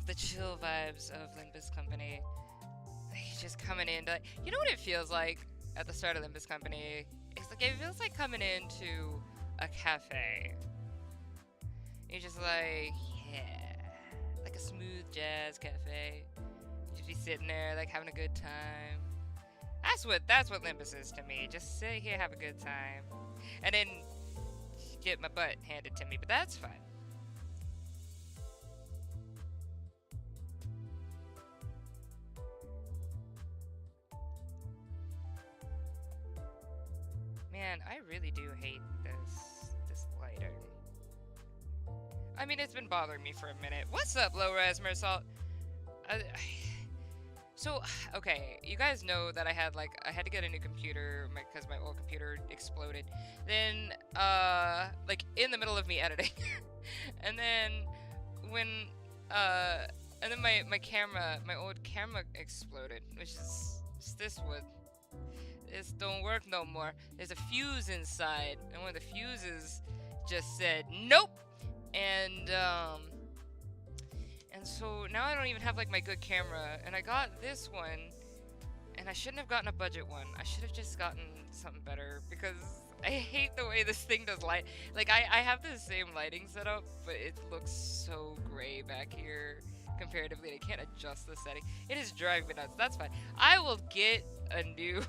the chill vibes of Limbus Company. Like, just coming in to, you know what it feels like at the start of Limbus Company? It's like, it feels like coming into a cafe. You're just like, yeah, like a smooth jazz cafe. You just be sitting there, like, having a good time. That's what Limbus is to me. Just sit here, have a good time, and then get my butt handed to me. But that's fine. Man, I really do hate this lighting. I mean, it's been bothering me for a minute. What's up, low res Mersalt? So, okay, you guys know that I had to get a new computer because my old computer exploded. Then, like in the middle of me editing, and then when, and then my old camera exploded, which is this wood. This don't work no more. There's a fuse inside, and one of the fuses just said nope, and so now I don't even have like my good camera, and I got this one, and I shouldn't have gotten a budget one. I should have just gotten something better, because I hate the way this thing does light. Like, I have the same lighting setup, but it looks so gray back here comparatively, and I can't adjust the setting. It is driving me nuts. That's fine. I will get a new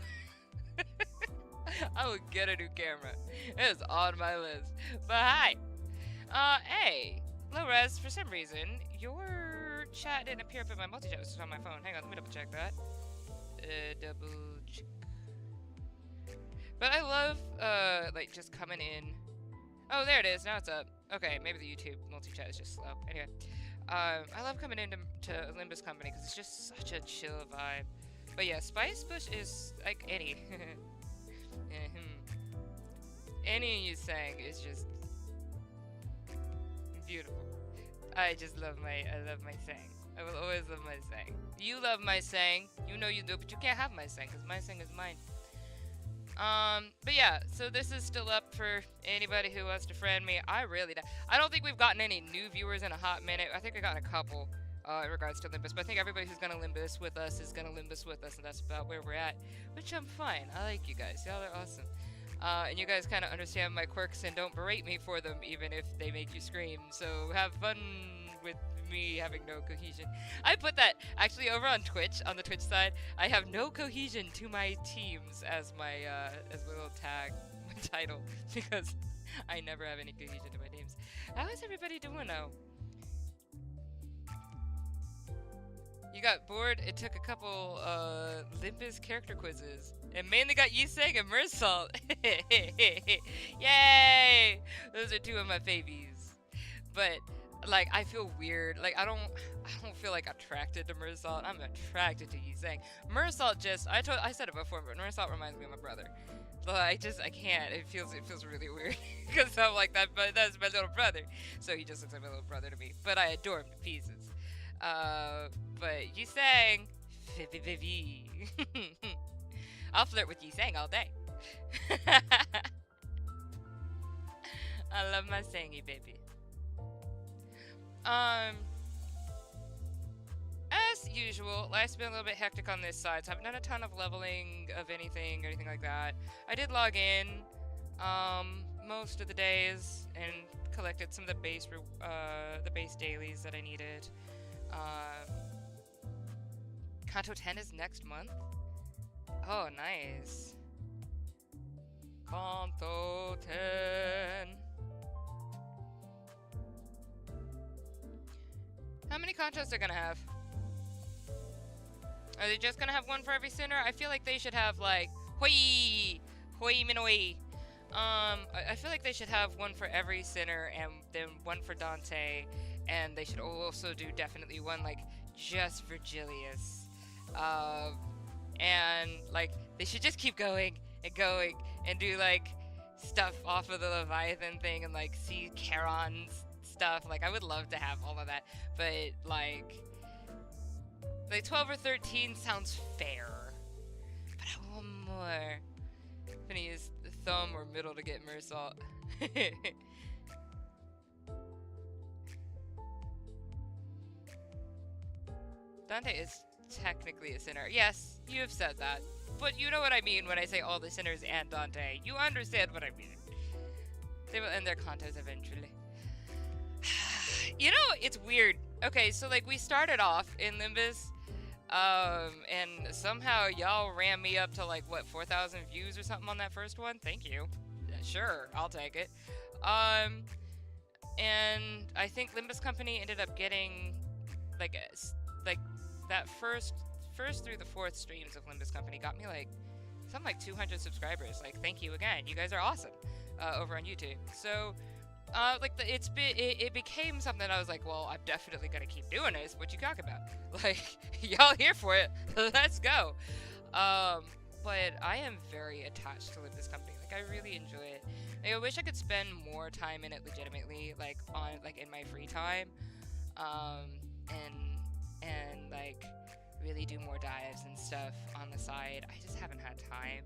I will get a new camera. It is on my list. But hi. Hey. Low res, for some reason, your chat didn't appear up in my multi-chat. This is on my phone. Hang on, let me double check that. Double check. But I love, like, just coming in. Oh, there it is. Now it's up. Okay, maybe the YouTube multi-chat is just slow. Anyway. I love coming into Limbus Company because it's just such a chill vibe. But yeah, Spice Bush is like any. Any you sang is just beautiful. I love my sang. I will always love my sang. You love my sang. You know you do, but you can't have my sang because my sang is mine. But yeah, so this is still up for anybody who wants to friend me. I don't think we've gotten any new viewers in a hot minute. I think I got a couple in regards to Limbus, but I think everybody who's gonna Limbus with us is gonna Limbus with us, and that's about where we're at, which I'm fine. I like you guys. Y'all are awesome. And you guys kind of understand my quirks and don't berate me for them, even if they make you scream. So have fun with me having no cohesion. I put that actually over on Twitch, on the Twitch side. I have no cohesion to my teams as my little tag, my title, because I never have any cohesion to my teams. How is everybody doing now? You got bored? It took a couple Limbus character quizzes. And mainly got Yiseng and Mersalt. Yay! Those are two of my favies. But like, I feel weird. Like, I don't feel like attracted to Mersalt. I'm attracted to Yiseng. Mersalt I said it before, but Mersalt reminds me of my brother. Like, I can't. It feels really weird because I'm like that. But that's my little brother. So he just looks like my little brother to me. But I adore him to pieces. But Yiseng, I'll flirt with Yiseng all day. I love my Sangy baby. As usual, life's been a little bit hectic on this side, so I haven't done a ton of leveling of anything or anything like that. I did log in, most of the days and collected some of the base dailies that I needed. Canto 10 is next month? Oh, nice. Canto 10. How many contests are gonna have? Are they just gonna have one for every sinner? I feel like they should have like hoi minoi. I feel like they should have one for every sinner and then one for Dante, and they should also do definitely one like just for Julius. And like they should just keep going and do like stuff off of the Leviathan thing and like see Charon's stuff. Like I would love to have all of that, but like 12 or 13 sounds fair, but I want more. I'm gonna use the thumb or middle to get Mersalt. Dante is technically a sinner. Yes, you have said that. But you know what I mean when I say all the sinners and Dante. You understand what I mean. They will end their cantos eventually. You know, it's weird. Okay, so like we started off in Limbus, and somehow y'all ran me up to like what 4,000 views or something on that first one. Thank you. Sure, I'll take it. And I think Limbus Company ended up getting like that first through the fourth streams of Limbus Company got me like something like 200 subscribers. Like, thank you again. You guys are awesome over on YouTube. So like it became something I was like, well, I'm definitely gonna keep doing this. What you talk about? Like, y'all here for it? Let's go. But I am very attached to Limbus Company. Like, I really enjoy it. Like, I wish I could spend more time in it legitimately, like in my free time, and like really do more dives and stuff on the side. I just haven't had time.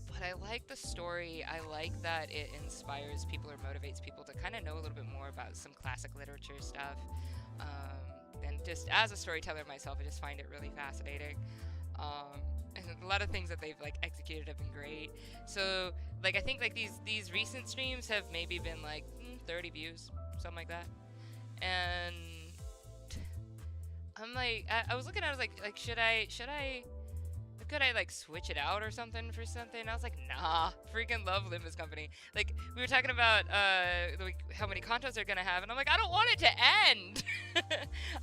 But I like the story. I like that it inspires people or motivates people to kind of know a little bit more about some classic literature stuff. And just as a storyteller myself, I just find it really fascinating. And a lot of things that they've like executed have been great. So like I think like these recent streams have maybe been like 30 views, something like that. And I'm like, I was looking at it, I was like could I like switch it out or something for something? I was like, nah, freaking love Limbus Company. Like, we were talking about like how many contests they're gonna have, and I'm like, I don't want it to end.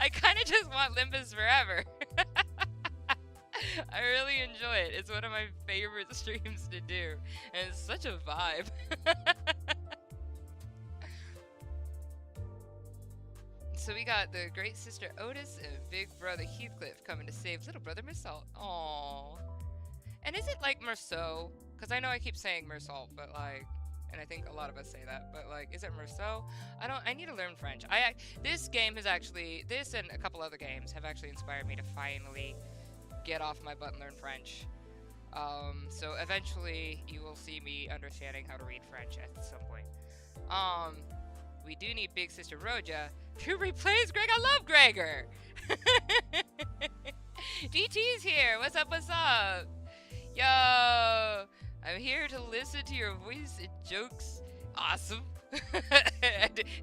I kind of just want Limbus forever. I really enjoy it. It's one of my favorite streams to do, and it's such a vibe. So we got the great sister Otis and big brother Heathcliff coming to save little brother Mersault. Aww. And is it like Mersault? Because I know I keep saying Mersault, but like, and I think a lot of us say that, but like, is it Mersault? I need to learn French. This game has actually, this and a couple other games have actually inspired me to finally get off my butt and learn French. So eventually you will see me understanding how to read French at some point. We do need Big Sister Roja to replace Greg. I love Gregor. DT's here. What's up? What's up? Yo, I'm here to listen to your voice and jokes. Awesome.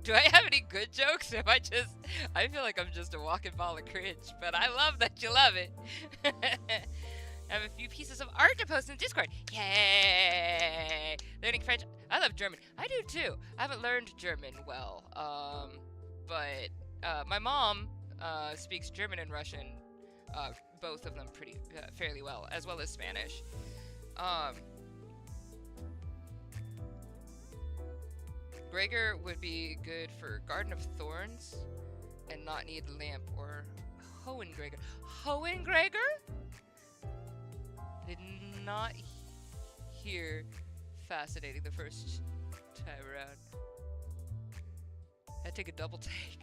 Do I have any good jokes? I feel like I'm just a walking ball of cringe, but I love that you love it. I have a few pieces of art to post in Discord. Yay! Learning French. I love German. I do too. I haven't learned German well. But my mom speaks German and Russian, both of them fairly well, as well as Spanish. Gregor would be good for Garden of Thorns and not need lamp or Hohengregor. Hohengregor? Did not hear fascinating the first time around. I take a double take.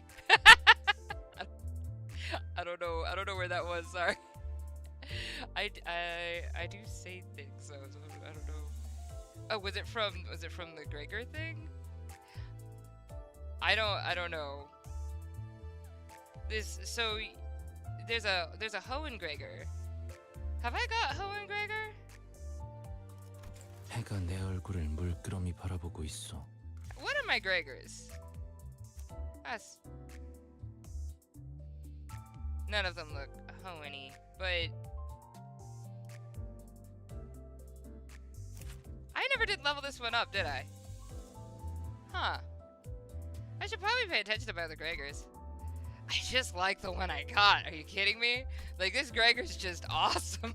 I don't know where that was. Sorry. I do say things, so I don't know. Oh, was it from the Gregor thing? I don't know. There's a Hohengregor. Have I got Hohengregor? 해가 내 얼굴을 물끄러미 바라보고 있어. What are my Gregors? None of them look Hoenny, but I never did level this one up, did I? Huh. I should probably pay attention to my other Gregors. I just like the one I got. Are you kidding me? Like, this Gregor's just awesome.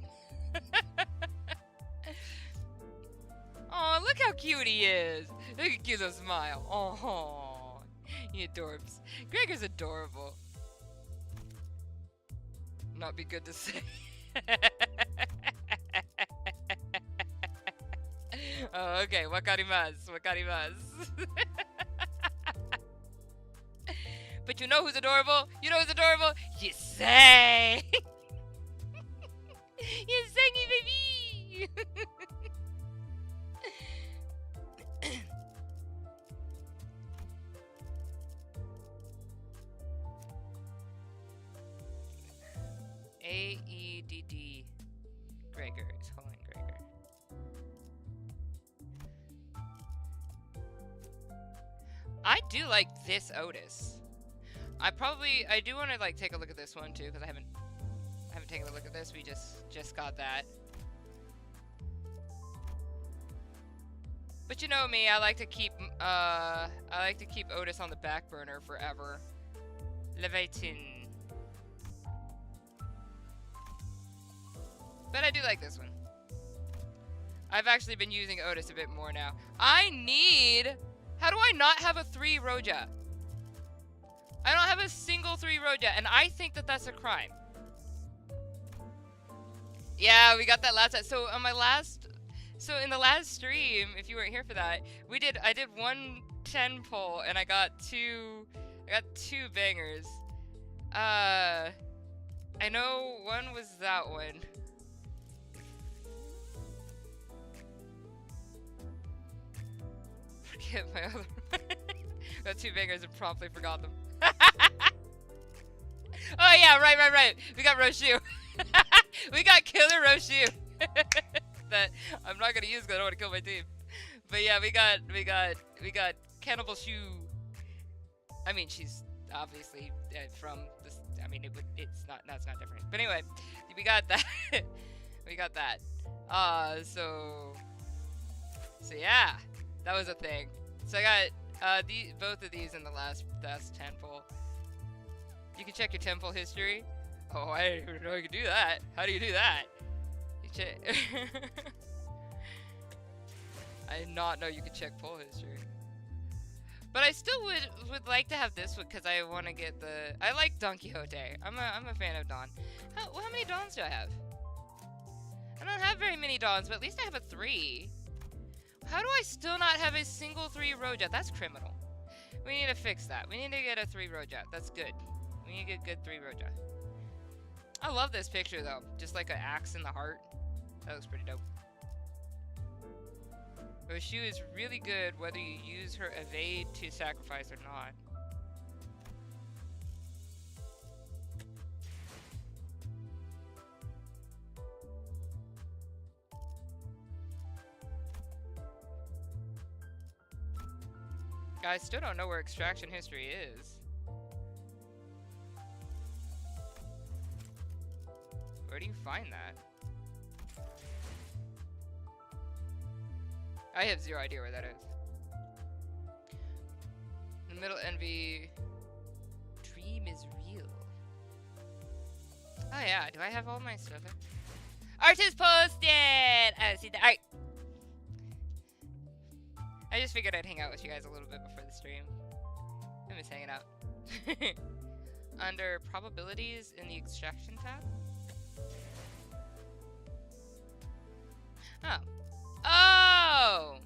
Oh, look how cute he is. Look at cute little smile. Oh, he adorbs. Gregor's adorable. Not be good to say. Oh, okay. Wakarimasu. But you know who's adorable? You know who's adorable? You say. You sang, baby. A-E-D-D. Gregor. It's calling Gregor. I do like this Otis. I do want to like take a look at this one too, because I haven't taken a look at this. We just got that. But you know me, I like to keep Otis on the back burner forever. Levitin. But I do like this one. I've actually been using Otis a bit more now. How do I not have a 3 Roja? I don't have a single 3 Roja, and I think that that's a crime. Yeah, we got that last time. So on in the last stream, if you weren't here for that, I did 1 10 pull, and I got two bangers. I know one was that one. Forget my other one. Got 2 bangers and promptly forgot them. Oh yeah, right. We got Roshu. We got Killer Roshu. That I'm not gonna use because I don't want to kill my team. But yeah, we got Cannibal Shoe. I mean, she's obviously from this. I mean, that's not different. But anyway, we got that. We got that. So yeah, that was a thing. So I got both of these in the last 10 pull. You can check your temple history. Oh, I didn't even know you could do that. How do you do that? You check. I did not know you could check pull history. But I still would like to have this one because I want to get the. I like Don Quixote. I'm a fan of Don. How many Dons do I have? I don't have very many Dons, but at least I have a 3. How do I still not have a single 3 Roja? That's criminal. We need to fix that. We need to get a 3 Roja. That's good. We need to get a good 3 Roja. I love this picture though. Just like an axe in the heart. That looks pretty dope. Roshu is really good whether you use her evade to sacrifice or not. I still don't know where extraction history is. Where do you find that? I have 0 idea where that is. The middle envy. Dream is real. Oh yeah, do I have all my stuff in? Art is posted! I see the art. I just figured I'd hang out with you guys a little bit before the stream. I miss hanging out. Under probabilities in the extraction tab. Oh. Oh!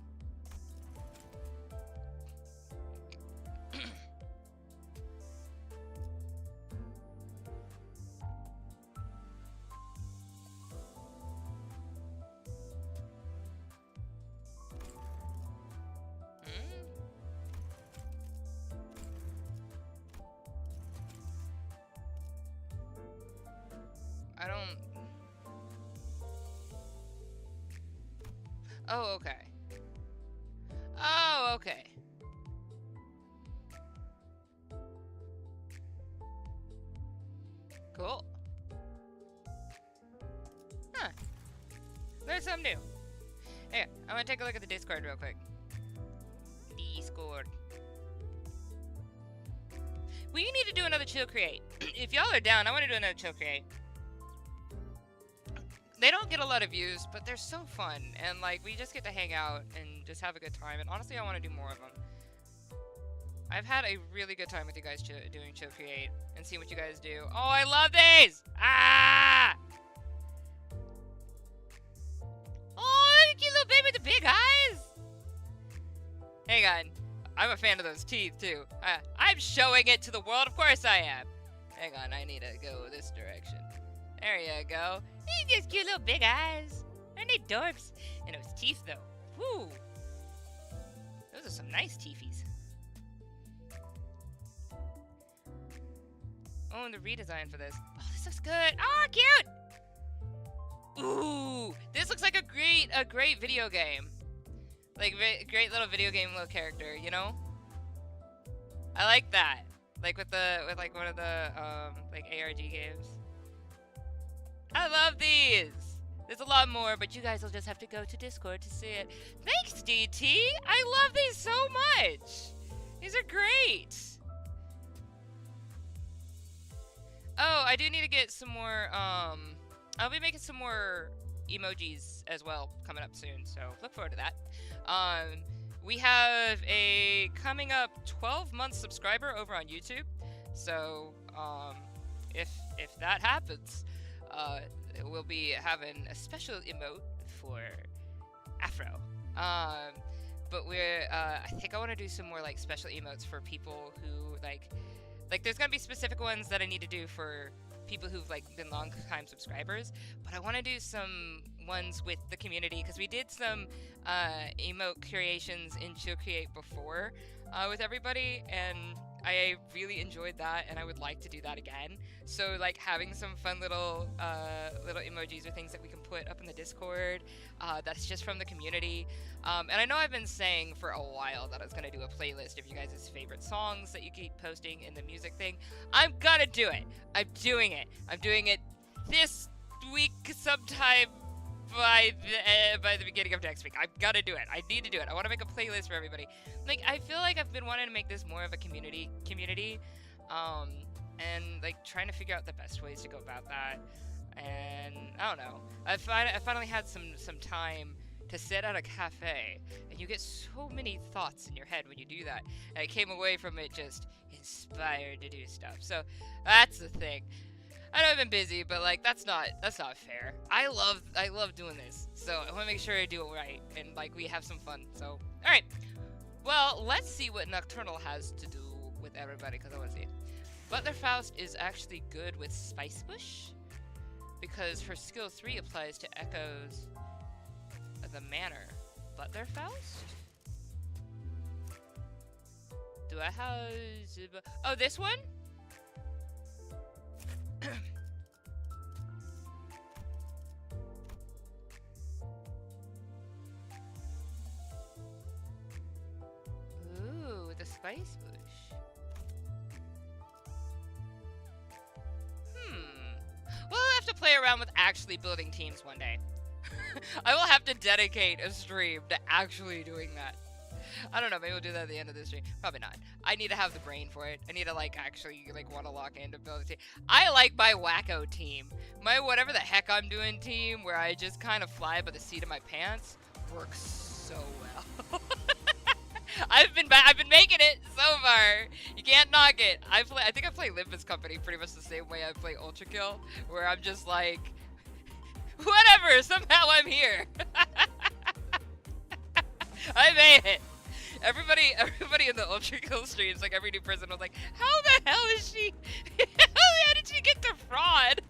I don't... Oh, okay. Oh, okay. Cool. Huh. There's something new. Hey, I'm gonna take a look at the Discord real quick. Discord. We need to do another chill create. If y'all are down, I want to do another chill create. They don't get a lot of views, but they're so fun. And, like, we just get to hang out and just have a good time. And honestly, I want to do more of them. I've had a really good time with you guys doing Chill Create and seeing what you guys do. Oh, I love these! Ah! Oh, cute little baby with the big eyes! Hang on. I'm a fan of those teeth, too. I'm showing it to the world. Of course I am. Hang on, I need to go this direction. There you go. These cute little big eyes. Aren't they dorks? And those teeth, though. Woo! Those are some nice teethies. Oh, and the redesign for this. Oh, this looks good. Oh, cute. Ooh, this looks like a great video game. Like great little video game little character, you know? I like that. Like with like one of the like ARG games. I love these. There's a lot more, but you guys will just have to go to Discord to see it. Thanks, DT. I love these so much. These are great. Oh, I do need to get some more I'll be making some more emojis as well coming up soon, so look forward to that. We have a coming up 12-month subscriber over on YouTube, so if that happens, we'll be having a special emote for Afro. But I think I want to do some more like special emotes for people who like there's gonna be specific ones that I need to do for people who've like been long time subscribers, but I want to do some ones with the community because we did some emote creations in Chill Create before with everybody, and I really enjoyed that, and I would like to do that again. So like having some fun little emojis or things that we can put up in the Discord that's just from the community. And I know I've been saying for a while that I was gonna do a playlist of you guys' favorite songs that you keep posting in the music thing. I'm gonna do it. I'm doing it. I'm doing it this week sometime by the beginning of next week. I've got to do it. I need to do it. I want to make a playlist for everybody. Like, I feel like I've been wanting to make this more of a community, and like trying to figure out the best ways to go about that. And I don't know. I finally had some time to sit at a cafe, and you get so many thoughts in your head when you do that. And I came away from it just inspired to do stuff. So that's the thing. I know I've been busy, but like that's not fair. I love doing this, so I want to make sure I do it right and like we have some fun. So all right, well let's see what Nocturnal has to do with everybody because I want to see. Butler Faust is actually good with Spice Bush because her skill 3 applies to echoes of the manor. Butler Faust? Do I have? Oh, this one? Ooh, the Spice Bush. We'll have to play around with actually building teams one day. I will have to dedicate a stream to actually doing that. I don't know, maybe we'll do that at the end of this stream. Probably not. I need to have the brain for it. I need to like actually like want to lock in to build a team. I like my wacko team. My whatever the heck I'm doing team where I just kind of fly by the seat of my pants works so well. I've been making it so far. You can't knock it. I think I play Limbus Company pretty much the same way I play Ultra Kill, where I'm just like whatever, somehow I'm here. I made it. Everybody in the Ultra Kill streams, like every new person was like, how the hell is she? How did she get to fraud?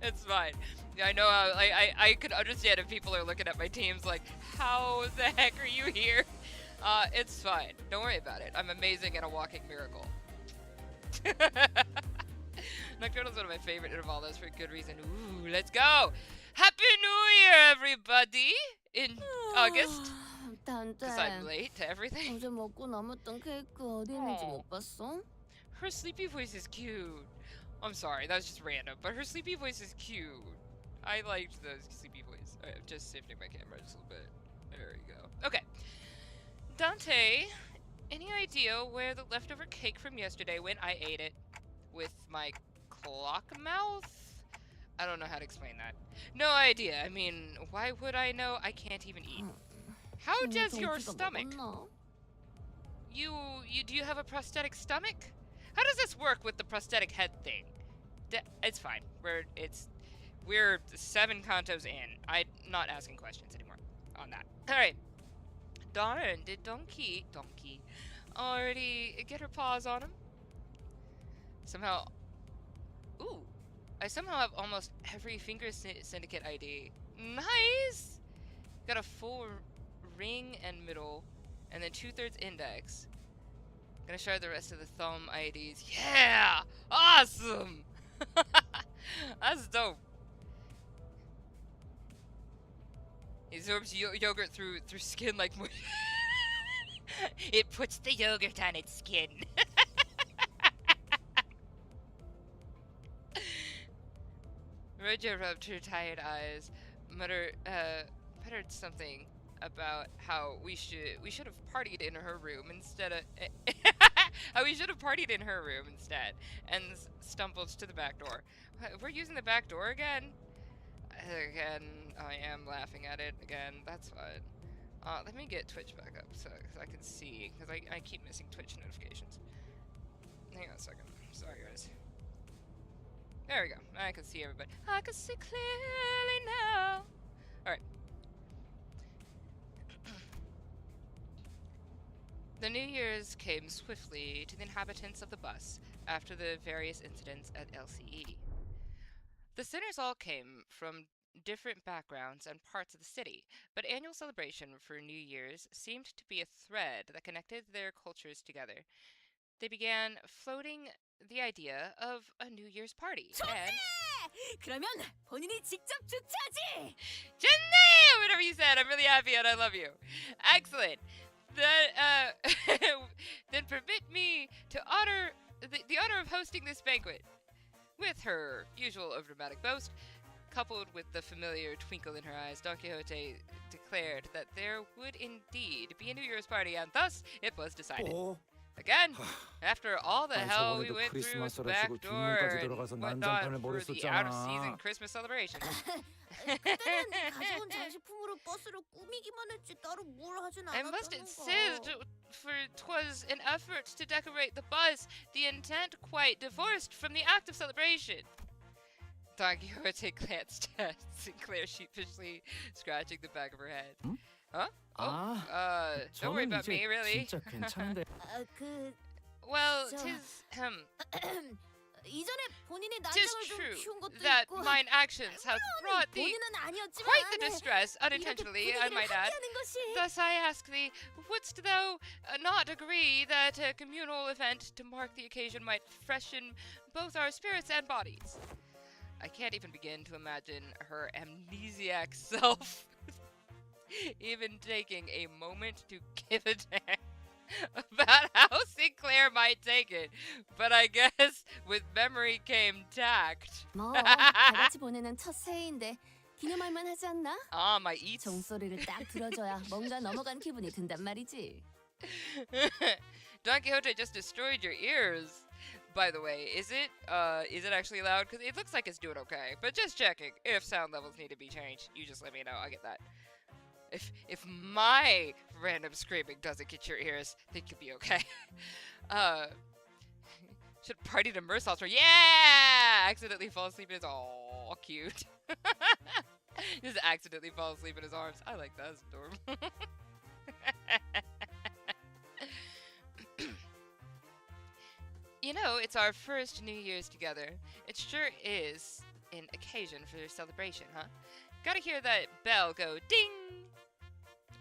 It's fine. Yeah, I know. I could understand if people are looking at my teams like, how the heck are you here? It's fine. Don't worry about it. I'm amazing and a walking miracle. Nocturnal is one of my favorite intervallos for good reason. Ooh, let's go! Happy New Year, everybody! In August. Because I'm late to everything. 어제 먹고 남았던 케이크 어디 있는지 못 봤어? Her sleepy voice is cute. I'm sorry, that was just random, but her sleepy voice is cute. I liked the sleepy voice. Alright, I'm just shifting my camera just a little bit. There we go. Okay. Dante, any idea where the leftover cake from yesterday went? I ate it with my clock mouth? I don't know how to explain that. No idea. I mean, why would I know? I can't even eat. How does your stomach? Do you have a prosthetic stomach? How does this work with the prosthetic head thing? It's fine. We're 7 cantos in. I'm not asking questions anymore on that. All right. Darn, did Donkey already get her paws on him? Somehow. Ooh. I somehow have almost every Finger Syndicate ID. Nice! Got a full ring and middle, and then 2/3 index. Gonna share the rest of the thumb IDs. Yeah! Awesome! That's dope. He absorbs yogurt through skin like it puts the yogurt on its skin. Rojo rubbed her tired eyes, muttered something about how we should have partied in her room instead of how we should have partied in her room instead, and stumbled to the back door. We're using the back door again. Again, I am laughing at it again. That's fine. Let me get Twitch back up so I can see, because I keep missing Twitch notifications. Hang on a second. Sorry, guys. There we go. I can see everybody. I can see clearly now. Alright. The New Year's came swiftly to the inhabitants of the bus after the various incidents at LCE. The sinners all came from different backgrounds and parts of the city, but annual celebration for New Year's seemed to be a thread that connected their cultures together. They began floating the idea of a New Year's party. And 그러면 본인이 직접 주최하지. 좋네! Whatever you said, I'm really happy and I love you. Excellent. Then permit me to honor the honor of hosting this banquet. With her usual overdramatic boast, coupled with the familiar twinkle in her eyes, Don Quixote declared that there would indeed be a New Year's party, and thus it was decided. Again, after all the hell we went through with the back door and whatnot for the out-of-season Christmas celebration. 그때는 가져온 장식품으로 버스를 꾸미기만 했지 따로 뭘 하진 I must 않았다는 insist, 거. for 'twas an effort to decorate the bus, the intent quite divorced from the act of celebration. Don Quixote glanced at Sinclair sheepishly, scratching the back of her head. Huh? Oh, don't worry about me, really. 진짜 괜찮은데. Well, 저- 'tis, 이전에 본인이 'tis 난장을 좀 true 키운 것도 that 있고 mine actions have brought thee 본인은 아니었지만 quite the distress, unintentionally, I might add. 하는 것이 Thus I ask thee, wouldst thou not agree that a communal event to mark the occasion might freshen both our spirits and bodies? I can't even begin to imagine her amnesiac self even taking a moment to give a damn about how Sinclair might take it. But I guess with memory came tact. 뭐 다 같이 보내는 첫 새해인데 기념할 만하지 않나? Ah, my eats. 종소리를 딱 들어줘야 뭔가 넘어간 기분이 든단 말이지. Don Quixote just destroyed your ears. By the way, is it actually loud? Because it looks like it's doing okay. But just checking. If sound levels need to be changed, you just let me know. I get that. If my random screaming doesn't get your ears, think you'll be okay. Should party to Mersault's. Yeah! Accidentally fall asleep in his cute. Just accidentally fall asleep in his arms. I like that. That's adorable. You know, it's our first New Year's together. It sure is an occasion for celebration, huh? Gotta hear that bell go ding!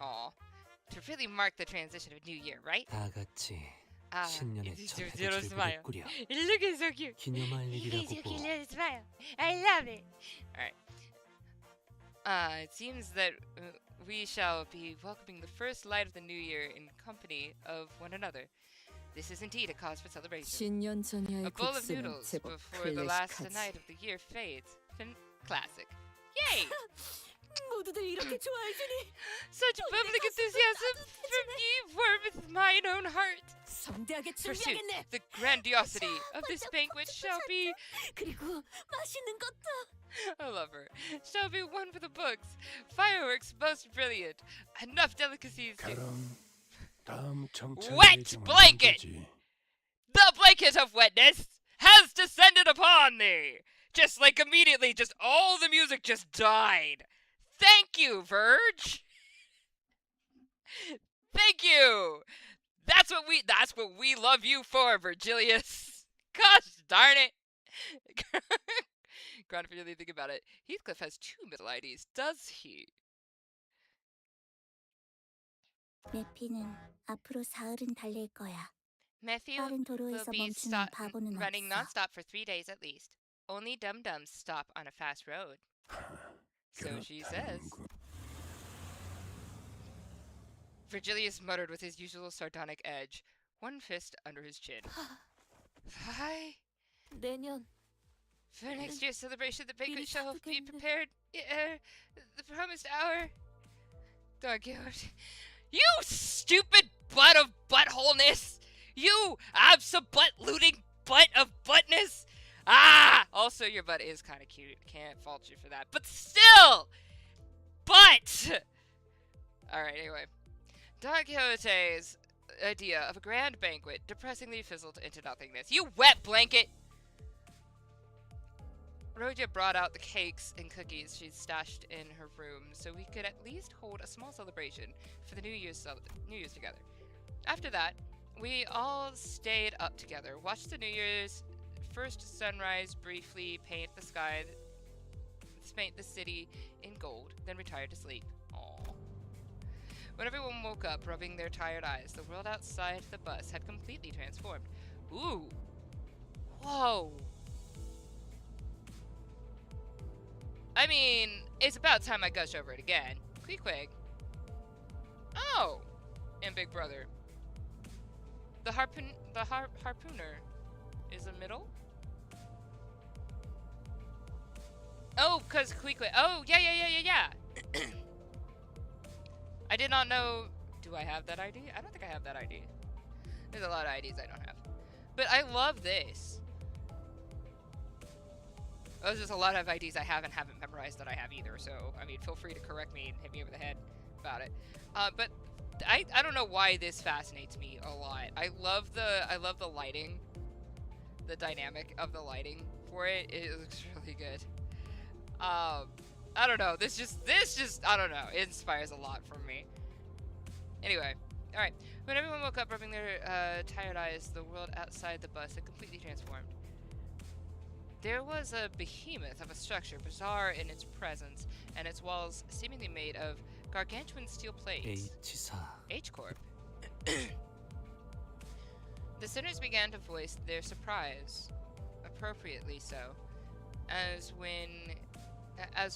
Aw. To really mark the transition of New Year, right? 다 같이 Ah, 신년의 it's 첫 just little 해를 smile. 꾸려 Look, it's so cute. 기념할 일이라고 It's a 보. cute little smile. I love it. Alright. It seems that we shall be welcoming the first light of the new year in company of one another. This is indeed a cause for celebration. 신년 전야의 A bowl of 국수는 noodles 제법 before the last 클래식하지. night of the year fades. Classic. Yay! 모두들 이렇게 좋아해주니 Such public enthusiasm from ye warmeth mine own heart. 성대하게 Forsooth, 준비하겠네. the grandiosity of this banquet shall be... 그리고 맛있는 것도. I love her. Shall be one for the books. Fireworks most brilliant. Enough delicacies to... 그럼 다음 정찰 Wet 예정은 blanket! 언제지? The blanket of wetness has descended upon thee! Just like immediately, just all the music just died. Thank you, Verge! Thank you! That's what we love you for, Virgilius. Gosh darn it! Chron, if you really think about it, Heathcliff has 2 middle IDs, does he? 내 피는 앞으로 사흘은 달릴 거야. Matthew 빠른 will 도로에서 be 멈추는 바보는 running 없어. nonstop for 3 days at least. Only dum-dums stop on a fast road. So she says. 그렇다는군. Virgilius muttered with his usual sardonic edge, one fist under his chin. Hi. 내년 For next year's celebration, the banquet 미리 shall be 사두겠네. prepared. The promised hour. Don Quixote. You stupid butt of buttholeness! You abso-butt-looting butt of buttness! Ah! Also, your butt is kind of cute. Can't fault you for that. But still! But! Alright, anyway. Don Quixote's idea of a grand banquet depressingly fizzled into nothingness. You wet blanket! Roja brought out the cakes and cookies she'd stashed in her room so we could at least hold a small celebration for the New Year's together. After that, we all stayed up together, watched the New Year's first sunrise briefly paint the sky, paint the city in gold, then retired to sleep. Aww. When everyone woke up, rubbing their tired eyes, the world outside the bus had completely transformed. Ooh. Whoa. I mean, it's about time I gush over it again. Queequeg. Oh! And Big Brother. The harpooner is a middle? Oh, because Queequeg. Oh, yeah. I did not know. Do I have that ID? I don't think I have that ID. There's a lot of IDs I don't have. But I love this. Oh, there's just a lot of IDs I haven't memorized that I have either, so, I mean, feel free to correct me and hit me over the head about it. But I don't know why this fascinates me a lot. I love the lighting, the dynamic of the lighting for it. It looks really good. I don't know, this just, I don't know, it inspires a lot from me. Anyway, alright. When everyone woke up rubbing their tired eyes, the world outside the bus had completely transformed. There was a behemoth of a structure, bizarre in its presence, and its walls seemingly made of gargantuan steel plates. H사. H-Corp. The sinners began to voice their surprise, appropriately so, as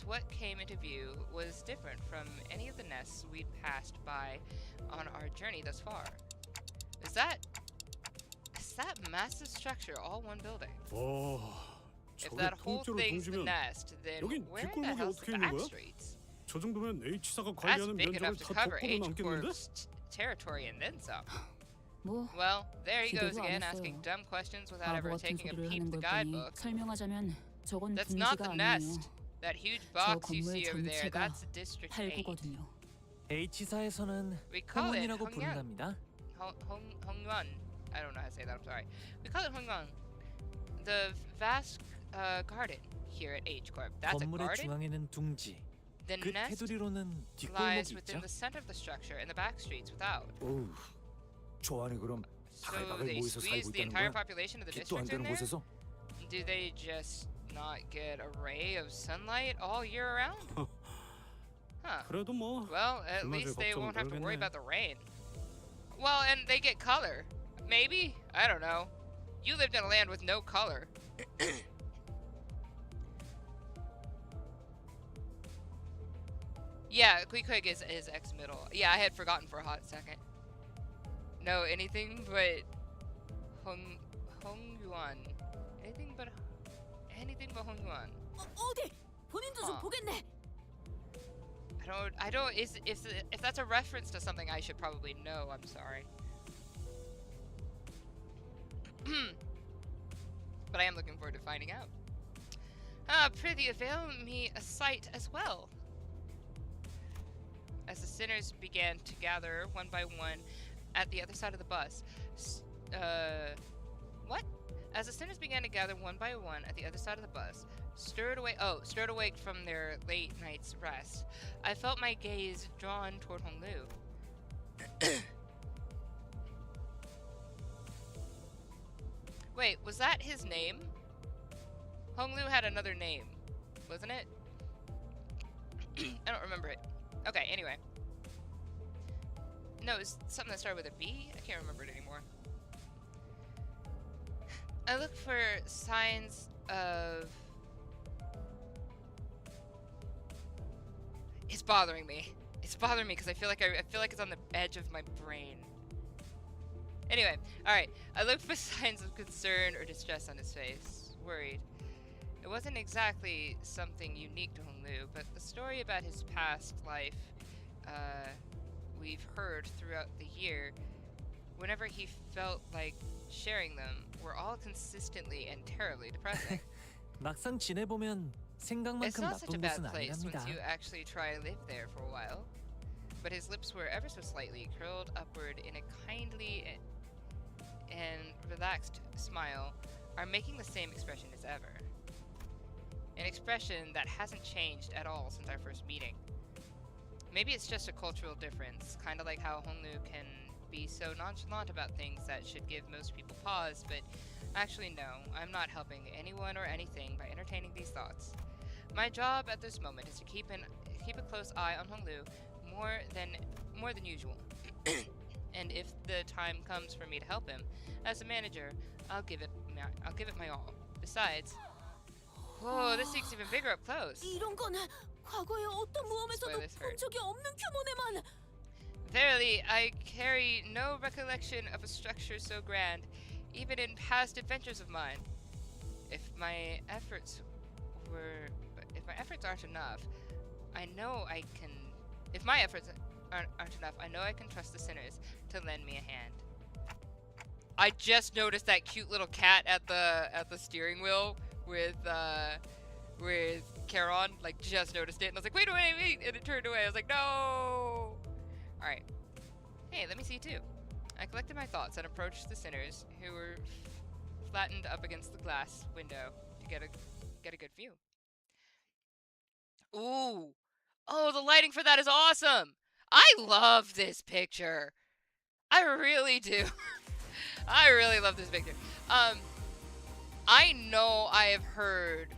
what came into view was different from any of the nests we'd passed by on our journey thus far. Is that massive structure all one building? If that whole thing's the nest, then where the hell's the back streets? 저 정도면 H사가 That's 관리하는 big 면적을 enough to 다 cover 덮고도 남겠는데? H-Corp's territory and then some. 뭐 Well, there he goes 기대도 안 again, 했어요. asking dumb questions without ever 바보 같은 taking a 소리를 peep 하는 at the 걸 보니 guidebook. 설명하자면 저건 That's not the 분지가 아니에요. nest. That huge box you 건물 see over there, 전체가 that's District 8. 8구거든요. H사에서는 We call it 홍원이라고 Hongyuan. 부른답니다. Hongyuan. I don't know how to say that, I'm sorry. We call it Hongyuan. The vast garden here at H-Corp. That's a 건물의 garden? 중앙에는 둥지, The 그 nest 테두리로는 lies 뒷골목이 within 있죠. the center of the structure and the back streets without. 어우, 저 안에 그럼 So 바글바글 they 모여서 squeeze 살고 the 있다는 entire 거야? population of the 빛도 안 district in 되는 there? 곳에서? Do they just not get a ray of sunlight all year round? Huh. 그래도 뭐 Well, at 그나저나 least they 걱정은 won't have to worry 덜겠네. about the rain. Well, and they get color. Maybe? I don't know. You lived in a land with no color. Yeah, Queequeg is ex-middle. Yeah, I had forgotten for a hot second. No, anything but Hongyuan. Anything but Hongyuan. 어디? 본인도 좀 Huh. 보겠네. I don't. If that's a reference to something I should probably know. I'm sorry. But I am looking forward to finding out. Prithee, avail me a sight as well. As the sinners began to gather one by one at the other side of the bus. What? As the sinners began to gather one by one at the other side of the bus, stirred awake from their late night's rest, I felt my gaze drawn toward Honglu. Wait, was that his name? Honglu had another name, wasn't it? I don't remember it. Okay, anyway. No, it was something that started with a B? I can't remember it anymore. I look for signs of... It's bothering me. It's bothering me because I feel like it's on the edge of my brain. Anyway, alright. I look for signs of concern or distress on his face. Worried. It wasn't exactly something unique to Honglu, but the story about his past life we've heard throughout the year, whenever he felt like sharing them, were all consistently and terribly depressing. 막상 지내보면 It's 생각만큼 not such a 나쁜 bad 곳은 place 아니랍니다. once you actually try to live there for a while. But his lips were ever so slightly curled upward in a kindly and relaxed smile, are making the same expression as ever. An expression that hasn't changed at all since our first meeting. Maybe it's just a cultural difference, kind of like how Honglu can be so nonchalant about things that should give most people pause, but actually no, I'm not helping anyone or anything by entertaining these thoughts. My job at this moment is to keep a close eye on Honglu more than usual. And if the time comes for me to help him, as a manager, I'll give it my all. Besides, whoa, this thing's even bigger up close. 이런 건 과거의 어떤 모험에서도 Spoilers 본 적이 없는 규모네만. Verily, I carry no recollection of a structure so grand, even in past adventures of mine. If my efforts aren't enough, I know I can. If my efforts aren't enough, I know I can trust the sinners to lend me a hand. I just noticed that cute little cat at the steering wheel with Chron. Like, just noticed it, and I was like, wait, and it turned away. I was like, no. All right. Hey, let me see too. I collected my thoughts and approached the sinners, who were flattened up against the glass window to get a good view. Ooh. Oh, the lighting for that is awesome. I love this picture. I really do. I really love this picture. I know I have heard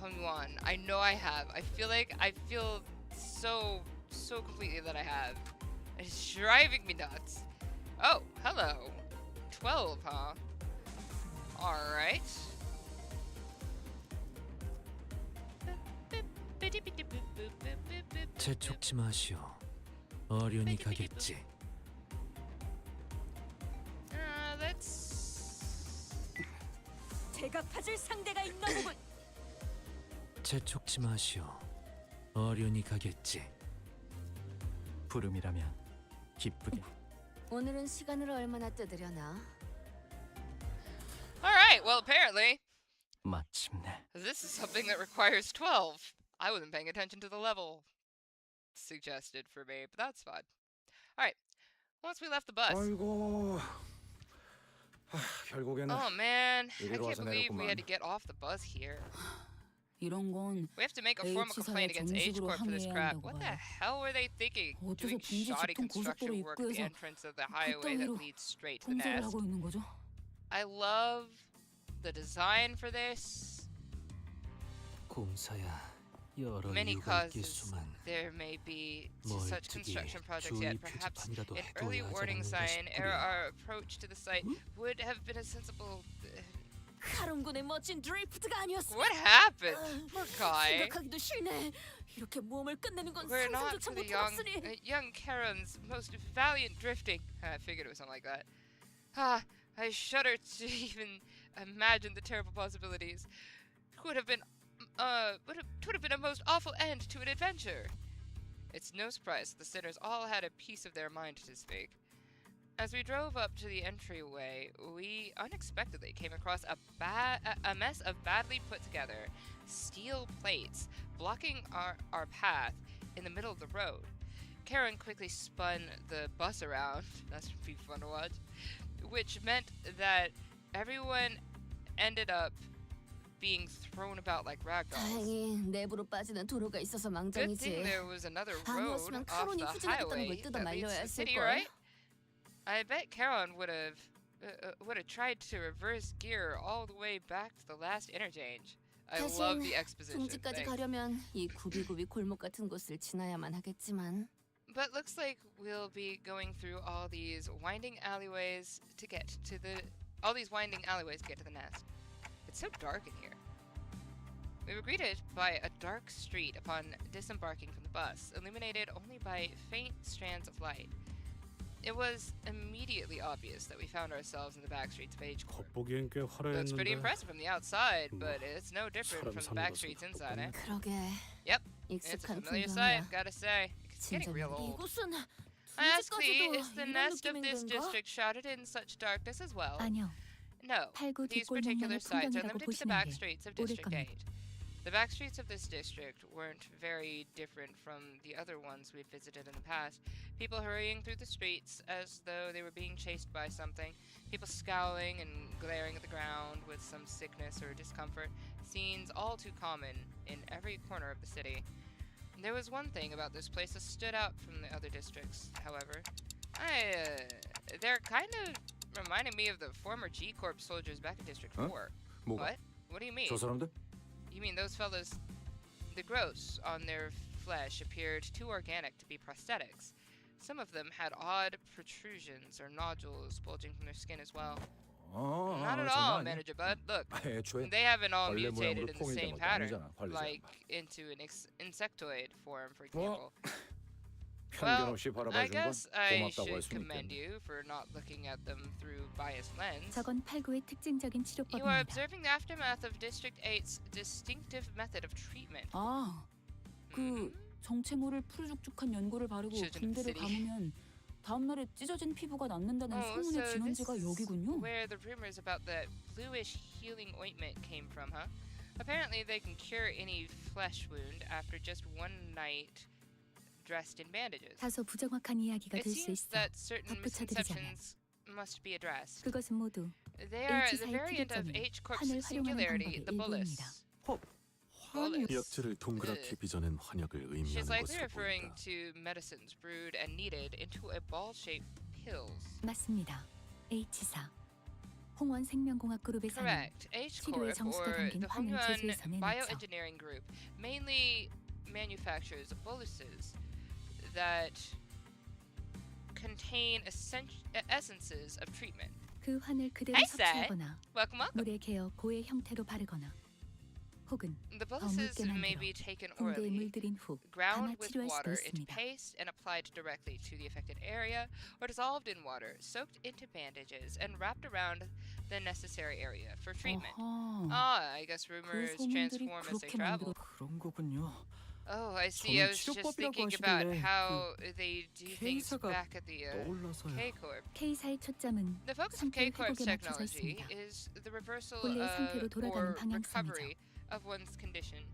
Hongwan. I know I have. I feel so completely that I have. It's driving me nuts. Oh, hello. 12, huh? Alright. 재촉지 마시오. 어련히 가겠지. Let's... 제가 찾을 상대가 있나 보군. 재촉지 마시오. 어련히 가겠지. 부름이라면 기쁘게. 오늘은 시간을 얼마나 뜨드려나? Alright, well apparently 마침내. this is something that requires 12. I wasn't paying attention to the level suggested for me, but that's fine. Alright, once we left the bus... 아이고. 결국에는 Oh man, I 이리로 can't 와서 believe we had 내렸구만. to get off the bus here. 이런 건 We have to make a formal complaint against H Corp for this 정식으로 crap. 항의해야 What the 한다고 hell were they thinking? 어째서 Doing 분지 shoddy 직통 construction 고속도로 work at the 입구에서 entrance of the highway that 그따위로 leads straight to the 통제를 nest. 하고 있는 거죠? I love the design for this. 공사야 여러 Many 이유가 causes 있겠소만 there may be to 뭘 such 특이히 construction projects 주의 yet. Perhaps 표지판이라도 an 해둬야 early 하지 warning 않는가 sign or 싶구려. our approach to the site would have been a sensible... 카론군의 멋진 드리프트가 아니었어. What happened? Poor guy. 생각하기도 싫네. 이렇게 모험을 끝내는 건 We're not 상상조차 to the young, 못해봤으니. young Karen's most valiant drifting. I figured it was something like that. Ah, I shudder to even imagine the terrible possibilities. Would have been a most awful end to an adventure. It's no surprise that the sinners all had a piece of their mind to speak. As we drove up to the entryway, we unexpectedly came across a mess of badly put together steel plates blocking our path in the middle of the road. Karen quickly spun the bus around, that should be fun to watch, which meant that everyone ended up being thrown about like ragdolls. 다행히 내부로 빠지는 도로가 있어서 Good thing 망정이지. there was another road 아니었으면 off 카론이 the 후진하겠다는 highway 걸 뜯어 that leads to 말려야 the 했을 city, 걸. right? I bet Karen would have tried to reverse gear all the way back to the last interchange. I love the exposition. 둥지까지 Thanks. 가려면 이 구비구비 골목 같은 곳을 지나야만 하겠지만. But looks like we'll be going through all these winding alleyways to get to the all these winding alleyways to get to the nest. It's so dark in here. We were greeted by a dark street upon disembarking from the bus, illuminated only by faint strands of light. It was immediately obvious that we found ourselves in the back streets of H Corp. 겉보기엔 꽤 Looks 화려했는데 pretty impressive from the outside, but it's no different from the back streets inside, eh? 그러게. Yep, it's a 익숙한 familiar 풍경이야. sight, gotta say. It's getting 진짜 real old. 이곳은 I asked thee, 둥지까지도 is the 이런 nest of 느낌인 this 건가? district shrouded in such darkness as well? 아니요. No, 팔구 these 뒷골 particular 목련의 sites are 풍경이라고 limited to the 보시는 back 게 streets of 옳을 District 겁니다. 8. The back streets of this district weren't very different from the other ones we'd visited in the past. People hurrying through the streets as though they were being chased by something. People scowling and glaring at the ground with some sickness or discomfort. Scenes all too common in every corner of the city. There was one thing about this place that stood out from the other districts, however. They're kind of reminding me of the former G-Corp soldiers back in District 4. 뭐가? What? What do you mean? 저 사람들? You mean those fellas? The growths on their flesh appeared too organic to be prosthetics. Some of them had odd protrusions or nodules bulging from their skin as well. Not at all, Manager Bud. Look, 애초에 they haven't all 벌레 mutated 모양으로 in the 통일된 same 것도 pattern, 아니잖아, 관리자가. like into an insectoid form, for example. 편견 없이 I 바라봐준 건 guess I 고맙다고 할 should 수는 commend 있겠네. you for not looking at them through biased lens. 저건 팔구의 특징적인 You are 치료법입니다. observing the aftermath of District 8's distinctive method of treatment. 아, 그 정체모를 푸르죽죽한 연고를 바르고 Children of 붕대를 the city. 감으면 다음 날에 찢어진 피부가 낫는다는 Oh, 소문의 so this 진원지가 is 여기군요. where the rumors about the bluish healing ointment came from, huh? Apparently they can cure any flesh wound after just one night dressed in bandages. 다소 부정확한 이야기가 It 될 수 seems 있어. that certain 덧붙여드리자면 misconceptions must be addressed. 그것은 모두 They are the H사의 variant of 특이점인 H-Corp's 환을 활용하는 singularity, 방법의 the bullus. 일부입니다. Bullus. 약재를 동그랗게 빚어낸 환약을 She's 의미하는 likely 것으로 referring 보인다. to medicines brewed and kneaded into a ball-shaped pills. 맞습니다. H사 홍원 생명공학 그룹에서는 Correct. 치료의 H-Corp, 정수가 or 담긴 the 환을 Hongyuan 제조해서 내놓죠. Bioengineering Group, mainly manufactures boluses that contain essences of treatment. 그 환을 그대로 I said, 섭취하거나 welcome, welcome. 물에 개어 고의 형태로 바르거나 혹은 The boluses 묽게 may 만들어 be taken 붕대에 orally, 물들인 후 ground 감아 with 치료할 수도 water into 있습니다. paste and applied directly to the affected area, or dissolved in water, soaked into bandages, and wrapped around the necessary area for treatment. 어허, I guess 그 rumors 소문들이 transform as they 그렇게 travel. 만들어 그런 거군요. Oh, I see. I 저는 was just 치료법이라고 thinking about 하시길래 how they do things K사가 back at the 떠올라서요. K-Corp. K사의 초점은 The focus of 상태의 K-Corp's 회복에 맞춰져 technology 있습니다. is the reversal 본래의 상태로 or 돌아가는 recovery 방향성이죠. of one's condition.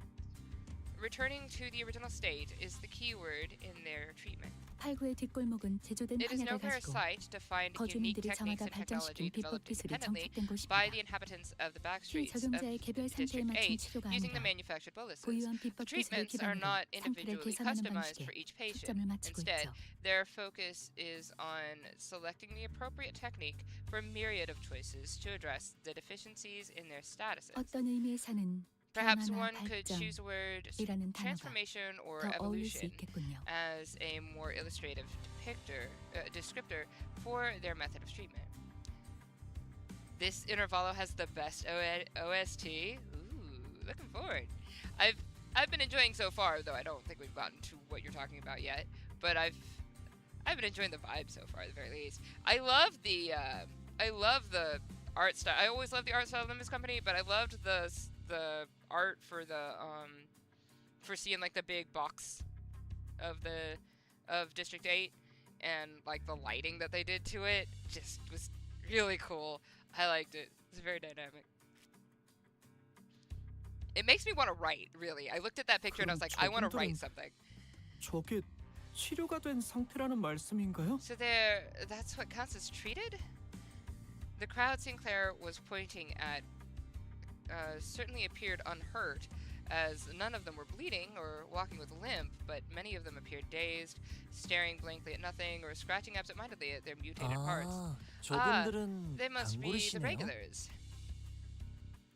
Returning to the original state is the key word in their treatment. 팔구의 뒷골목은 제조된 It is no 환약을 rare 가지고 sight to find unique 거주민들이 techniques 저마다 and technology 발전시킨 비법 developed 기술이 independently 정착된 by 곳입니다. the inhabitants of the back 피 streets of 적용자의 개별 상태에 District 맞춘 8 치료가 using the 아니라 manufactured boluses. 고유한 The 비법 기술을 treatments are 기반으로 not 상태를 individually 개선하는 customized 방식에 for each patient. 초점을 맞추고 Instead, 있죠. their focus is on selecting the appropriate technique for a myriad of choices to address the deficiencies in their statuses. 어떤 의미에서는 Perhaps 변화나 one could choose the word 발전이라는 단어가 transformation or 더 어울릴 수 evolution 있겠군요. as a more illustrative descriptor for their method of treatment. This Intervallo has the best OST. Ooh, looking forward. I've been enjoying so far, though I don't think we've gotten to what you're talking about yet. But I've been enjoying the vibe so far, at the very least. I love the art style. I always love the art style of Limbus Company, but I loved the art for the for seeing like the big box of District 8 and like the lighting that they did to it just was really cool. I liked it. It's very dynamic. It makes me want to write, really. I looked at that picture and I was like, I want to write something. 저게 치료가 된 상태라는 말씀인가요? So that's what counts as treated? The crowd Sinclair was pointing at certainly appeared unhurt, as none of them were bleeding or walking with a limp, but many of them appeared dazed, staring blankly at nothing, or scratching absentmindedly at their mutated parts. 아, 저분들은 They must be the 단골이시네요. regulars.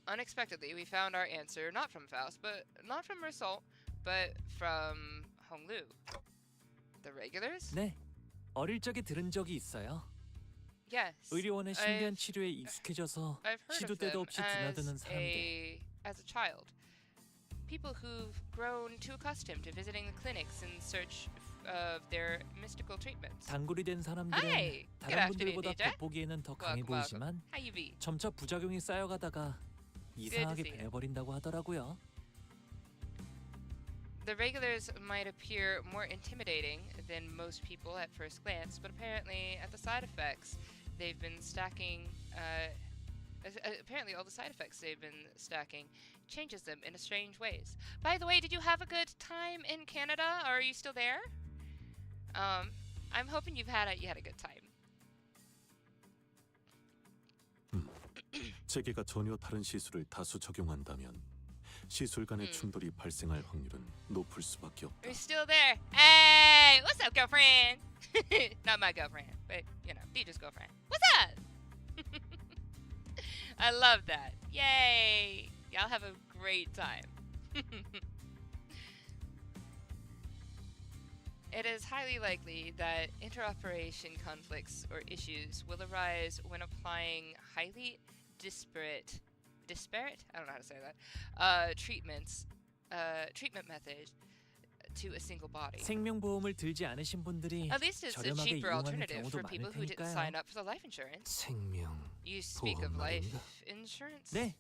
Unexpectedly, we found our answer not from Faust, but not from Result, but from Honglu. The regulars? 네, 어릴 적에 들은 적이 있어요. Yes. 의료원의 신기한 I've- 치료에 익숙해져서 I've heard 시도 of 때도 them 없이 드나드는 as 사람들. as a child. People who've grown too accustomed to visiting the clinics in search of their mystical treatments. 단골이 된 사람들은 Hi. Good 다른 afternoon, 분들보다 DJ. 겉보기에는 더 강해 Welcome, welcome. 보이지만 How you be? 점차 부작용이 쌓여가다가 이상하게 see you. 변해버린다고 하더라고요. The regulars might appear more intimidating than most people at first glance, but apparently at the side effects they've been stacking apparently all the side effects they've been stacking changes them in strange ways. By the way, did you have a good time in Canada? Or are you still there? I'm hoping you had a good time. 체계가 전혀 다른 시술을 다수 적용한다면 시술 간의 충돌이 발생할 확률은 높을 수밖에 없다. Are you still there? Hey, what's up, girlfriend? Not my girlfriend, but you know, DJ's girlfriend. What's up? I love that. Yay! Y'all have a great time. It is highly likely that interoperation conflicts or issues will arise when applying highly disparate, I don't know how to say that, treatment method to a single body. 생명보험을 들지 않으신 분들이 At least it's a 저렴하게 cheaper 이용하는 alternative 경우도 for 많을 people who didn't sign 테니까요. up for the life insurance. 생명 You speak of 보험 life 말인가? insurance? 네,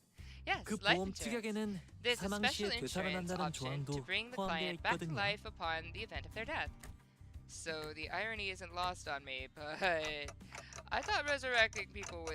Yes, 그 life 보험 insurance. 특약에는 There's a 사망 special 시에 insurance 되살아난다는 option to 조항도 bring the 포함되어 client back to 있거든요. life upon the event of their death. So the irony isn't lost on me, but I thought resurrecting people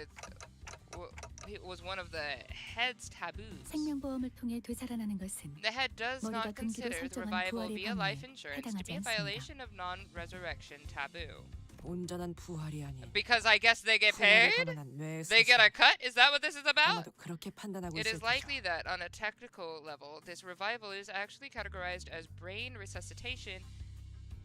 was one of the head's taboos. 생명보험을 통해 되살아나는 것은 The head does 머리가 not 금기로 consider the 설정한 revival 부활의 via life 방해에 insurance to be a 해당하지 않습니다. violation of non-resurrection taboo. 온전한 부활이 아닌 Because I guess they get 후원에 paid? 관한 뇌 They get a cut? Is that what this is about? 아마도 그렇게 판단하고 It 있을 is likely 테죠. that on a technical level, this revival is actually categorized as brain resuscitation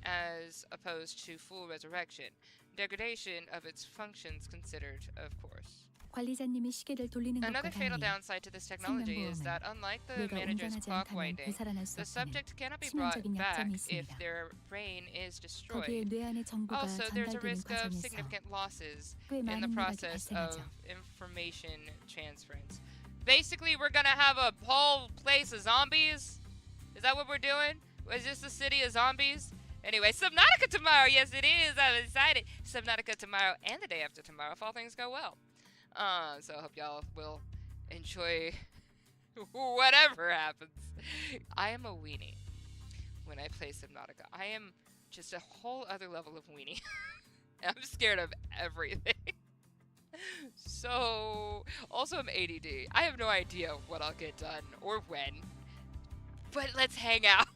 as opposed to full resurrection. Degradation of its functions considered, of course. 관리자님이 시계를 돌리는 것과 Another fatal 달리 downside to this technology is that unlike the 뇌가 manager's 온전하지 clock 않다면 winding, 되살아날 수 the 없다는 subject cannot be brought 치명적인 back 약점이 if 있습니다. their brain is 거기에 destroyed. 뇌 안의 정보가 Also, there's a 전달되는 risk of 과정에서 significant losses 꽤 in the 많은 누락이 process of 발생하죠. information transference. Basically, we're gonna have a whole place of zombies? Is that what we're doing? Is this the city of zombies? Anyway, Subnautica tomorrow! Yes, it is! I'm excited! Subnautica tomorrow and the day after tomorrow if all things go well. So I hope y'all will enjoy whatever happens. I am a weenie when I play Subnautica. I am just a whole other level of weenie. I'm scared of everything. So, also I'm ADD. I have no idea what I'll get done or when. But let's hang out.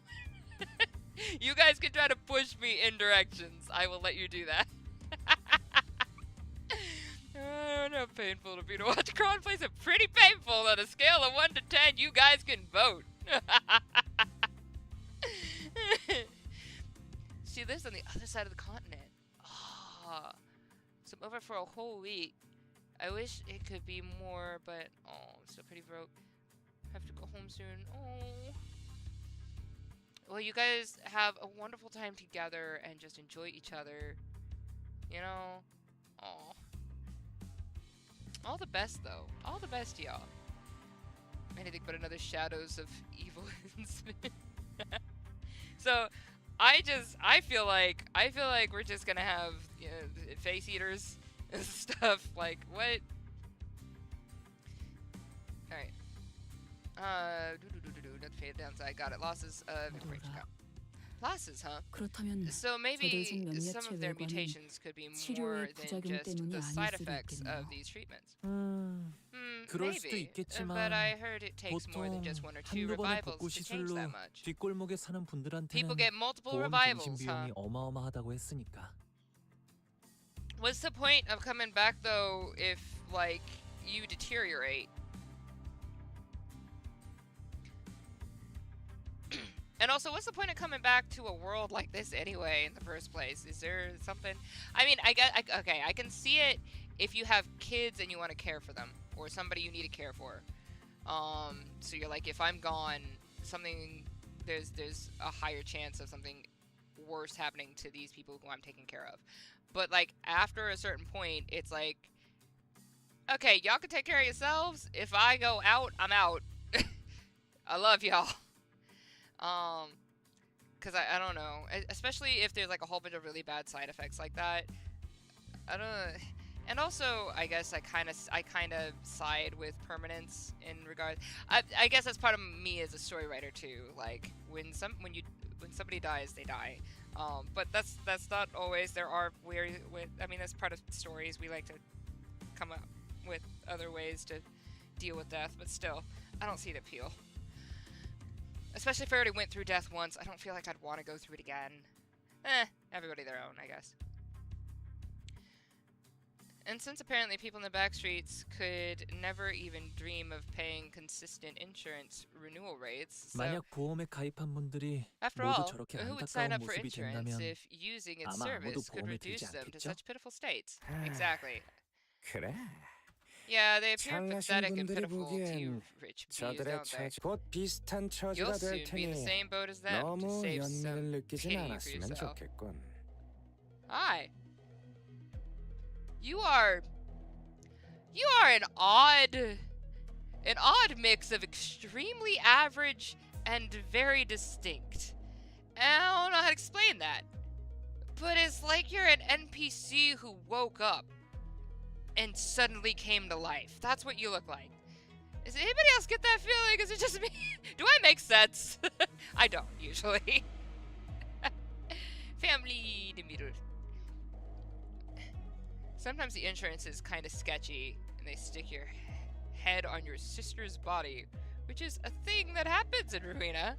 You guys can try to push me in directions. I will let you do that. I don't know how painful it'll be to watch Chron play. It's pretty painful on a scale of 1 to 10. You guys can vote. She lives on the other side of the continent. Ah, so I'm over for a whole week. I wish it could be more, but I'm still pretty broke. Have to go home soon. Oh. Well, you guys have a wonderful time together and just enjoy each other. You know? Oh. All the best, though. All the best, y'all. Anything but another Shadows of Evil incident. So, I feel like we're just gonna have, you know, face eaters and stuff. Like, what? Alright. Not fade downside. Got it. Losses of information count. Losses, huh? 그렇다면 So maybe 저들 중 some 몇몇의 of their 외과는 mutations could be more 치료의 than 부작용 just 때문이 the 아닐 side 수도 effects of 있겠네요. these treatments. 그럴 수도 Maybe. 있겠지만 But I heard it takes more than 보통 just one or two 한두 번의 revivals 복구 to change 시술로 that much. 뒷골목에 사는 분들한테는 People get multiple 보험 revivals, 갱신 huh? 비용이 어마어마하다고 했으니까. What's the point of coming back though if like you deteriorate? And also, what's the point of coming back to a world like this anyway in the first place? Is there something? I mean, okay, I can see it if you have kids and you want to care for them, or somebody you need to care for. So you're like, if I'm gone, there's a higher chance of something worse happening to these people who I'm taking care of. but like after a certain point, it's like, okay, y'all can take care of yourselves. If I go out, I'm out. I love y'all. Cause I don't know, especially if there's like a whole bunch of really bad side effects like that. I don't know. And also, I guess I kind of side with permanence in regards. I guess that's part of me as a story writer too. Like when somebody dies, they die. But that's not always. There are I mean, that's part of stories. We like to come up with other ways to deal with death, but still, I don't see the appeal. Especially if I already went through death once, I don't feel like I'd want to go through it again. Everybody their own, I guess. And since apparently people in the back streets could never even dream of paying consistent insurance renewal rates, so 만약 보험에 가입한 분들이 after 모두 all, 저렇게 who would sign 안타까운 up for 모습이 insurance 된다면 if using its 아마 아무도 service could 보험에 reduce 들지 them to 않겠죠? such pitiful states? Exactly. 그래. Yeah, they appear 잘나신 pathetic and 분들이 pitiful to you 보기엔 rich bees, 저들의 don't they? 처지 곧 비슷한 You'll 처지가 될 soon be in the 테니 same boat as them to 너무 save 연민을 some 느끼진 pity for 않았으면 yourself. 좋겠군. Hi. You are an odd mix of extremely average and very distinct. And I don't know how to explain that. But it's like you're an NPC who woke up and suddenly came to life. That's what you look like. Does anybody else get that feeling? Is it just me? Do I make sense? I don't, usually. Family de mirror. Sometimes the insurance is kind of sketchy, and they stick your head on your sister's body, which is a thing that happens in Ruina.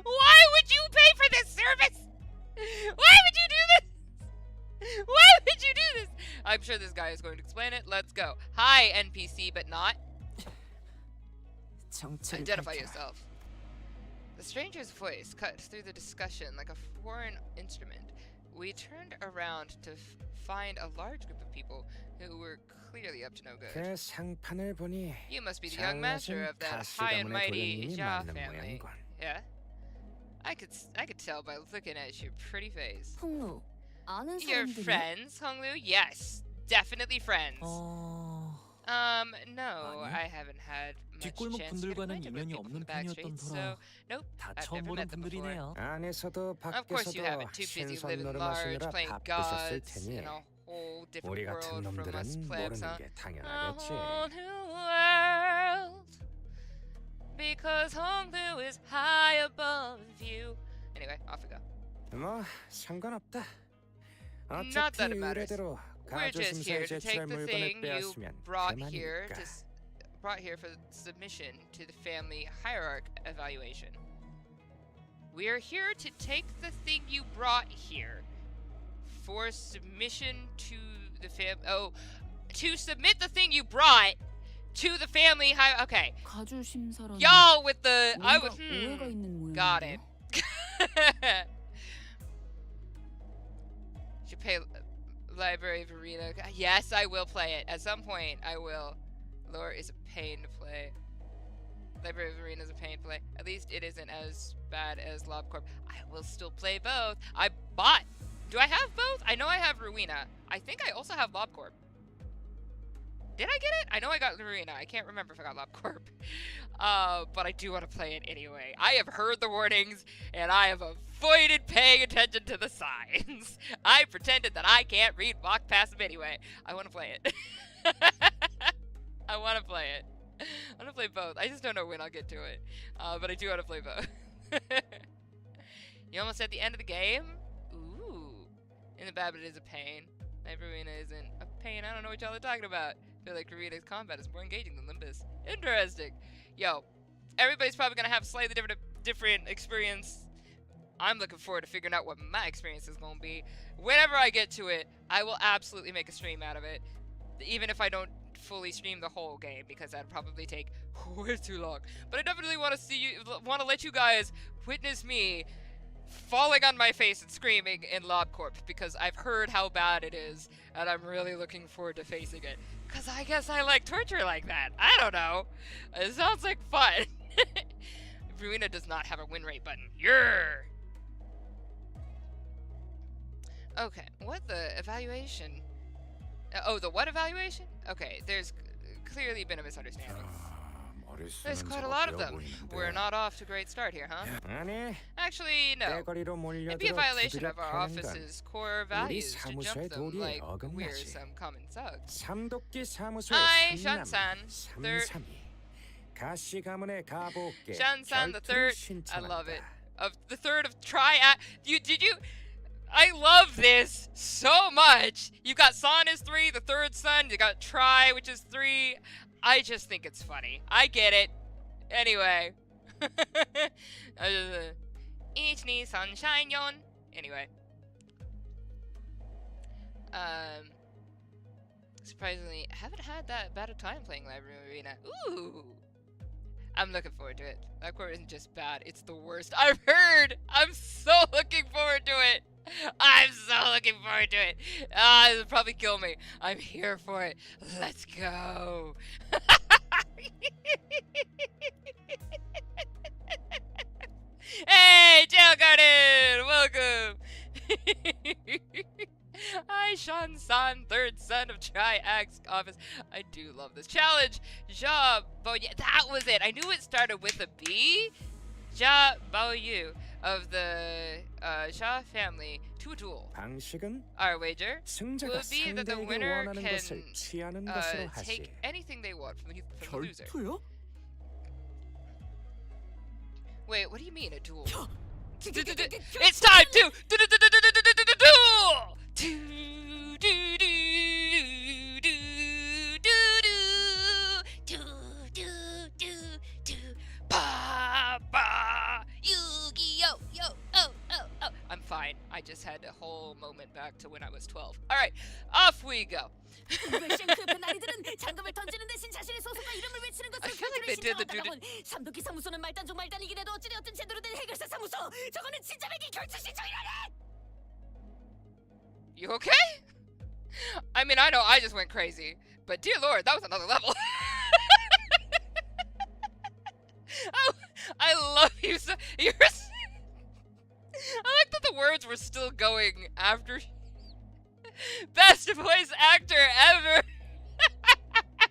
Why would you pay for this service? Why would you do this? Why would you do this? I'm sure this guy is going to explain it. Let's go. Hi, NPC, but not. 정체를 Identify 밝혀라. yourself. The stranger's voice cut through the discussion like a foreign instrument. We turned around to find a large group of people who were clearly up to no good. 그 상판을 보니 You must be the young master 잘나신 of that high and 가시가문의 mighty 도련님이 Jia 맞는 family. 모양이군. Yeah? I could tell by looking at your pretty face. 홍루, 아는 You're 사람들이 friends, Honglu? Yes, definitely friends. No, 아니, I haven't had much 뒷골목 chance to get 분들과는 acquainted with 인연이 people from 없는 the back 편이었던 streets, 터라 so nope, 다 I've 처음 never 보는 met them before. 분들이네요. 안에서도 Of course you 밖에서도 haven't. Too busy 신선 living large, 노름하시느라 playing 바쁘셨을 gods 테니 in a whole different 우리 같은 world from us 놈들은 plebs, 모르는 huh? 게 A 당연하겠지. whole new world, because Honglu is high above you. Anyway, off we go. 뭐 상관없다. Not that 어차피 it matters. 의뢰대로 We're just 가조심사에 here to take 제출할 the 물건을 thing you 빼앗으면 brought here 그만이니까. brought here for submission to the family hierarch evaluation. We're here to take the thing you brought here for submission to the to submit the thing you brought to the family hierarch. Okay, 가주 심사라는 y'all with the I 뭔가 would 오해가 있는 모양인데요. got it. Should pay Library of Arena. Yes, I will play it. At some point, I will. Lore is a pain to play. Library of Arena is a pain to play. At least it isn't as bad as LobCorp. I will still play both. Do I have both? I know I have Ruina. I think I also have LobCorp. Did I get it? I know I got Ruina. I can't remember if I got LobCorp. But I do want to play it anyway. I have heard the warnings, and I have avoided paying attention to the signs. I pretended that I can't walk past them anyway. I want to play it. I want to play it. I want to play both. I just don't know when I'll get to it. But I do want to play both. You almost at the end of the game? Ooh. In the bad, but it is a pain. Arena isn't a pain. I don't know what y'all are talking about. I feel like Arena's combat is more engaging than Limbus. Interesting. Yo, everybody's probably going to have a slightly different experience. I'm looking forward to figuring out what my experience is going to be. Whenever I get to it, I will absolutely make a stream out of it. Even if I don't fully stream the whole game, because that'd probably take way too long. But I definitely want to let you guys witness me falling on my face and screaming in LobCorp, because I've heard how bad it is, and I'm really looking forward to facing it. Because I guess I like torture like that. I don't know. It sounds like fun. Ruina does not have a win rate button. Yeah. Okay, what the evaluation? Oh, the what evaluation? Okay, there's clearly been a misunderstanding. There's quite a lot of them. We're not off to a great start here, huh? 아니, Actually, no. 떼거리로 It'd be a 몰려들어 violation of our 두드려 패는 건 office's core values to 사무소의 jump them 도리에 like we're 어긋나지. some common thugs. 삼도끼 사무소의 I, 삼남, Shan-san, third- 삼삼이 가시 가문의 가보께 Shan-san the 결투를 third. I love it. 신청한다. Of the third of triad. Did you? I love this so much. You got San is 3, the third son. You got Tri, which is 3. I just think it's funny. I get it. Anyway. Ichni sunshine yon. Anyway. Surprisingly, I haven't had that bad a time playing Library Arena. Ooh. I'm looking forward to it. That core isn't just bad, it's the worst I've heard. I'm so looking forward to it. I'm so looking forward to it. It'll probably kill me. I'm here for it. Let's go. Hey, Jail Garden! Welcome! Hi, Shan-san, third son of Tri-Axe office. I do love this challenge. Ja Bao-Yu. That was it. I knew it started with a B. Ja Bao-Yu of the Sha family to a duel. 방식은 Our wager 승자가 will be that the 상대에게 winner 원하는 can 것을 취하는 것으로 하지. take anything they want from the loser. 결투요? Wait, what do you mean a duel? It's time to I'm fine. I just had a whole moment back to when I was 12. All right, off we go. 싱크표 나리들은 장갑을 던지는 대신 자신의 소속과 이름을 외치는 것으로 I feel like they 결투를 did the 신청한다곤 삼도끼 사무소는 말단 중 말단이긴 해도 어찌되었든 제대로 된 해결사 사무소 저거는 진짜 백기 결투 신청이라네. You okay? I mean, I know I just went crazy, but dear Lord, that was another level. Oh, I love you so. You're. I like that the words were still going after. Best voice actor ever. I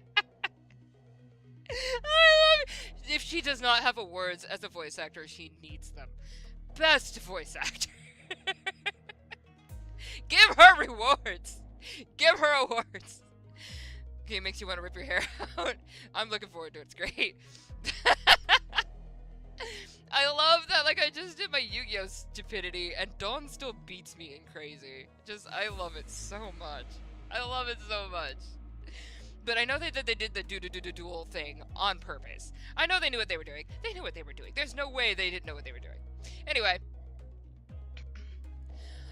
love it. If she does not have awards as a voice actor, she needs them. Best voice actor. Give her rewards. Give her awards. Okay, it makes you want to rip your hair out. I'm looking forward to it. It's great. I love that, like, I just did my Yu-Gi-Oh! Stupidity, and Dawn still beats me in crazy. Just, I love it so much. I love it so much. But I know they did the duel thing on purpose. I know they knew what they were doing. They knew what they were doing. There's no way they didn't know what they were doing. Anyway.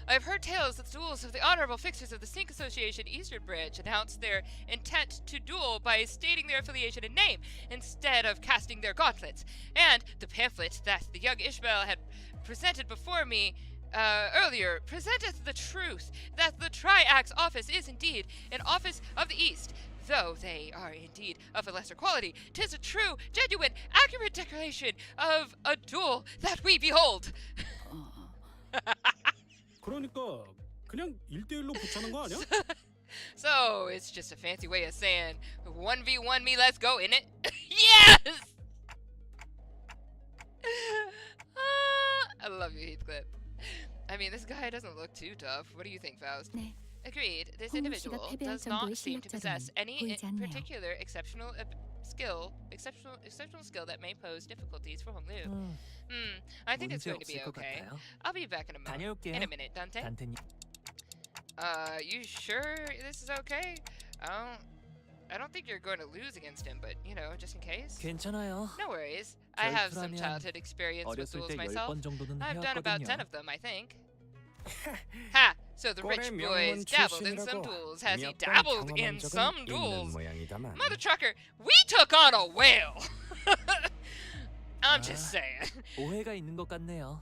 I've heard tales that the duels of the Honorable Fixers of the Sink Association Eastern Branch announced their intent to duel by stating their affiliation and name, instead of casting their gauntlets. And the pamphlet that the young Ishmael had presented before me earlier presenteth the truth that the Tri-Axe office is indeed an office of the East. Though they are indeed of a lesser quality, 'tis a true, genuine, accurate declaration of a duel that we behold. 그러니까 그냥 1대1로 붙자는 거 아니야? So, it's just a fancy way of saying 1v1 me, let's go, innit? Yes! I love you, Heathcliff. I mean, this guy doesn't look too tough. What do you think, Faust? 네. Agreed. This 홍우 씨가 individual 패배할 does not 정도의 seem to possess 실력자로는 any 보이지 않네요. particular exceptional skill that may pose difficulties for Hong Liu. I think it's 문제 going to be 없을 것 okay. 같아요. I'll be back in a moment. 다녀올게요. In a minute, Dante. 단테님. You sure this is okay? I don't think you're going to lose against him, but you know, just in case. 괜찮아요. No worries. I have some 결투라면 childhood experience with 어렸을 duels 때 myself. 10번 정도는 I've done about 10 해왔거든요. of them, I think. Ha! So the rich 꼴의 boys 명문 dabbled in some 출신이라고 duels. Has he 몇 번 dabbled 경험한 in 적은 some 있는 duels? 모양이다만. Mother trucker, we took on a whale! I'm just saying. 오해가 있는 것 같네요.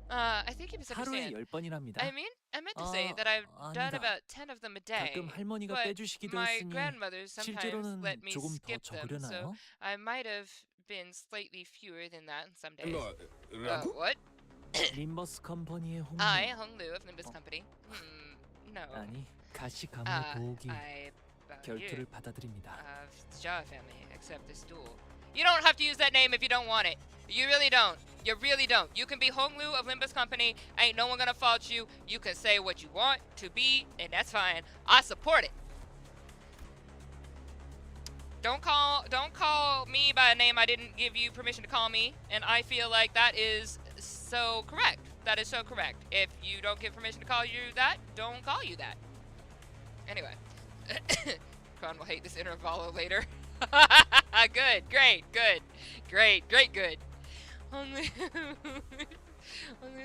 I think you 하루에 misunderstand. 10번이랍니다. I meant to say that I've done 아니다. about 10 of them a day. 가끔 할머니가 But 빼주시기도 my 했으니 grandmother sometimes 실제로는 let me 조금 더 skip them, so 적으려나요? I might have been slightly fewer than that in some days. 뭐라고? What? 림버스 컴퍼니의 홍. I, Hong Lu of Limbus Company. No. 아니 가시 가문의 보호기 I 결투를 받아들입니다. of the Jia family, except this duel. You don't have to use that name if you don't want it. You really don't. You really don't. You can be Hong Lu of Limbus Company. Ain't no one gonna fault you. You can say what you want to be, and that's fine. I support it. Don't call me by a name I didn't give you permission to call me, and I feel like that is so correct. That is so correct. If you don't give permission to call you that, don't call you that. Anyway. Chron will hate this Intervallo later. Good, great, good. Great, good. Only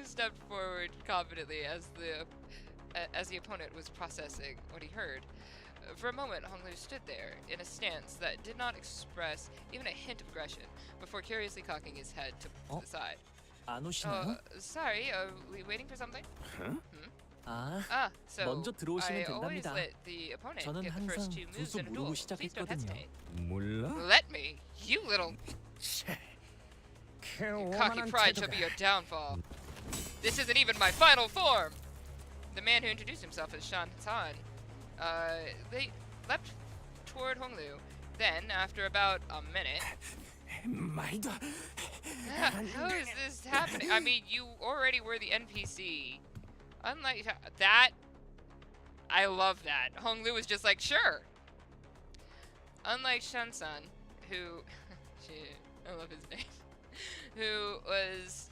stepped forward confidently as the opponent was processing what he heard. For a moment, Hong Lu stood there in a stance that did not express even a hint of aggression before curiously cocking his head to the side. 안 오시나요? Sorry, are we waiting for something? 아, So 먼저 들어오시면 I always 된답니다. let the opponent 저는 get the first 항상 two moves 두수 in a 모르고 duel. Please don't 시작했거든요. hesitate. 몰라? Let me, you little 그 cocky 오만한 pride shall 태도가 be your downfall. This isn't even my final form. The man who introduced himself as Shan Tan, they leapt toward Hong Lu. Then, after about a minute, 말도 how is this happening? I mean, you already were the NPC. Unlike that, I love that. Hong Lu was just like, sure. Unlike Shan-san, who, I love his name, who was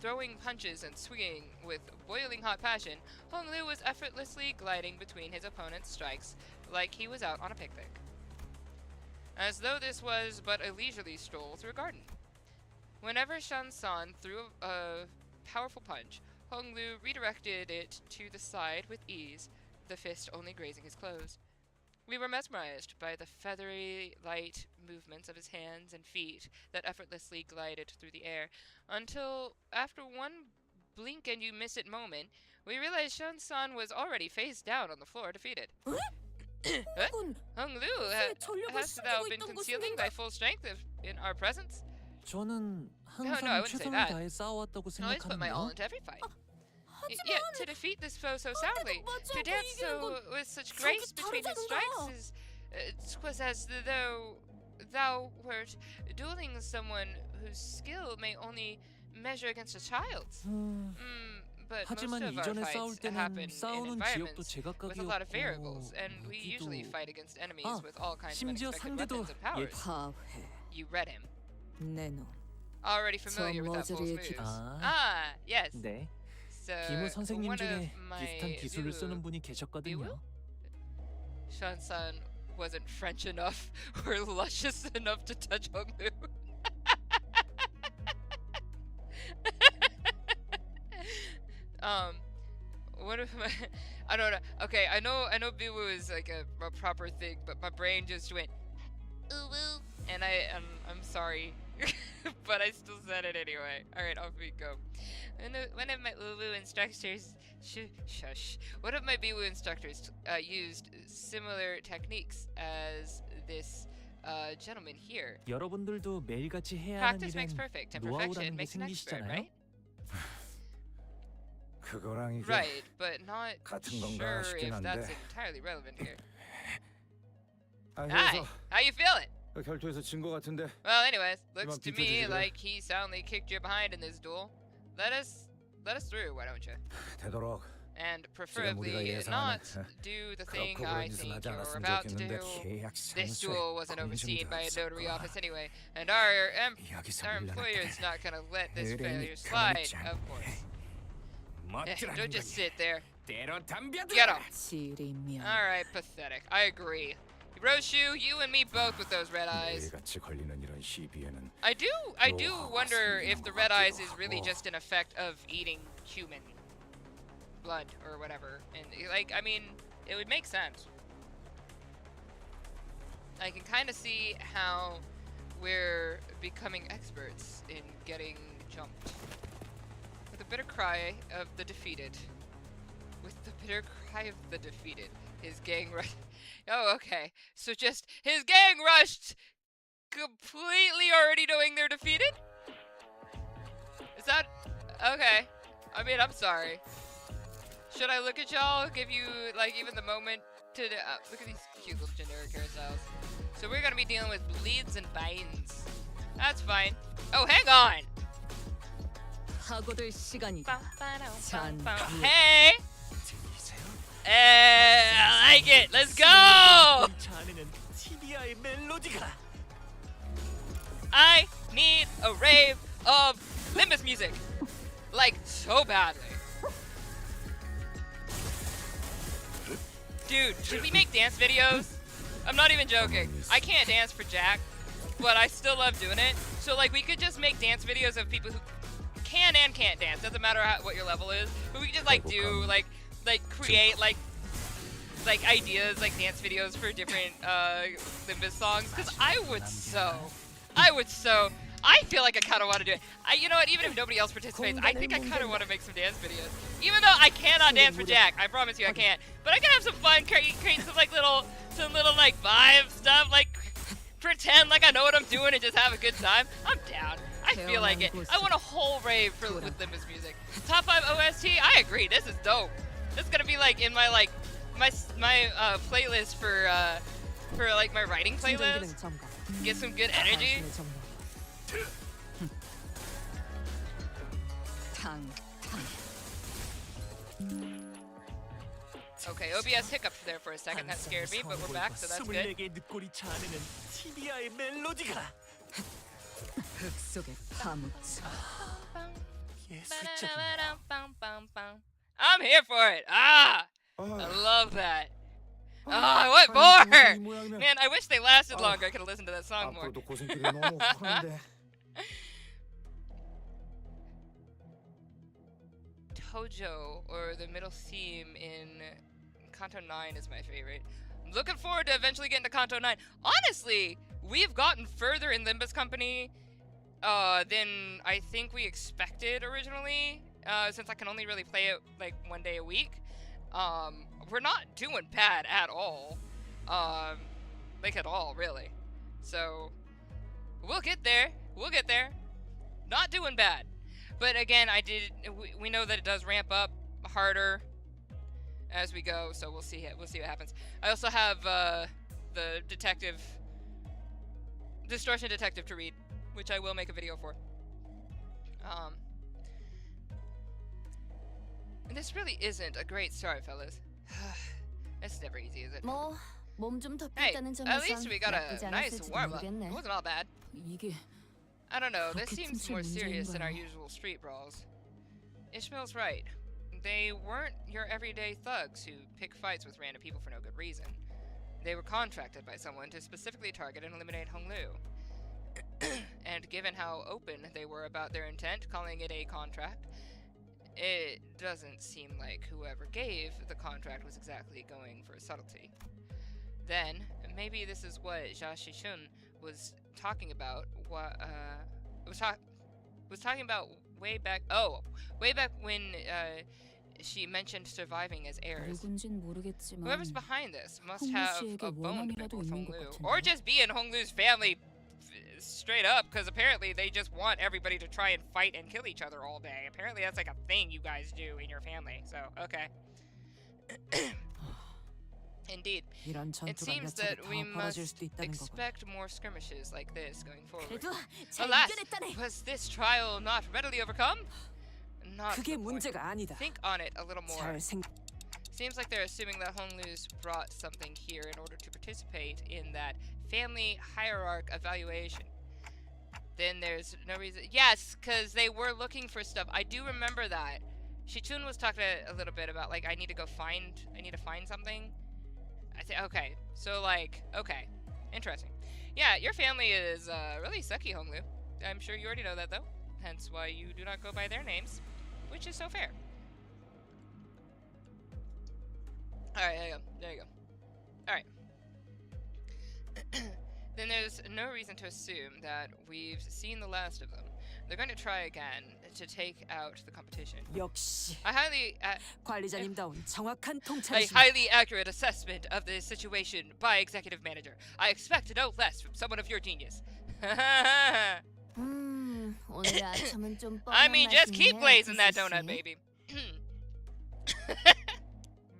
throwing punches and swinging with boiling hot passion, Hong Lu was effortlessly gliding between his opponent's strikes like he was out on a picnic, as though this was but a leisurely stroll through a garden. Whenever Shan-san threw a powerful punch, Hong Lu redirected it to the side with ease, the fist only grazing his clothes. We were mesmerized by the feathery, light movements of his hands and feet that effortlessly glided through the air, until, after one blink and you miss it moment, we realized Shan-san was already face down on the floor, defeated. Hong Lu, hast thou been concealing thy full strength in our presence? 저는 No, I 항상 wouldn't say 최선을 that. 다해 싸워왔다고 I always put my all 생각하는데요. into every fight. Yet to defeat this foe so soundly, to dance so with such grace between his strikes, is 'twas as though thou wert dueling someone whose skill may only measure against a child's. But most 하지만 of our 이전에 싸울 fights happen 때는 in 싸우는 지역도 environments with a lot of 제각각이었고 variables, and we usually 무기도 fight against enemies 아, with all kinds of 심지어 unexpected 상대도 weapons and powers. 파회 You read him. 내놈 Already familiar with that fool's 머저리의 moves. 기- Yes. 네, So 기무 선생님 one 중에 of my 비슷한 기술을 쓰는 분이 계셨거든요. Shan-san wasn't French enough or luscious enough to touch Hong Lu. One of my, I don't know. Okay, I know Biwu is like a proper thing, but my brain just went ooh woo, and I'm sorry, but I still said it anyway. All right, off we go. One of my uwu instructors, shush. One of my biwu instructors used similar techniques as this gentleman here. 여러분들도 매일같이 해야 하는 Practice makes 일엔 perfect, and perfection 노하우라는 게 makes an expert, 생기시잖아요. right? 그거랑 이게 Right, but not 같은 건가 sure 싶긴 if that's 한데. entirely relevant here. 아, Hi, 그래서 how you feeling? 결투에서 진 거 같은데. Well, anyways, looks 이만 to me 비켜주지 그래. like he soundly kicked you behind in this duel. Let us through, why don't you? 되도록 And 우리가 preferably 예상하는, not do the thing 그렇고 I 그런 짓은 think 하지 you're 않았으면 about to 좋겠는데 do. 계약 This 사무소에 duel wasn't 검증도 overseen by a notary 없었고. office anyway, and our 여기서 employer is 물러났다가 not gonna let this 의뢰인이 failure 가만히 slide, 있지 of course. 멋지라는 Don't just 거지. sit there. 때로 덤벼들어. Get him. 지리면 Alright, pathetic. I agree. Roshu, you and me both with those red eyes. 매일같이 걸리는 이런 시비에는 I do wonder if the red eyes is really just an effect of eating human blood or whatever. And like, I mean, it would make sense. I can kind of see how we're becoming experts in getting jumped. With the bitter cry of the defeated. With the bitter cry of the defeated. His gang rushed. Oh, okay. So just his gang rushed completely already knowing they're defeated? Is that okay? I mean, I'm sorry. Should I look at y'all? Give you like even the moment to look at these cute little generic hairstyles. So we're gonna be dealing with bleeds and binds. That's fine. Oh, hang on. 사고될 시간이다. Hey. I like it. Let's go. 자네는 TBI의 멜로디가. I need a rave of Limbus music. Like, so badly. Dude, should we make dance videos? I'm not even joking. I can't dance for Jack, but I still love doing it. So, like, we could just make dance videos of people who can and can't dance. Doesn't matter what your level is. But we could just, like, do, like create, like ideas, like, dance videos for different, Limbus songs. Because I feel like I kind of want to do it. You know what? Even if nobody else participates, I think I kind of want to make some dance videos. Even though I cannot dance for Jack, I promise you I can't. But I can have some fun, create some like little like vibe stuff, like pretend like I know what I'm doing and just have a good time. I'm down. I feel like it. I want a whole rave with Limbus music. Top 5 OST. I agree. This is dope. This is gonna be like in my my playlist for like my writing playlist. Get some good energy. Okay, OBS hiccuped there for a second. That scared me, but we're back, so that's good. 24개의 늑골이 자아내는 TBI의 멜로디가. 흙속에 파묻혀. 예술적인. I'm here for it. I love that. I want more. Man, I wish they lasted longer. I could have listened to that song more. 앞으로도 고생길이 너무 하는데. Tojo, or the middle theme in Canto 9 is my favorite. I'm looking forward to eventually getting to Canto 9. Honestly, we've gotten further in Limbus Company than I think we expected originally, since I can only really play it like one day a week. We're not doing bad at all. Like at all, really. So, we'll get there. We'll get there. Not doing bad. But again, we know that it does ramp up harder as we go, so we'll see what happens. I also have the Distortion Detective to read, which I will make a video for. And this really isn't a great start, fellas. This is never easy, is it? 뭐몸좀 Hey, 덮였다는 at 점에선 least we got a 나쁘지 nice 않았을지도 warm-up. 모르겠네. It wasn't all bad. 이게 I don't know, this 그렇게 seems 틈새 more 문제인 serious than our 거야. usual street brawls. Ishmael's right. They weren't your everyday thugs who pick fights with random people for no good reason. They were contracted by someone to specifically target and eliminate Honglu. And given how open they were about their intent, calling it a contract, it doesn't seem like whoever gave the contract was exactly going for subtlety. Then, maybe this is what Jia Shishun was talking about. Was talking about way back when she mentioned surviving as heirs. 누군진 모르겠지만 Whoever's behind this must 홍루 have 씨에게 a bone to pick 원한이라도 with 있는 것 Honglu, 같은데. or just be in Honglu's family straight up, because apparently they just want everybody to try and fight and kill each other all day. Apparently that's like a thing you guys do in your family. So okay. Indeed. 이런 It 전투가 seems 몇 차례 that we 더 벌어질 must 수도 있다는 거군. expect more skirmishes like this going forward. 그래도 잘 Alas, 이겨냈다네. was this trial not readily overcome? Not 그게 the point. 문제가 아니다. Think on it a little more. 잘 생각. Seems like they're assuming that Honglu's brought something here in order to participate in that family hierarch evaluation. Then there's no reason. Yes, because they were looking for stuff. I do remember that. Shichun was talking a little bit about like I need to find something. I think okay. So like okay, interesting. Yeah, your family is really sucky, Honglu. I'm sure you already know that though. Hence why you do not go by their names, which is so fair. Alright, there you go. Alright. Then there's no reason to assume that we've seen the last of them. They're going to try again to take out the competition. 역시 A 관리자님다운 정확한 a 통찰이십니다. highly accurate assessment of the situation by executive manager. I expect no less from someone of your genius. 오늘 아침은 좀 I 뻔한 mean, just keep 맛이네, glazing that 피스 donut, 씨. baby.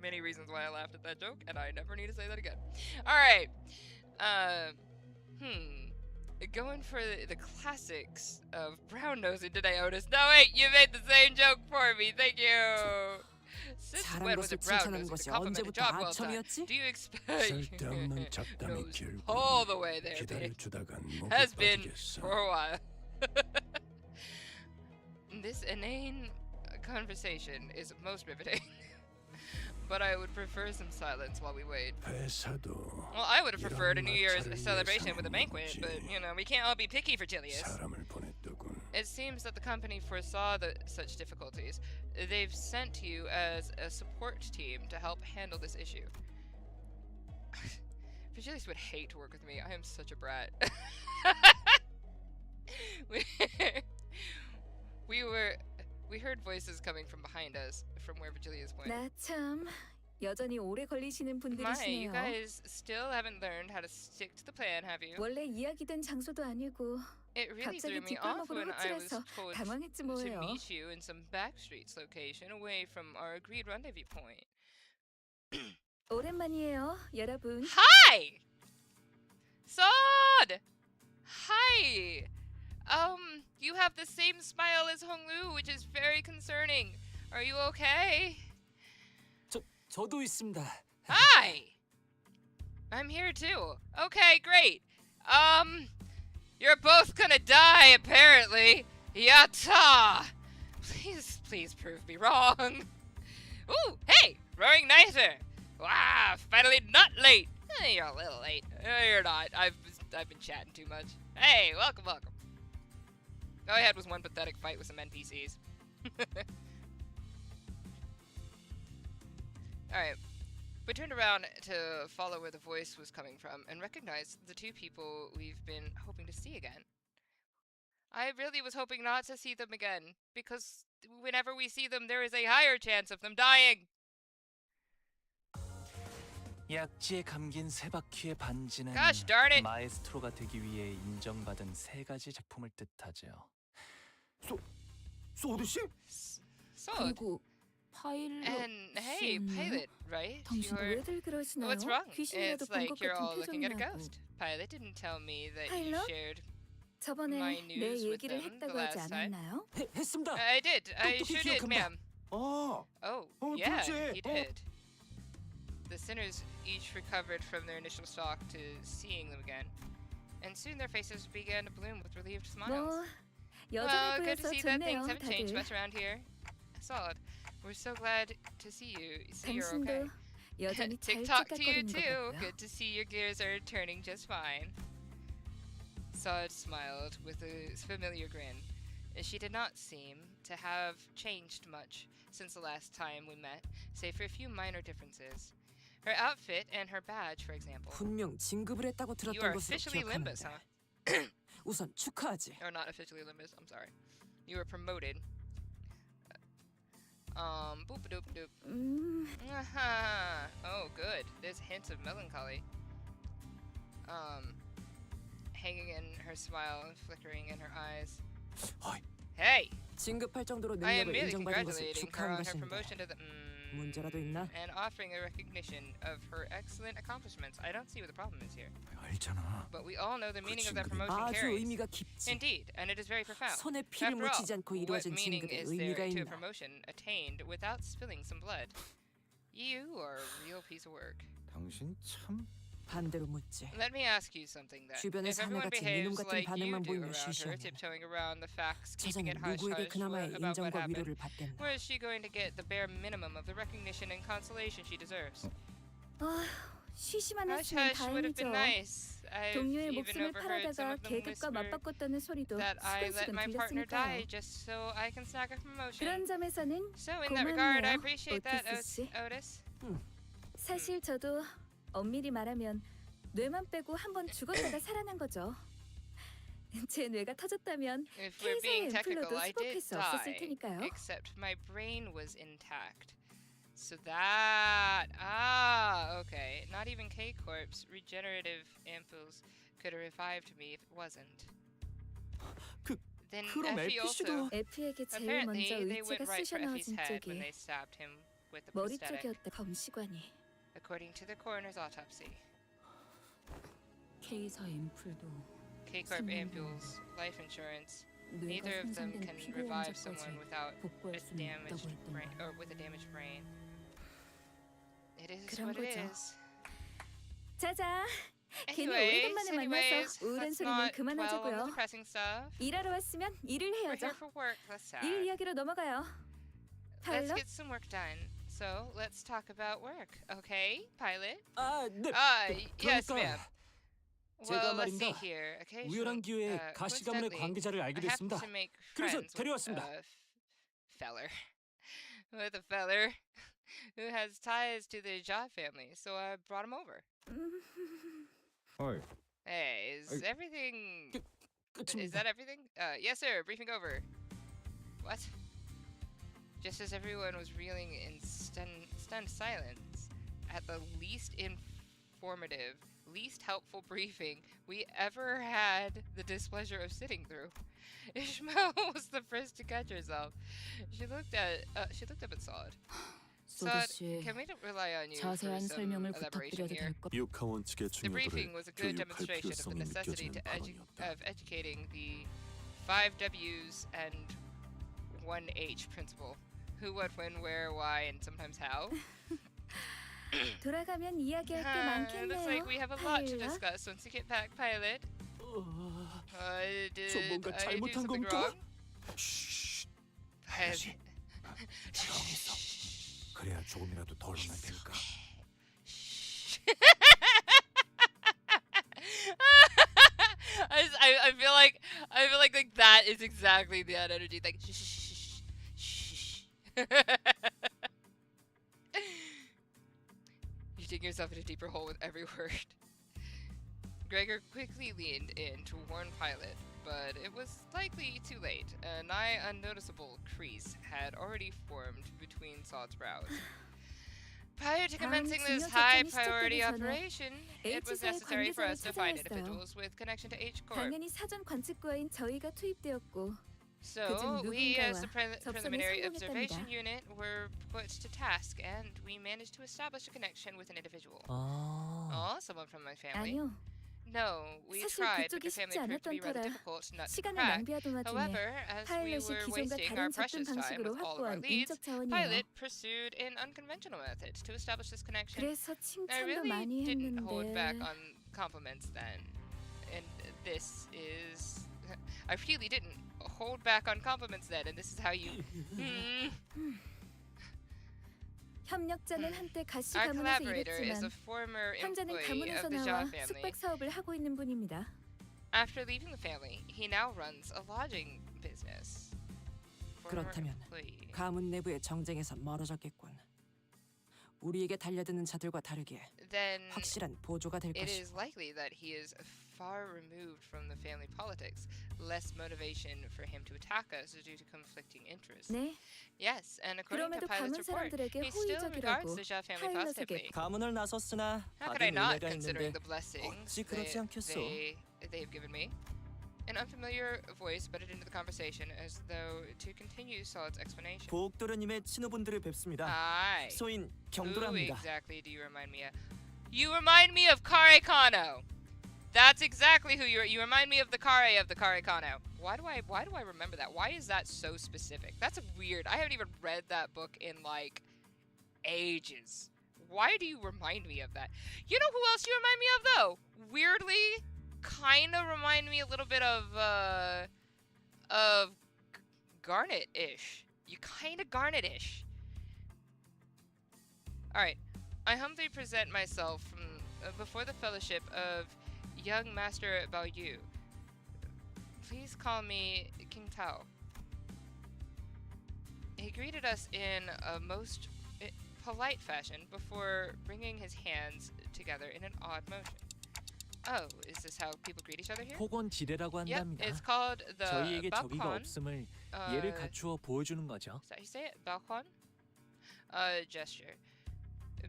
Many reasons why I laughed at that joke, and I never need to say that again. All right. Going for the classics of brown nosing today, Otis. No, wait, you made the same joke for me. Thank you. Since 잘한 when was 것을 it brown 칭찬하는 nosing? 것이 The compliment 언제부터 job well done. 아첨이었지? Do you expect 쓸데없는 잡담이 nose 길고 all the way there, babe? 기다려주다간 목이 Has been 빠지겠어. for a while. This inane conversation is most riveting. But I would prefer some silence while we wait. 회사도 Well, I would have preferred a New Year's 이런 celebration with a 예상은 banquet, but, you know, we can't all be picky for Chilius. 사람을 보냈더군. It seems that the company foresaw such difficulties. They've sent you as a support team to help handle this issue. Virgilius would hate to work with me. I am such a brat. We heard voices coming from behind us, from where Virgilius pointed. 나 참 여전히 오래 걸리시는 My, you 분들이시네요. guys still haven't learned how to stick to the plan, have you? 원래 이야기된 장소도 아니고 It really threw 갑자기 me off 뒷골목으로 when I was 호출해서 told 당황했지 to 뭐예요. meet you in some backstreets location away from our agreed rendezvous point. 오랜만이에요, 여러분. Hi! Sod! Hi! You have the same smile as Honglu, which is very concerning. Are you okay? 저도 있습니다. Hi! I'm here too. Okay, great. You're both gonna die, apparently. Yatta! Please prove me wrong. Ooh, hey! Rowing nicer! Wow, finally not late! You're a little late. You're not. I've been chatting too much. Hey, welcome. All I had was one pathetic fight with some NPCs. Alright. We turned around to follow where the voice was coming from and recognized the two people we've been hoping to see again. I really was hoping not to see them again, because whenever we see them, there is a higher chance of them dying. 약지에 감긴 세 바퀴의 반지는 Gosh darn it. 마에스트로가 되기 위해 인정받은 세 가지 작품을 뜻하죠. 소드 씨? Sword. 그리고 파일럿 And hey, 씨는 Pilot, right? 당신도 You're... 왜들 그러시나요? What's wrong? 귀신이라도 It's 본 like 것 you're all 같은 looking at a 표정이라고. ghost. Pilot didn't tell me that you Pilot? shared. 저번에 My 내 news with 얘기를 them the 했다고 하지 last time. 않았나요? 했습니다. I did. I 똑똑히 sure did, 기억한다. ma'am. 어, Oh, Oh, yeah, 그렇지. he did. The sinners each recovered from their initial shock to seeing them again, and soon their faces began to bloom with relieved smiles. 뭐 Well, 여전해 good to 보여서 see that 좋네요, things haven't changed 다들. much around here. Solid. We're so glad to see you. See you're okay. 당신도 여전히 잘 TikTok to you 찌깍거리는 것 too. 같고요. Good to see your gears are turning just fine. Sod smiled with a familiar grin. She did not seem to have changed much since the last time we met, save for a few minor differences. Her outfit and her badge, for example. 분명 진급을 했다고 You 들었던 are 것으로 officially Limbus, 기억하는데. huh? 우선 축하하지. Or not officially Limbus, I'm sorry. You were promoted. Boop doop doop. Oh, good. There's hints of melancholy. Hanging in her smile and flickering in her eyes. 어이. Hey! 진급할 정도로 I am 능력을 merely 인정받은 것을 congratulating her 축하한 on her 것인데 promotion to the 문제라도 있나? and offering a recognition of her excellent accomplishments. I don't see what the problem is here. 알잖아. But we all know the meaning of that 친구들이 promotion 아주 carries. 의미가 깊지. Indeed, and it is very profound. 손에 피를 After all, 묻히지 않고 what 이루어진 meaning 진급에 is there 의미가 to a 있나? promotion attained without spilling some blood? You are a real piece of work. 당신 참 반대로 묻지. Let me ask you something then. 주변에 If everyone 사내같이 behaves 이놈 같은 like you 반응만 do 보이면 around her, 쉬쉬하면 tiptoeing around the facts, keeping it 세상은 누구에게 hush-hush 그나마의 about what 인정과 happened, 위로를 받겠나? where is she going to get the bare minimum of the recognition and consolation she deserves? 아, 쉬쉬만 Hush 했으면 hush would have 다행이죠. been nice. I've 동료의 even 목숨을 overheard some 팔아다가 of them 계급과 whisper 맞바꿨다는 소리도 that I let 수근수근 my partner die 들렸으니까요. just so I can snag a promotion. 그런 점에서는 So in that regard, I 고맙네요, appreciate that, 오티스 씨. Otis. 사실 저도 엄밀히 말하면 뇌만 빼고 한 번 죽었다가 살아난 거죠. 제 뇌가 터졌다면 If we're K's being 엠플로도 technical, I 수복할 did 수 없었을 die, 테니까요. except my brain was intact. So okay. Not even K-Corp's regenerative ampoules could have revived me if it wasn't. 그- Then 그럼 Effie also. LPC도 에피에게 제일 Apparently, 먼저 they went 의체가 right for Effie's 쑤셔넣어진 head when 쪽이 they stabbed him with the 머리 prosthetic, 쪽이었다. 검시관이. according to the coroner's autopsy. K사 앰플도 K-Corp ampules, life insurance. 뇌가 Neither of them 손상된 can 피부 revive 영접까지 someone without 복구할 a 수는 damaged 없다고 brain 했던 or 거야. with a damaged brain. It is 그런 what it 거죠. is. 자자, 괜히 오래간만에 만나서 우울한 let's 소리는 not dwell on the 그만하자고요. depressing stuff. 일하러 왔으면 일을 We're 해야죠. here for work. That's sad. 일 이야기로 넘어가요. Let's 파일럿, get some work done. So let's talk about work, okay, pilot? 아, 네. Yes, 그러니까 ma'am. 제가 Well, let's see 말입니다. here. 우연한 기회에 가시 가문의 coincidentally, 관계자를 알게 I happen 됐습니다. to make 그래서 friends with 데려왔습니다. a feller, with a feller who has ties to the Jha family. So I brought him over. 어이, Hey, is I- everything? Is 끝입니다. that everything? Yes, sir. Briefing over. What? Just as everyone was reeling in stunned silence at the least informative, least helpful briefing we ever had the displeasure of sitting through, Ishmael was the first to catch herself. She looked up at Sod. 소드 Sod, 씨, can we really on you for 자세한 some 설명을 elaboration 부탁드려도 here? 될까? 육하원 측의 The 중요도를 briefing was a good 교육할 demonstration of the 필요성이 necessity 느껴지는 발언이었다. of educating the 5 W's and 1 H principle. Who, what, when, where, why, and sometimes how. 돌아가면 이야기할 게 Looks like 많겠네요. we have a lot to 파일럿. discuss once you get back, pilot. 저 뭔가 I do 잘못한 something 겁니까? wrong? 쉿. Pilot. 조용히 있어. 그래야 조금이라도 덜 혼날 테니까. I feel like that is exactly that energy. Like shh, shh, shh, shh. You dig yourself in a deeper hole with every word. Gregor quickly leaned in to warn Pilot, but it was likely too late. A nigh unnoticeable crease had already formed between Sod's brows. Prior to commencing this high-priority operation, it was necessary for us to find individuals with connection to H Corp. 당연히 사전 관측과인 저희가 투입되었고 So we, as the 접선에 preliminary 성공했답니다. observation unit, were put to task, and we managed to establish a connection with an individual. 아, Oh, someone from my family? 아니요. No, we 사실 tried, but 그쪽이 the family 쉽지 proved to be rather 않았던 터라 difficult nut to 시간을 crack. 낭비하던 와중에 However, as we 파일럿이 were 기존과 wasting our 다른 접근 precious time 방식으로 with all of our 확보한 leads, 인적 자원이에요. Pilot pursued an unconventional method to establish this connection. 그래서 I 칭찬도 really 많이 didn't hold back 했는데 on compliments then. And this is... I really didn't hold back on compliments then, and this is how you... 협력자는 한때 가시 Our 가문에서 collaborator is a 일했지만 former 현재는 employee of 가문에서 the 나와 Jha family. 숙박 사업을 하고 있는 분입니다. After leaving the family, he now runs a lodging business. Former 그렇다면 employee. 가문 내부의 정쟁에서 멀어졌겠군. 우리에게 달려드는 자들과 다르게 Then 확실한 보조가 될 it 것이고. is likely that he is far removed from the family politics, less motivation for him to attack us due to conflicting interests. 네, Yes, and according to 그럼에도 Pilot's 가문 report, 사람들에게 he still regards 호의적이라고 the Jha family 파일럿에게 positively. 가문을 나섰으나 How could I 받은 not, 은혜가 considering 있는데 the blessings 어찌 그렇지 않겠소? they've given me? An unfamiliar voice butted into the conversation as though to continue Solid's explanation. 보옥도련님의 친구분들을 뵙습니다. Hi. 소인 Who 경도랍니다. exactly do you remind me of? You remind me of Kare Kano. That's exactly who you remind me of the Kare Kano. Why do I remember that? Why is that so specific? That's weird. I haven't even read that book in like ages. Why do you remind me of that? You know who else you remind me of though? Weirdly, kind of remind me a little bit of Garnet-ish. You kind of Garnet-ish. All right. I humbly present myself from before the fellowship of young Master Bao Yu. Please call me King Tao. He greeted us in a most polite fashion before bringing his hands together in an odd motion. Oh, is this how people greet each other here? 폭언 지뢰라고 Yep, 한답니다. it's called the 저희에게 저기가 Balkon. 없음을 예를 갖추어 보여주는 거죠. Is that how you say it? Balkon? Gesture.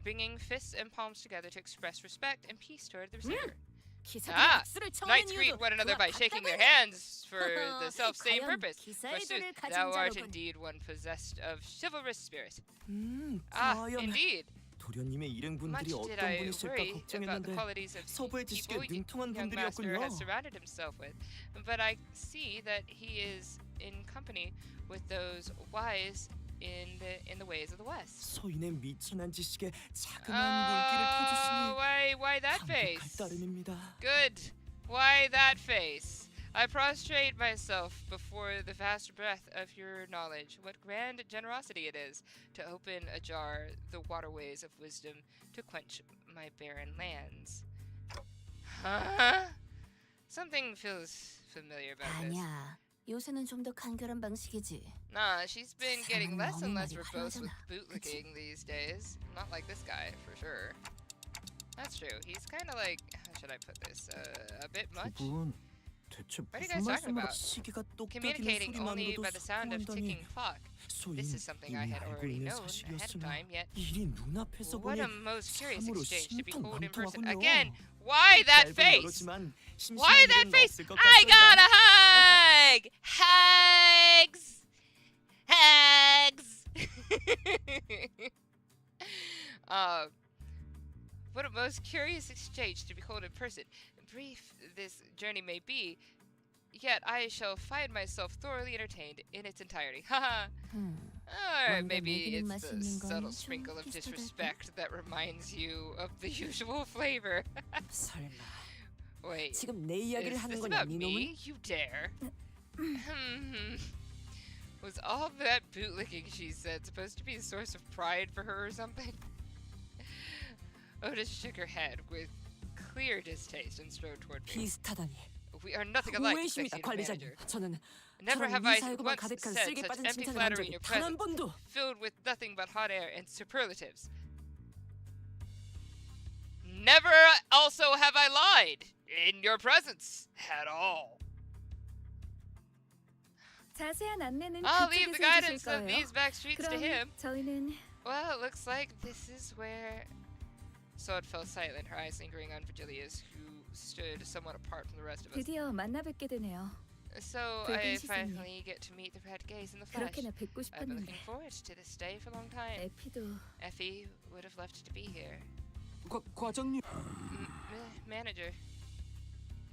Bringing fists and palms together to express respect and peace toward the receiver. 기사들의 Ah, 박수를 청하는 knights greet 이유도 one another 그와 by shaking their 같다고요. hands for the self-same 과연 purpose. 기사의 Forsooth, 눈을 가진 thou art 자로군. indeed one possessed of chivalrous spirit. 과연 Indeed. 도련님의 Much 일행분들이 did 어떤 I 분이실까 worry about the 걱정했는데 qualities of 서부의 지식에 people 능통한 young master 분들이었군요. has surrounded himself with. But I see that he is in company with those wise in the ways of the West. 소인의 미천한 지식에 자그마한 물기를 터주시니 Why that 감격할 face? 따름입니다. Good. Why that face? I prostrate myself before the vast breadth of your knowledge. What grand generosity it is to open ajar the waterways of wisdom to quench my barren lands. Huh? Something feels familiar about this. 아니야. 요새는 좀 더 간결한 방식이지. Nah, she's been getting 사람은 less and 너무 less 많이 verbose with 화나잖아. bootlicking these days. Not like this guy, for sure. That's true. He's kind of like, how should I put this? A bit much. 분 대체 What are you 무슨 guys talking 말씀으로 about? 시기가 똑딱이는 Communicating only 소리만으로도 by the sound of 소통한다니 ticking clock. 소인 This is something I 이미 had 알고 already 있는 known ahead of 사실이었으나 time, yet 일이 눈앞에서 what 보니 a most curious 참으로 exchange to behold in person. 신통방통하군요. Again, why that 짧은 face? 여로지만 Why 심심한 that 일은 face? 없을 것 I 같습니다. got a hug! Hugs! Hugs! What a most curious exchange to behold in person. Brief this journey may be, yet I shall find myself thoroughly entertained in its entirety. Haha. Or 뭔가 maybe 먹이는 it's the 맛있는 건 subtle 좀 sprinkle of 비슷하달까? disrespect that reminds you of the usual flavor. 설마 Wait, 지금 내 이야기를 is 하는 this 거냐 about 니놈은? me? You dare? Was all that bootlicking she said supposed to be a source of pride for her or something? Otis shook her head with clear distaste and strode toward me. 비슷하다니. We are nothing alike, 오해십니다 sexy 관리자님. manager. 저는 Never 저런 have I 미사일구만 once 가득한 said 쓸개 such 빠진 empty 칭찬을 한 flattery in 적이 your 단 한 presence, 번도. filled with nothing but hot air and superlatives. Never also have I lied in your presence at all. 자세한 안내는 I'll leave the 그쪽에서 해주실 guidance of 거예요. these back streets to 그럼 him. 저희는 Well, it looks like this is where... Sword fell silent, her eyes lingering on Virgilius, who stood somewhat apart from the rest of us. 드디어 만나 뵙게 되네요. So 붉은 I 시선이. finally get to meet the red gaze in the flesh. 그렇게나 뵙고 I've been 싶었는데 looking forward to this day for a long time. 에피도 Effie would have loved to be here. 과장님. Manager.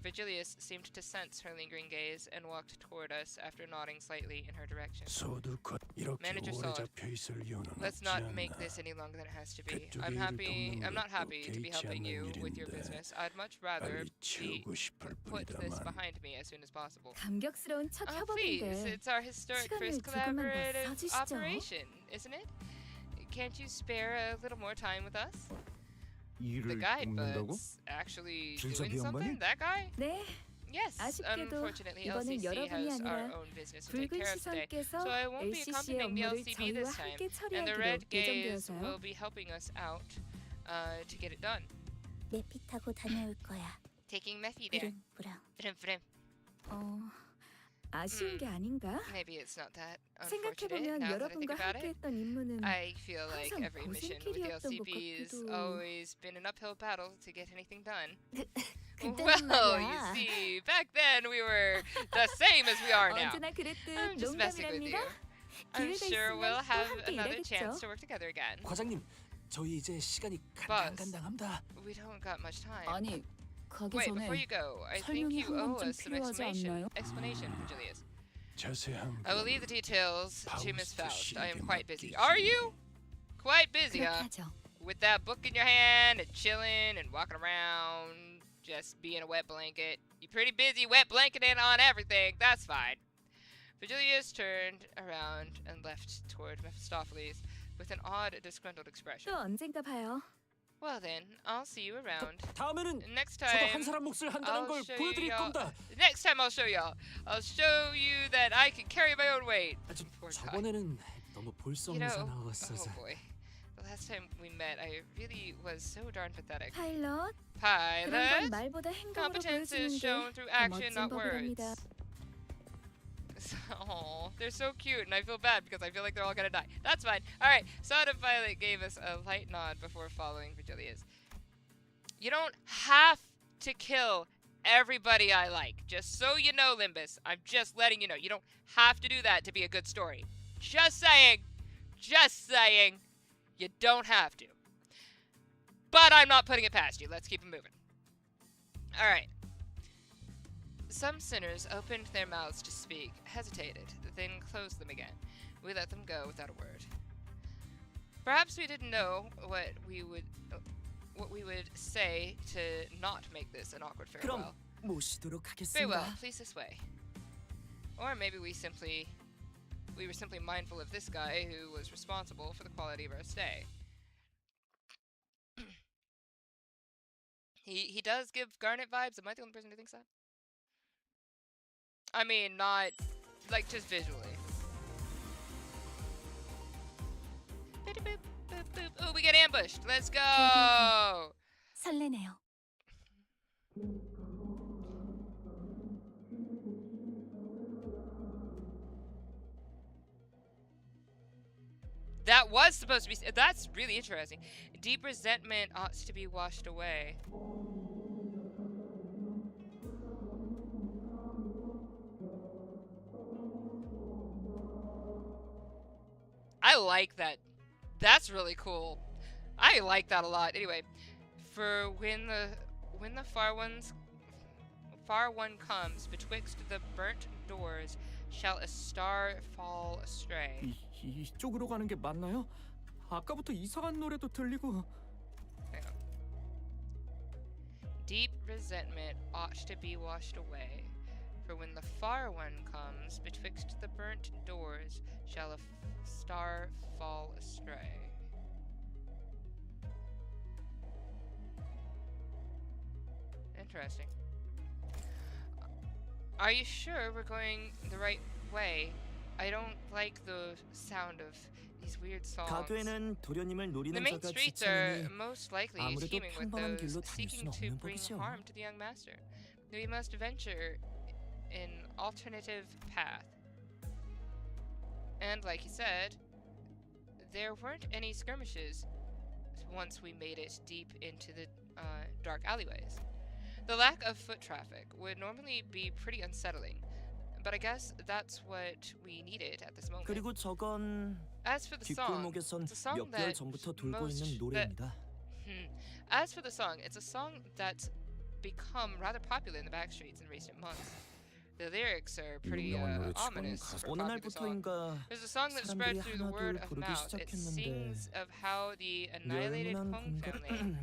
Virgilius seemed to sense her lingering gaze and walked toward us after nodding slightly in her direction. 소두컷 이렇게 Manager 오래 saw it. 잡혀 있을 이유는 Let's 없지 not 않나. make this any longer than it has to be. 그쪽의 I'm 일을 happy. 돕는 I'm not 것도 happy to be 개의치 helping 않는 you with your 일인데 business. I'd much rather 빨리 be, 치우고 싶을 put this 뿐이다만. behind me as soon as possible. 감격스러운 첫 Please, 협업인데 it's our historic 시간을 first 조금만 더 collaborative 써주시죠. operation, isn't it? Can't you spare a little more time with us? The 일을 guy 돕는다고? bud's actually 길잡이 doing something? 양반이? That guy? 네, Yes. 아쉽게도 Unfortunately, 이번엔 LCC 여러분이 has our 아니라 own business to take 붉은 care of today. 시선께서 So I won't be LCC의 accompanying the 업무를 LCB 저희와 this time. 함께 And the 처리하기로 Red Gaze 예정되어서요. will be helping us out to get it done. 내피 타고 다녀올 거야. Taking Mephi there. 부릉부릉. 아쉬운 게 아닌가? Maybe it's not that unfortunate 생각해보면 now that I think 여러분과 about it. 함께했던 임무는 I feel like 항상 every mission with the 고생길이었던 것 LCB's 같기도. always been an uphill battle to get anything done. 그때는 Well, you 말이야. see, back then we were the same as we are now. 언제나 그랬듯 I'm just messing with you. 농담이랍니다. I'm 기회가 sure 있으면 we'll 또 have 함께 another 일하겠죠. chance to work together again. 과장님, 저희 이제 시간이 간당간당합니다. We don't got much time. 아니 가기 Wait, 전에 before you go, I think 설명이 you 한 owe 번쯤 us some 필요하지 않나요? explanation, Julius. 자세한 I will leave the details to Miss Faust Faust. I am 씨에게 quite busy. 맡기지. Are you? Quite busy, 그렇게 huh? 하죠. With that book in your hand and chilling and walking around, just being a wet blanket. You're pretty busy wet blanketing on everything. That's fine. Virgilius turned around and left toward Mephistopheles with an odd, disgruntled expression. 또 언젠가 봐요. Well then, I'll see you around. 다음에는 Next 저도 한 time, 사람 몫을 한다는 I'll 걸 show 보여드릴 you 겁니다. next time I'll show y'all. I'll show you that I can carry my own weight. Poor guy. 저번에는 너무 볼 수 You 없는 know, 사나웠어서. oh boy. The last time we met, I really was so darn pathetic. 파일럿, 그런 건 Pilot, 말보다 행동으로 competence is 보여주는 shown 게 through 더 action, 멋진 not words. 법이랍니다. Oh, they're so cute, and I feel bad because I feel like they're all gonna die. That's fine. All right. Sod of Violet gave us a light nod before following Virgilius. You don't have to kill everybody I like. Just so you know, Limbus. I'm just letting you know. You don't have to do that to be a good story. Just saying. Just saying. You don't have to. But I'm not putting it past you. Let's keep it moving. Alright. Some sinners opened their mouths to speak, hesitated, then closed them again. We let them go without a word. Perhaps we didn't know what we would say to not make this an awkward farewell. 그럼 모시도록 Farewell, 하겠습니다. please this way. Or maybe we were simply mindful of this guy who was responsible for the quality of our stay. He does give Garnet vibes. Am I the only person who thinks that? I mean, not like just visually. Oh, we get ambushed. Let's go. 설레네요. That was supposed to be. That's really interesting. Deep resentment ought to be washed away. I like that. That's really cool. I like that a lot. Anyway, for when the far one comes betwixt the burnt doors, shall a star fall astray. 이쪽으로 가는 게 맞나요? 아까부터 이상한 노래도 들리고. Hang on. Deep resentment ought to be washed away, for when the far one comes betwixt the burnt doors, shall a star fall astray. Interesting. Are you sure we're going the right way? I don't like the sound of these weird songs. 가도에는 도련님을 The 노리는 main 자가 streets are 지체하니 most likely 아무래도 teeming with 평범한 those 길로 다닐 seeking 수는 to 없는 bring 법이죠. harm to the young master. We must venture an alternative path. And like he said, there weren't any skirmishes once we made it deep into the dark alleyways. The lack of foot traffic would normally be pretty unsettling, but I guess that's what we needed at this moment. 그리고 저건 As for the song, 뒷골목에선 it's a song 몇 개월 that 전부터 돌고 있는 that 노래입니다. As for the song, it's a song that's become rather popular in the backstreets in recent months. The lyrics are pretty 유명한 노래 치고는 ominous 가사- for a 어느 popular song. 날부터인가 There's a song that 사람들이 spread through the word 하나둘 of 부르기 mouth. It 시작했는데 sings of how the annihilated 열문한 Kong family.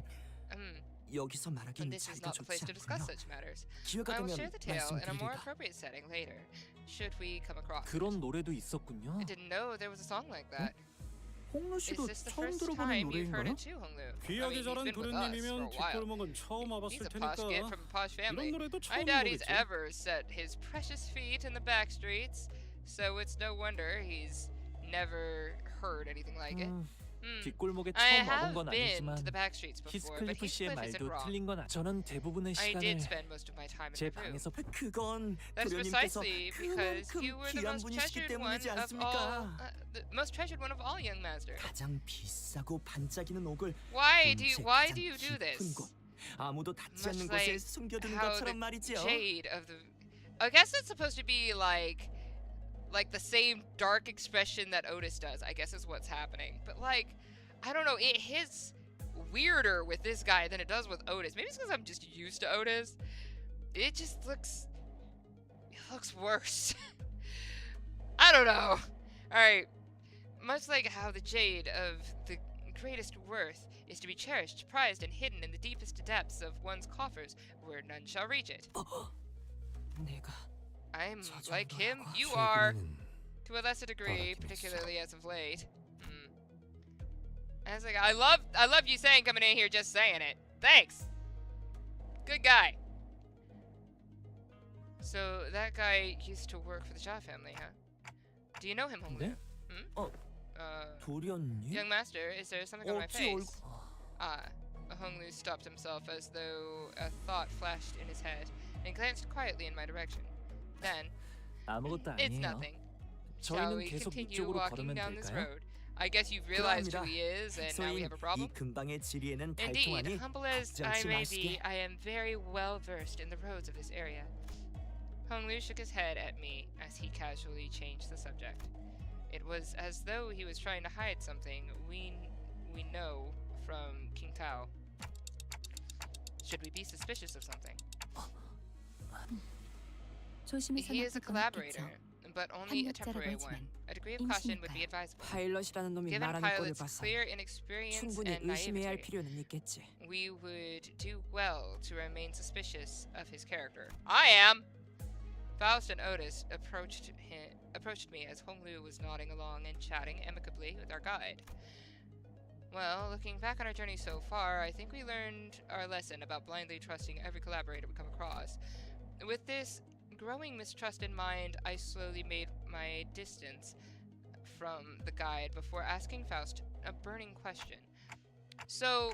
여기서 말하기는 This is 자리가 not the place 좋지 to discuss 않군요. such matters. 기회가 I will 되면 share the tale in a more 말씀드리리다. appropriate setting later, should we come across it. 그런 노래도 있었군요. I didn't know there was a song like that. 홍루 Is 씨도 this the 처음 first 들어보는 time you've heard 노래인가요? it too, Honglu? I 귀하게 mean, he's 자란 been with us for 도련님이면 a while. 뒷골목은 처음 He's 와봤을 a posh kid 테니까 from a posh 이런 family. 노래도 I 처음 doubt he's 들어보겠지. ever set his precious feet in the back streets, so it's no wonder he's never heard anything like it. 뒷골목에 I 처음 와본 have 건 been 아니지만 to the back streets before, but 히스클리프 씨의 Heathcliff isn't 말도 wrong. 틀린 건 저는 대부분의 I did 시간을 spend most of my time in 제 the room. 방에서 그건 That's 도련님께서 precisely because 그만큼 you were the 귀한 most 분이시기 treasured one 때문이지 of all, 않습니까? the most treasured one of all, young master. 가장 비싸고 반짝이는 옥을 Why 본체 do 가장 you do 깊은 this? 곳, 아무도 닿지 Much 않는 like 곳에 숨겨두는 how 것처럼 the 말이지요. jade of the, I guess it's supposed to be like the same dark expression that Otis does, I guess is what's happening. But like, I don't know, it hits weirder with this guy than it does with Otis. Maybe it's because I'm just used to Otis. It just looks worse. I don't know. Alright. Much like how the jade of the greatest worth is to be cherished, prized, and hidden in the deepest depths of one's coffers, where none shall reach it. 내가 I'm 저 like him, 정도라고. you are, 최근에는 to a lesser degree, 바라긴 particularly as of late. I was like, I love you saying coming in here just saying it. Thanks. Good guy. So that guy used to work for the Jia family, huh? Do you know him, Honglu? 네? 도련님? Young master, is there something on my 제 face? 얼굴 Honglu stopped himself as though a thought flashed in his head and glanced quietly in my direction. Then, 아무것도 it's 아니에요. nothing. Shall 저희는 we 계속 continue 이쪽으로 walking 걸으면 down this 될까요? road? I guess you've realized who 그러합니다. he is, and now we 소인 have a problem. 이 근방의 지리에는 Indeed, 달통하니 humble as I 걱정치 may 마시게. be, I am very well versed in the roads of this area. Hong Lu shook his head at me as he casually changed the subject. It was as though he was trying to hide something we know from King Tao. Should we be suspicious of something? 조심히 He is a 생각할 건 collaborator, 없겠죠. but only a temporary 협력자라고 one. 하지만 A degree of caution would be advisable. 파일럿이라는 놈이 Given 말하는 꼴을 pilot's 봐서 clear inexperience 충분히 and 의심해야 할 naivety, 필요는 있겠지. we would do well to remain suspicious of his character. I am! Faust and Otis approached me as Hong Lu was nodding along and chatting amicably with our guide. Well, looking back on our journey so far, I think we learned our lesson about blindly trusting every collaborator we come across. With this growing mistrust in mind, I slowly made my distance from the guide before asking Faust a burning question. So,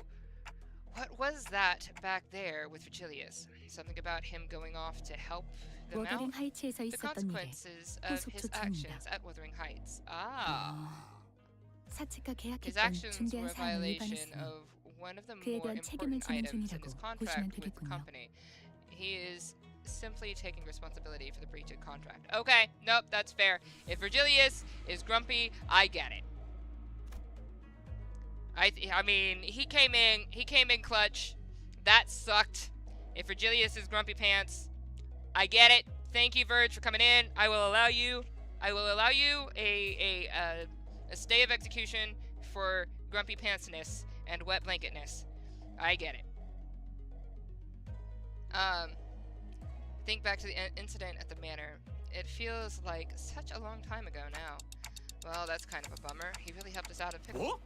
what was that back there with Virgilius? Something about him going off to help them out? 워더링 하이츠에서 The 있었던 일에 consequences of 후속 his 조치입니다. actions at Wuthering Heights. Ah. 사측과 His 계약했던 actions were 중대한 a 사항을 violation 위반했으니 of one of the 그에 more 대한 책임을 important 지는 items in 중이라고 his 보시면 contract with the 되겠군요. company. He is simply taking responsibility for the breach of contract. Okay, nope, that's fair. If Virgilius is grumpy, I get it. I mean, he came in clutch. That sucked. If Virgilius is grumpy pants, I get it. Thank you, Virg, for coming in. I will allow you a stay of execution for grumpy pantsness and wet blanketness. I get it. Think back to the incident at the manor. It feels like such a long time ago now. Well, that's kind of a bummer. He really helped us out of pickle. 어?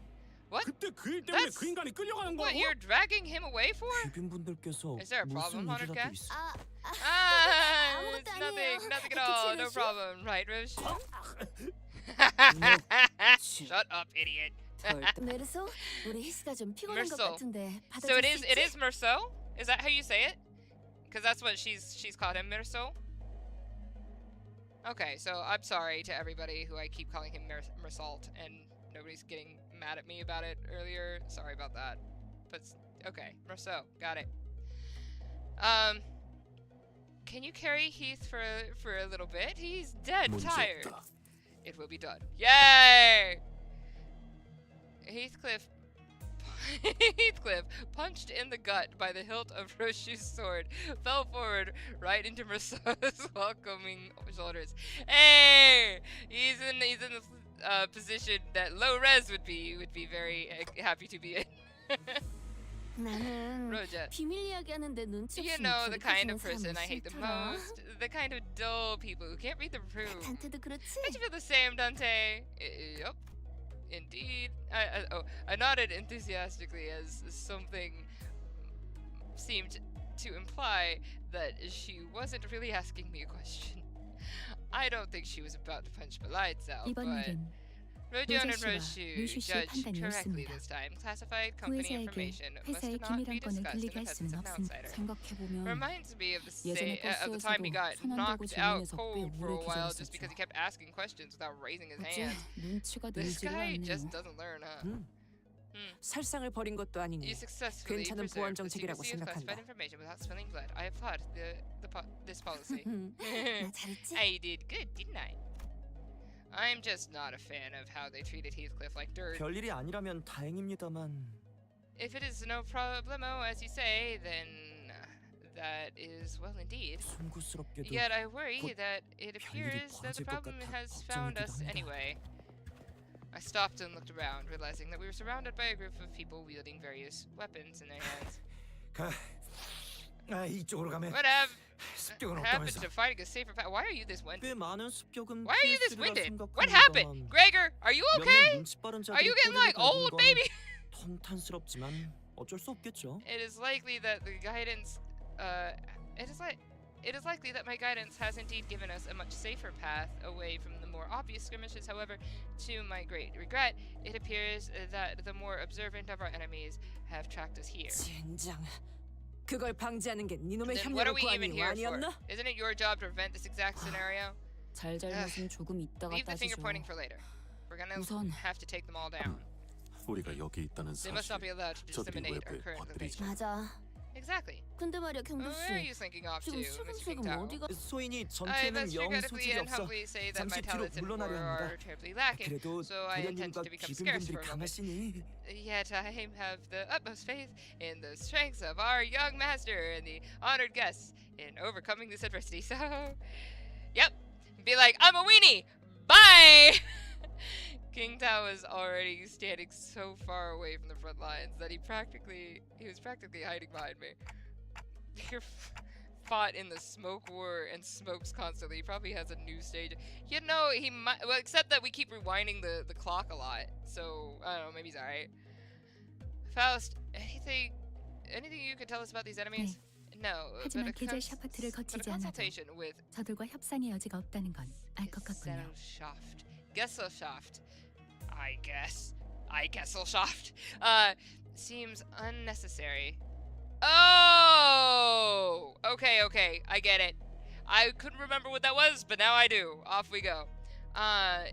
What? 그때 그 일 때문에 That's 그 인간이 끌려가는 What 거라고? you're dragging him away for? 귀빈분들께서 Is there a problem, 무슨 Honored 일이라도 Guest? 있어? 아무것도 It's 아니에요. nothing at 그치, all. No 루시? problem, right, Roche? Shut up, idiot. 메르소, 우리 히스가 좀 피곤한 것 메르소. 같은데 So 받아줄 it 수 is 있지? Merceau? Is that how you say it? Because that's what she's called him, Merceau. Okay, so I'm sorry to everybody who I keep calling him Mersault, and nobody's getting mad at me about it earlier. Sorry about that. But okay, Merceau, got it. Can you carry Heath for a little bit? He's dead 문제 tired. 없다. It will be done. Yay! Heathcliff punched in the gut by the hilt of Roshu's sword, fell forward right into Merceau's welcoming shoulders. Hey, he's in the position that low res would be very happy to be in. 나는 Roja, 비밀 이야기하는데 눈치 you 없이 know the kind 목소리 of person 지는 I hate the 사람은 most, the kind of dull people who can't read the room. 단테도 그렇지? Don't you feel the same, Dante? Yup. Indeed. I nodded enthusiastically as something seemed to imply that she wasn't really asking me a question. I don't think she was about to punch my lights out, 이번 but 일은 Rojan and 씨와 Roshu 루슈 씨의 judged 판단이 correctly 옳습니다. this time. Classified company 후회자에게 information must 회사의 not be 기밀 한 건을 discussed in 들리게 the 할 presence 수는 of an 없습니다. outsider. 생각해보면 Reminds me of 예전에 the time he got 버스에서도 knocked 선언되고 out 질문해서 꽤 cold for a 오래 while just because 기다렸었죠. he kept asking questions without raising his 어째 hands. 눈치가 This 늘지가 guy 않네요. just doesn't learn, huh? 살상을 벌인 것도 You 아니니 successfully 괜찮은 preserved 보안 the 정책이라고 secrecy of classified 생각한다. information without spilling blood. I applaud this policy. 나 잘했지? I did good, didn't I? I'm just not a fan of how they treated Heathcliff like dirt. 별일이 아니라면 다행입니다만 If it is no problemo, as you say, then that is well indeed. 송구스럽게도 Yet I worry 곧 that it appears that the 벌어질 것 problem 같아 has found 걱정이기도 us 합니다. anyway. I stopped and looked around, realizing that we were surrounded by a group of people wielding various weapons in their hands. 이쪽으로 가면 What 습격은 happened 없다면서. to fighting a safer path? Why are you this winded? 꽤 많은 습격은 Why are you this 피했으리라 winded? What 생각합니다만 happened? Gregor, are you 몇몇 okay? 눈치 빠른 Are you 자들이 getting like 꼬리를 밟은 old, 건 baby? 통탄스럽지만 어쩔 수 없겠죠. It is likely that the guidance, it is likely that my guidance has indeed given us a much safer path away from the more obvious skirmishes. However, to my great regret, it appears that the more observant of our enemies have tracked us here. 젠장. 그걸 방지하는 게 네놈의 Then what are 협력을 we even 구하는 거 here for? 아니었나? Isn't it your job to prevent this exact scenario? 잘잘못은 조금 있다가 Leave the finger 따지죠. pointing for later. We're gonna 우선 have to take them all down. 우리가 여기 있다는 They must not be 사실 allowed to 저들이 disseminate our 외부에 current 퍼뜨리지. information. 맞아. Exactly. 근데 말이야, 경도 Where are 씨. you thinking off to, 지금 Mr. 슬금슬금 Canto? 어디가? 소인이 I 전투에는 must 영 regrettably 소질이 and 없어 humbly say that my 잠시 뒤로 talents in war 물러나려 are 합니다. terribly lacking, 그래도 so I intend 부련님과 to become scarce 기근분들이 for a moment. 강하시니 Yet I have the utmost faith in the strengths of our young master and the honored guests in overcoming this adversity. So, yep, be like, I'm a weenie. Bye. King Tao was already standing so far away from the front lines that he was practically hiding behind me. You're fought in the smoke war and smokes constantly. He probably has a new stage. You know, he might. Well, except that we keep rewinding the clock a lot. So I don't know. Maybe he's alright. Faust, anything you could tell us about these enemies? No. 하지만 계절 샤프트를 But a 거치지 않아도 consultation with 저들과 협상의 여지가 없다는 건 알 것 같군요. Gesellschaft. I guess. Seems unnecessary. Oh! Okay, I get it. I couldn't remember what that was, but now I do. Off we go.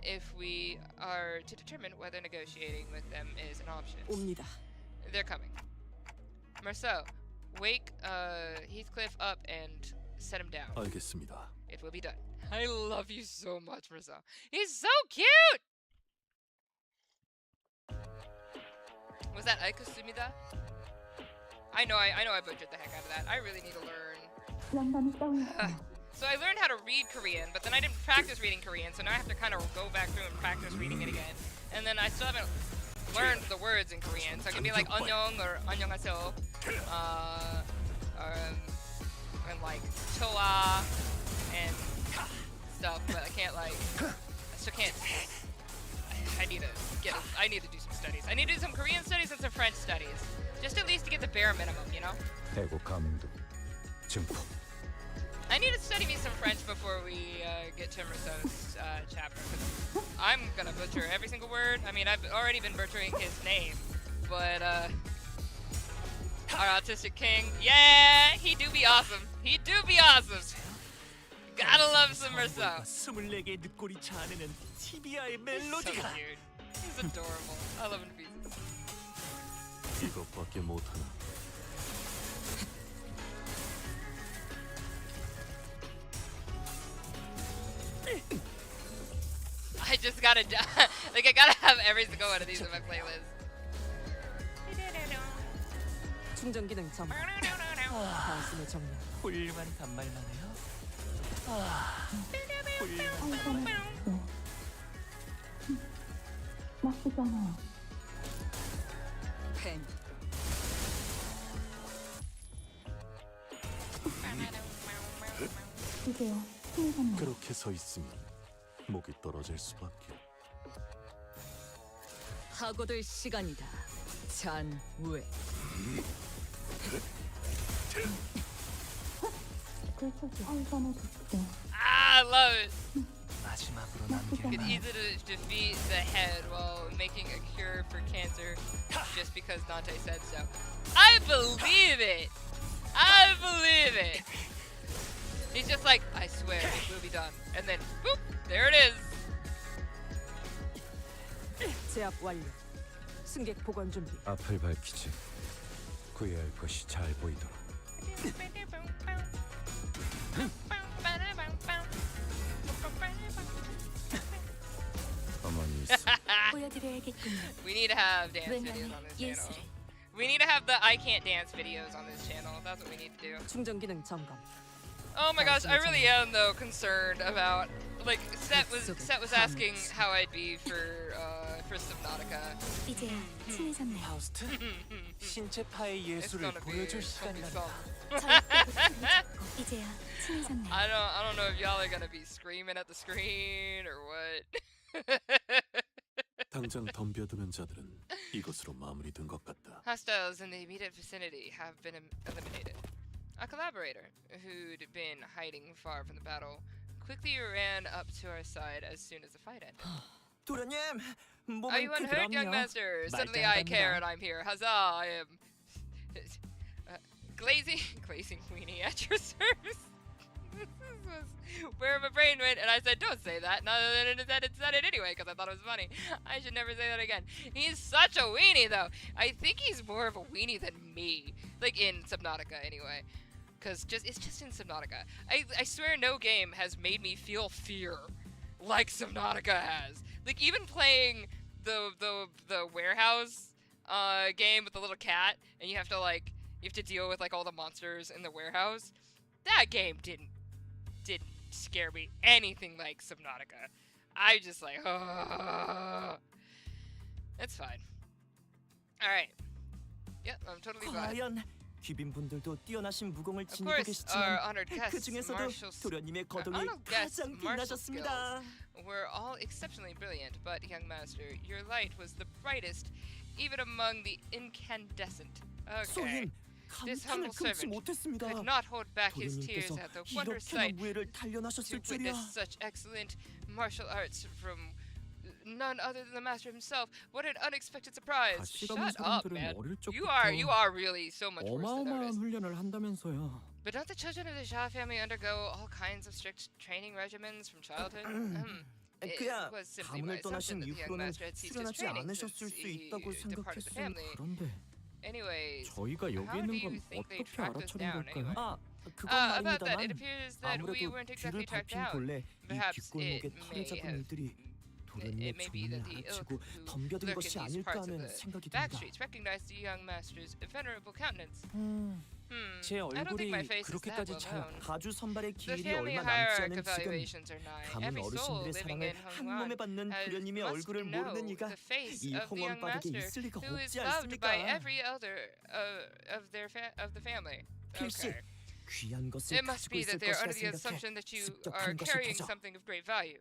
If we are to determine whether negotiating with them is an option. 옵니다. They're coming. Marceau, wake Heathcliff up and set him down. 알겠습니다. It will be done. I love you so much, Marceau. He's so cute! Was that Aikosumida? I know I butchered the heck out of that. I really need to learn. So I learned how to read Korean, but then I didn't practice reading Korean, so now I have to kind of go back through and practice reading it again. And then I still haven't learned the words in Korean, so I can be like annyeong or annyeonghaseyo, and like choa and stuff, but I can't I still can't. I need to do some studies. I need to do some Korean studies and some French studies, just at least to get the bare minimum, you know. 해고 감독 증폭. I need to study me some French before we get to Marceau's chapter. 'Cause I'm gonna butcher every single word. I mean, I've already been butchering his name, but our autistic king, yeah, he do be awesome. Gotta love some Marceau. 24개의 늑골이 자아내는 티비아의 So 멜로디가 cute. He's adorable. I love him to pieces. 이것밖에 못하나. I just gotta, I gotta have every single one of these in my playlist. 충전 기능 점. 단숨에 정렬. 훌륭한 단말만 해요. 훌륭한 펜. 그렇게 서 있으면 목이 떨어질 수밖에. 하고들 시간이다. 잔외. I love it. 마지막으로 You 남길 could easily defeat the head while making a cure for cancer just because Dante said so. I believe it. He's just like, I swear it will be done. And then, boop, there it is. 제압 완료. 승객 보관 준비. 앞을 밝히지. 구애할 것이 잘 보이도록. 어머니 있어. 보여드려야겠군요. We need to have dance videos on this channel. We need to have the I can't dance videos on this channel. That's what we need to do. 충전 기능 점검. Oh my gosh, I really am though concerned about like Set was asking how I'd be for Subnautica. 이제 친해졌나요? 파우스트 신체 파의 It's 예술을 gonna be 보여줄 something 시간이란다. 이제야 친해졌나요? I don't know if y'all are gonna be screaming at the screen or what. 당장 덤벼드는 자들은 이것으로 마무리된 것 같다. Hostiles in the immediate vicinity have been eliminated. A collaborator, who'd been hiding far from the battle, quickly ran up to our side as soon as the fight ended. 도련님, Are you 몸은 unhurt, young 그럼요. master? 말도 Suddenly 안 I care 됩니다. and I'm here. Huzzah, I am glazing weenie at your service. was where my brain went, and I said, don't say that. Now that it said it anyway, because I thought it was funny. I should never say that again. He's such a weenie, though. I think he's more of a weenie than me. Like, in Subnautica, anyway. Because it's just in Subnautica. I swear no game has made me feel fear like Subnautica has. Like, even playing the warehouse game with the little cat, and you have to deal with, like, all the monsters in the warehouse. That game didn't scare me anything like Subnautica. I just like, oh. It's fine. Alright. Yep, I'm totally fine. 과연 귀빈분들도 뛰어나신 무공을 Of 지니고 course, our 계시지만 honored 그 guests, 중에서도 도련님의 거동이 honored guests' 가장 martial 빛나셨습니다. were all exceptionally brilliant, but, young master, your light was the brightest, even among the incandescent. Okay. 소인 This 감탄을 humble 금치 servant 못했습니다. could not hold back his tears 도련님께서 at the wondrous 이렇게나 sight 무예를 to 단련하셨을 줄이야. witness such excellent martial arts from none other than the master himself. What an unexpected surprise! 같이 Shut 가본 up, 사람들은 man. 어릴 You 적부터 are really so much worse than 어마어마한 Otis. 훈련을 한다면서요. But don't the children of the Shah family undergo all kinds of strict training regimens from childhood? It 그야 was simply my 가문을 assumption 떠나신 that the young 이후로는 master had ceased his 수련하지 training 않으셨을 since 수 he 있다고 departed the 생각했어요. family. 그런데 Anyways, 저희가 여기 how 있는 do 건 you think they 어떻게 tracked us 알아차린 down 걸까요? anyway? 그건 About that, it 말입니다만 appears that we 아무래도 weren't exactly 뒤를 tracked 밟힌 down. 본래 이 Perhaps 뒷골목에 it 털을 may 잡은 have 이들이 it 도련님의 may be that 주문을 the ilk 알아채고 who 덤벼든 lurk 것이 in these 아닐까 parts of 하는 the 생각이 back 듭니다. streets recognized the young master's venerable countenance. 제 I don't think my 얼굴이 face is that 그렇게까지 well 잘 known. 가주 선발의 The 기일이 family 얼마 남지 hierarch 않은 지금 evaluations are nigh. 가문 Every soul 어르신들의 living 사랑을 in 한 몸에 Hongwan 받는 has 도련님의 must 얼굴을 know 모르는 이가 the face 이 of the young 홍원 바닥에 master, 있을 리가 who is 없지 loved by 않습니까? every elder of the family. 필시 Okay. 귀한 것을 It must 가지고 be 있을 that they're 것이라 under the 생각해 assumption that you 습격하는 are 것일 carrying 테죠. something of great value.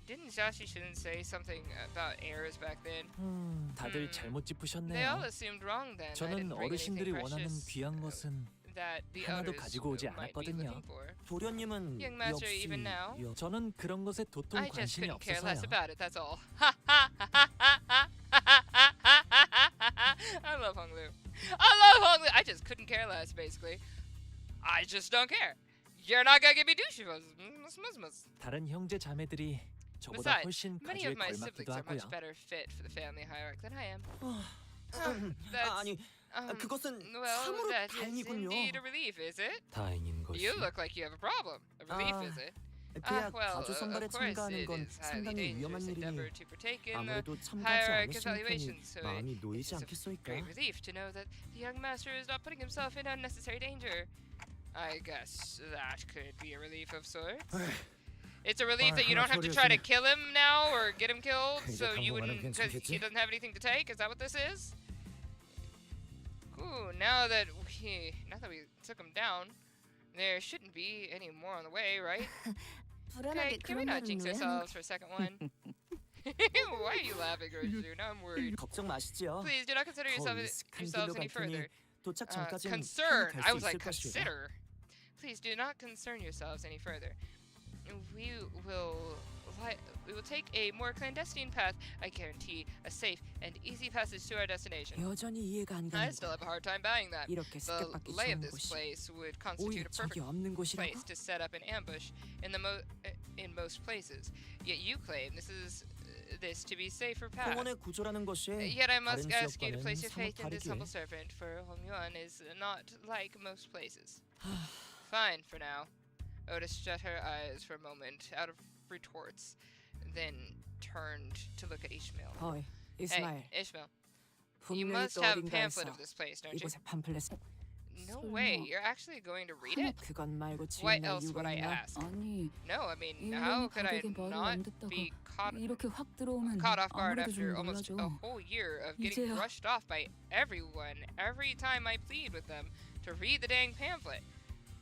Didn't Xiaxi Shun say something about heirs back then? 다들 잘못 They 짚으셨네요. all assumed wrong then. I 저는 didn't bring 어르신들이 anything 원하는 precious 귀한 것은 that the 하나도 elders 가지고 오지 might be 않았거든요. looking for. 도련님은 Young master, 역시 even now, 저는 그런 것에 도통 I just 관심이 couldn't care less 없어서요. about it. That's all. I love Hong Lu. I just couldn't care less, basically. I just don't care. You're not gonna give me douche. 다른 형제 자매들이 저보다 Besides, 훨씬 many 가지에 of my siblings 걸맞기도 are much 하고요. better fit for the family hierarchy than I am. 아니 그것은 Well, 참으로 that is 다행이군요. indeed a relief, is it? 다행인 것이. You look like you have a problem. A relief, is it? 그야 Well, 가주 선발에 of course 참가하는 it 건 is highly 상당히 위험한 dangerous endeavor 일이니 to partake in the 아무래도 참가하지 hierarch 않으시는 편이 evaluations, so 마음이 it 놓이지 is a 않겠소이까? great relief to know that the young master is not putting himself in unnecessary danger. I guess that could be a relief of sorts. It's a relief that you don't have to try to kill him now or get him killed, so you wouldn't, because he doesn't have anything to take. Is that what this is? Ooh, now that we took him down, there shouldn't be any more on the way, right? Okay, 불안하게 can we 그런 not 말은 jinx 왜 하는 ourselves for a second one? Why are you laughing, Roshu? Now I'm worried. 걱정 마시지요. Please do not consider 더 익숙한 yourselves 길로 any 갈 테니 further. 도착 전까지는 Concern. 편히 I 갈수 was 있을 like, 것이다. consider. Please do not concern yourselves any further. We will take a more clandestine path. I guarantee a safe and easy passage to our destination. 여전히 이해가 안 I 가는 still 거. have a hard time buying that. 이렇게 The 습격받기 lay of 좋은 this 곳이 place would 오히려 constitute a 적이 perfect 없는 곳이라고? place to set up an ambush in most places. Yet you claim this to be safer path. 홍원의 구조라는 것이 Yet I must 다른 ask you to 지역과는 place your 사뭇 faith in this 다르기에 humble servant, for Hongyuan is not like most places. Fine for now. Otis shut her eyes for a moment out of retorts, then turned to look at Ishmael. 어이, Hey, 이스마엘. Ishmael, you 분명히 must 또 have a pamphlet 어딘가에서 of this place, don't you? 이곳에 팜플렛. No way, you're actually going to read it? 그건 말고 What 질문할 else would 이유가 I 있나? ask? 아니, No, I mean, 1년이 how could I 가격에 말을 not 안 듣다가 be caught 이렇게 확 들어오면 off guard 아무래도 좀 after almost 놀라죠. a whole year of getting 이제야. brushed off by everyone every time I plead with them to read the dang pamphlet?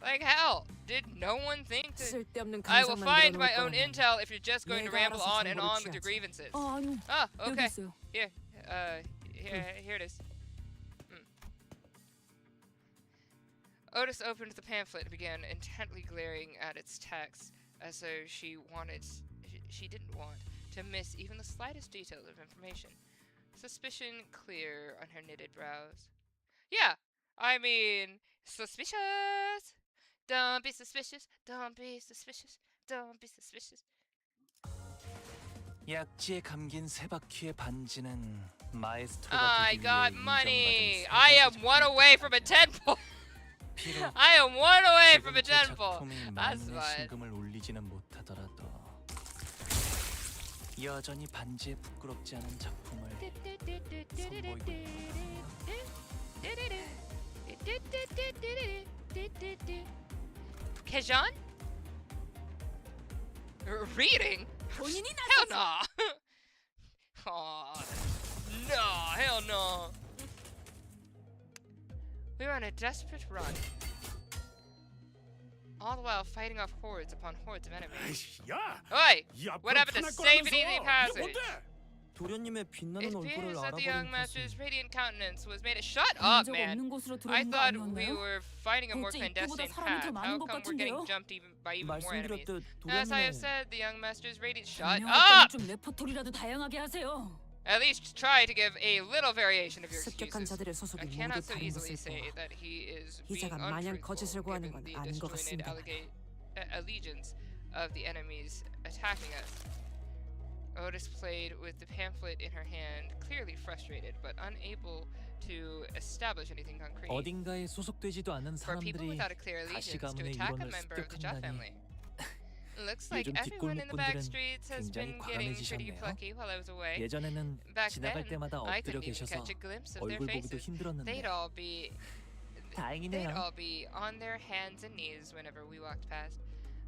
Like hell, did no one think to... 쓸데없는 I will 감상만 find 늘어놓을 my own 거라면 intel if you're just going to 내가 ramble 알아서 on and 정보를 on with your 취하지. grievances. 아니요, Oh, 여기 okay. 있어요. Here, here it is. Otis opened the pamphlet and began intently glaring at its text, as though she didn't want to miss even the slightest detail of information. Suspicion clear on her knitted brows. Yeah, I mean, suspicious. Don't be suspicious. Don't be suspicious. Don't be suspicious. 약지에 감긴 세 바퀴의 반지는 마에스트로가 I 되기 위해 got 인정받은 money. 세 I 가지 am one away from a tenfold. 피로 I am one away from 지금 a 제 tenfold. 작품이 That's 만년의 fine. 신금을 울리지는 못하더라도 여전히 반지에 부끄럽지 않은 작품을 선보이고 Kejon? Reading? 본인이 Hell no. Oh, no, hell no. We were on a desperate run, all the while fighting off hordes upon hordes of enemies. 아이씨, 야! Oi! 이 앞으로 What happened to 편할 save 거라면서. an easy 이게 passage? 뭔데? 도련님의 It 빛나는 얼굴을 appears that the 알아보는 young 것은 master's radiant countenance was made. Shut 본 up, 적 man. 없는 곳으로 I 들어온 거 thought we 아니었나요? were fighting a more 대체 clandestine 입구보다 사람이 더 path. 많은 How 것 come we're getting 같은데요? jumped by even more enemies? 말씀드렸듯 As I have 도련님의 said, the young master's radiant. Shut 분명할 up! 거면 좀 레퍼토리라도 다양하게 하세요. At least try to give a little variation of your 습격한 excuses. 자들의 I 소속이 cannot 모두 so 다른 easily 것을 say 보아 that he is being 이자가 마냥 거짓을 untruthful 구하는 given 건 the 아닌 것 disjointed 같습니다. allegiance of the enemies attacking us. Otis played with the pamphlet in her hand, clearly frustrated but unable to establish anything concrete. 어딘가에 소속되지도 않은 For people 사람들이 without a clear allegiance to 가시가문의 attack a 일원을 member of the Jot 습격한다니 family. Looks like 요즘 everyone in the back 뒷골목분들은 streets has 굉장히 been getting pretty 과감해지셨네요. plucky while I was away. 예전에는 Back 지나갈 then, 때마다 I 엎드려 couldn't even 계셔서 catch a glimpse of their 얼굴 보기도 faces. 힘들었는데 They'd all be 다행이네요. on their hands and knees whenever we walked past.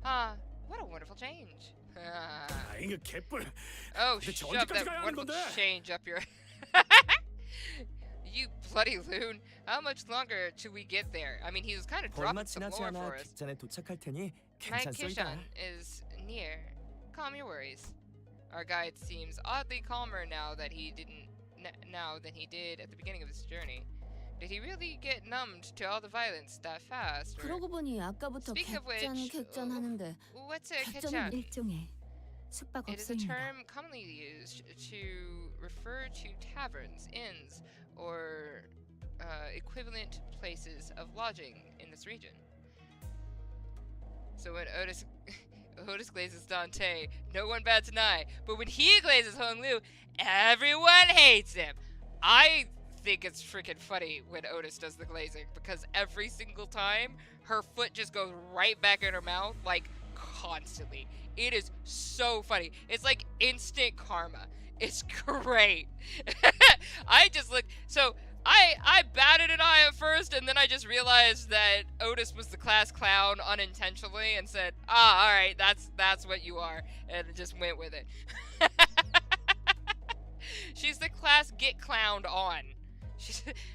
Ah, what a wonderful change. Ah. 아이, 개뿔. Oh, 근데 shove 언제까지 that 가야 하는 wonderful 건데? change up your. You bloody loon! How much longer till we get there? I mean, he was kind of 얼마 dropping some 지나지 lore 않아 for us. 객잔에 도착할 테니 My 괜찮소이다. Kishan is near. Calm your worries. Our guide seems oddly calmer now that he didn't now than he did at the beginning of his journey. Did he really get numbed to all the violence that fast? Or 그러고 보니 아까부터 Speaking of 객잔 which, 객잔 하는데 what's a 객잔은 Kishan? 일종의 It is a 숙박업소입니다. term commonly used to refer to taverns, inns, or equivalent places of lodging in this region. So when Otis glazes Dante, no one bats an eye. But when he glazes Hong Lu, everyone hates him. I think it's freaking funny when Otis does the glazing because every single time her foot just goes right back in her mouth, like constantly. It is so funny. It's like instant karma. It's great. I just look so I batted an eye at first and then I just realized that Otis was the class clown unintentionally and said, "Ah, all right, that's what you are," and just went with it. She's the class get clowned on.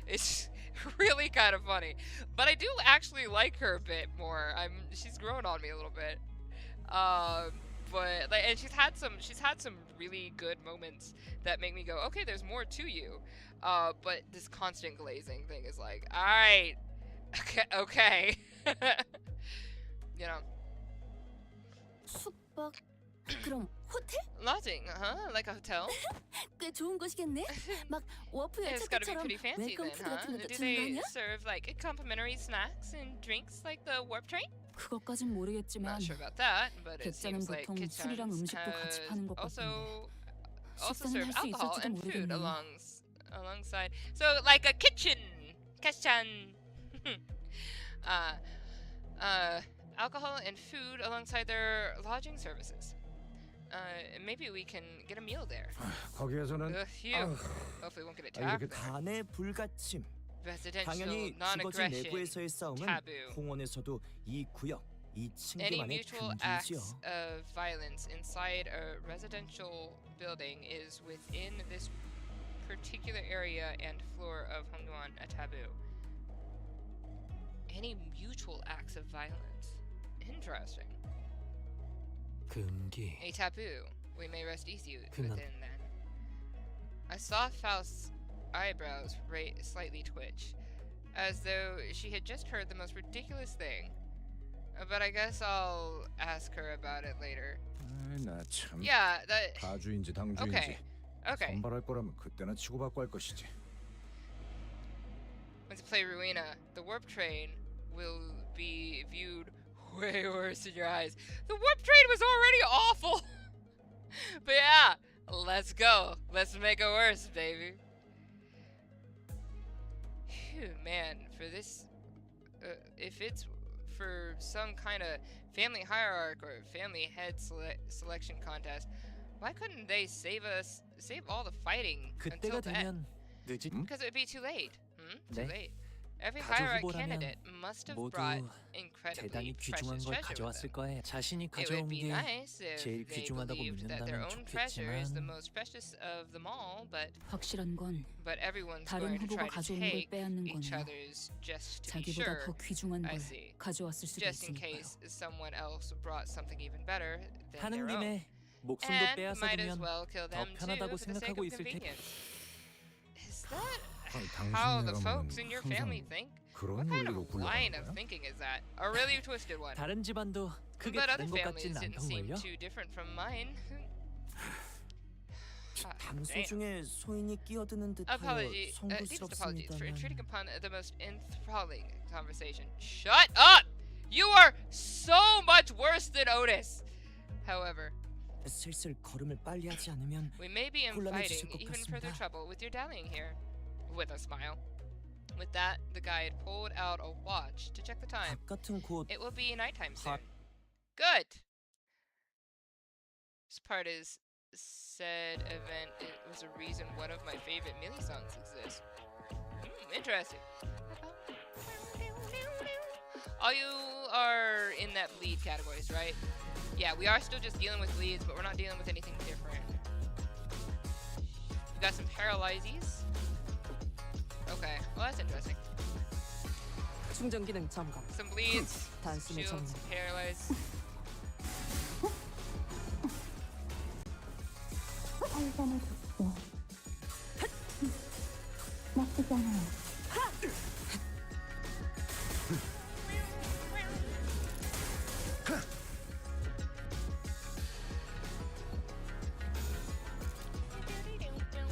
It's really kind of funny, but I do actually like her a bit more. She's grown on me a little bit. But like, and she's had some really good moments that make me go, okay, there's more to you. But this constant glazing thing is like, all right, okay. You know, 숙박? 그럼 호텔? lodging, like a hotel. 꽤 좋은 곳이겠네. 막 워프 It's gotta be 열차처럼 pretty fancy 웰컴 then, 푸드 huh? 같은 것도 Do 주는 거 they 아니야? serve like complimentary snacks and drinks like the warp train? 그것까진 I'm 모르겠지만 not sure about that, but it 객잔은 seems like 보통 술이랑 kitchens 음식도 같이 파는 것 also 식사는 serve 할 수 alcohol 있을지도 and food 모르겠네요. alongside. So like a kitchen, alcohol and food alongside their lodging services. Maybe we can get a meal there. 거기에서는 Phew. Hopefully, we won't get 이렇게 attacked. there. 간의 불가침. Residential 당연히 주거지 non-aggression. 내부에서의 싸움은 taboo. 공원에서도 이 구역, 이 Any 층계만의 mutual acts 금기지요. of violence inside a residential building is within this particular area and floor of Hongguan a taboo. Any mutual acts of violence. Interesting. 금기. A taboo. We may rest easy 그만. within then. I saw Faust's eyebrows slightly twitch, as though she had just heard the most ridiculous thing. But I guess I'll ask her about it later. 나 참. Yeah, that. 다주인지 당주인지 Okay. Okay. 선발할 거라면 그때나 치고받고 할 것이지. Once you play Ruina, the warp train will be viewed way worse in your eyes. The warp train was already awful. But yeah, let's go. Let's make it worse, baby. Phew, man, for this, if it's for some kind of family hierarchy or family head selection contest, why couldn't they save all the fighting until 그때가 then? 되면 늦은 Because it would be too late. Too 네. late. Every 가족 hierarchy 후보라면 candidate must have 모두 brought incredibly 대단히 귀중한 precious 걸 treasure with 가져왔을 them. 거예요. 자신이 It would 가져온 be 게 nice if 제일 they 귀중하다고 believed that their 믿는다면 own treasure is the 좋겠지만 most precious of them all, but 확실한 건 everyone's 다른 going to 후보가 try to 가져온 걸 take 빼앗는 each 거네요. other's just to be 자기보다 sure, 더 귀중한 I 걸 see. 가져왔을 수도 Just in 있으니까요. case someone else brought something even better than 하는 their own. 김에 목숨도 And might as 빼앗아두면 well kill 더 them too 편하다고 for the sake 생각하고 of 있을 테니. convenience. Is that 당신 how the 내가면 folks in your family 항상 think? 그런 What kind 논리로 of line 굴러가는 of 거야? thinking is that? A really twisted one. 다른 집안도 크게 But other 다른 것 families 같진 didn't seem 않던걸요? too different from mine. 방송 Damn. 중에 소인이 끼어드는 듯하여 Apology, deepest apologies for 송구스럽습니다만 intruding upon the most enthralling conversation. Shut up! You are so much worse than Otis. However, 슬슬 걸음을 빨리 하지 않으면 we may be 곤란해지실 inviting 것 even further 같습니다. trouble with your dallying here. With a smile. With that, the guide pulled out a watch to check the time. 밥 같은 곳 It will be nighttime soon. Hot. Good. This part is said event. It was a reason one of my favorite Millie songs exists. Interesting. All you are in that bleed categories, right? Yeah, we are still just dealing with bleeds, but we're not dealing with anything different. We got some paralyses. Okay, well that's interesting. 충전 기능 점검. Some bleeds, 단숨에 shields, 정리. paralyzed.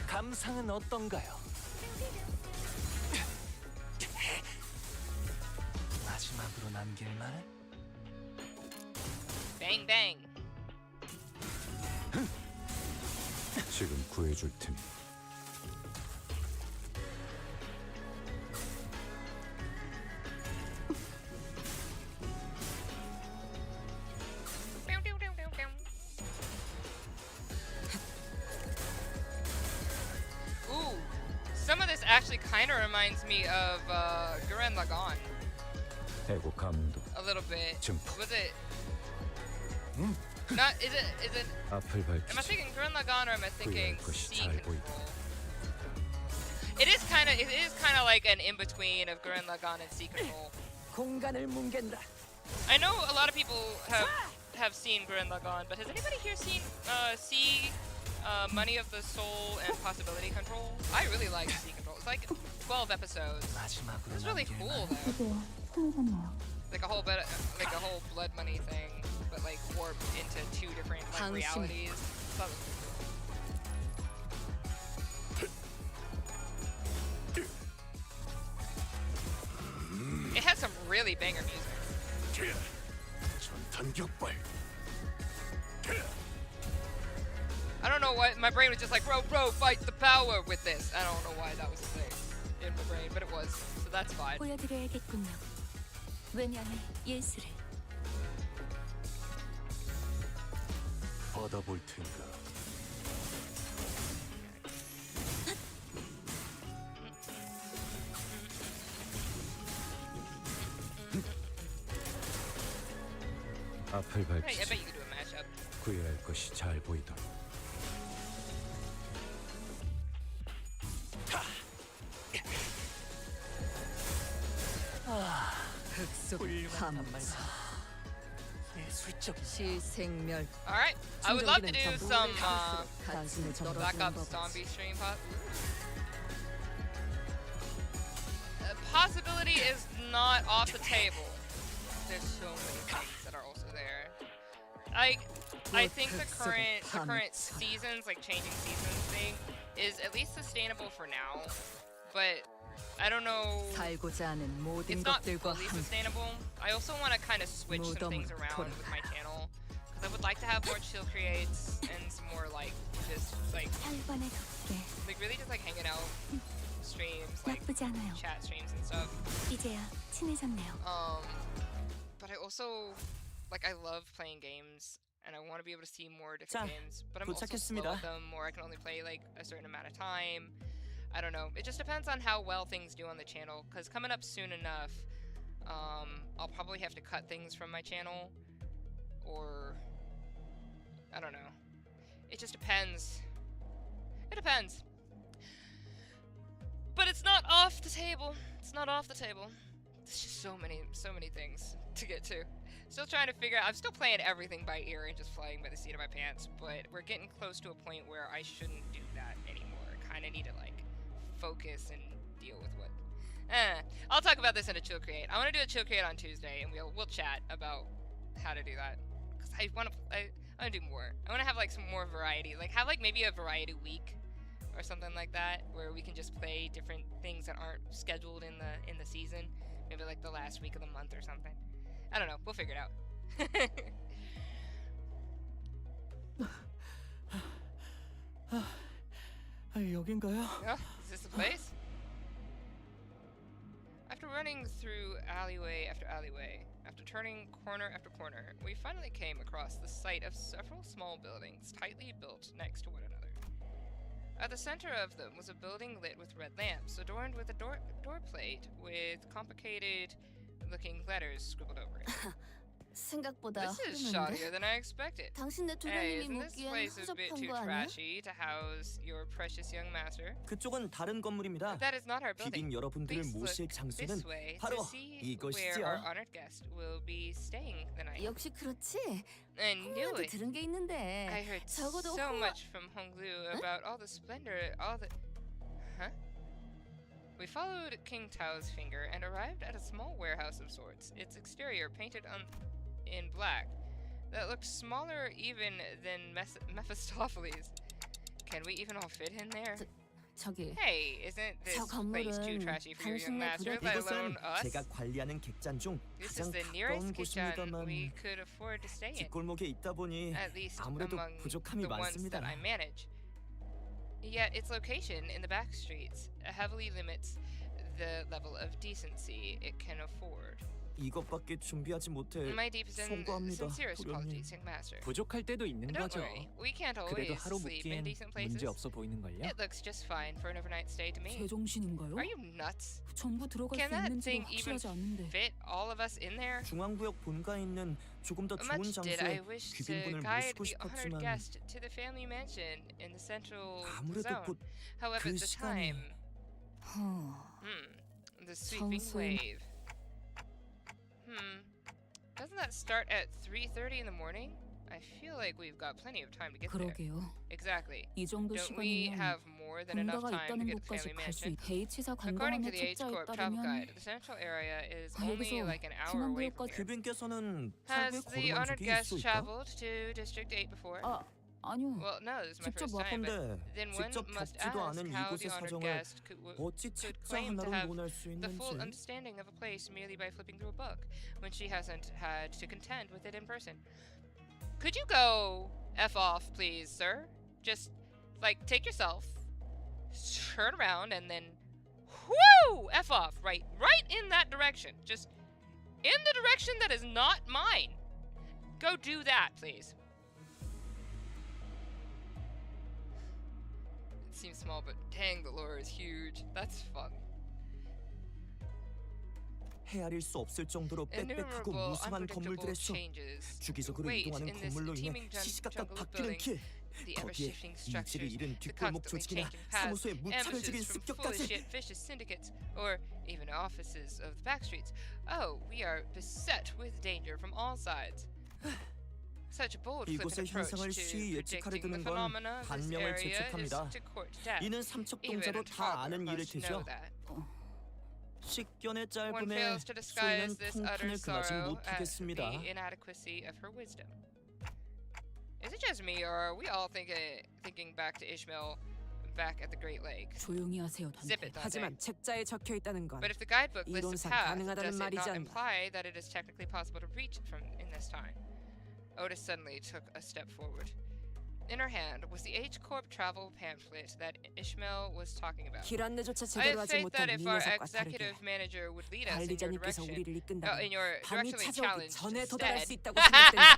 감상은 어떤가요? 마지막으로 남길 말은? Bang bang. 지금 구해줄 테니 Ooh, some of this actually kind of reminds me of Gurren Lagann 대고 감도 a little bit. 증폭 Was it? Not is it? 앞을 Am I 밝히지 thinking Gurren Lagann or am I thinking 후회할 것이 Sea 잘 Control? 보이다. It is kind of like an in between of Gurren Lagann and Sea Control. 공간을 뭉갠다. I know a lot of people have seen Gurren Lagann, but has anybody here seen Sea Money of the Soul and Possibility Control? I really like Sea Control. It's like 12 episodes. 마지막으로 It's really 남길 cool 말은? though. Like a whole blood money thing, but like warped into two different like 당신. realities. That was cool. It has some really banger music. 전탄격발 I don't know why my brain was just like, bro, fight the power with this. I don't know why that was a thing in my brain, but it was, so that's fine. 보여드려야겠군요. 왜냐면 예술을. 받아볼 텐가. 앞을 Hey, I 밝히지 bet you could do a mashup. 구해할 것이 잘 보이도록 훌륭한 말씀. 예술적인 시생멸. All right, I would love to do some 단숨에 Black 떨어지는 Ops 법. Zombie stream possibility is not off the table. There's so many things that are also there. I think the current seasons, like changing seasons thing, is at least sustainable for now. but I don't know. 살고자 하는 모든 It's not 것들과 fully 함께 sustainable. I also want to kind of switch some things around with my channel because I would like to have more chill creates and some more like just like 혈관에 덮게 really just like hanging out streams, like 나쁘지 않아요. chat streams and stuff. 이제야 친해졌네요. But I also like I love playing games and I want to be able to see more different 자, games. But I'm also slow 도착했습니다. at them, or I can only play like a certain amount of time. I don't know. It just depends on how well things do on the channel. Cause coming up soon enough, I'll probably have to cut things from my channel, or I don't know. It just depends. It depends. But it's not off the table. It's not off the table. There's just so many things to get to. Still trying to figure out. I'm still playing everything by ear and just flying by the seat of my pants. But we're getting close to a point where I shouldn't do that anymore. Kind of need to like focus and deal with what. I'll talk about this in a chill create. I want to do a chill create on Tuesday, and we'll chat about how to do that. Cause I want to do more. I want to have like some more variety. Like have like maybe a variety week or something like that, where we can just play different things that aren't scheduled in the season. Maybe like the last week of the month or something. I don't know. We'll figure it out. 여긴가요? Oh, is this the place? After running through alleyway after alleyway, after turning corner after corner, we finally came across the site of several small buildings tightly built next to one another. At the center of them was a building lit with red lamps, adorned with a door plate with complicated-looking letters scribbled over it. 생각보다 This is 흐름인데? shoddier than I expected. 당신네 Hey, 도련님이 isn't this 묵기엔 place a bit 허접한 too 거 아니야? trashy to house your precious young master? 그쪽은 다른 건물입니다. That is not our building. 귀빈 여러분들을 Please 모실 look 장소는 this way 바로 to see where our 이것이지요. honored guest will be staying the night. 역시 그렇지. I knew 홍루한테 it. 들은 게 있는데. I heard so 적어도 much from Honglu about all the splendor, all the... Huh? We followed King Tao's finger and arrived at a small warehouse of sorts, its exterior painted in black, that looked smaller even than Mephistopheles. Can we even all fit in there? 저기 Hey, isn't this 저 place too 건물은 trashy for your young 당신네 master, 도련. let 이곳은 alone us? 제가 관리하는 객잔 중 This is 가장 the 가까운 nearest kitchen 곳입니다만 we could afford to stay in. 뒷골목에 있다 보니 At least 아무래도 among 부족함이 the ones 많습니다. that I manage. Yet its location in the back streets heavily limits the level of decency it can afford. 이것밖에 준비하지 못해 My deepest and 송구합니다, sincerest 도련님. apologies, young master. 부족할 때도 있는 Don't 거죠. worry, we can't 그래도 always 하루 sleep in 묵기엔 decent places. 문제 없어 보이는걸요? It looks just fine for an overnight stay to me. 제정신인가요? Are you nuts? 전부 들어갈 Can 수 that 있는지도 thing even 확실하지 않는데. fit all of us in there? 중앙구역 본가에 있는 조금 더 좋은 Much did I 장소에 wish to 귀빈분을 guide 모시고 the honored 싶었지만 guest to the family mansion in the central 아무래도 zone. 곧 However, 그 the 시간이 time, the sweeping 청소년. wave. Doesn't that start at 3:30 in the morning? I feel like we've got plenty of time to get there. 그러게요. Exactly. 이 정도 Don't we 시간이면 have more than enough 본가가 time to 있다는 get to the 곳까지 family 갈 수 mansion? 있. H치사 According to 관광원의 the H 책자에 Corp travel 따르면 guide, the central area is only 여기서 like an hour away from 중앙구역까지 here. 귀빈께서는 Has 하루에 the 걸어간 honored 적이 guest 있을까? traveled to District 8 before? 아니요. Well, no, this is my 직접 first time, but 와본데 then one 직접 must 겪지도 ask 않은 how 이곳의 the honored 사정을 guest 어찌 could 책자 claim to 하나로 have 논할 수 the full 있는지 understanding of a place merely by flipping through a book, when she hasn't had to contend with it in person. Could you go F off, please, sir? Just, like, take yourself, turn around, and then, whoo, F off, right in that direction. Just in the direction that is not mine. Go do that, please. It seems small, but dang, the lore is huge. That's fun. 헤아릴 수 없을 정도로 빽빽하고 Innumerable, 무성한 unpredictable 건물들에서 changes 주기적으로 wait 이동하는 in this 건물로 인해 teeming 시시각각 jungle of 바뀌는 buildings. 길 The 거기에 ever-shifting 인지를 structures, 잃은 the 뒷골목 constantly 조직이나 changing paths, 사무소의 무차별적인 ambushes from 습격까지 foolish yet vicious syndicates, or even offices of the backstreets. Oh, we are beset with danger from all sides. Such a bold, flippant 이곳의 approach 현상을 to 쉬이 예측하려 predicting the 드는 건 phenomena of this 반명을 area is 재촉합니다. to court death. 이는 Even 삼척동자도 a 다 toddler 아는 일일 must know 테죠. that. 식견의 One 짧음에 fails to disguise 소희는 this utter 통탄을 금하지 sorrow at 못하겠습니다. the inadequacy of her wisdom. Is it just me, or are we all thinking back to Ishmael back at the Great Lake. 조용히 하세요, Zip 던데. it, Dante. 하지만 책자에 적혀 있다는 건 But if the guidebook lists a 이론상 path, 가능하다는 does it 말이지 not 않나? imply that it is technically possible to reach it from in this time? Otis suddenly took a step forward. In her hand was the H-Corp travel pamphlet that Ishmael was talking about. 길 안내조차 I 제대로 have 하지 faith that 못한 이 if our 녀석과 다르게 executive manager would lead us in your 관리자님께서 direction, 우리를 이끈다면 in your 밤이 directionally 찾아오기 challenged 전에 도달할 수 stead. 있다고 생각된다.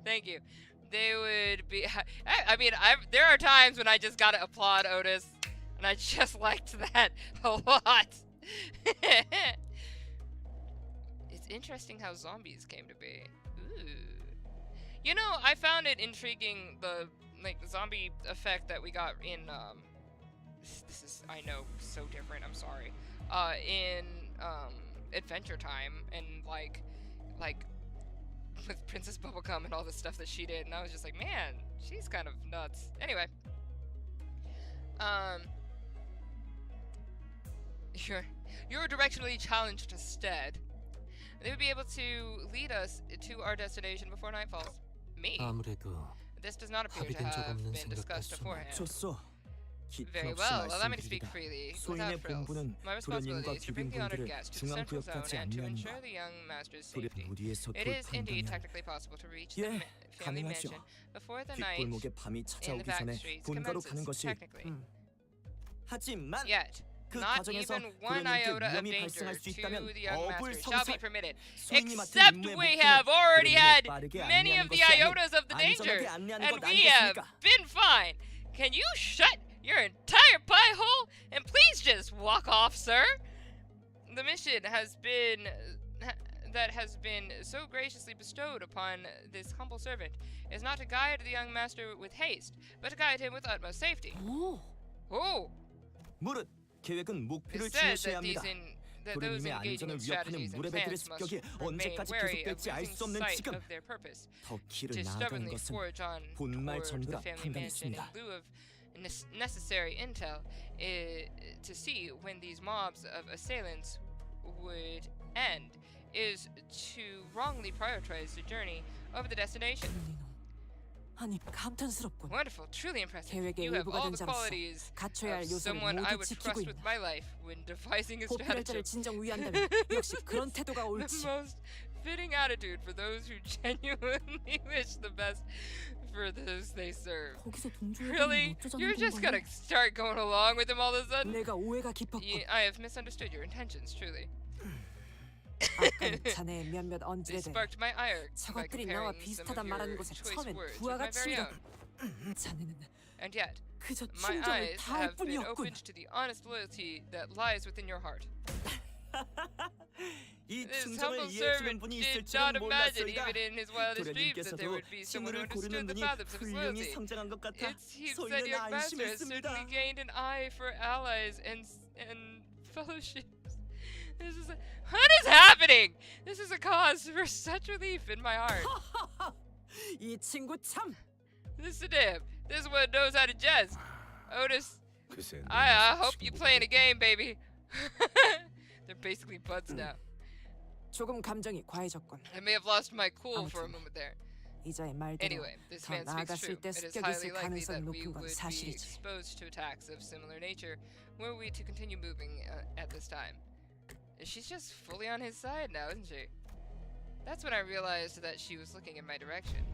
Thank you. They would be. I mean, there are times when I just gotta applaud Otis, and I just liked that a lot. It's interesting how zombies came to be. Ooh. You know, I found it intriguing the zombie effect that we got in this is, I know, so different, I'm sorry. In Adventure Time, and like with Princess Bubblegum and all the stuff that she did, and I was just like, man, she's kind of nuts. Anyway, you're directionally challenged instead. They would be able to lead us to our destination before night falls. Me? 아무래도 This does not appear to 합의된 적 have 없는 been discussed 생각 beforehand. 줬어. 깊은 Very 없이 well. Allow me to speak 말씀드리리다. freely, 소인의 without frills. 본부는 My responsibility 도련님과 is to bring the honored 귀빈분들을 guest to the central zone 중앙구역까지 and to 안내하는 ensure 것. the young master's 도련 safety. 무리에서 It 돌 is indeed 판다면 technically possible to reach 예, the family 가능하죠. mansion before the night 뒷골목에 밤이 in the 찾아오기 back 전에 streets 본가로 가는 commences, 것이 technically. 하지만 Yet, 그 not 과정에서 even one 도련님께 iota of 위험이 danger 발생할 수 to 있다면 the young 업을 master shall be 성찰. permitted. 소인이 맡은 Except 임무의 we 목표는 have already 도련님을 had 빠르게 many 안내하는 of the 것이 아닌 iotas of the danger, 안전하게 안내하는 and 것 we have 아니겠습니까? been fine. Can you shut your entire pie hole and please just walk off, sir? The mission has been that has been so graciously bestowed upon this humble servant is not to guide the young master with haste, but to guide him with utmost safety. 오, Oh, 무릇 계획은 목표를 it says 중요시해야 that 합니다. those 도련님의 engaging 안전을 in 위협하는 strategies and 무례배들의 plans must 습격이 remain 언제까지 wary of 계속될지 알 losing 수 없는 sight 지금 of their purpose. 더 길을 To 나아가는 stubbornly 것은 forge on 본말 toward the 전부라 family mansion in 판단했습니다. lieu of necessary intel to see when these mobs of assailants would end is to wrongly prioritize the journey over the destination. 아니 감탄스럽군. Wonderful, truly impressive. 계획의 You have 일부가 all 된 the 자로서 qualities 갖춰야 할 of 요소를 someone I 모두 would 지키고 trust with 있다. my life when devising a 보필자를 stratagem. 진정 위한다면 역시 그런 태도가 The 옳지. most fitting attitude for those who genuinely wish the best for those they serve. 거기서 동조해보면 Really? 어쩌자는 You're just 건가요? gonna start going along with him all of a sudden? 내가 오해가 깊었군. I have misunderstood your intentions, truly. 아까는 자네의 몇몇 They 언질에 대해 sparked my ire by 저것들이 나와 comparing some 비슷하단 of 말하는 your 것에 choice 처음엔 words with 부하가 my very 치밀어. own. 자네는 And yet, 그저 my 친절을 eyes 다할 have been 뿐이었군. opened to the honest loyalty that lies within your heart. 이 This 충정을 humble 이해해주는 servant 분이 did 있을 not 줄은 imagine, 몰랐소이다. even in his wildest dreams, that there 도련님께서도 would be someone who 친구를 고르는 understood the 눈이 fathoms of his 훌륭히 loyalty. 성장한 것 같아 It seems that 소인은 your master has certainly 안심했습니다. gained an eye for allies and fellowships. This is what is happening? This is a cause for such relief in my heart. 이 친구 참 This is him. This one knows how to jest. Otis, 글쎄, I hope you playing a game, baby. They're basically buds now. 조금 감정이 과해졌군. I may have lost my cool for a 아무튼. moment there. 이자의 말대로 Anyway, this 더 man speaks true. 나아갔을 때 It is 습격이 highly 있을 likely 가능성이 that we 높은 건 would be 사실이지. exposed to attacks of similar nature were we to continue moving at this time. She's just fully on his side now, isn't she? That's when I realized that she was looking in my direction.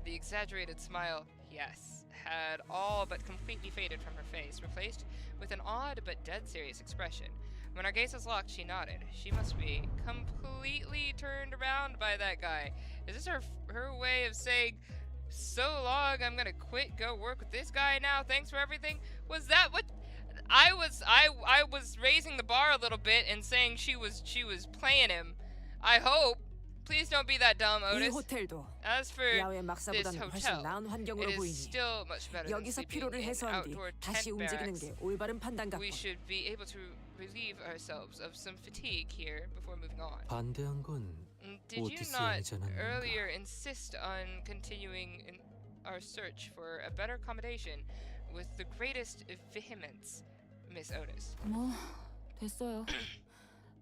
The exaggerated smile, yes, had all but completely faded from her face, replaced with an odd but dead serious expression. When our gazes locked, she nodded. She must be completely turned around by that guy. Is this her way of saying, so long, I'm gonna quit, go work with this guy now, thanks for everything? Was that what I was raising the bar a little bit and saying she was playing him. I hope. Please don't be that dumb, 이 Otis. 호텔도 As for 야외 this 막사보다는 훨씬 hotel, 나은 it 환경으로 is 보이니 still much better than 여기서 sleeping 피로를 in 해소한 뒤 outdoor 다시 tent 움직이는 barracks. 게 올바른 판단 같군. We should be able to relieve ourselves of some fatigue here before moving on. 반대한 건 Did you 오티스의 not 예전은 earlier insist on continuing in our search for a better accommodation with the greatest vehemence, Miss Otis? 뭐 됐어요.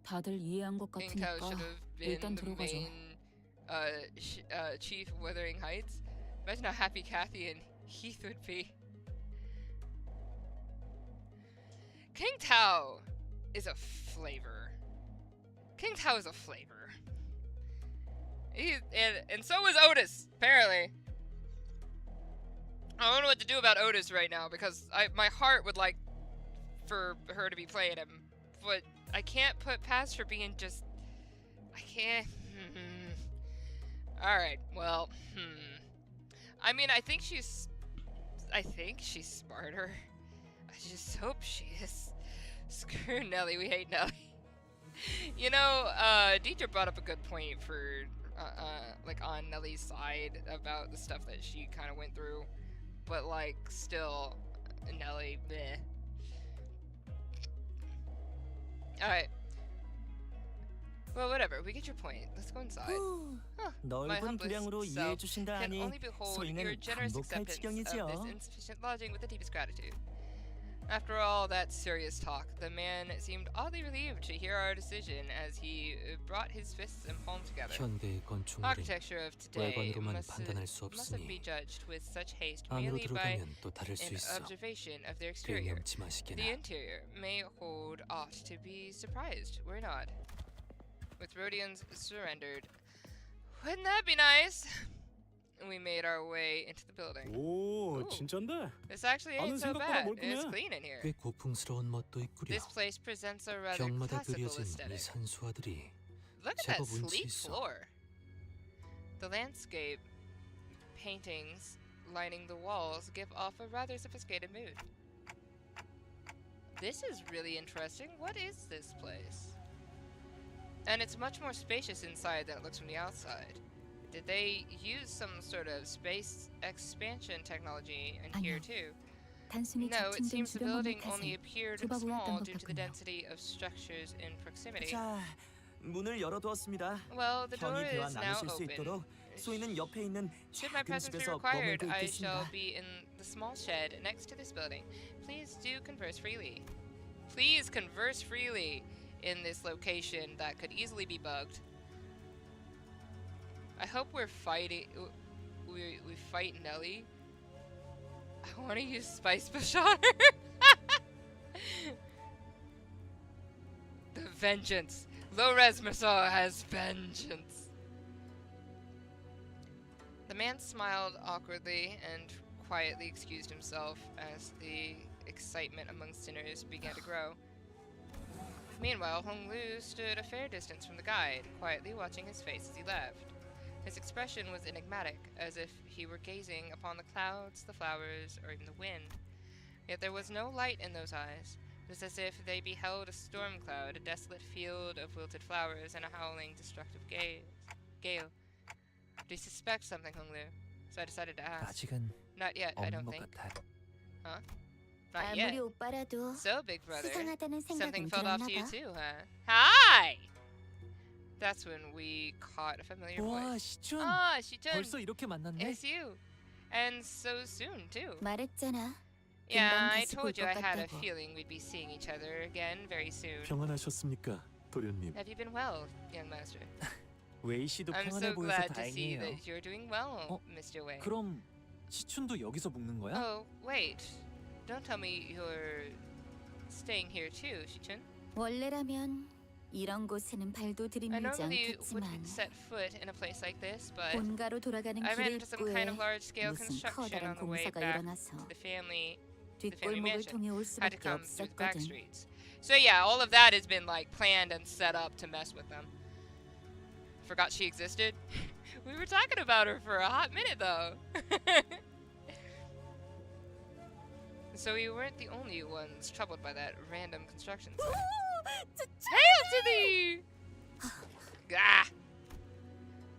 다들 이해한 것 Think how 같으니까 should have been 일단 the 들어가죠. main chief of Wuthering Heights. Imagine how happy Kathy and Heath would be. King Tao is a flavor. King Tao is a flavor. And so is Otis, apparently. I don't know what to do about Otis right now because my heart would like for her to be playing him, but I can't put past her being just. I can't. All right. Well. I mean, I think she's smarter. I just hope she is. Screw Nelly. We hate Nelly. You know, Dieter brought up a good point for like on Nelly's side about the stuff that she kind of went through. But, like, still, Nelly, meh. Alright. Well, whatever. We get your point. Let's go inside. Huh. My 넓은 humblest 분량으로 self 이해해 주신다 can 하니 only behold your 소희는 generous 감복할 acceptance 지경이지요. of this insufficient lodging with the deepest gratitude. After all that serious talk, the man seemed oddly relieved to hear our decision as he brought his fists and palms together. 현대의 건축물은 Architecture of today 외관으로만 mustn't 판단할 수 be 없으니 judged with such haste 안으로 merely by 들어가면 또 다를 수 an 있어. observation of their exterior. 개념치 마시게나. The interior may hold aught to be surprised. We're not. With Rhodians surrendered. Wouldn't that be nice? We made our way into the building. 오, Ooh. 진짠데? This actually ain't 나는 so 생각보다 bad. It's 멀끔해. clean in here. 꽤 고풍스러운 멋도 있구려. This place presents a rather 벽마다 classical 그려진 이 aesthetic. 산수화들이 Look at that 제법 운치 sleek 있어. floor. The landscape paintings lining the walls give off a rather sophisticated mood. This is really interesting. What is this place? And it's much more spacious inside than it looks from the outside. Did they use some sort of space expansion technology in here too? 단순히 No, it 작품된 seems the 주변 building 건물 only 탓에 appeared 좁아 small 보였던 due 것 to the 같군요. density of structures in proximity. 자, 문을 열어두었습니다. Well, the door 편히 대화 is now 나누실 수 open. 있도록 소희는 옆에 있는 Should my 작은 presence be 집에서 required, 머물고 I shall 있겠습니다. be in the small shed next to this building. Please do converse freely. Please converse freely in this location that could easily be bugged. I hope we're fighting. We fight Nelly. I want to use Spice Bush on her. The vengeance. Low-res Masaw has vengeance. The man smiled awkwardly and quietly excused himself as the excitement among sinners began to grow. Meanwhile, Hong Lu stood a fair distance from the guide, quietly watching his face as he left. His expression was enigmatic, as if he were gazing upon the clouds, the flowers, or even the wind. Yet there was no light in those eyes. It was as if they beheld a storm cloud, a desolate field of wilted flowers, and a howling, destructive gale. Do you suspect something, Hong Lu? So I decided to ask. 아직은 Not yet, I 없는 don't 것 think. 같아. Huh? Not yet. 아무리 오빠라도 So, big brother, 수상하다는 something 생각은 felt off to you 들었나 봐. too, huh? Hi! That's when we caught a familiar 와, voice. 시춘. Ah, Shi-chun, 벌써 이렇게 만났네. it's you. And so soon, too. 말했잖아. Yeah, 금방 I 다시 told 볼 you I 것 had a 같다고. feeling we'd be seeing each other again very soon. 평안하셨습니까, 도련님? Have you been well, young master? 웨이 씨도 I'm 평안해 so 보여서 glad to see 다행이에요. that you're doing well, Mr. Wei. 그럼 시춘도 여기서 묵는 거야? Oh, wait. Don't tell me you're staying here too, Shi-chun. 원래라면 이런 곳에는 발도 I 들이밀지 normally 않겠지만 wouldn't set foot in a place like this, but 본가로 돌아가는 I ran 길 into some kind 입구에 of large-scale 무슨 construction 커다란 on the way 공사가 back 일어나서 to the family 뒷골목을 mansion. 통해 올 Had to 수밖에 come through the back 없었거든. streets. So yeah, all of that has been like planned and set up to mess with them. Forgot she existed. We were talking about her for a hot minute though. So we weren't the only ones troubled by that random construction site. Hail to thee! Ah!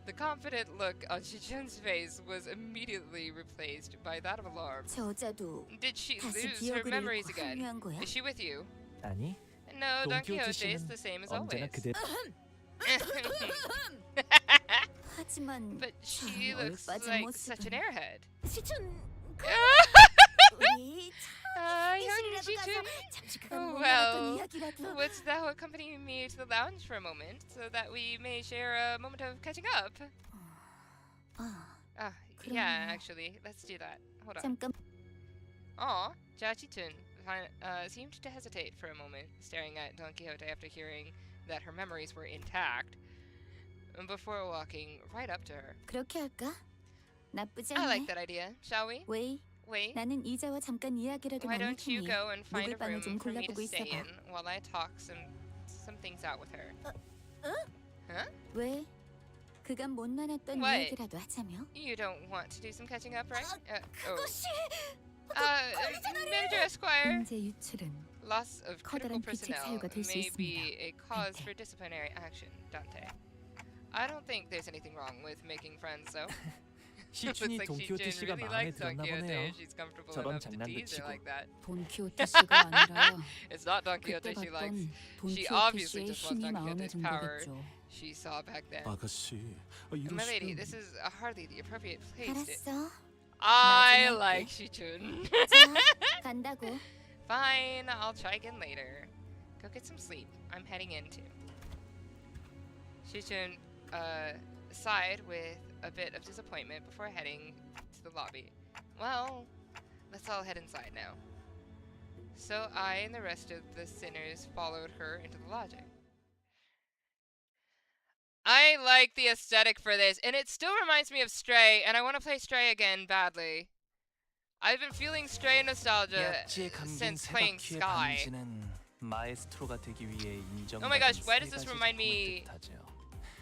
The confident look on Shi-chun's face was immediately replaced by that of alarm. 저 여자도 Did she 다시 lose her 기억을 memories 잃고 again? 합류한 거야? Is she with you? 아니, No, Don 돈 키호테 Quixote is 씨는 the same as 언제나 always. 그대. 하지만 But she 저 looks 얼빠진 like such an 모습은 airhead. 시춘 우리 Ah, young 회식이라도 가서 Shi-chun. 잠시 그간 Oh, 못 well. 나갔던 이야기라도 Wouldst thou accompany me to the lounge for a moment, so that we may share a moment of catching up? Yeah, 그럼- actually, let's do that. Hold on. 잠깐 Aw, Jia Shi-chun, seemed to hesitate for a moment, staring at Don Quixote after hearing that her memories were intact, before walking right up to her. 그렇게 할까? 나쁘지 I 않네. like that idea. Shall we? 웨이, Wait. 나는 이자와 잠깐 이야기라도 Why 나눌 don't you 테니 go and find a 묵을 방을 room 좀 for me to 골라보고 stay 있어봐. in while I talk some things out with her? Huh? 왜? 그간 못 나눴던 What? 이야기라도 하자며? You don't want to do some catching up, right? 그것이 Manager Esquire. 인재 유출은 Loss of critical 커다란 규칙 personnel 사유가 될 수 may be 있습니다. a cause Dante. for disciplinary action, Dante. I don't think there's anything wrong with making friends, though. Looks 시춘이 like 돈키호테 Shi-Jin 씨가 really 마음에 likes Don 들었나 Quixote. 보네요. She's comfortable 저런 enough to 장난도 tease her 치고. like that. 돈 키호테 씨가 아니라 It's not Don 그때 Quixote she likes. 봤던 돈 She 키호테 obviously 씨의 just wants 힘이 Don 마음에 Quixote's 든 power. 거겠죠. She saw back then. 아가씨, My lady, 이러시면 this is hardly the appropriate place to... 알았어. I 나중에 like 할게. Shi-Chun. 자, 간다고. Fine, I'll try again later. Go get some sleep. I'm heading into. Shi-Chun sighed with a bit of disappointment before heading to the lobby. Well, let's all head inside now. So I and the rest of the sinners followed her into the lodging. I like the aesthetic for this, and it still reminds me of Stray, and I want to play Stray again badly. I've been feeling Stray nostalgia 야채에 감긴 since playing 새바퀴의 Sky. 반지는 마에스트로가 되기 위해 Oh my gosh, 인정받은 why 세 does this 가지 remind 작품을 me- 뜻하죠.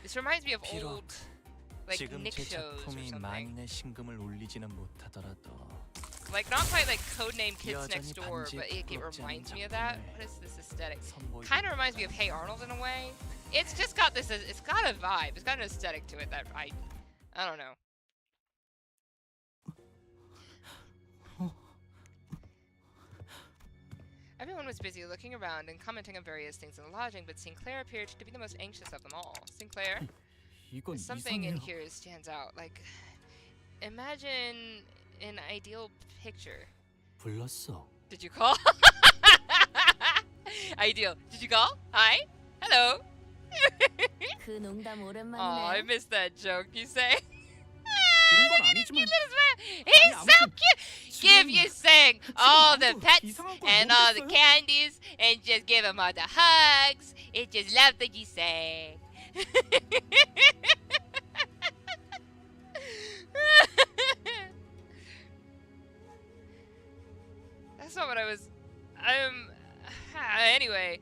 This reminds me of 비록 old, like, 지금 Nick 제 shows or 작품이 something. 만인의 신금을 울리지는 못하더라도 Like, not quite like Codename Kids 여전히 Next Door, 반지에 but it 부끄럽지 reminds 않은 me of that. 작품을 What is this aesthetic? 선보이고 Kind of reminds me of Hey Arnold in a way. It's just got this, it's got a vibe, it's got an aesthetic to it that I don't know. Everyone was busy looking around and commenting on various things in the lodging, but Sinclair appeared to be the most anxious of them all. Sinclair, 이건 something in 이상해요. here stands out. Like, imagine an ideal picture. 불렀어. Did you call? Ideal. Did you call? Hi? Hello? 그 농담 Oh, I 오랜만이네. missed that joke. You say? 그런 건 아니지만 He's so 아무튼 cute. Give you sang all the pets 이상한 걸 and all the 모르겠어요. candies and just give him all the hugs. It's just love that you say. That's not what I was. Anyway,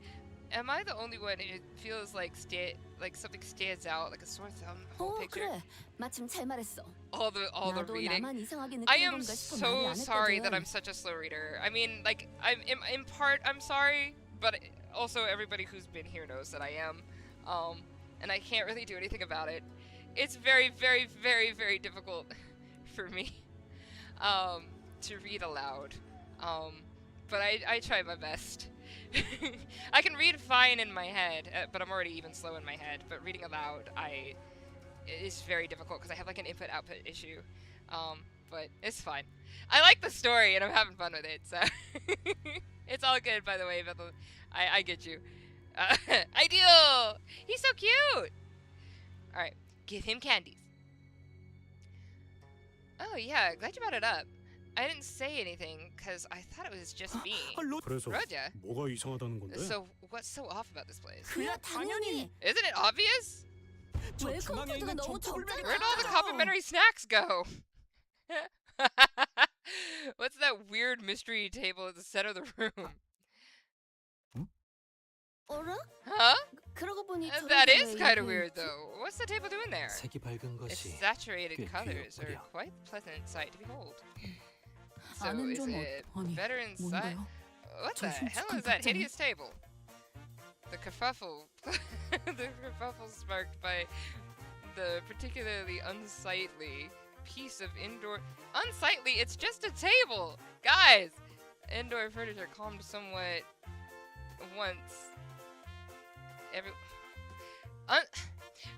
am I the only one who feels like something stands out, like a sore thumb whole 어, picture? 그래. 마침 잘 말했어. All the 나도 reading. 나만 이상하게 I 느끼는 am 건가 싶어 말이 so 안 sorry that I'm 했거든. such a slow reader. I mean, like, in part I'm sorry, but also everybody who's been here knows that I am. And I can't really do anything about it. It's very, very, very, very difficult for me to read aloud. But I try my best. I can read fine in my head, but I'm already even slow in my head. But reading aloud, it's very difficult because I have like an input-output issue. But it's fine. I like the story and I'm having fun with it, so it's all good. By the way, Bethel, I get you. Ideal. He's so cute. All right, give him candies. Oh yeah, glad you brought it up. I didn't say anything because I thought it was just me. 그래서 Roja. 뭐가 이상하다는 건데? So what's so off about this place? 그야 당연히. Isn't it obvious? 저 중앙에 웰컴 있는 너무 점프를 적잖아. Where'd all the complimentary snacks go? What's that weird mystery table at the center of the room? 어라? Huh? 그러고 보니 저런 That 데 is 왜 kind of 이렇게 weird though. What's the table doing there? 색이 밝은 Its 것이 saturated 꽤 colors are 귀엽구려. quite pleasant sight to behold. So 아는 is 좀 it 아니 better inside? 뭔가요? What the 저 hell 흉측한 is that 답장이? hideous table? The kerfuffle. The kerfuffle sparked by the particularly unsightly piece of indoor... Unsightly? It's just a table! Guys! Indoor furniture calmed somewhat once.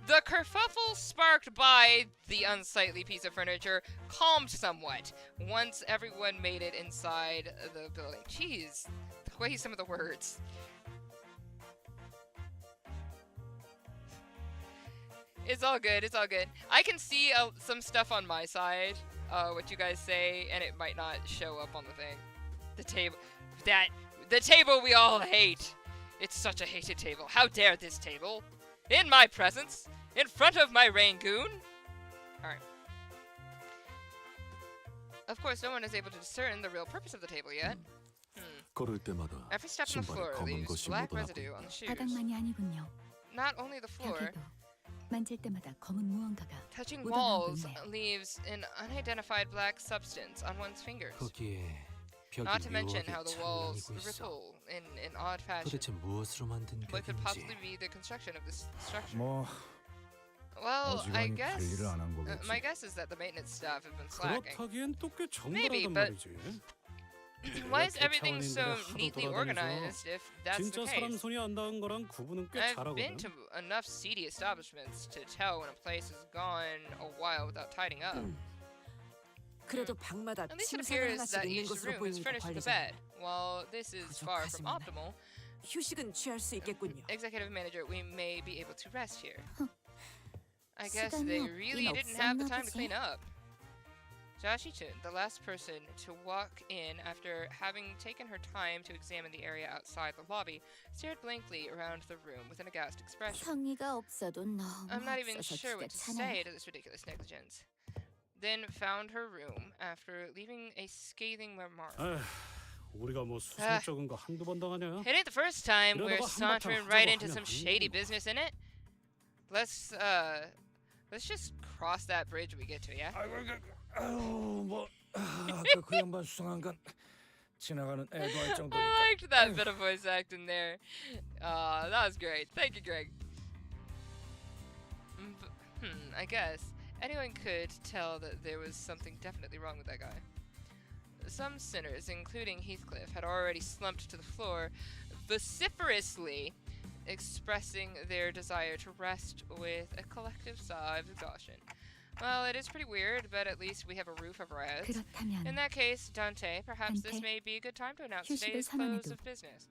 The kerfuffle sparked by the unsightly piece of furniture calmed somewhat once everyone made it inside the building. Jeez, the way some of the words. It's all good, it's all good. I can see some stuff on my side, what you guys say, and it might not show up on the thing. The table. The table we all hate. It's such a hated table. How dare this table? In my presence? In front of my Rangoon? Alright. Of course, no one is able to discern the real purpose of the table yet. 걸을 때마다 Every step on the 신발에 floor 검은 leaves 것이 black 묻어나고 residue on the shoes. 바닥만이 아니군요. Not only the floor, 벽에도 만질 때마다 검은 무언가가 touching 묻어나오고 walls 있네요. leaves an unidentified black substance on one's fingers. 거기에 벽이 Not to mention 묘하게 how the walls 찬란히고 있어. ripple in odd fashion. 도대체 무엇으로 만든 What could possibly 벽인지. be the construction of this structure? 뭐 Well, I 어지간히 guess 관리를 안 한 거겠지. my guess is that the maintenance staff have been slacking. 그렇다기엔 또 꽤 Maybe, 정갈하단 but 말이지. Why is everything so 차원인들이 하도 neatly 돌아다녀서 organized if that's the 진짜 사람 case? 손이 안 닿은 거랑 구분은 꽤 I've been 잘하거든. to enough seedy establishments to tell when a place has gone a while without tidying up. 그래도 방마다 At least it 침상을 appears 하나씩 that 있는 each 것으로 room is 보이니까 furnished with a 관리자는 bed. While this is far from 부족하지만 optimal, 휴식은 취할 수 있겠군요. executive manager, we may be able to rest here. I guess 시간이 they 없긴 really didn't have the 없었나 time to 보지? clean up. Jashichun, the last person to walk in after having taken her time to examine the area outside the lobby, stared blankly around the room with an aghast expression. 성의가 없어도 너무 I'm not even 없어서 sure what to 지긋하네. say to this ridiculous negligence. Then found her room after leaving a scathing remark. 에휴, 우리가 뭐 수술적인 거 한두 번 당하냐? It ain't the first time we're 이러다가 sauntering 한바탕 right 하자고 into some 하면 shady 안 되는 business in it. Let's just cross that bridge when we get to it, yeah? 아유 뭐 아까 그 양반 수상한 건 지나가는 애도 할 I 정도니까. liked that bit of voice acting there. That was great. Thank you, Greg. I guess anyone could tell that there was something definitely wrong with that guy. Some sinners, including Heathcliff, had already slumped to the floor, vociferously expressing their desire to rest with a collective sigh of exhaustion. Well, it is pretty weird, but at least we have a roof over our heads. In 그렇다면 that case, Dante, perhaps this Dante, may be a good time to announce 휴식을 today's close 선언해도. of business.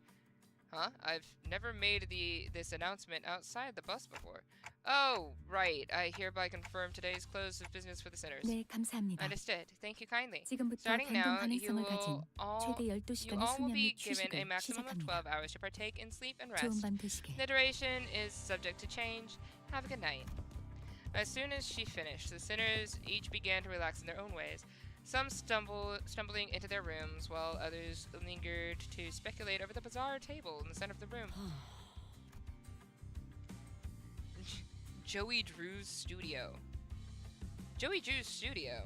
Huh? I've never made this announcement outside the bus before. Oh, right. I hereby confirm today's close of business for the sinners. 네, 감사합니다. Understood. Thank you kindly. 지금부터 Starting 변동 now, you 가능성을 가진 will all 최대 you 12시간의 all will 수면 be 및 given a 휴식을 maximum of 12 시작합니다. hours to partake in sleep and 좋은 rest. 밤 되시게. The duration is subject to change. Have a good night. As soon as she finished, the sinners each began to relax in their own ways. Some stumbling into their rooms, while others lingered to speculate over the bizarre table in the center of the room. Joey Drew's studio. Joey Drew's studio.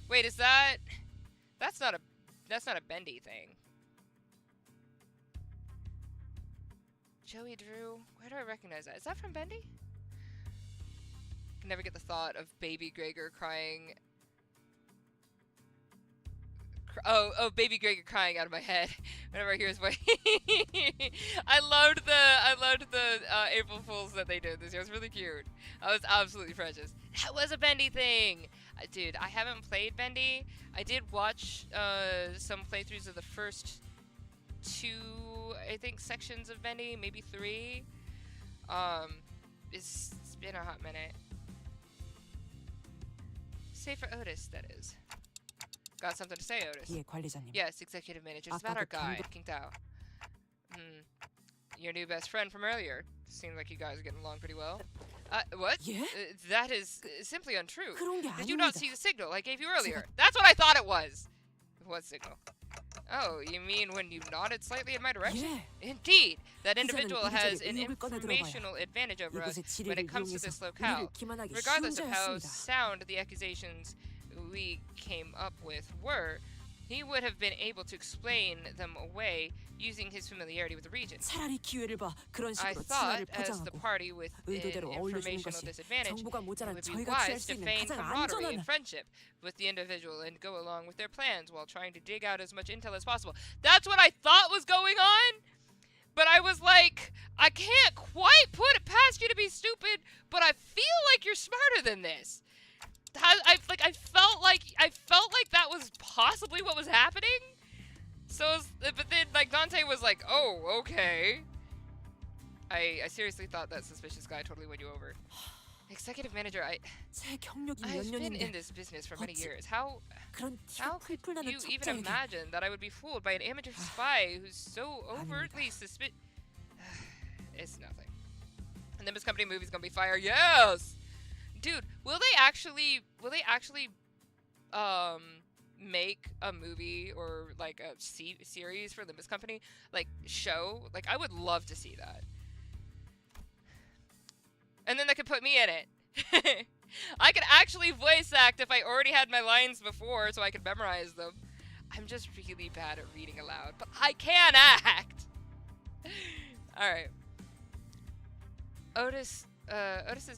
Wait, is that? That's not a bendy thing. Joey Drew. Where do I recognize that? Is that from Bendy? Can never get the thought of baby Gregor crying. Baby Gregor crying out of my head whenever I hear his voice. I loved the April Fools that they did this year. It was really cute. I was absolutely precious. That was a Bendy thing, dude. I haven't played Bendy. I did watch some playthroughs of the first 2, I think, sections of Bendy, maybe 3. It's been a hot minute. Say for Otis, that is. Got something to say, Otis? 예, 관리자님. Yes, executive manager. It's about 아까 our 그 guy, King Tao. Your new best friend from earlier. Seems like you guys are getting along pretty well. What? 예? That is simply untrue. 그런 게 Did you not 아닙니다. see the signal I gave you earlier? That's what I thought it was. What signal? Oh, you mean when you nodded slightly in my direction? 예. Indeed, that 그 individual 자는 has 우리 an 자리에 의욕을 꺼내 들어봐야 informational advantage over us 이곳의 when 지뢰를 it comes to 이용해서 this 우리를 locale. 기만하기 쉬운 Regardless of how 자였습니다. sound the accusations we came up with were, he would have been able to explain them away using his familiarity with the region. 차라리 기회를 봐 그런 I 식으로 thought, 진화를 as the 포장하고 party with an 의도대로 어울려주는 informational 것이 disadvantage, 정보가 it 모자란 would be 저희가 취할 wise 수 to 있는 feign 가장 camaraderie 안전한 and friendship with the individual and go along with their plans while trying to dig out as much intel as possible. That's what I thought was going on, but I was like, I can't quite put it past you to be stupid, but I feel like you're smarter than this. I felt like that was possibly what was happening. So, but then like Dante was like, "Oh, okay." I seriously thought that suspicious guy totally won you over. Executive manager, 제 경력이 몇 I've been in 년인데 this business for many 어찌 years. How 그런 How 티가 could 풀풀 나는 you even 첩자에게 imagine that I would be fooled by an amateur spy who's so overtly suspicious? It's nothing. And Nimbus Company movie's gonna be fire. Yes, dude. Will they actually make a movie or like a series for Limbus Company, like show? Like I would love to see that. And then they could put me in it. I could actually voice act if I already had my lines before, so I could memorize them. I'm just really bad at reading aloud, but I can act. All right. Otis's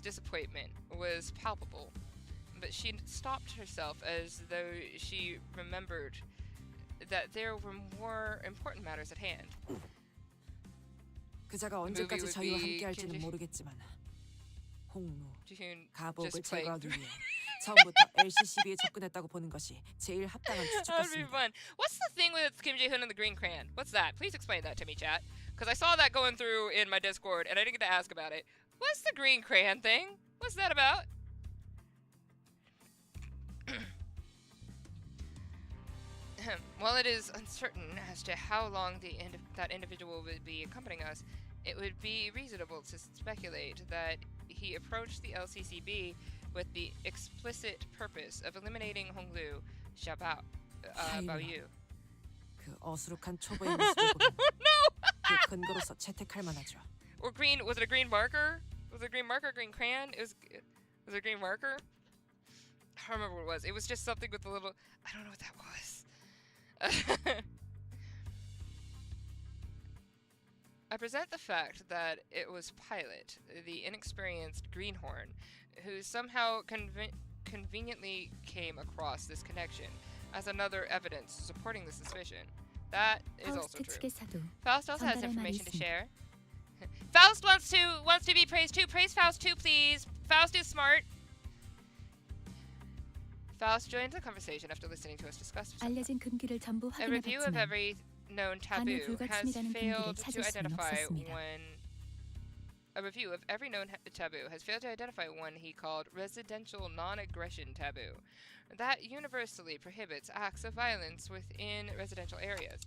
disappointment was palpable, but she stopped herself as though she remembered that there were more important matters at hand. 그자가 언제까지 저희와 함께할지는 모르겠지만 홍루, Jihun 가복을 just playing 제거하기 through. 위해 처음부터 LCCB에 접근했다고 보는 것이 제일 합당한 That'd be 추측 같습니다. fun. What's the thing with Kim Jae-hoon and the green crayon? What's that? Please explain that to me, chat. Because I saw that going through in my Discord, and I didn't get to ask about it. What's the green crayon thing? What's that about? While it is uncertain as to how long that individual would be accompanying us, it would be reasonable to speculate that he approached the LCCB with the explicit purpose of eliminating Honglu Xiaobao, Baoyu. 그 어수룩한 초보의 모습을 보면 그 근거로서 채택할 만하죠. Or green, was it a green marker? Was it a green marker, green crayon? Was it a green marker? I don't remember what it was. It was just something with a little, I don't know what that was. I present the fact that it was Pilot, the inexperienced greenhorn, who somehow conveniently came across this connection as another evidence supporting the suspicion. That is also 파우스트 true. 측에서도 Faust also has 전달할 말이 information to 있습니다. share. Faust wants to be praised too. Praise Faust too, please. Faust is smart. Faust joined the conversation after listening to us discuss something. 알려진 금기를 전부 A review of 확인해봤지만 every known taboo has 불가침이라는 failed 금기를 to 찾을 수는 identify 없었습니다. taboo has failed to identify one he called residential non-aggression taboo that universally prohibits acts of violence within residential areas.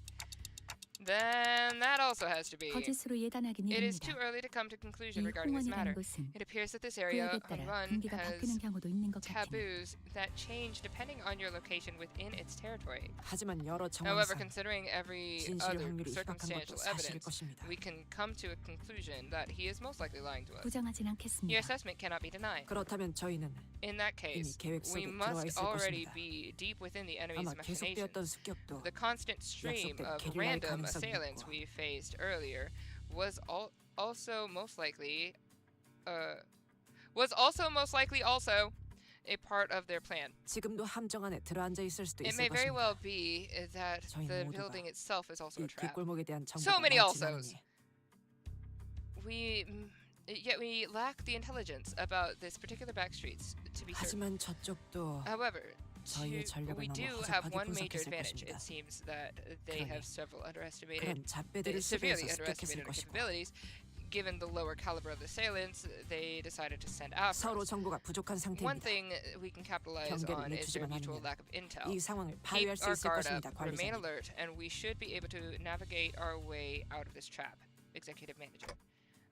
Then that also has to be. 거짓으로 예단하긴 It is 이릅니다. too early to come to conclusion 이 regarding this matter. 홍원이라는 곳은 It appears that this area 구역에 따라 Run 금기가 has 바뀌는 경우도 있는 것 같으니 taboos that change depending on your location within its territory. 하지만 여러 However, 정황상 considering every 진실 other 확률이 희박한 circumstantial 것도 사실일 evidence, 것입니다. we can come to a conclusion that he is most likely lying to us. 부정하진 Your 않겠습니다. assessment cannot be denied. 그렇다면 저희는 In that case, 계획 we 속에 must 들어와 있을 already 것입니다. be deep within the enemy's 아마 machinations. 계속되었던 습격도 The constant stream 약속된 of 게릴라의 random 가능성이 assailants 있고. we faced earlier was also most likely also a part of their plan. 지금도 함정 안에 들어앉아 있을 수도 It 있을 may very 것입니다. well be that 저희 the 모두가 building itself is also 이 a trap. 뒷골목에 대한 So 정보가 many 많지 alsos. 않으니 Yet we lack the intelligence about this particular back streets to be certain. 하지만 저쪽도 However, 저희의 전력을 we 너무 do have 허접하게 one major 분석했을 advantage. 것입니다. It seems that they 그러니 have they 그런 잡배들을 severely 수비해서 underestimated 습격했을 our 것이고 capabilities. Given the lower caliber of the assailants, they decided to send after 서로 us. 정보가 부족한 One 상태입니다. thing we can capitalize 경계를 on is their 늦추지만 mutual 않으면 lack of intel. 이 상황을 Keep 파괴할 수 our 있을 guard 것입니다, up, remain 관리자님. alert, and we should be able to navigate our way out of this trap. Executive Manager.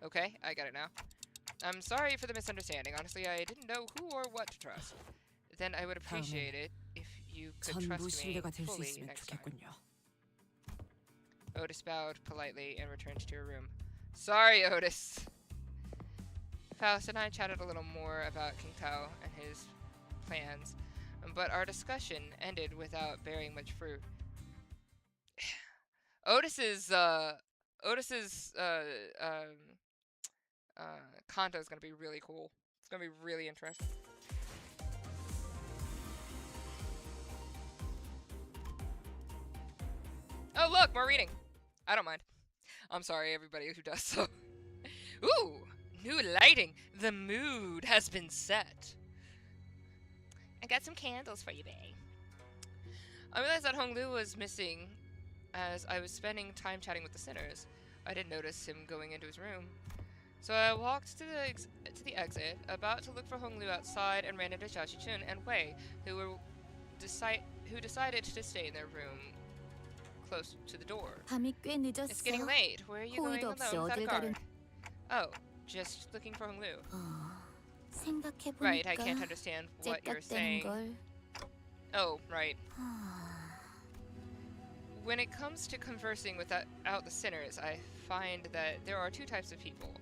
Okay, I got it now. I'm sorry for the misunderstanding. Honestly, I didn't know who or what to trust. Then I would appreciate it if you could 전부 trust me 신뢰가 될 수 fully 있으면 next time. 좋겠군요. Otis bowed politely and returned to her room. Sorry, Otis. Faust and I chatted a little more about King Tao and his plans, but our discussion ended without bearing much fruit. Otis's Canto is gonna be really cool. It's gonna be really interesting. Oh look, more reading. I don't mind. I'm sorry, everybody who does so. Ooh, new lighting. The mood has been set. I got some candles for you, babe. I realized that Honglu was missing as I was spending time chatting with the sinners. I didn't notice him going into his room. So I walked to the exit, about to look for Honglu outside, and ran into Xiaoqi-chun and Wei, who decided to stay in their room close to the door. 밤이 꽤 늦었어. It's getting late. Where are you going 호의도 alone 없이 without a 어딜 guard? 가든. Oh, just looking for Honglu. 생각해보니까 Right, I can't understand what you're saying. 걸. Oh, right. When it comes to conversing without the sinners, I find that there are two types of people.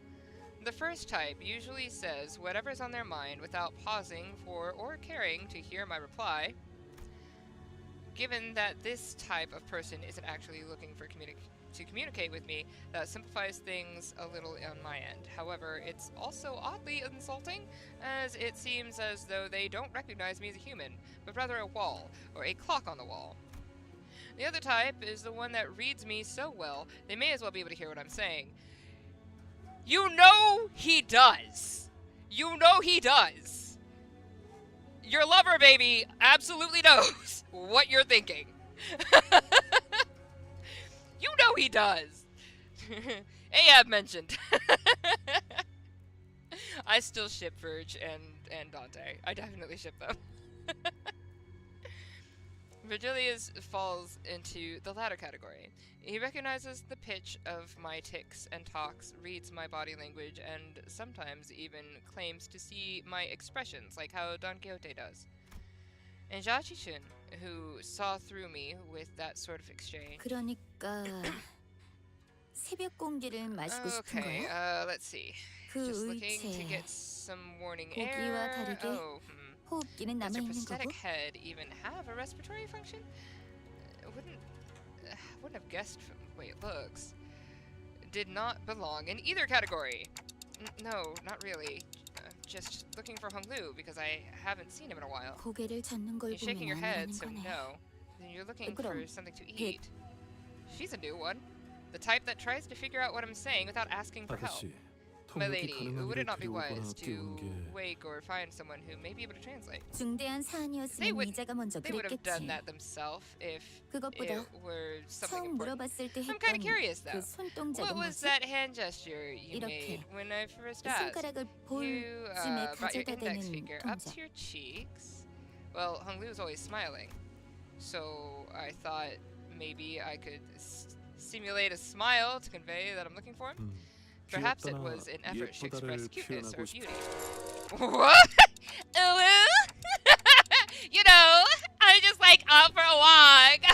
The first type usually says whatever's on their mind without pausing for or caring to hear my reply. Given that this type of person isn't actually looking for to communicate with me, that simplifies things a little on my end. However, it's also oddly insulting, as it seems as though they don't recognize me as a human, but rather a wall, or a clock on the wall. The other type is the one that reads me so well, they may as well be able to hear what I'm saying. You know he does! You know he does! Your lover, baby, absolutely knows what you're thinking. You know he does! Ahab mentioned. I still ship Verge and Dante. I definitely ship them. Virgilius falls into the latter category. He recognizes the pitch of my tics and talks, reads my body language, and sometimes even claims to see my expressions, like how Don Quixote does. And Xiaoqi-chun, who saw through me with that sort of exchange. 그러니까 새벽 공기를 마시고 싶은 Okay, 거야? let's see. 그 Just looking to 의체 get some morning 고기와 air. 다르게 Oh, 호흡기는 Does 남아 your 있는 prosthetic 거고? head even have a respiratory function? Wouldn't have guessed from the way it looks. Did not belong in either category. No, not really. Just looking for Honglu because I haven't seen him in a while. 고개를 젓는 걸 You're shaking your 보면 head, 아니라는 so 거네. no. Then you're looking for 그럼 something to eat. She's a new one. The type that tries to figure out what I'm saying without asking for help. 아가씨, My 통역이 lady, 가능한 would it 일을 not be 데려오거나 wise to 깨우는 게 wake or find someone who may be able to translate? 중대한 They 사안이었으면 would- 이자가 먼저 They would have done 그랬겠지. that themselves if 그것보다 it were something 처음 important. 물어봤을 때 I'm kind of 했던 curious 그 though. 손동작은 What was 뭐지? that hand gesture you 이렇게 made when I first asked? 손가락을 You 볼쯤에 brought your 가져다 index 대는 finger up 동작. to your cheeks. Well, Honglu was always smiling, so I thought maybe I could simulate a smile to convey that I'm looking for him. Perhaps it was an effort to express 예쁘다를 cuteness or 표현하고 beauty. 싶. What? You know, I'm just like out for a walk.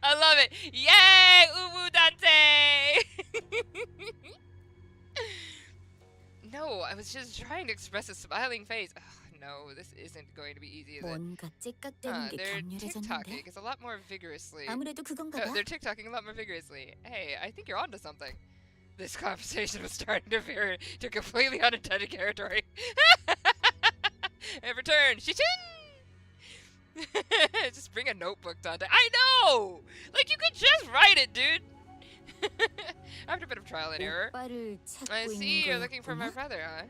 I love it. Yay, Ubu Dante. No, I was just trying to express a smiling face. Ugh, no, this isn't going to be easy, is it? 뭔가 째깍대는 게 They're 격렬해졌는데? TikToking a lot more vigorously. 아무래도 그건가 봐. They're TikToking a lot more vigorously. Hey, I think you're onto something. This conversation was starting to veer to completely unintended territory. And return, Shishin! Just bring a notebook, Dante. I know! Like, you could just write it, dude! After a bit of trial and error. 오빠를 찾고 I see 있는 you're looking for my 거였구나? brother, huh?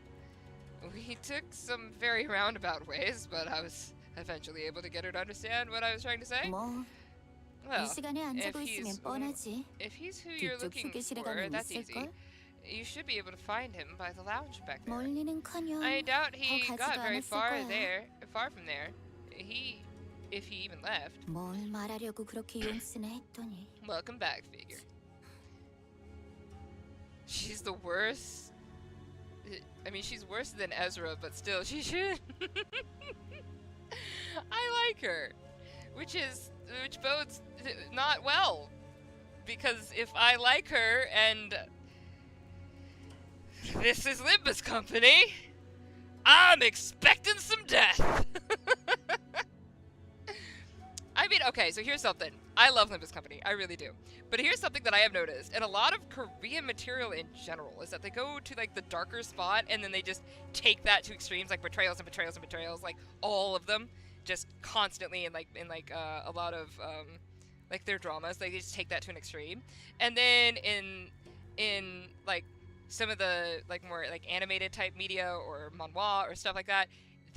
We took some very roundabout ways, but I was eventually able to get her to understand what I was trying to say. 뭐, 이 Well, 시간에 안 자고 if 있으면 he's- 뻔하지. if he's who you're 뒤쪽 looking 휴게실에 for, 가면 that's easy. 있을걸? You should be able to find him by the lounge back there. 멀리는커녕 I doubt he 가지도 got very 않았을 far 거야. far from there. If he even left. 뭘 말하려고 그렇게 용쓰나 했더니 Welcome back, figure. She's the worst. I mean, she's worse than Ezra, but still, she should. I like her, which bodes not well, because if I like her and this is Limbus company, I'm expecting some death. I mean, okay, so here's something. I love Limbus Company, I really do. But here's something that I have noticed, and a lot of Korean material in general, is that they go to like the darker spot and then they just take that to extremes, like betrayals and betrayals and betrayals, like all of them, just constantly in a lot of like their dramas, they just take that to an extreme. And then in like some of the like more like animated type media or manhwa or stuff like that,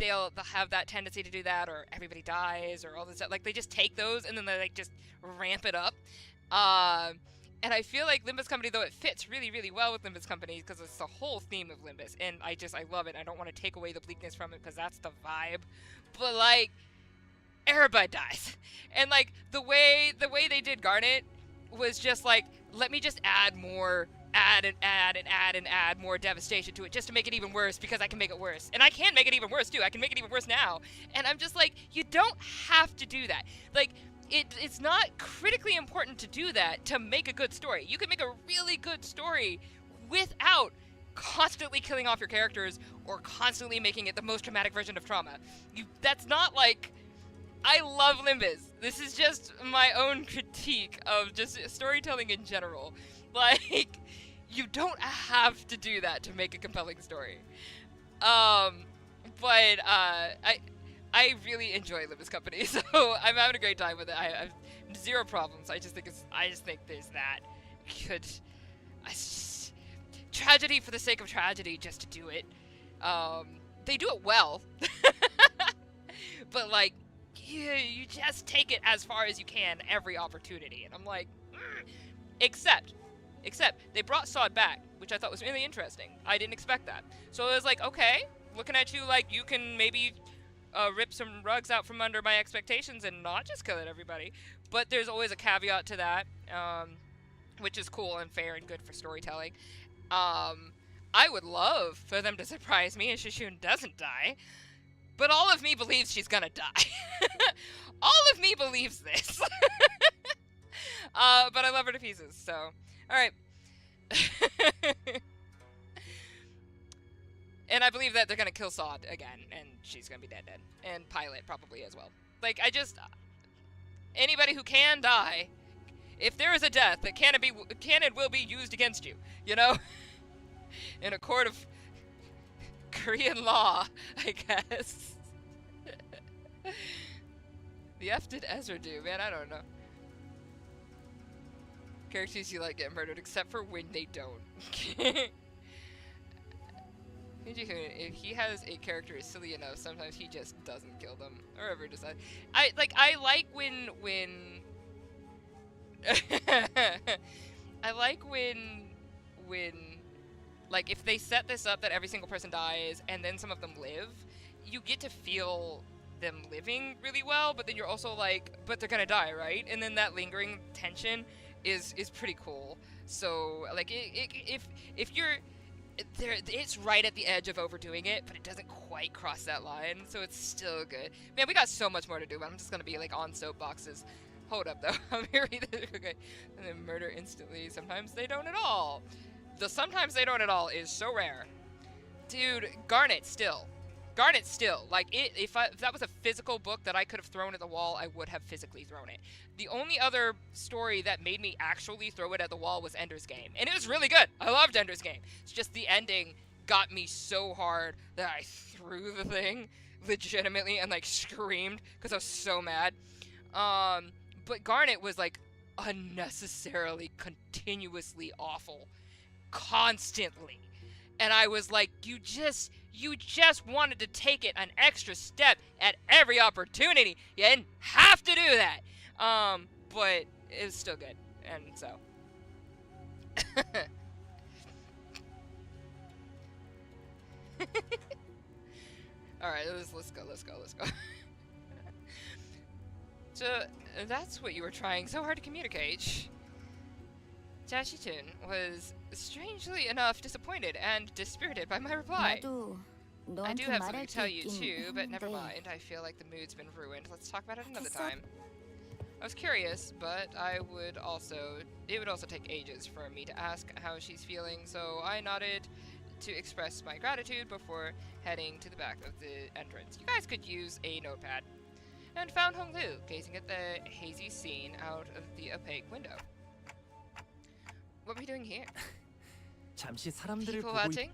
they'll have that tendency to do that, or everybody dies, or all this stuff. Like, they just take those and then they like just ramp it up. And I feel like Limbus Company, though, it fits really, really well with Limbus Company because it's the whole theme of Limbus, and I love it. I don't want to take away the bleakness from it because that's the vibe. But like, everybody dies, and like the way they did Garnet was just like, let me just add more, add more devastation to it just to make it even worse because I can make it worse, and I can make it even worse too. I can make it even worse now, and I'm just like, you don't have to do that. Like, it's not critically important to do that to make a good story. You can make a really good story without constantly killing off your characters or constantly making it the most traumatic version of trauma. That's not like... I love Limbus. This is just my own critique of just storytelling in general. Like, you don't have to do that to make a compelling story. But I really enjoy Limbus Company, so I'm having a great time with it. I have zero problems. I just think there's that good tragedy for the sake of tragedy, just to do it. They do it well, but like, you just take it as far as you can every opportunity, and I'm like, except they brought Sod back, which I thought was really interesting. I didn't expect that, so I was like, okay, looking at you, like, you can maybe rip some rugs out from under my expectations and not just kill everybody. But there's always a caveat to that, which is cool and fair and good for storytelling. I would love for them to surprise me and Shishun doesn't die, but all of me believes she's gonna die. All of me believes this. But I love her to pieces, so... Alright. And I believe that they're gonna kill Sod again, and she's gonna be dead. And Pilot probably as well. Like, anybody who can die, if there is a death, that can and will be used against you, you know? In a court of Korean law, I guess. The F did Ezra do, man? I don't know. Characters you like get murdered, except for when they don't. If he has a character is silly enough, sometimes he just doesn't kill them or ever decide. I like when I like when like, if they set this up that every single person dies and then some of them live, you get to feel them living really well, but then you're also like, but they're gonna die, right? And then that lingering tension is pretty cool. So like, if you're there, it's right at the edge of overdoing it, but it doesn't quite cross that line, so it's still good. Man, we got so much more to do, but I'm just gonna be like on soapboxes. Hold up though, I'm here read this. Okay. And then murder instantly. Sometimes they don't at all. The sometimes they don't at all is so rare. Dude, Garnet still. Like, if that was a physical book that I could have thrown at the wall, I would have physically thrown it. The only other story that made me actually throw it at the wall was Ender's Game. And it was really good. I loved Ender's Game. It's just the ending got me so hard that I threw the thing legitimately and, like, screamed because I was so mad. But Garnet was, like, unnecessarily, continuously awful. Constantly. And I was like, you just wanted to take it an extra step at every opportunity. You didn't have to do that. But it was still good. And so. Alright, let's go. So, that's what you were trying so hard to communicate. Jashitun was, strangely enough, disappointed and dispirited by my reply. I do have something to tell you too, but never mind. I feel like the mood's been ruined. Let's talk about it another time. I was curious, but it would also take ages for me to ask how she's feeling, so I nodded to express my gratitude before heading to the back of the entrance. You guys could use a notepad. And found Hong Lu, gazing at the hazy scene out of the opaque window. What are we doing here? 잠시 사람들을 People 보고 watching?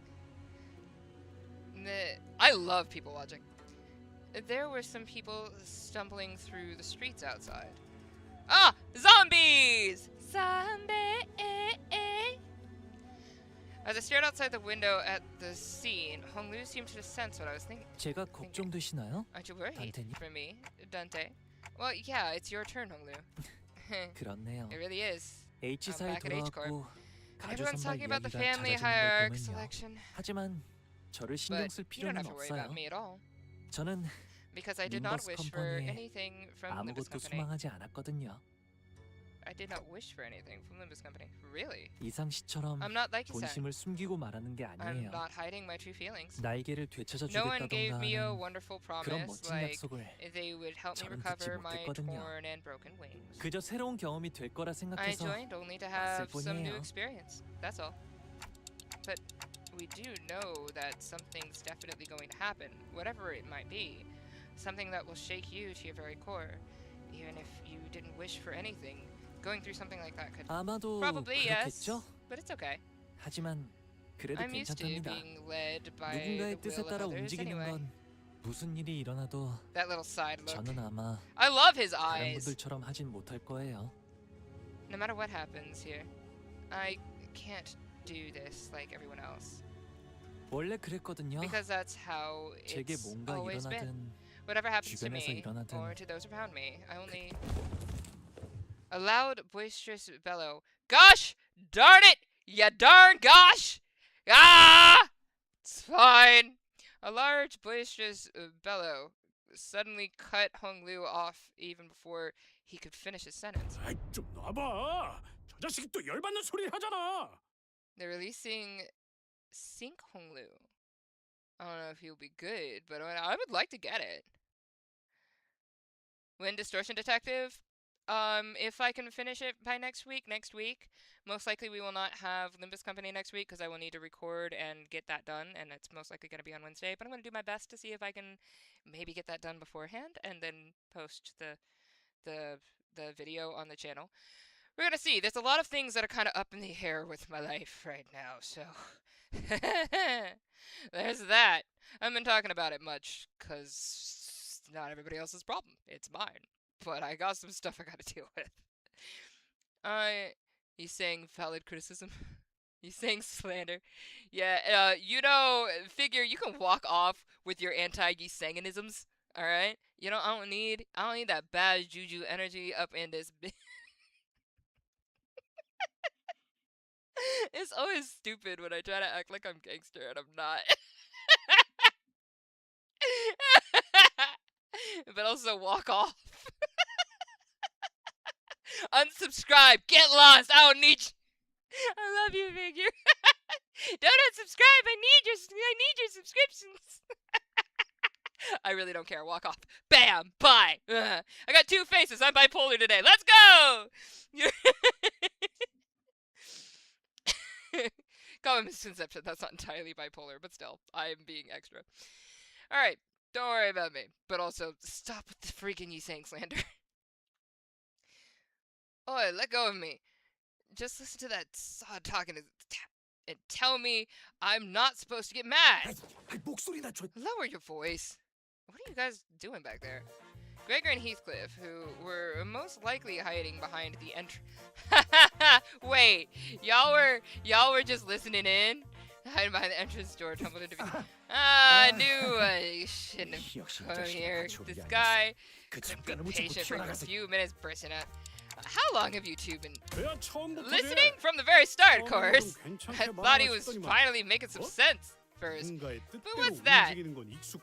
I love people watching. There were some people stumbling through the streets outside. Ah! Zombies! Zombie! As I stared outside the window at the scene, Honglu seemed to sense what I was thinking. 제가 걱정되시나요? Aren't you worried 단테님? for me, Dante? Well, yeah, it's your turn, Honglu. 그렇네요. It really is. H사에 back at H Corp. 돌아왔고 가족 Everyone's 선발 talking about the 이야기가 family 잦아지는 걸 hierarch 보면요. selection, 하지만 저를 신경 but 쓸 you don't 필요는 have to worry about 없어요. me at all. 저는 Because I did not Limbus wish for 컴퍼니에 anything from Limbus 아무것도 Company. 소망하지 않았거든요. I did not wish for anything from Limbus Company. Really? 이상 씨처럼 I'm not like Isan. 본심을 숨기고 말하는 게 I'm 아니에요. not hiding my true feelings. 날개를 되찾아 No one gave 주겠다던가 me a 하는 wonderful 그런 promise 멋진 like 약속을 they would help me 저는 듣지 recover my 못했거든요. torn and broken wings. 그저 새로운 경험이 될 거라 I 생각해서 joined only to have some new 뿐이에요. experience. That's all. But we do know that something's definitely going to happen, whatever it might be. Something that will shake you to your very core. Even if you didn't wish for anything, going through something like that could 아마도 probably, yes, 그렇겠죠? but it's okay. 하지만 그래도 I'm used to 괜찮답니다. being led by 누군가의 the 뜻에 will of 따라 others 움직이는 anyway. 건 무슨 일이 일어나도 That little side look. 저는 아마 I love his 다른 eyes. 분들처럼 하진 못할 거예요. No matter what happens here, I can't do this like everyone else. 원래 그랬거든요. Because that's how 제게 it's 뭔가 always been. 일어나든 Whatever happens to 주변에서 me 일어나든 or to those around me, I only... A loud, boisterous bellow. Gosh darn it! Ya darn gosh! Ah! It's fine. A large, boisterous bellow suddenly cut Honglu off even before he could finish his sentence. 아이 좀 놔봐. 저 자식이 또 열받는 소리를 하잖아. They're releasing Sync Honglu. I don't know if he'll be good, but I would like to get it. When Distortion Detective, if I can finish it by next week. Most likely we will not have Limbus Company next week because I will need to record and get that done, and it's most likely going to be on Wednesday. But I'm going to do my best to see if I can maybe get that done beforehand and then post the video on the channel. We're going to see. There's a lot of things that are kind of up in the air with my life right now, so there's that. I haven't been talking about it much because it's not everybody else's problem. It's mine. But I got some stuff I gotta deal with. He's saying valid criticism. He's saying slander. Yeah, figure you can walk off with your anti-Yisanganisms, alright? I don't need that bad juju energy up in this It's always stupid when I try to act like I'm gangster and I'm not. But also walk off. Unsubscribe. Get lost. I don't need you. I love you, figure. Don't unsubscribe. I need your subscriptions. I really don't care. Walk off. Bam. Bye. I got two faces. I'm bipolar today. Let's go. Common misconception. That's not entirely bipolar, but still, I am being extra. All right. Don't worry about me. But also, stop with the freaking Yisang slander. Oi, let go of me. Just listen to that sod talking and tell me I'm not supposed to get mad. 목소리 낮춰. Lower your voice. What are you guys doing back there? Gregor and Heathcliff, who were most likely hiding behind the Wait, y'all were just listening in? Hiding behind the entrance door, tumbled into view. I knew I shouldn't have come here. This guy could be patient for a few minutes bursting out. How long have you two been listening? From the very start, of course. I thought he was finally making some sense first. But what's that?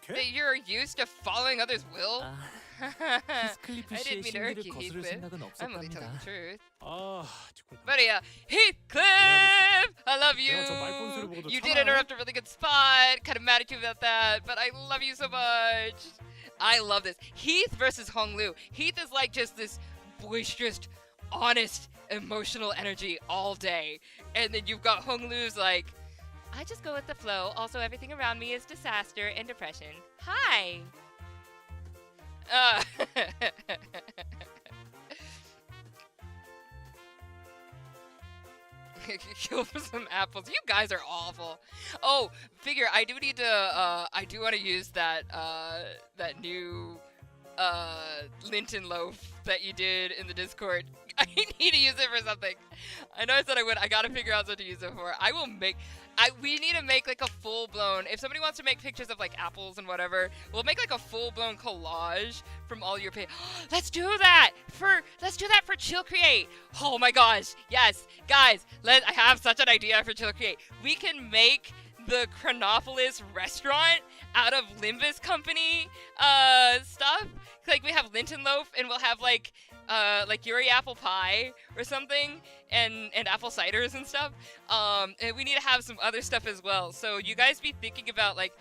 That you're used to following others' will? 히스클리프 I 씨의 didn't mean to hurt 심리를 you, 거스를 Heathcliff. 생각은 I'm only telling 없었답니다. the truth. 아, But yeah, Heathcliff! I love you! 내가 저 말본소리 보고도 You did 참아요? interrupt a really good spot. Kind of mad at you about that, but I love you so much. I love this. Heath versus Honglu. Heath is like just this boisterous, honest, emotional energy all day. And then you've got Honglu's like, I just go with the flow. Also, everything around me is disaster and depression. Hi! Kill for some apples. You guys are awful. Oh, figure I do need to I do want to use that that new Linton loaf that you did in the Discord. I need to use it for something. I know I said I would. I gotta figure out something to use it for. I will make. We need to make like a full-blown. If somebody wants to make pictures of like apples and whatever, we'll make like a full-blown collage from all your Let's do that for Chill Create. Oh my gosh, yes, guys. I have such an idea for Chill Create. We can make the Chronopolis restaurant out of Limbus company stuff. Like we have Linton loaf and we'll have like Yuri apple pie or something and apple ciders and stuff. And we need to have some other stuff as well. So you guys be thinking about like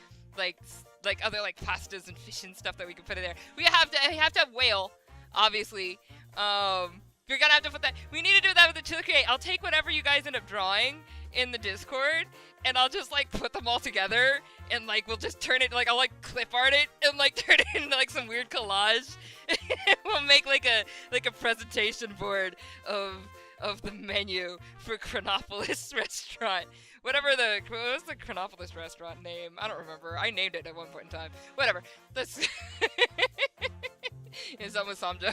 other like pastas and fish and stuff that we can put in there. We have to have whale, obviously. You're gonna have to put that. We need to do that with the Chill Create. I'll take whatever you guys end up drawing in the Discord and I'll just like put them all together and like we'll just turn it like I'll like clip art it and like turn it into like some weird collage. We'll make like a presentation board of the menu for Chronopolis restaurant. What was the Chronopolis restaurant name? I don't remember. I named it at one point in time. Whatever. That's is that with Samjo?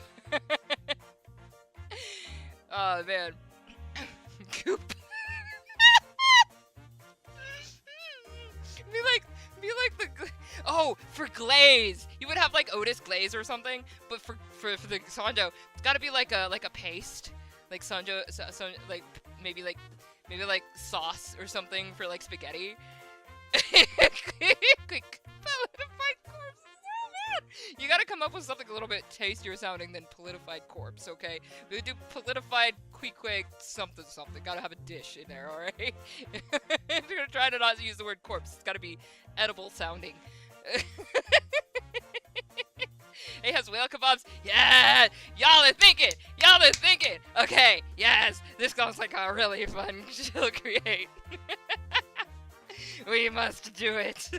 Oh man. Goop. Be like the for glaze. You would have like Otis glaze or something, but for the Sanjo, it's got to be like a paste, like Sanjo, so like maybe like sauce or something for like spaghetti. Quick, politified corpse. Oh man, you gotta come up with something a little bit tastier sounding than politified corpse. Okay, we do politified quick something. Gotta have a dish in there, all right? If you're gonna try to not use the word corpse, it's gotta be edible sounding. It has whale kebabs. Yeah, y'all are thinking. Okay, yes, this sounds like a really fun Chill Create. We must do it.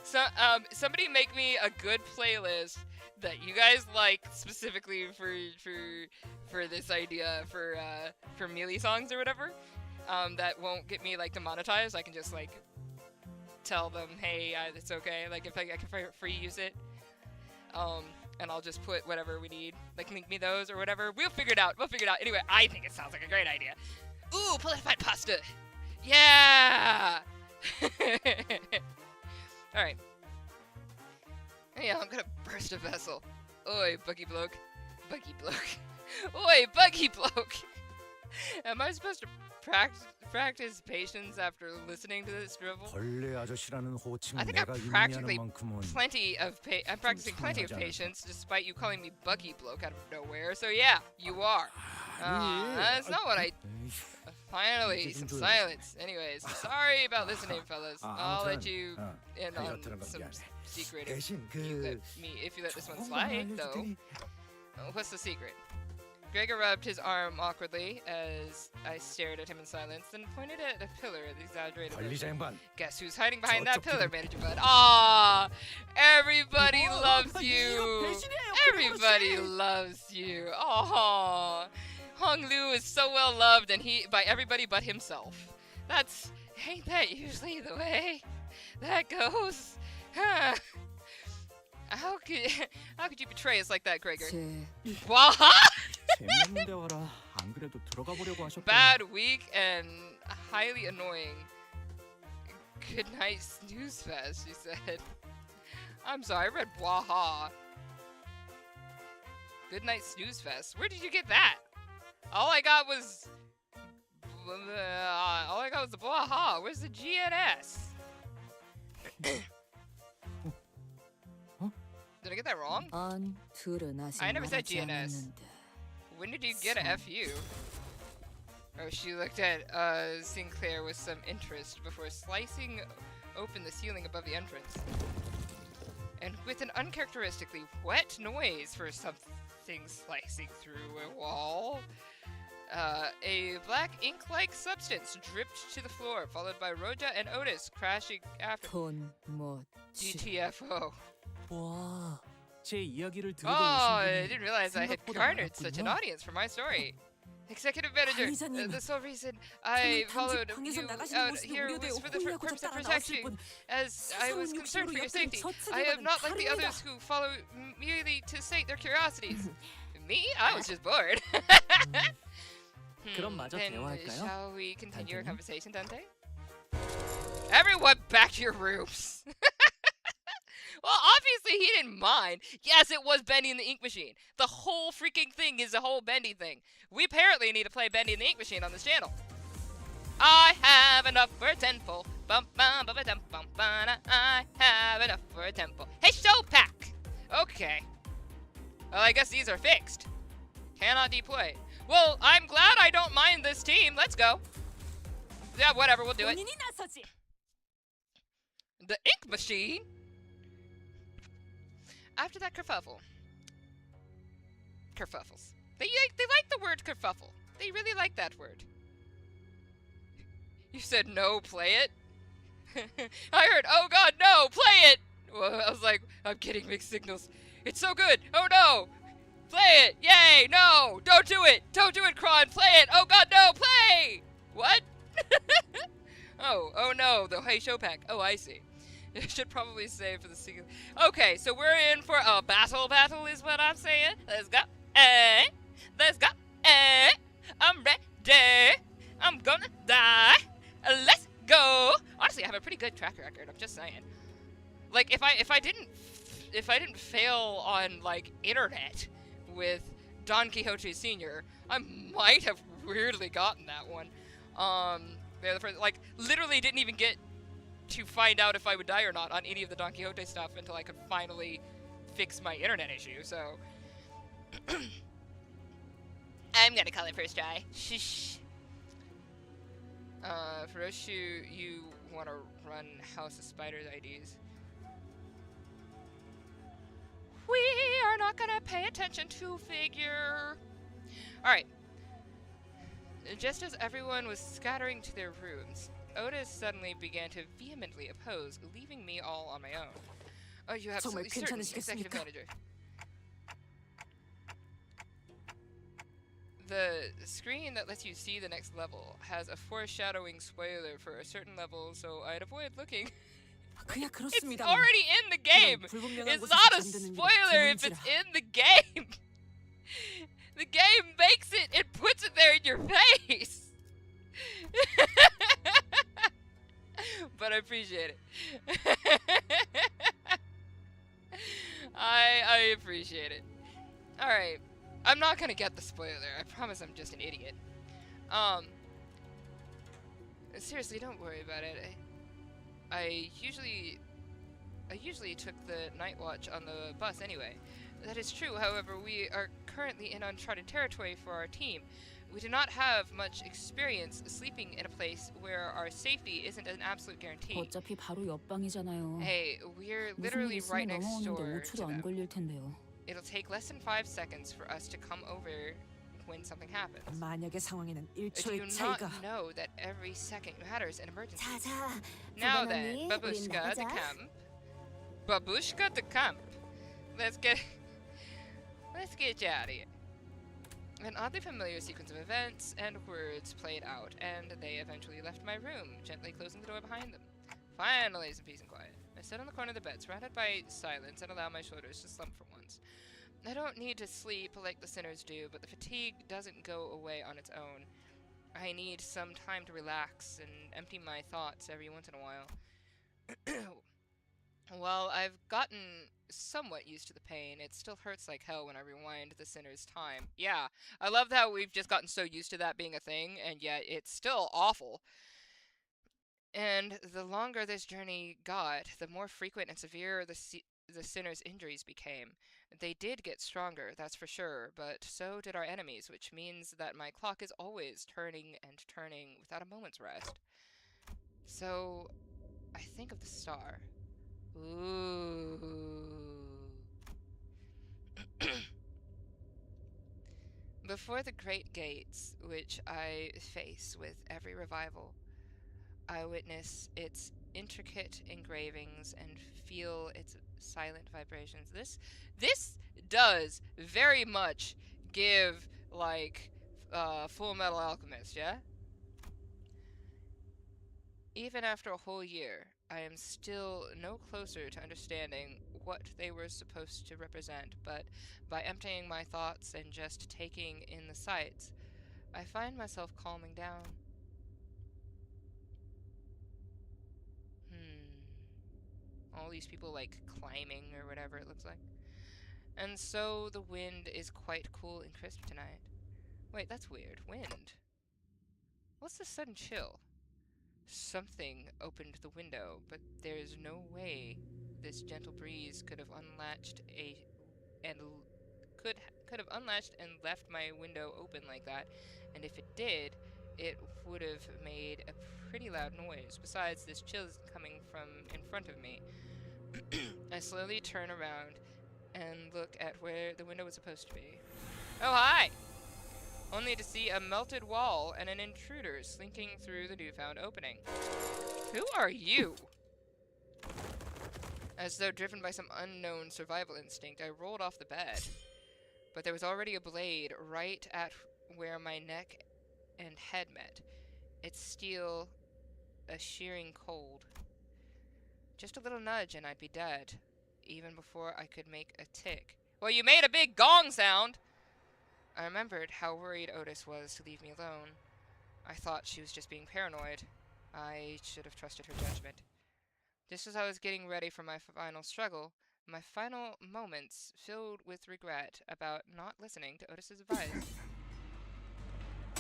So, somebody make me a good playlist that you guys like specifically for this idea for melee songs or whatever. That won't get me like demonetized. I can just like tell them, hey, it's okay. Like if I can free use it. And I'll just put whatever we need. Like link me those or whatever. We'll figure it out. Anyway, I think it sounds like a great idea. Ooh, politified pasta. Yeah. All right. Yeah, I'm gonna burst a vessel. Oi, buggy bloke. Oi, buggy bloke. Am I supposed to practice patience after listening to this drivel? 벌레 아저씨라는 호칭을 I think 내가 I'm practically 의미하는 만큼은 I'm practicing plenty of patience despite you calling me buggy bloke out of nowhere. So yeah, you are. That's not what I... Finally, some silence. Anyways, sorry about listening, fellas. I'll let you in on some secret if you let this one slide, though. What's the secret? Gregor rubbed his arm awkwardly as I stared at him in silence, then pointed at a pillar at the exaggerated version. Guess who's hiding behind that pillar, Manager Bud? Aww! Everybody loves you! Everybody loves you! Aww! Hong Lu is so well loved and by everybody but himself. Ain't that usually the way that goes? Huh. How could you betray us like that, Gregor? Waha! 재미없는데와라. 안 그래도 들어가 보려고 하셨더니. Bad, weak, and highly annoying. Good night, snooze fest, she said. I'm sorry, I read waha. Good night, snooze fest. Where did you get that? All I got was the waha. Where's the GNS? Did I get that wrong? I never said GNS. When did you get a FU? Oh, she looked at Sinclair with some interest before slicing open the ceiling above the entrance. And with an uncharacteristically wet noise for something slicing through a wall, a black ink-like substance dripped to the floor, followed by Roja and Otis crashing after. GTFO. 와, 제 이야기를 들으러 Oh, 오신 I didn't realize I had garnered such an audience for my story. Executive manager, 관리자님, the sole reason I 저는 followed 당직 방에서 you 나가시는 out 모습이 here 우려되어 was for the 호위하고자 purpose of 따라 protecting, 나왔을 뿐 as I was 사사로운 concerned for 욕심으로 your 옆구리 safety. I am 젖히기와는 not like the 다릅니다. others who follow merely to sate their curiosities. Me? I was just bored. 그럼 마저 Then 대화할까요? shall we continue our 단테님? conversation, Dante? Everyone back to your rooms. Well, obviously he didn't mind. Yes, it was Bendy and the Ink Machine. The whole freaking thing is a whole Bendy thing. We apparently need to play Bendy and the Ink Machine on this channel. I have enough for a tenfold. Bum bum bum bum bum bum. I have enough for a tenfold. Hey, show pack. Okay. Well, I guess these are fixed. Cannot deploy. Well, I'm glad I don't mind this team. Let's go. Yeah, whatever. We'll do it. 본인이 나서지. The Ink Machine. After that kerfuffle. Kerfuffles. They like the word kerfuffle. They really like that word. You said no, play it? I heard, oh god, no, play it! Well, I was like, I'm getting mixed signals. It's so good! Oh no! Play it! Yay! No! Don't do it! Don't do it, Chron! Play it! Oh god, no! Play! What? Oh no, the Hey Show Pack. Oh, I see. I should probably say for the secret. Okay, so we're in for a battle is what I'm saying. Let's go. Let's go. I'm ready. I'm gonna die. Let's go. Honestly, I have a pretty good track record. I'm just saying. Like, if I didn't fail on like internet with Don Quixote Sr., I might have weirdly gotten that one. They're the first, like, literally didn't even get to find out if I would die or not on any of the Don Quixote stuff until I could finally fix my internet issue, so... I'm gonna call it first try. Shh. Ferociu, you wanna run House of Spiders IDs. We are not gonna pay attention to figure. Alright. Just as everyone was scattering to their rooms, Otis suddenly began to vehemently oppose, leaving me all on my own. Oh, you absolutely certain, executive manager. The screen that lets you see the next level has a foreshadowing spoiler for a certain level, so I'd avoid looking. 그야 It's 그렇습니다. already in the game! It's not a spoiler if it's in the game! The game makes it, it puts it there in your face! But I appreciate it. I appreciate it. Alright. I'm not gonna get the spoiler. I promise I'm just an idiot. Seriously, don't worry about it. I usually took the night watch on the bus anyway. That is true, however, we are currently in uncharted territory for our team. We do not have much experience sleeping in a place where our safety isn't an absolute guarantee. 어차피 바로 옆방이잖아요. Hey, we're 무슨 일 literally right 있으면 next 넘어오는데 door to 5초도 안 them. 걸릴 텐데요. It'll take less than 5 seconds for us to come over when something happens. 만약의 상황에는 Do you 1초의 not 차이가 know that every second matters in emergency? 자자. Now 부관 then, 언니, 우린 Babushka de 나가자. camp. Babushka de camp. Let's get you out of here. An oddly familiar sequence of events and words played out, and they eventually left my room, gently closing the door behind them. Finally, some peace and quiet. I sat on the corner of the bed, surrounded by silence, and allowed my shoulders to slump for once. I don't need to sleep like the sinners do, but the fatigue doesn't go away on its own. I need some time to relax and empty my thoughts every once in a while. While I've gotten somewhat used to the pain, it still hurts like hell when I rewind the sinner's time. Yeah, I love how we've just gotten so used to that being a thing, and yet it's still awful. And the longer this journey got, the more frequent and severe the sinner's injuries became. They did get stronger, that's for sure, but so did our enemies, which means that my clock is always turning and turning without a moment's rest. So, I think of the star. Ooh. Before the great gates, which I face with every revival, I witness its intricate engravings and feel its silent vibrations. This does very much give, like, Full Metal Alchemist, yeah? Even after a whole year, I am still no closer to understanding what they were supposed to represent, but by emptying my thoughts and just taking in the sights, I find myself calming down. All these people, like, climbing or whatever it looks like. And so the wind is quite cool and crisp tonight. Wait, that's weird. Wind? What's this sudden chill? Something opened the window, but there's no way this gentle breeze could have unlatched could have unlatched and left my window open like that. And if it did, it would have made a pretty loud noise. Besides, this chill is coming from in front of me. I slowly turn around and look at where the window was supposed to be. Oh, hi! Only to see a melted wall and an intruder slinking through the newfound opening. Who are you? As though driven by some unknown survival instinct, I rolled off the bed. But there was already a blade right at where my neck and head met. Its steel a shearing cold. Just a little nudge and I'd be dead, even before I could make a tick. Well, you made a big gong sound! I remembered how worried Otis was to leave me alone. I thought she was just being paranoid. I should have trusted her judgment. Just as I was getting ready for my final struggle, my final moments filled with regret about not listening to Otis's advice.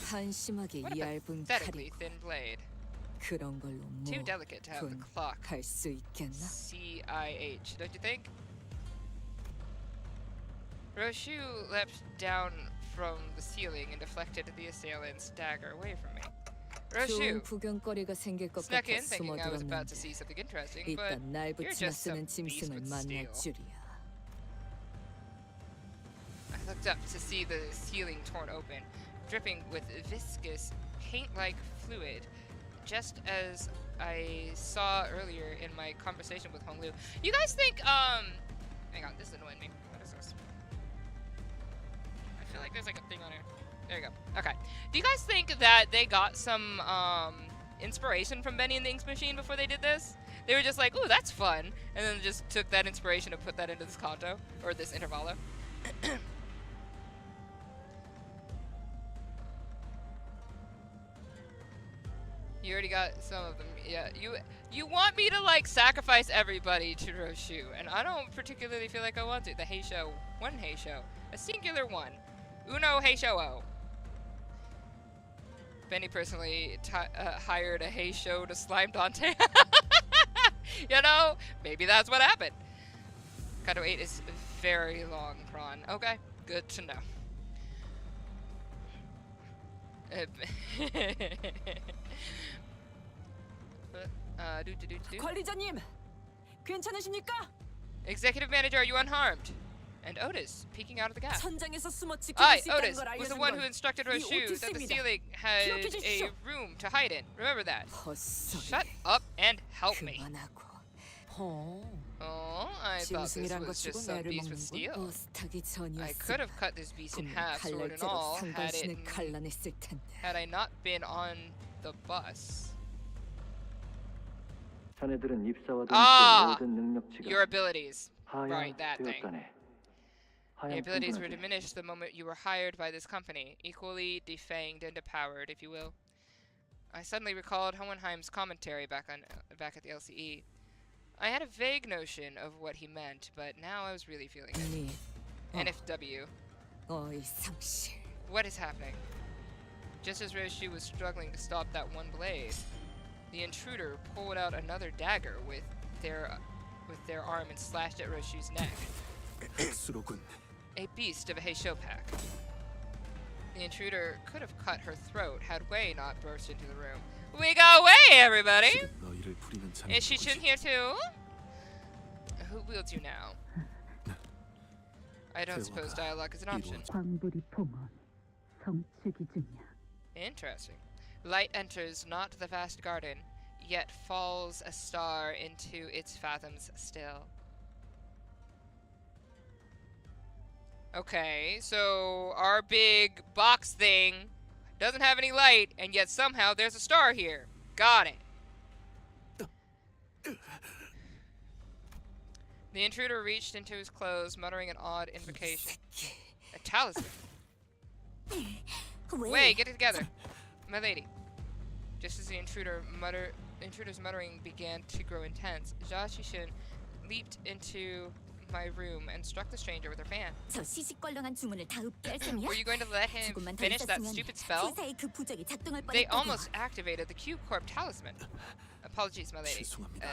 한심하게 What a 이 얇은 pathetically 칼이고 thin blade. 그런 걸로 Too delicate to have the clock. 할 수 있겠나? CIH, don't you think? Roshu leapt down from the ceiling and deflected the assailant's dagger away from me. 좋은 Roshu 구경거리가 생길 것 snuck 같아 in thinking I was about to 숨어들었는데 see something interesting, but 일단 날 you're 붙이나 just some 쓰는 beast 짐승을 with 만날 steel. 줄이야. I looked up to see the ceiling torn open, dripping with viscous, paint-like fluid, just as I saw earlier in my conversation with Honglu. You guys think, hang on, this is annoying me. What is this? I feel like there's like a thing on here. There you go. Okay. Do you guys think that they got some, inspiration from Benny and the Ink Machine before they did this? They were just like, ooh, that's fun, and then just took that inspiration and put that into this Canto, or this Intervallo. You already got some of them. Yeah, you want me to like sacrifice everybody to Roshu, and I don't particularly feel like I want to. The Heisho, one Heisho, a singular one, uno Heisho-o. Benny personally hired a Heisho to slime Dante. You know, maybe that's what happened. Canto 8 is very long, Chron. Okay, good to know. 관리자님, 괜찮으십니까? Executive manager, are you unharmed? And Otis, peeking out of the gap. 천장에서 숨어 지킬 I, 수 있다는 Otis, 걸 was the 알려준 one who 건 instructed 이 Roshu that the 오티스입니다. ceiling had 기억해 a 주십시오. room to hide in. Remember that. 헛소리. Shut up and help me. 그만하고. Oh, I thought this 짐승이란 것 was 치고 just some 매를 beast with 먹는 steel. 건 버스 타기 I could 전이었어. have cut this beast in 분명 half, sword and 칼날제로 all, 상반신을 갈라냈을 텐데. had I not been on the bus. 자네들은 입사와 Ah, 동시에 모든 능력치가 your abilities. Right, that thing. 하향되었다네. Your abilities were 하향 diminished the moment you were hired by this company, equally defanged and depowered, if you will. I suddenly recalled Hohenheim's commentary back at the LCE. I had a vague notion of what he meant, but now I was really feeling it. NFW. 어이 상실. What is happening? Just as Roshu was struggling to stop that one blade, the intruder pulled out another dagger with their arm and slashed at Roshu's neck. 백수로군. A beast of a Heisho pack. The intruder could have cut her throat had Wei not burst into the room. We got Wei, everybody! 지금 너희를 부리는 자는 Is Shichun 누구지? here too? Who wields you now? I don't suppose dialogue is an option. 광불이 봉헌 성취기 중이야. Interesting. Light enters not the vast garden, yet falls a star into its fathoms still. Okay, so our big box thing doesn't have any light, and yet somehow there's a star here. Got it. The intruder reached into his clothes, muttering an odd invocation. A talisman. Wait, get it together. My lady. Just as the intruder's muttering began to grow intense, Jia Qixin leaped into my room and struck the stranger with her fan. 저 시시껄렁한 주문을 다 읊게 할 셈이야? Were you going to let him 조금만 더 finish that 있었으면 stupid spell? 치사의 그 부적이 작동할 They 뻔했거든. almost activated the Q-Corp talisman. Apologies, my lady. 죄송합니다.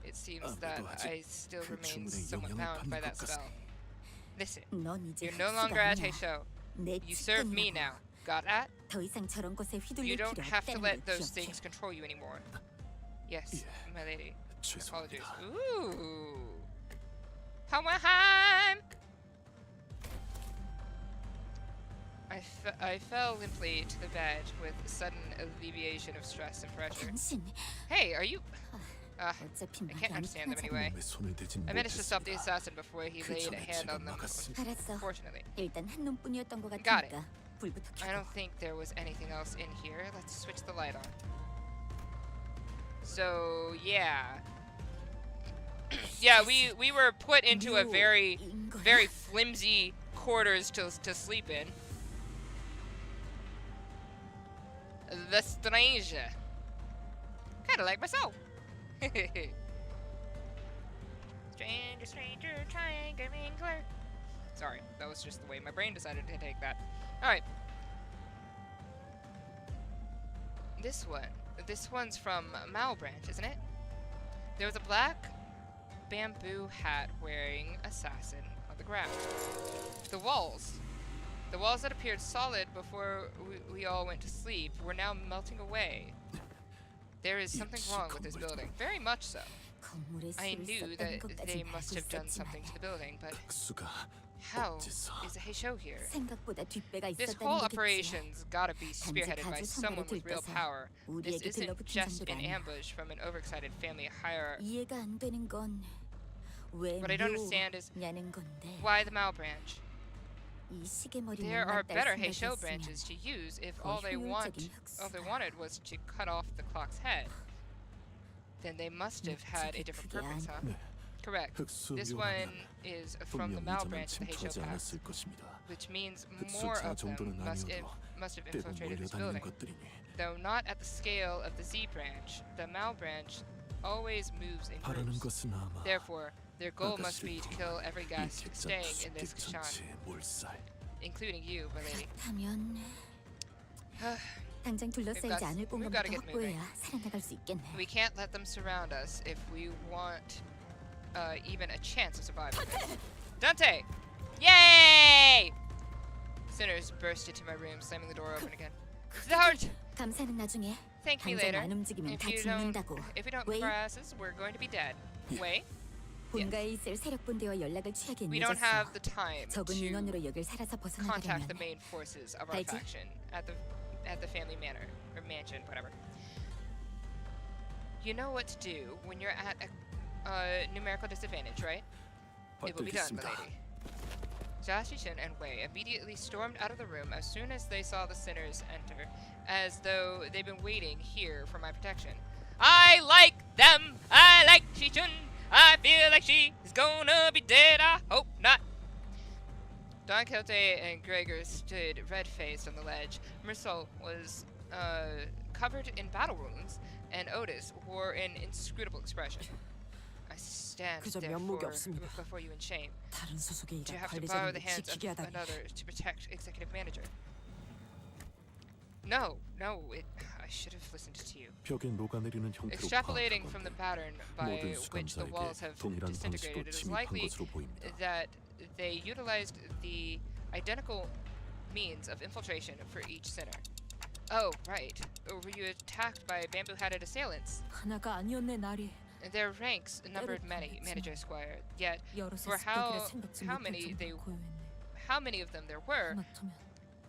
It seems that 아무래도 아직 I still 그 remain 주문에 somewhat 영향을 bound by 받는 that 것 spell. Listen, 넌 이제 you're no 흡수가 longer at 아니야. Heisho. 내 You serve me 직분이라고. now. Got that? 더 이상 저런 것에 You 휘둘릴 don't 필요 have to 없다는 let 걸 those 기억해. things control you anymore. Yes, my lady. Apologies. 죄송합니다. Ooh. Hohenheim! I fell limply to the bed with sudden alleviation of stress and pressure. 당신 Hey, are you... 어차피 I 말이 can't 안 understand them 통하잖아. anyway. 몸에 손을 대진 I managed to stop the 못했습니다. assassin before he 그 laid a 전에 hand 제가 on them, 막았습니다. 알았어. fortunately. 일단 한 놈뿐이었던 것 Got it. 같으니까 불부터 I 켜고. don't think there was anything else in here. Let's switch the light on. So, yeah. Yeah, we were put into a very flimsy quarters to sleep in. The stranger. Kinda like myself. Stranger, triangle, mingler. Sorry, that was just the way my brain decided to take that. Alright. This one's from Mao Branch, isn't it? There was a black bamboo hat wearing assassin on the ground. The walls that appeared solid before we all went to sleep were now melting away. There is something wrong with this building. Very much so. 건물에 I 술을 knew 썼다는 that 것까진 they 알고 must have done 있었지만 something to the building, but 백수가 how 어째서 is a Heisho here? 생각보다 뒷배가 This whole 있었다는 거겠지. operation's gotta be spearheaded by someone with real power. This 우리에게 isn't 들러붙은 just 정도가 an 아니야. ambush from an overexcited family hierarchy. 이해가 안 되는 건 왜 What I don't understand is 냐는 건데. why the Mao branch? 이 시계머리는 There are better Heisho 생각했으면 branches to use if 더 all they 효율적인 wanted was to cut off the clock's head. Then they must have had a different 그게 purpose, huh? 네, Correct. 흑수 This 묘하면 one is from the 분명 Mao 이전엔 branch of the Heisho 침투하지 past, 않았을 것입니다. which means 흑수 more 자 of them 정도는 must 아니어도 have 때로 infiltrated this 몰려다니는 building. 것들이니 Though not at the scale of the Z branch, the Mao branch always moves in 바라는 groups. 것은 아마 Therefore, their goal must be to kill every 이 guest 객자 staying in this 수십 Kashan, 전체의 몰살. including you, my lady. 그렇다면 당장 둘러싸이지 got- 않을 we've gotta 공간부터 get moving. 확보해야 살아나갈 수 있겠네. We can't let them surround us if we want even a chance of survival. Dante! Yay! Sinners burst into my room, slamming the door open again. Zard! 감사는 나중에. Thank me 당장 later. 안 움직이면 If 다 you don't, 죽는다고. if we don't Wait. press us, we're going to be dead. Wait, 본가에 있을 세력본대와 연락을 취하기엔 we don't have 늦었어. the time 적은 to 인원으로 여길 살아서 contact the 벗어나가려면 main forces of our 알지? faction at the family manor or mansion, whatever. You know what to do when you're at a numerical disadvantage, right? It will be done, my 받들겠습니다. lady. Jia Qixin and Wei immediately stormed out of the room as soon as they saw the sinners enter, as though they'd been waiting here for my protection. I like them! I like Qixin! I feel like she is gonna be dead, I hope not! Don Quixote and Gregor stood red-faced on the ledge. Mersol was covered in battle wounds, and Otis wore an inscrutable expression. I stand 그저 therefore 면목이 없습니다. before you in shame. 다른 소속의 To 일가 have to borrow the 관리자님을 hands of 지키게 하다니 another to protect executive manager. No, I should have listened to you. 벽에 녹아내리는 형태로 Extrapolating 파악하건대 from the pattern by 모든 which the walls have 수감자에게 동일한 방식으로 disintegrated, it is 침입한 likely 것으로 보입니다. that they utilized the identical means of infiltration for each sinner. Oh, right. Were you attacked by bamboo-hatted assailants? 하나가 아니었네 날이. Their ranks numbered many, Manager Squire. Yet, 여러 for 세습격이라 생각지 how 못할 many they, 정도로 고요했네. how many of them there were, 하마터면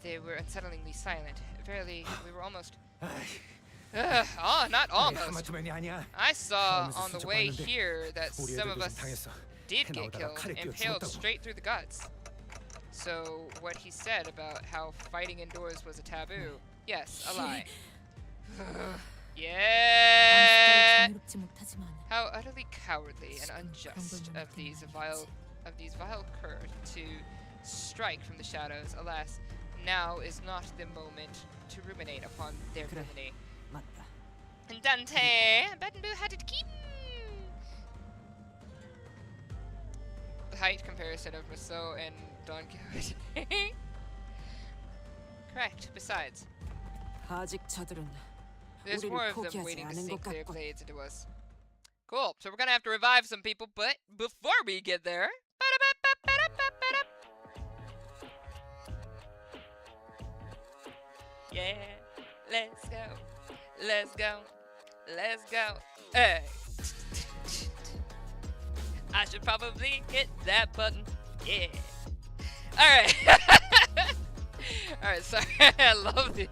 they were unsettlingly silent. Verily, we were almost. 아이, Not almost. 하마터면이 아니야. I saw 하면서 on the way 수첩봤는데 here that 우리 some of 애들도 좀 us 당했어. did 해 get 나오다가 killed, 칼에 끼어 impaled 죽었다고. straight through the guts. So what he said about how fighting indoors was a taboo Yes, a lie. 아무 Yeah. 스타일 정의롭지 못하지만 How utterly cowardly and unjust 그런 걸 of these 때문에 vile cur to strike from the shadows. Alas, now is not the moment to ruminate upon their 그래. villainy. 맞다. And Dante, Buttonboo had it keep. The height comparison of Rousseau and Don Quixote. Correct. Besides, 아직 저들은 there's 우리를 more of them 포기하지 waiting to 않은 sink 것 their 같군. blades into us. Cool. So we're gonna have to revive some people, but before we get there, yeah, let's go, let's go, let's go. Hey, I should probably hit that button. Yeah. All right. All right. Sorry. I love this.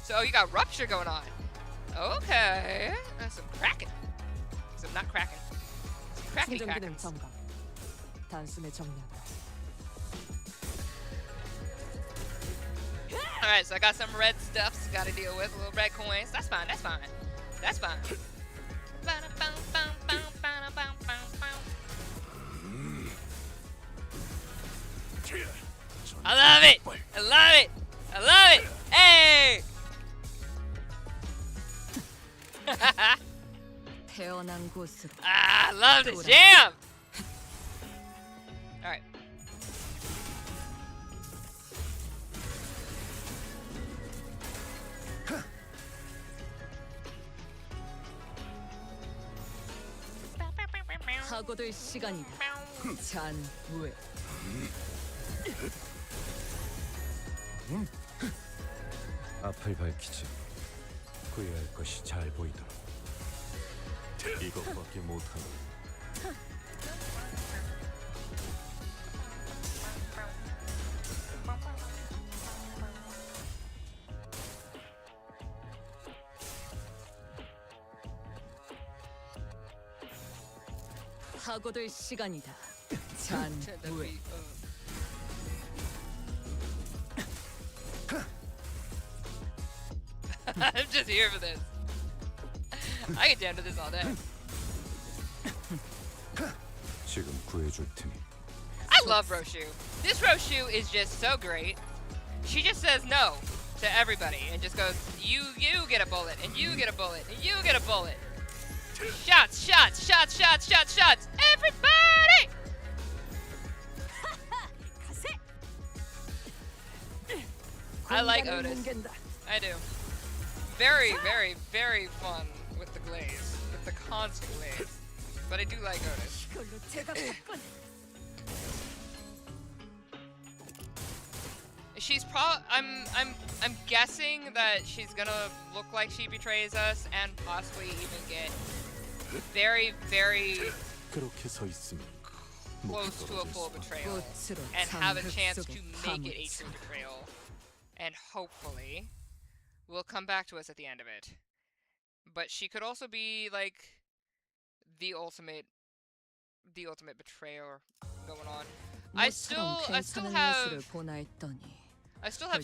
So you got rupture going on. Okay. That's some cracking. Some not cracking. Some cracky 충전 기능 crackings. 점검. 단숨에 정리한다. Alright, so I got some red stuffs gotta deal with. Little red coins. That's fine, that's fine. That's fine. I love it! I love it! I love it! Hey! 태어난 곳으로 I love this jam! Alright. 사고될 시간이다. 잔무에 앞을 밝히지. 구애할 것이 잘 보이도록. 이것밖에 못하는 사고될 시간이다. Turn the 잔무에 beat up. I'm just here for this. I can jam to this all day. 지금 구해줄 테니. I love Roshu. This Roshu is just so great. She just says no to everybody and just goes, you get a bullet, and you get a bullet, and you get a bullet. Shots, shots, shots, shots, shots, shots. Everybody! I like Otis. I do. Very, very, very fun with the glaze, with the constant glaze. But I do like Otis. She's I'm guessing that she's gonna look like she betrays us and possibly even get very, very 그렇게 서 있으면 close to a full betrayal and have a chance to make it a true betrayal. And hopefully will come back to us at the end of it. But she could also be like the ultimate betrayer going on. I still have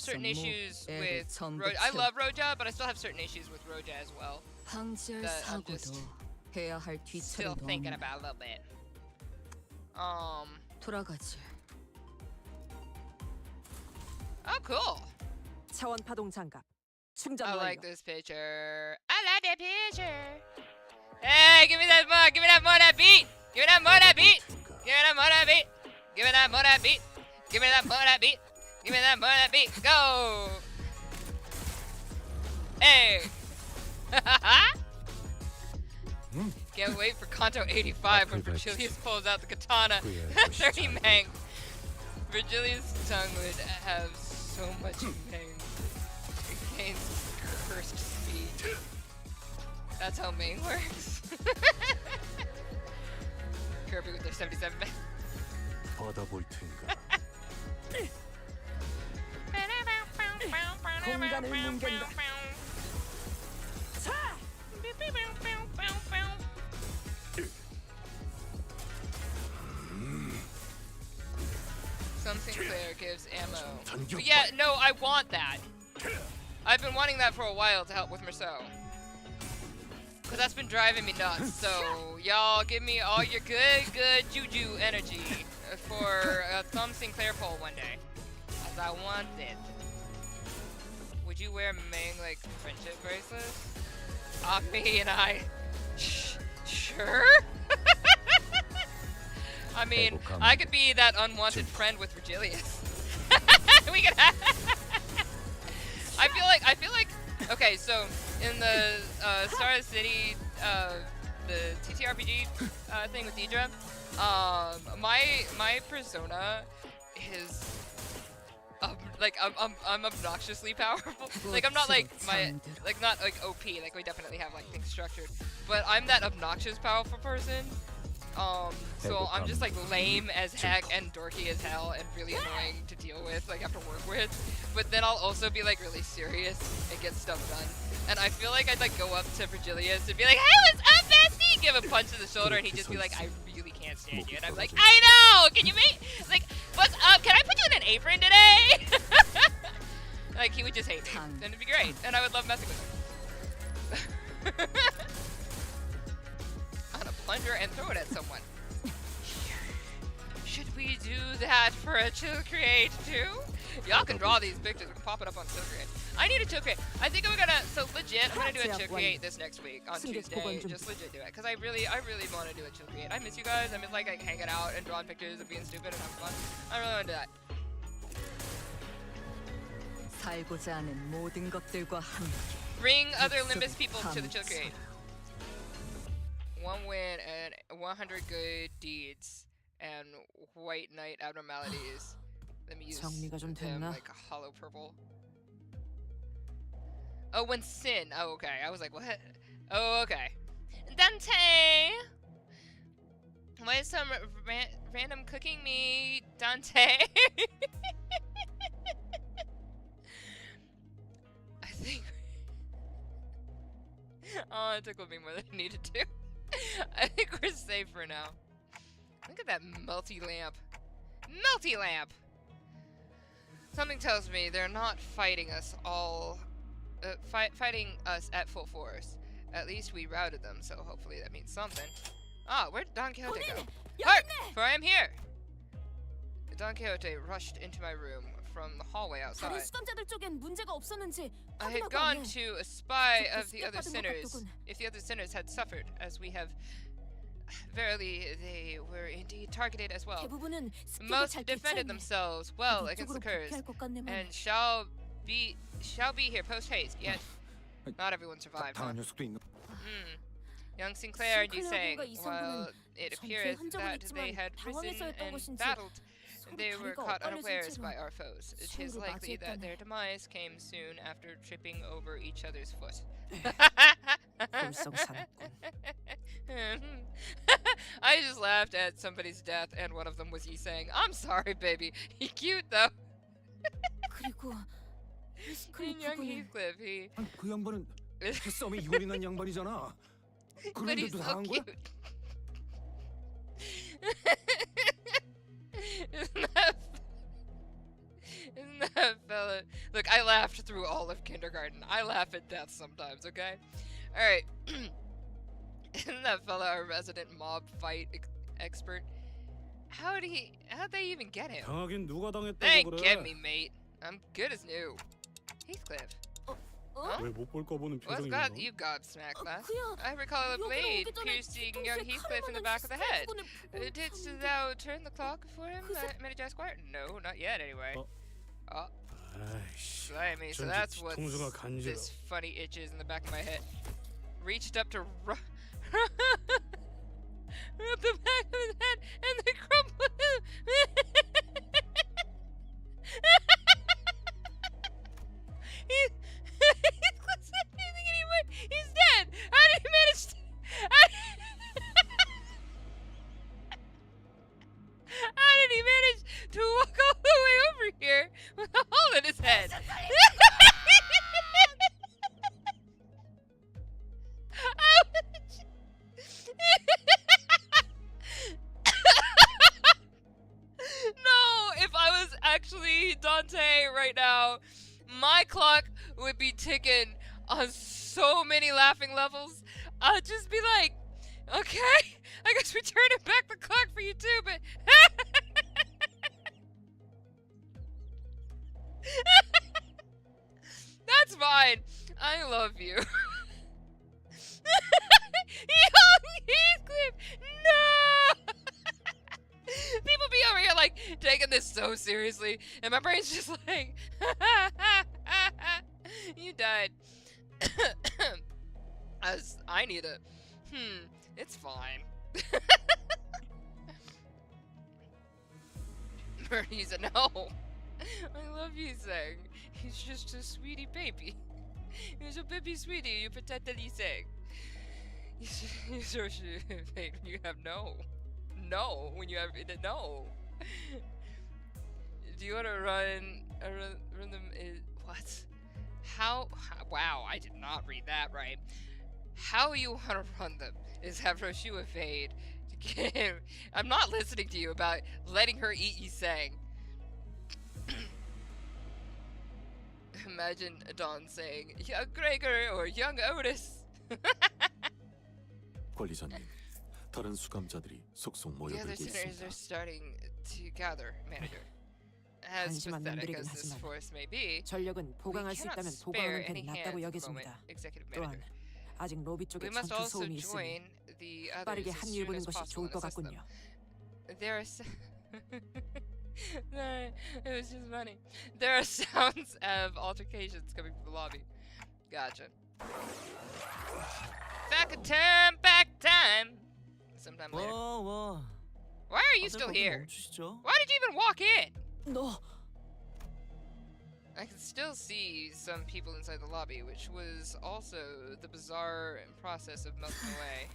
certain issues with Roja. I love Roja, but I still have certain issues with Roja as well. That I'm just still thinking about a little bit. 돌아가지. Oh, cool. 차원 파동 장갑. 충전 I 완료. like this picture. I like that picture. Hey, give me that more. Give me that more that beat. Give me that more that beat. Give me that more that beat. Give me that more that beat. Give me that more that beat. Give me that more that beat. Go. Hey. Can't wait for Canto 85 when Virgilius pulls out the katana. 30 Mang. Virgilius' tongue would have so much Mang. It gains cursed speed. That's how Mang works. Kirby with their 77 Mang. 받아볼 텐가. 공간을 뭉갠다. Some Sinclair gives ammo. Yeah, no, I want that. I've been wanting that for a while to help with Merceau. Because that's been driving me nuts. So, y'all give me all your good juju energy for a Thumb Sinclair poll one day. As I want it. Would you wear Ming, like, friendship bracelets? Me and I. Sure? I mean, I could be that unwanted friend with Virgilius. We could have. I feel like. Okay, so in the Star City, the TTRPG thing with Deidre, my persona is. Like I'm obnoxiously powerful. Like I'm not like not like OP. Like we definitely have like things structured, but I'm that obnoxious powerful person. So I'm just like lame as heck and dorky as hell and really annoying to deal with, like have to work with. But then I'll also be like really serious and get stuff done. And I feel like I'd like go up to Virgilius and be like, "Hey, what's up, bestie?" Give a punch to the shoulder, and he'd just be like, "I really can't stand you." And I'm like, "I know. Can you make like what's up? Can I put you in an apron today?" Like he would just hate me, and it'd be great, and I would love messing with him. On a plunger and throw it at someone. Should we do that for a Chill Create too? Y'all can draw these pictures and pop it up on Chill Create. I need a Chill Create. I think I'm gonna, so legit, I'm gonna do a Chill Create this next week on Tuesday. Just legit do it, because I really want to do a Chill Create. I miss you guys. I miss like hanging out and drawing pictures and being stupid and having fun. I really want to do that. Bring other Limbus people to the Chill Create. 1 win and 100 good deeds and white knight abnormalities. Let me use them like a hollow purple. Oh, when sin. Oh, okay. I was like, what? Oh, okay. Dante! Why is some random cooking me, Dante? I think... Oh, it tickled me more than it needed to. I think we're safe for now. Look at that melty lamp. Melty lamp! Something tells me they're not fighting us all... fighting us at full force. At least we routed them, so hopefully that means something. Ah, where'd Don Quixote go? Hark! For I am here! Don Quixote rushed into my room from the hallway outside. I had gone to spy of the other sinners, if the other sinners had suffered, as we have. Verily, they were indeed targeted as well. Most defended themselves well against the curse, and shall be here post haste. Yet, not everyone survived. Huh? Young Sinclair and Yusang, while it appears that they had risen and battled, they were caught unawares by our foes. It is likely that their demise came soon after tripping over each other's foot. I just laughed at somebody's death, and one of them was Yusang. I'm sorry, baby. He's cute, though. Young Heathcliff, he... 그 양반은 싸움에 요리 난 양반이잖아. But he's so cute. Isn't that fella? Look, I laughed through all of kindergarten. I laugh at death sometimes, okay? Alright. Isn't that fella a resident mob fight expert? How'd they even get him? They ain't get me, mate. I'm good as new. Heathcliff. Huh? What's got you gobsmacked, lass? I recall a blade piercing young Heathcliff in the back of the head. Didst thou turn the clock for him, Manager Squire? No, not yet, anyway. Oh. Blimey, so that's what this funny itch is in the back of my head. Reached up to rub the back of his head and the crumple. He's not anything anymore. He's dead. How did he manage to... How did he manage to walk all the way over here with a hole in his head? No, if I was actually Dante right now, my clock would be taken on so many laughing levels. I'll just be like, okay, I guess we turn it back the clock for you too, but that's fine. I love you. Young Heathcliff, no! People be over here like taking this so seriously, and my brain's just like, you died. As I need a, it's fine. Bernie's a no. I love you, Sang. He's just a sweetie baby. He's a baby sweetie. You protect that he's saying. You so should when you have no. No, when you have no. Do you want to run them? What? How? Wow, I did not read that right. How you want to run them is have Roshu evade. I'm not listening to you about letting her eat Yisang. Imagine Dawn saying, young Gregor or young Otis. 관리자님, 다른 수감자들이 속속 The 모여들고 other sinners 있습니다. are starting to gather, manager. As 한심한 pathetic 놈들이긴 as this 하지만 force may be, 전력은 we 보강할 수 cannot 있다면 spare 보강하는 any 편이 hands 낫다고 at the 여겨집니다. moment, executive 또한 manager. 아직 로비 쪽에 We must 전투 also 소음이 있으니 join the others 빠르게 as 합류해 soon 보는 as 것이 possible 좋을 and 것 assist them. 같군요. There are no, it was just funny. There are sounds of altercations coming from the lobby. Gotcha. Back time. Sometime later. 와. Why are you still here? 멈추시죠? Why did you even walk in? 너 I can still see some people inside the lobby, which was also the bizarre process of melting away.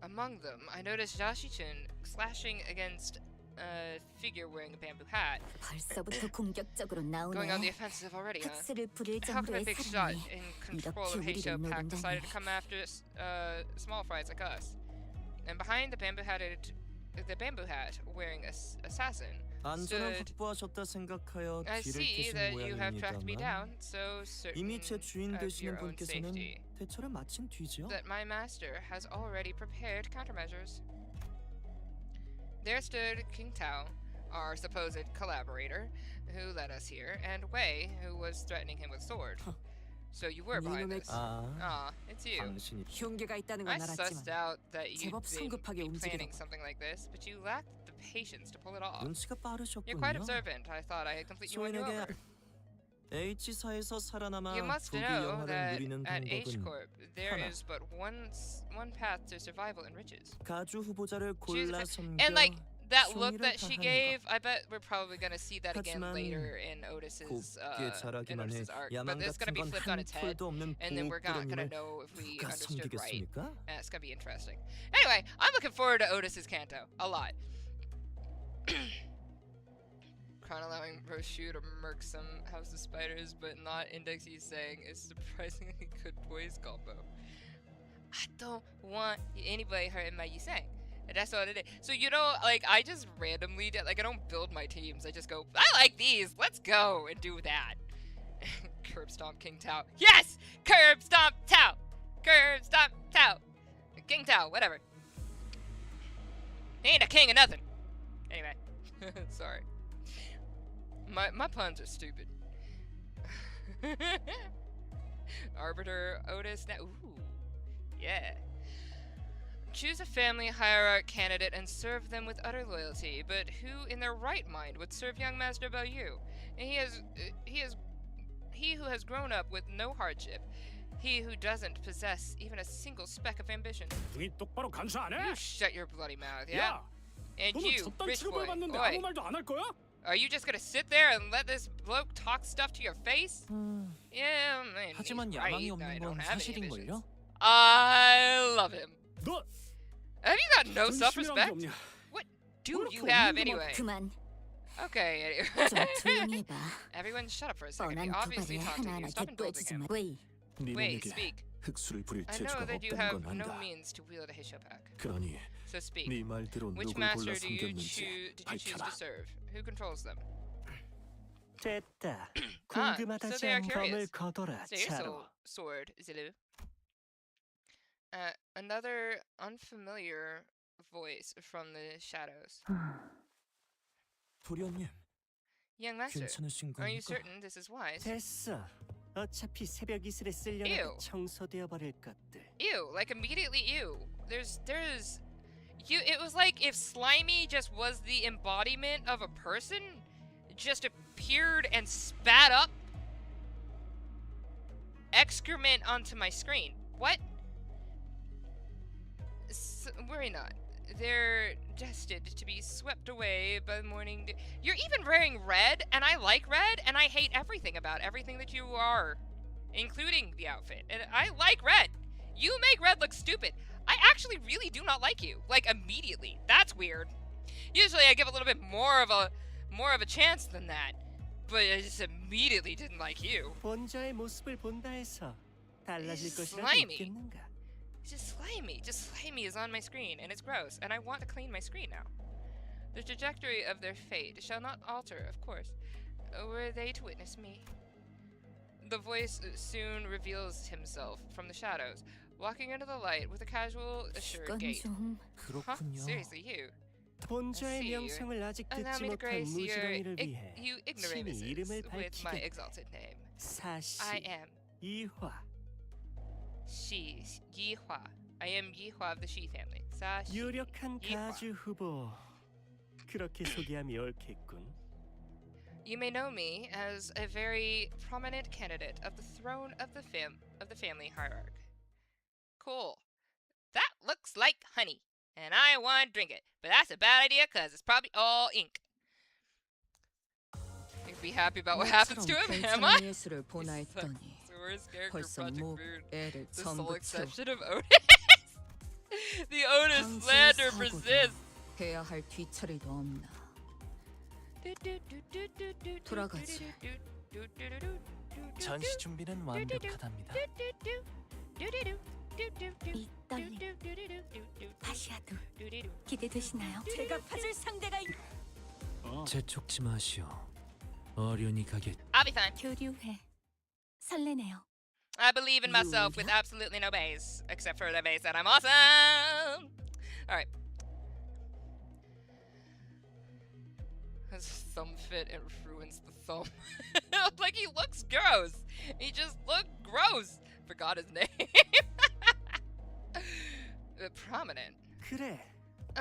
Among them, I noticed Yashi-chun slashing against a figure wearing a bamboo hat, 벌써부터 공격적으로 going on the 나오네. offensive already, huh? 흑수를 부릴 How come a 정도의 big shot 사람이 in control of 이렇게 Heisho 우리를 Pack decided to 노린다니. come after small fries like us? And behind the bamboo hat wearing assassin 안전을 stood. 확보하셨다 생각하여 I 뒤를 see 캐신 that you have tracked me 모양입니다만 down, so certain 이미 제 주인 of 되시는 your own 분께서는 safety 대처를 마친 뒤지요. that my master has already prepared countermeasures. There stood King Tao, our supposed collaborator, who led us here, and Wei, who was threatening him with sword. So you were behind this. Ah, it's you. 당신이 흉계가 있다는 I 건 sussed 알았지만 out that you'd 제법 성급하게 be planning 움직이더군. something like this, but you lacked the patience to pull it off. 눈치가 You're quite 빠르셨군요. observant. I thought I had completely won you 소인에게 over. H사에서 살아남아 You must 부귀 know 영화를 that 누리는 at H 방법은 Corp there 하나. is but one path to survival and riches. 가주 후보자를 Choose 골라 a 섬겨 And like that look 종이를 that she 다하는 gave, I bet we're probably gonna see that again 하지만 later in Otis's 곱게 자라기만 해 arc. 야망 But it's gonna 같은 be 건 flipped on 한 its head, 톨도 없는 and then we're not gonna 부끄러움을 know if we 누가 understood right. 섬기겠습니까? And it's gonna be interesting. Anyway, I'm looking forward to Otis's Canto a lot. Chron allowing Roshu to murk some House of Spiders, but not Index he's saying is surprisingly good poise combo. I don't want anybody hurting my Yisang. And that's what it is. So, you know, like, I just randomly, like, I don't build my teams. I just go, I like these. Let's go and do that. Curb Stomp King Tao. Yes! Curb Stomp Tao! Curb Stomp Tao! King Tao, whatever. He ain't a king of nothing. Anyway. Sorry. My puns are stupid. Arbiter Otis. Ooh. Yeah. Choose a family hierarch candidate and serve them with utter loyalty. But who in their right mind would serve young Master Baoyu? He who has grown up with no hardship. He who doesn't possess even a single speck of ambition. 등이 똑바로 간수 안 해? You shut your bloody mouth, yeah? 야, And 너는 you, 저딴 rich boy, 취급을 받는데 oi, 아무 말도 안 할 거야? are you just gonna sit there and let this bloke talk stuff to your face? Yeah, man, 하지만 he's 야망이 right. I 없는 don't 건 have any ambitions. 사실인걸요? I love him. 너 Have you got no 존심이란 게 self-respect? 없냐? What do 그렇게 you have 없는 anyway? 그만 Okay, 좀 조용히 해봐. everyone shut up for a second. 뻔한 We obviously 두발을 talked to you. 하나하나 Stop indulging 대꾸해주지 him. 마. 왜? Wait, 네놈에게 speak. 흑수를 부릴 I know 재주가 that you 없다는 have 건 no 안다. means to wield a Hishopack. 그러니 So speak. 네 말대로 Which 누굴 골라 master did you 섬겼는지 choose to 밝혀라. serve? Who controls them? 됐다. Ah, 궁금하다지 so they are 않은 검을 curious. 거둬라, So your 차로. sword, Zilu. Another unfamiliar voice from the shadows. 도련님, Young master, 괜찮으신 are you 겁니까? certain this is wise? 됐어. 어차피 새벽 이슬에 쓸려나가 Ew. 청소되어 버릴 것들. Ew, like immediately ew. There's you it was like if Slimy just was the embodiment of a person, just appeared and spat up excrement onto my screen. What? Worry not. They're destined to be swept away by the morning dew. You're even wearing red, and I like red, and I hate everything about everything that you are, including the outfit. And I like red. You make red look stupid. I actually really do not like you. Like immediately. That's weird. Usually I give a little bit more of a chance than that. But I just immediately didn't like you. 본자의 모습을 본다 해서 달라질 It's 것이라도 slimy. 있겠는가? Just slimy. Just slimy is on my screen, and it's gross, and I want to clean my screen now. The trajectory of their fate shall not alter, of course. Were they to witness me? The voice soon reveals himself from the shadows, walking into the light with a casual, assured 이건 gait. 좀 Huh? 그렇군요. Seriously, you. 본자의 see. 명성을 아직 Allow 듣지 me to 못한 grace 무지렁이를 위해 you 친히 ignoramuses 이름을 with my 밝히겠다. exalted name. I 사시 am 이화. Shi Yihua. I am Yihua of the Shi family. Sashi 유력한 이화. 가주 후보. 그렇게 소개함이 옳겠군. You may know me as a very prominent candidate of the throne of the family hierarch. Cool. That looks like honey, and I want to drink it. But that's a bad idea because it's probably all ink. You'd be happy about what happens to him, am I? 예술을 보나 했더니 It's the worst character 벌써 Project 뭐 Moon. 애를 The sole 전부 채워 exception of Otis. The Otis 당신 slander 사고도 persists. 해야 할 뒤처리도 없나. 돌아가지. 전시 준비는 완벽하답니다. 이 떨림 다시야도 기대되시나요? 제가 찾을 상대가 재촉지 마시오. 어련히 가겠. I'll be fine. 교류해 설레네요. I believe in myself with absolutely no base, except for the base that I'm awesome. All right. His thumb fit and ruins the thumb. Like he looks gross. He just looked gross. Forgot his name. Prominent. 그래.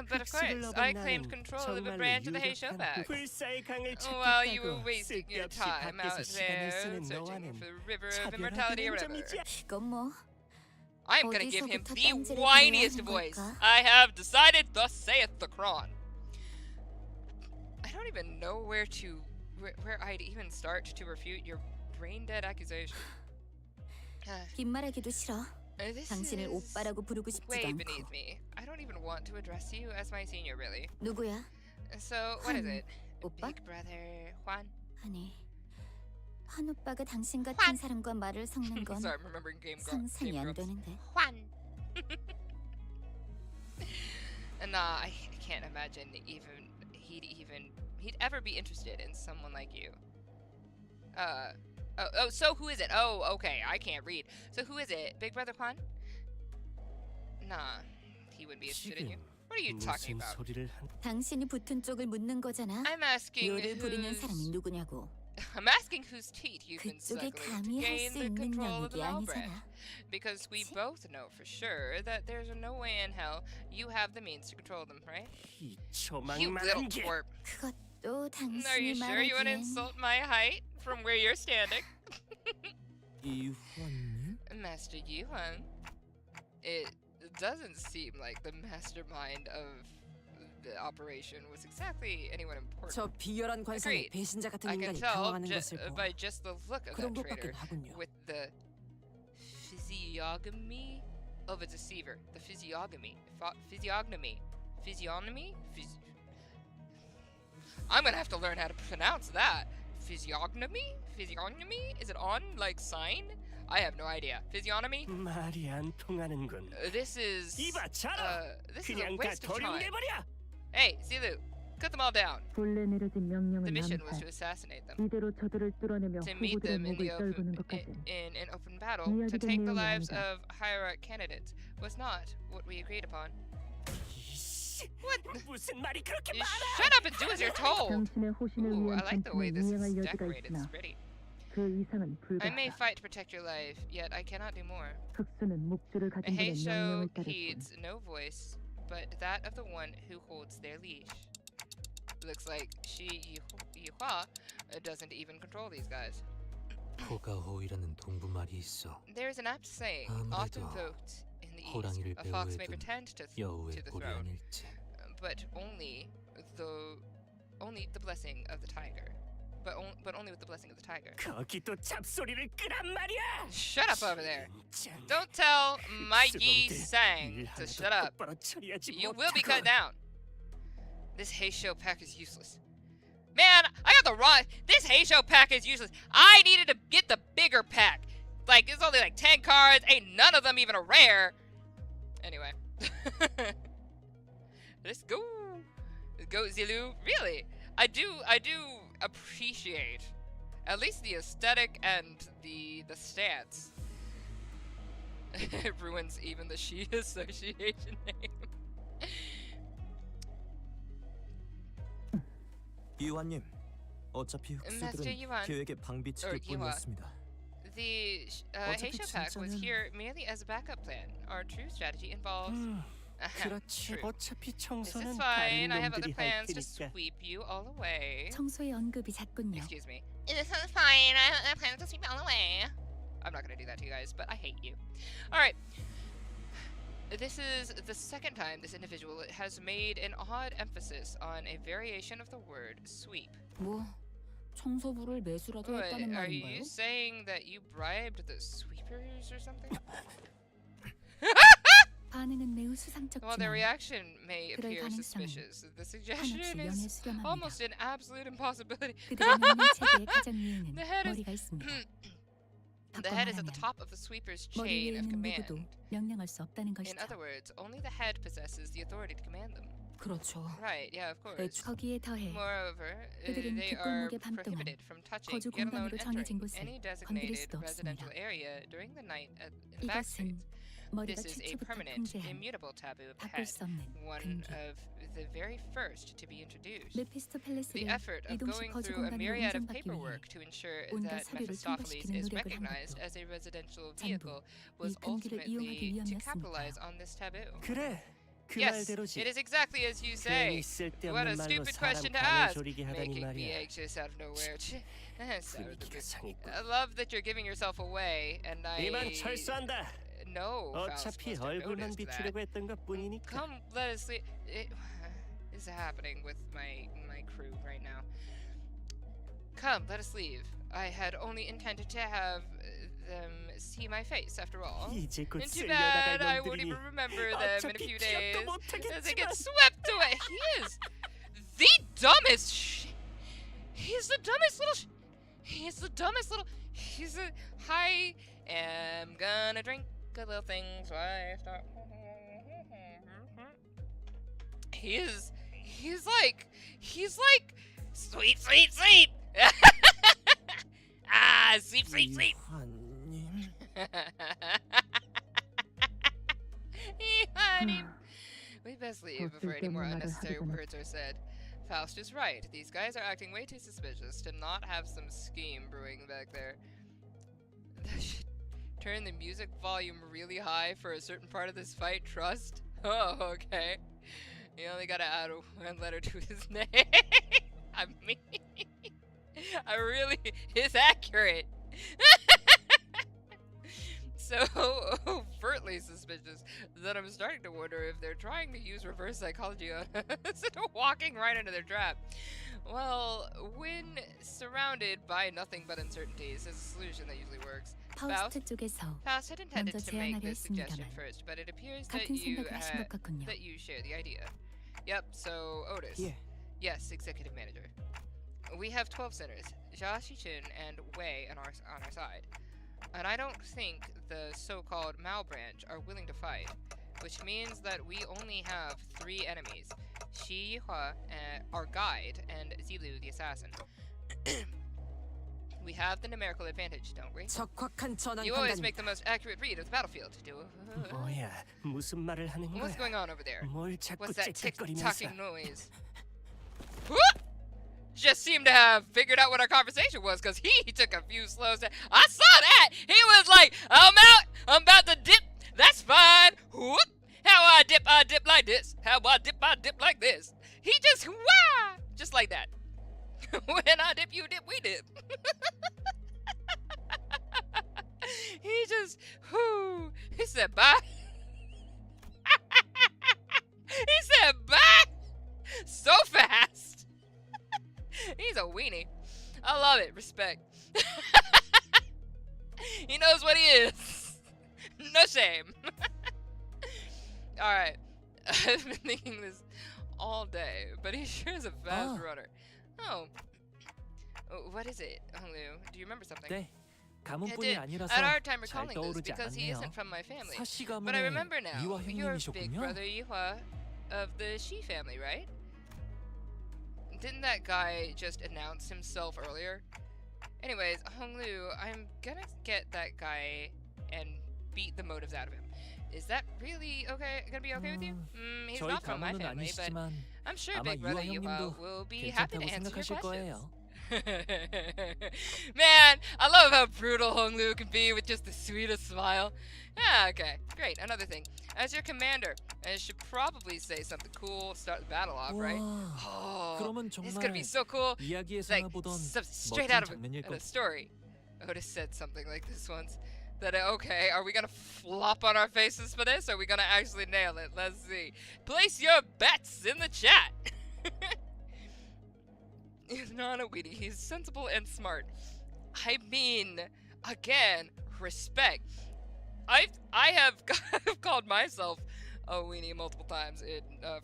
But of course, I claimed control of a branch of the Hay Showback. 불사의 강을 While you were 찾겠다고 wasting your 쓸데없이 time out 밖에서 시간을 there 쓰는 searching 너와는 for the river of 차별화되는 immortality or whatever. 점이지. 이건 뭐 I am gonna give him 어디서부터 the 딴지를 whiniest 부려야 하는 voice. 걸까? I have decided, thus saith the Chron. I don't even know where I'd even start to refute your brain dead accusation. 긴 말하기도 싫어. This 당신을 is 오빠라고 부르고 싶지도 way 않고. beneath me. I don't even want to address you as my senior, really. 누구야? So, what is it? 오빠? Big brother Juan? 아니 한 오빠가 당신 같은 환. 사람과 말을 섞는 건 Sorry, I'm remembering Game 상상이 안 Grumps. 되는데. Juan. Nah, I can't imagine he'd ever be interested in someone like you. So who is it? Oh, okay, I can't read. So who is it? Big Brother Juan? Nah, he wouldn't be interested in you. What are you talking 무슨 about? 소리를 한? 당신이 붙은 쪽을 묻는 거잖아. I'm asking 요를 부리는 사람이 whose 누구냐고. I'm asking whose teeth you've been 그쪽이 suckling to 감히 할 gain 수 the 있는 control of the 영역이 Malbrecht. 아니잖아. Because we 그치? both know for sure that there's no way in hell you have the means to control them, right? 이 You little 초망만한 게. twerp. 그것도 Are you 당신이 sure you want to 말하기엔 insult my height from where you're standing? 이환님? Master Yuan. It doesn't seem like the mastermind of the operation was exactly anyone important. 저 비열한 관상에 Agreed. 배신자 같은 I can 인간이 tell 당황하는 것을 보아 by just the look of that 그런 traitor 것밖엔 하군요. with the physiognomy of a deceiver. The physiognomy. I'm gonna have to learn how to pronounce that. Physiognomy? Physiognomy? Is it on like sign? I have no idea. Physiognomy? 말이 안 통하는군. This is 이봐 차라. this is a 그냥 가 waste of time. 도륙내버려. Hey, Zilu, cut them all down. 본래 내려진 The 명령은 mission was 남살. to assassinate them. 이대로 저들을 뚫어내며 To meet 후보들의 them in 목을 the 떨구는 open, 것까지 in an open battle, to 이야기된 take the 내용이 lives 아니다. of hierarch candidates was not what we agreed upon. What? 무슨 말이 그렇게 You shut up and do as you're told. 당신의 호신을 Ooh, I 위한 like the way 전투에 this 이행할 is 여지가 decorated. 있으나 It's pretty. 그 이상은 I may 불가하다. fight to protect your life, yet I cannot do more. 흑수는 목줄을 A 가진 분의 Heisho 명령을 따를 뿐. heeds no voice but that of the one who holds their leash. Looks like Yihua doesn't even control these guys. 호가호이라는 동부말이 있어. There is an apt saying, often invoked in the East. 호랑이를 A fox may 배후에 둔 pretend to 여우의 the 볼이 throne, 아닐지. but only the blessing of the tiger. But only with the blessing of the tiger. 거기도 잡소리를 끄란 말이야. Shut up over there. Don't tell my Yi Sang to shut up. You will be cut down. This Heisho pack is useless. Man, I got the wrong. This Heisho pack is useless. I needed to get the bigger pack. Like, it's only like 10 cards. Ain't none of them even a rare. Anyway. Let's go. Let's go, Zilu. Really, I do appreciate at least the aesthetic and the stance. It ruins even the Shi association name. 이완님, 어차피 Master 흑수들은 Yuan, 계획의 방비치일 or Yuan. 뿐이었습니다. The 어차피 Heisho pack was 진짜는- here merely as a backup plan. Our true strategy involves. 그렇지. True. 어차피 This is 청소는 fine. 다른 I have other 놈들이 할 plans to 테니까. sweep you all away. 청소의 언급이 잦군요. Excuse me. This is fine. I have other plans to sweep you all away. I'm not gonna do that to you guys, but I hate you. All right. This is the second time this individual has made an odd emphasis on a variation of the word sweep. 뭐 청소부를 매수라도 What, 했다는 are 말인가요? you saying that you bribed the sweepers or something? 반응은 매우 While their 수상쩍지만 reaction may 그럴 appear 가능성은 suspicious, the suggestion 한없이 연애 is 수렴합니다. almost an absolute impossibility. 그들의 명령 체계의 가장 위에는 The head is- 머리가 있습니다. The 바꿔 head is at the 말하면 top of the sweeper's 머리 chain 위에 of 있는 command. 누구도 명령할 수 없다는 In 것이죠. other words, only the head possesses the authority to command them. 그렇죠. Right, yeah, of course. 거기에 더해 Moreover, 그들은 they are 뒷골목의 밤 동안 prohibited from touching, 거주 yet alone 공간으로 정해진 entering 곳을 any 건드릴 designated 수도 residential 없습니다. area during the night in the back 이것은 streets. 머리가 This is a 최초부터 permanent, 통제한 immutable taboo of the 바꿀 head, 수 없는 one 금기. of the very first to be introduced. 메피스토 The 팰리스를 effort of 이동식 going 거주 through a 공간으로 myriad of 인정받기 위해 paperwork to ensure 온갖 that 서류를 Mephistopheles 통과시키는 is 노력을 한 recognized 것도 as a residential 전부 vehicle was 이 금기를 ultimately 이용하기 to capitalize 위함이었으니까요. on this taboo. 그래. 그 Yes, 말대로지. it is exactly as you say. 괜히 What 쓸데없는 a 말로 stupid 사람 question to 감을 ask. 졸이게 하다니 Making me 말이야. anxious out of nowhere. 분위기가 상했군. I love that you're giving yourself away, and 이만 I 철수한다. know Faust 어차피 must have 얼굴만 noticed that. 비추려고 했던 것뿐이니까. Come, let us sleep. It is happening with my crew right now. Come, let us leave. I had only intended to have them see my face, after all. 이제 곧 And too 쓸려나갈 bad I won't 놈들이니 even remember them in a 어차피 few 기억도 days as they get 못하겠지만. swept away. He is the dumbest. He's the dumbest little. He is the dumbest little. He's a. I am gonna drink a little thing so I start. He's like sleep, sleep, sleep. Ah, sleep, sleep, sleep. 이환님. Honey, we best leave 더 before any more 쓸데없는 말을 unnecessary 하기 전에 words are said. Faust is right. These guys are acting way too suspicious to not have some scheme brewing back there. That should turn the music volume really high for a certain part of this fight. Trust? Oh, okay. You only gotta add one letter to his name. I mean, I really is accurate. So overtly suspicious that I'm starting to wonder if they're trying to use reverse psychology on us and walking right into their trap. Well, when surrounded by nothing but uncertainties, there's a solution that usually works. 파우스트 쪽에서 Faust had intended 먼저 to make 제안하려 this suggestion 했습니다만 first, but it appears 같은 생각을 하신 것 같군요. that you share the idea. Yep, so Otis. 예. Yes, executive manager. We have 12 sinners, Jia Shichun and Wei on our side. And I don't think the so-called Mao branch are willing to fight, which means that we only have 3 enemies. Shi Yihua, our guide, and Zilu, the assassin. We have the numerical advantage, don't we? 적확한 전환 You always 판단. make the most accurate read of the battlefield. 뭐야, 무슨 말을 하는 What's 거야? going on over there? 뭘 자꾸 What's that 틱틱거리면서? tick-tocking noise? Whoop! Just seemed to have figured out what our conversation was, because he took a few slow steps. I saw that! He was like, I'm out! I'm about to dip! That's fine! Whoop! How I dip like this. How I dip like this. He just, wah! Just like that. When I dip, you dip, we dip. He just, whoo. He said, bye. He said, bye! So fast. He's a weenie. I love it. Respect. He knows what he is. No shame. Alright. I've been thinking this all day, but he sure is a fast runner. Oh. What is it, Honglu? Do you remember something? 네, 가문뿐이 I 아니라서 had a hard time 잘 recalling this 떠오르지 because he 않네요. isn't from my family. 사씨 But I 가문의 remember now. 이화 You're big 형님이셨군요. brother Yihua of the Shi family, right? Didn't that guy just announce himself earlier? Anyways, Honglu, I'm gonna get that guy and beat the motives out of him. Is that really okay? Gonna be okay with you? He's 저희 not from my 가문은 family, but 아니시지만 I'm sure 아마 big brother 이화 Yihua 형님도 will be happy to 괜찮다고 answer your 생각하실 questions. 거예요. Man, I love how brutal Honglu can be with just the sweetest smile. Yeah, okay, great. Another thing, as your commander, I should probably say something cool. Start the battle off, right? Oh, 그러면 it's gonna be 정말 so cool. 이야기에서나 Like 보던 straight 멋진 out of 장면일 a 것. story. Otis said something like this once. That okay, are we gonna flop on our faces for this? Or are we gonna actually nail it? Let's see. Place your bets in the chat. He's not a weenie. He's sensible and smart. I mean, again, respect. I have called myself a weenie multiple times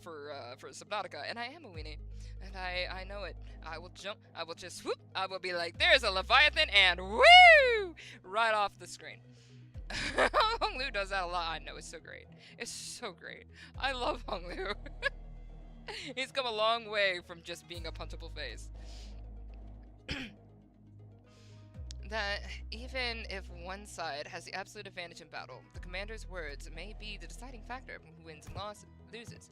for Subnautica, and I am a weenie, and I know it. I will jump. I will just whoop. I will be like, there's a Leviathan, and woo, right off the screen. Honglu does that a lot. I know, it's so great. It's so great. I love Honglu. He's come a long way from just being a punchable face. That even if one side has the absolute advantage in battle, the commander's words may be the deciding factor of who wins and loses.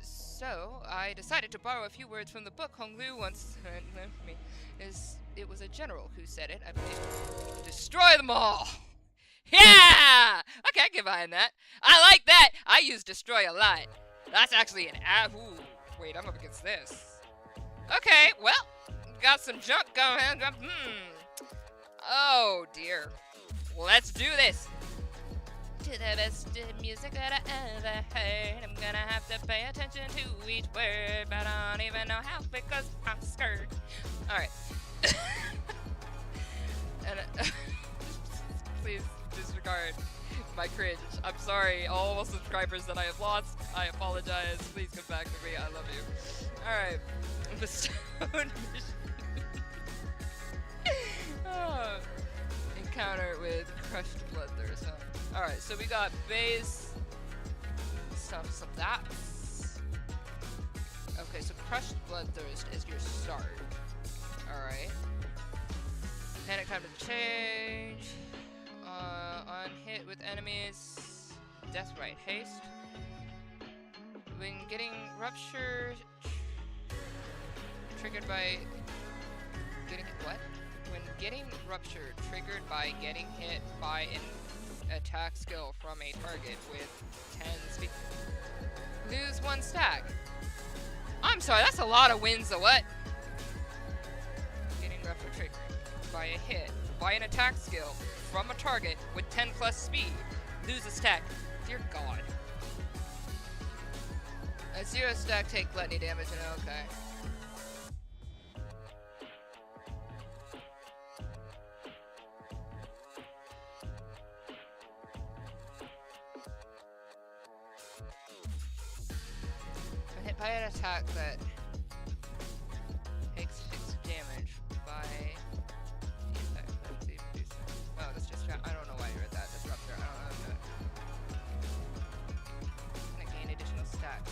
So I decided to borrow a few words from the book Honglu once left me. It was a general who said it, I believe. Destroy them all! Yeah! Okay, I get behind that. I like that! I use destroy a lot. That's actually an ooh, wait, I'm up against this. Okay, well, got some junk going. Oh dear. Let's do this. To the best music that I ever heard. I'm gonna have to pay attention to each word, but I don't even know how because I'm scared. Alright. And please disregard my cringe. I'm sorry, all subscribers that I have lost. I apologize. Please come back to me. I love you. Alright. Bestowed mission. Oh. Encounter with crushed bloodthirst. Huh? Alright, so we got base some that's. Okay, so crushed bloodthirst is your start. Alright. Panic time to change. On hit with enemies. Death right haste. When getting rupture triggered by getting what? When getting rupture triggered by getting hit by an attack skill from a target with 10 speed. Lose 1 stack. I'm sorry, that's a lot of wins, so what? Getting rupture triggered by a hit by an attack skill from a target with 10 plus speed. Lose a stack. Dear God. A 0 stack take gluttony damage and okay. When hit by an attack that takes 6 damage by the effect of the producer. Oh, that's just I don't know why you read that. Disruptor. I don't know. Gonna gain additional stacks.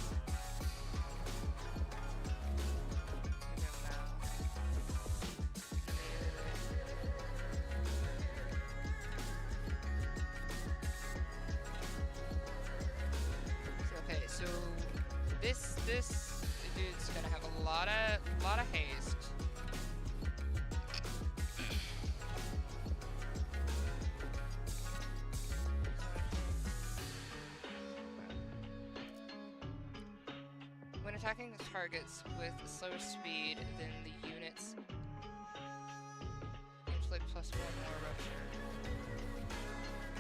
this dude's gonna have a lot of haste. When attacking the targets with slower speed than the units, inflict +1 more rupture.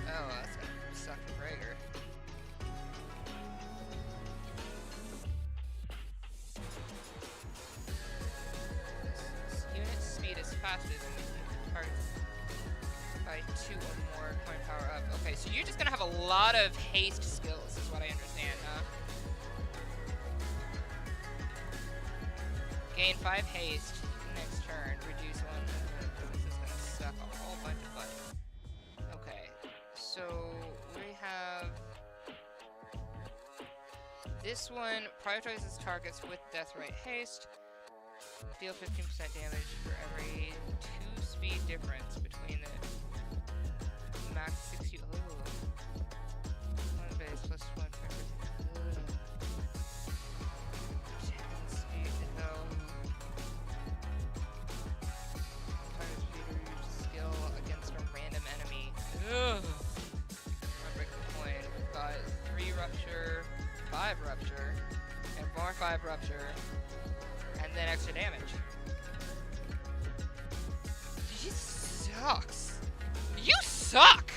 Oh, that's gonna suck for Gregor. This unit's speed is faster than the unit targets by 2 or more point power up. Okay, so you're just gonna have a lot of haste skills, is what I understand, huh? Gain 5 haste next turn. Reduce 1. This is gonna suck a whole bunch of butt. Okay, so we have this one. Prioritizes targets with death ray haste. Deal 15% damage for every 2 speed difference between the max 60. Oh, 1 base plus 1 for every 10 speed. No. Skill against a random enemy. Ugh. Unbreakable point. We've got 3 rupture, 5 rupture, and more 5 rupture, and then extra damage. He sucks. You suck.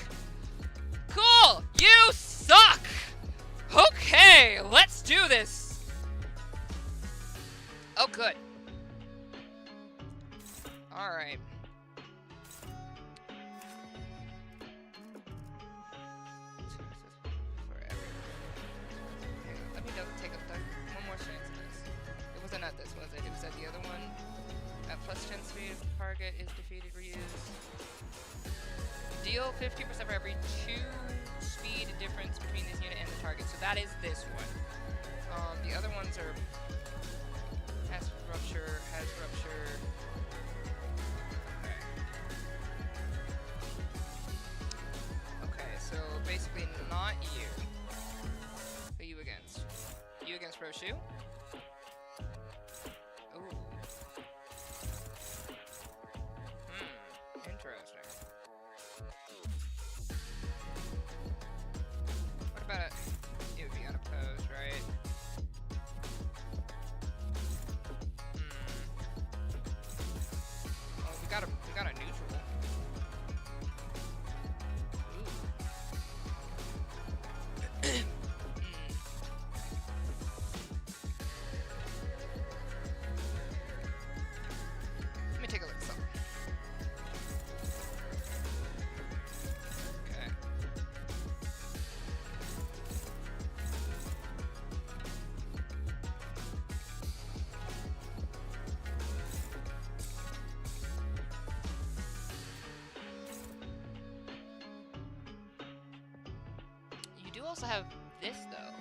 Cool. You suck. Okay, let's do this. Oh, good. All right. Let me take one more chance at this. It wasn't at this, was it? It was at the other one. At +10 speed, if the target is defeated, reuse. Deal 50% for every 2 speed difference between this unit and the target. So that is this one. The other ones are has rupture. Okay, so basically not you. Who are you against? You against Roshu? Ooh. Interesting. What about it? It would be unopposed, right? Oh, we got a neutral. Let me take a look at something. Okay. You do also have this, though.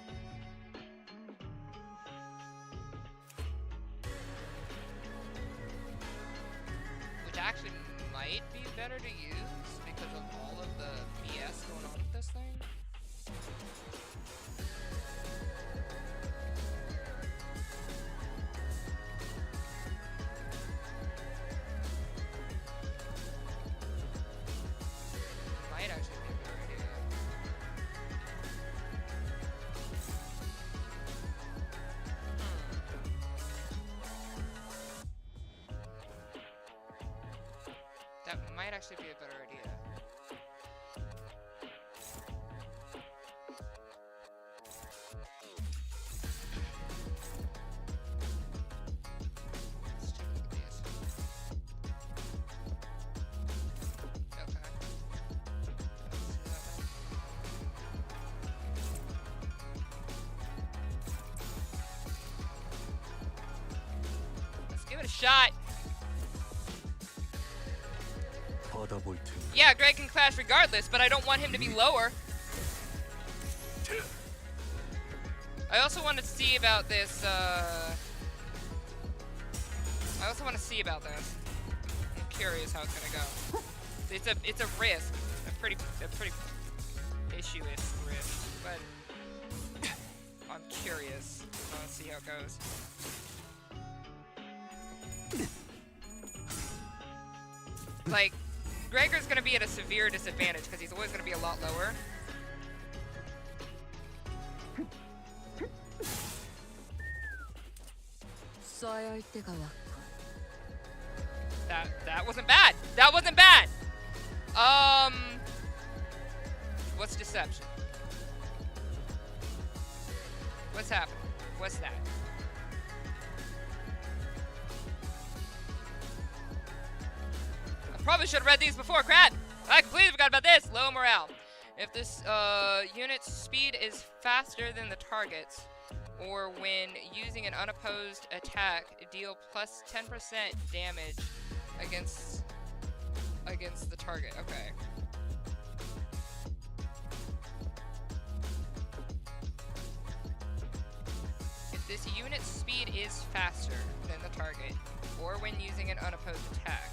Which actually might be better to use because of all of the BS going on with this thing. Might actually be a better idea. That might actually be a better idea. Let's take a look at these. Okay. Let's see that one. Let's give it a shot. 받아볼 테니 Yeah, Greg can clash regardless, but I don't want him to be lower. I also want to see about this, I also want to see about this. I'm curious how it's gonna go. It's a risk. A pretty issue-ish risk, but I'm curious. Let's see how it goes. Like, Gregor's gonna be at a severe disadvantage because he's always gonna be a lot lower. That wasn't bad. That wasn't bad. What's deception? What's happening? What's that? I probably should have read these before, crap! I completely forgot about this. Low morale. If this unit's speed is faster than the target's, or when using an unopposed attack, deal plus 10% damage against the target. Okay. If this unit's speed is faster than the target, or when using an unopposed attack.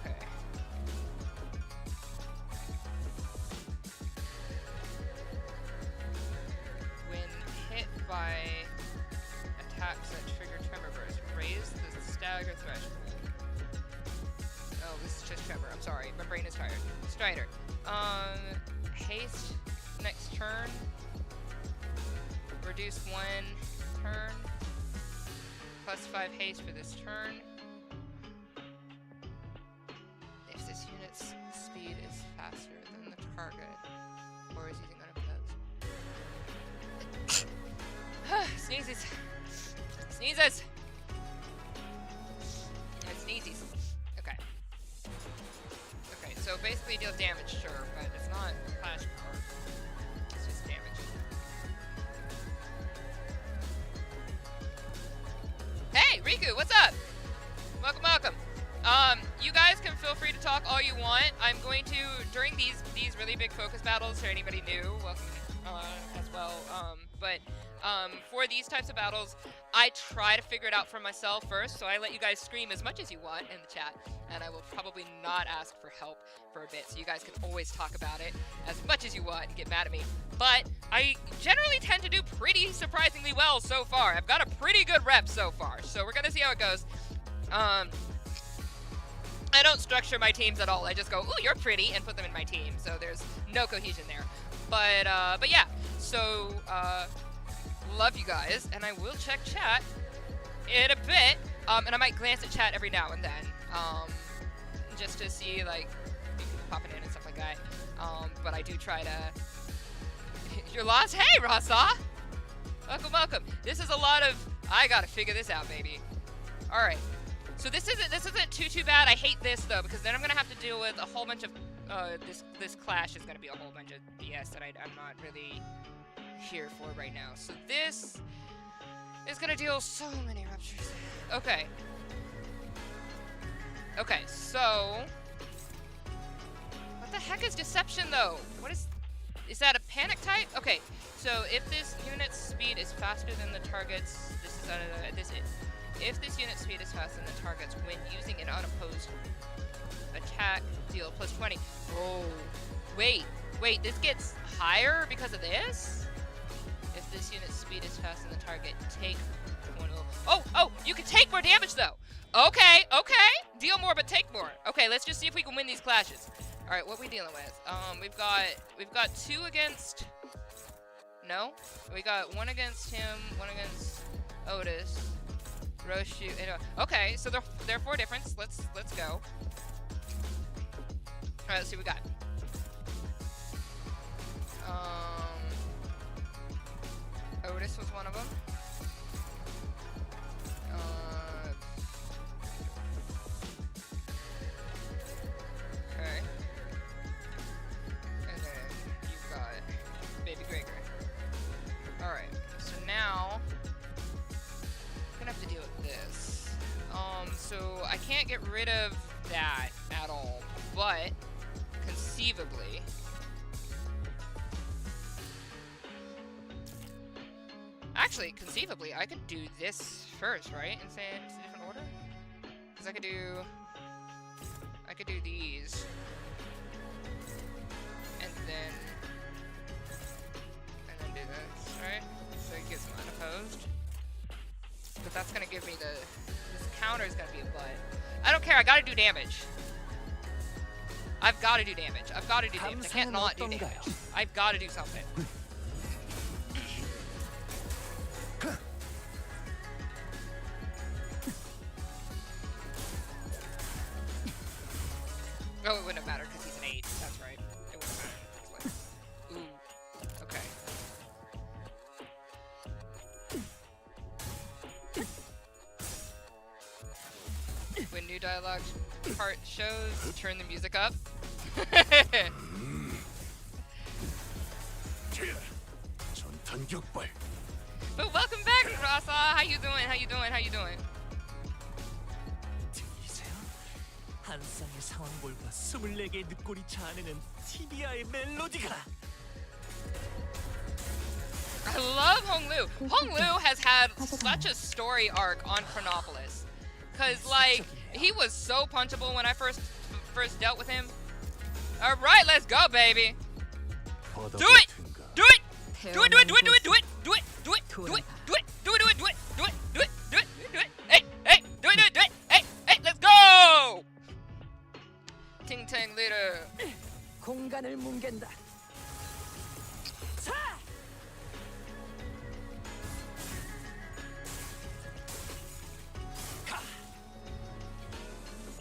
Okay. When hit by attacks that trigger tremor burst, raise the stagger threshold. Oh, this is just tremor. I'm sorry. My brain is tired. Strider. Haste next turn. Reduce 1 turn. Plus 5 haste for this turn. If this unit's speed is faster than the target, or is using unopposed. Sneezes. Sneezes. And sneezes. Okay. Okay, so basically deals damage, sure, but it's not flash power. It's just damage. Hey, Riku, what's up? Welcome, welcome. You guys can feel free to talk all you want. I'm going to, during these really big focus battles, for anybody new, welcome as well. For these types of battles, I try to figure it out for myself first, so I let you guys scream as much as you want in the chat, and I will probably not ask for help for a bit, so you guys can always talk about it as much as you want and get mad at me. But I generally tend to do pretty surprisingly well so far. I've got a pretty good rep so far, so we're gonna see how it goes. I don't structure my teams at all. I just go, ooh, you're pretty, and put them in my team, so there's no cohesion there. But yeah, so, love you guys, and I will check chat in a bit, and I might glance at chat every now and then, just to see, like, people popping in and stuff like that, but I do try to... You're lost? Hey, Rasa! Welcome, welcome. This is a lot of... I gotta figure this out, baby. Alright. So this isn't too bad. I hate this, though, because then I'm gonna have to deal with a whole bunch of... this clash is gonna be a whole bunch of BS that I'm not really... here for right now. So this is gonna deal so many ruptures. Okay. Okay, so what the heck is deception though? What is that a panic type? Okay, so if this unit's speed is faster than the target's, if this unit's speed is faster than the target's when using an unopposed attack, deal plus 20. Oh, wait, this gets higher because of this? If this unit's speed is faster than the target, take 20. Oh, you can take more damage though. Okay. Deal more, but take more. Okay, let's just see if we can win these clashes. All right, what are we dealing with? We've got 2 against. No, we got 1 against him, 1 against Otis, Roshu. Okay, so they're 4 difference. Let's go. All right, let's see what we got. Otis was one of them. Okay. And then you've got Baby Gregor. Alright, so now I'm gonna have to deal with this. So I can't get rid of that at all, but conceivably actually, conceivably, I could do this first, right? And say it's a different order? Because I could do these. And then do this, right? So so he gets unopposed. But that's gonna give me this counter is gonna be a butt. I don't care, I gotta do damage. I've gotta do damage. I've gotta do damage. I can't not do damage. I've gotta do something. Oh, it wouldn't have mattered because he's an 8. That's right. It wouldn't have mattered. Ooh. Okay. When new dialogue part shows, turn the music up. But welcome back, Rasa. How you doing? How you doing? How you doing? 들리세요? 한 쌍의 상황볼과 24개의 늑골이 자아내는 티비아의 멜로디가. I love Hong Lu. Hong Lu has had such a story arc on Chronopolis. Cause like he was so punchable when I first dealt with him. All right, let's go, baby. Do it. Do it. Do it. Do it. Do it. Do it. Do it. Do it. Do it. Do it. Do it. Do it. Do it. Do it. Do it. Do it. Do it. Do it. Hey. Hey. Do it. Do it. Do it. Hey. Hey. Let's go. Ting Tang leader. 공간을 뭉갠다.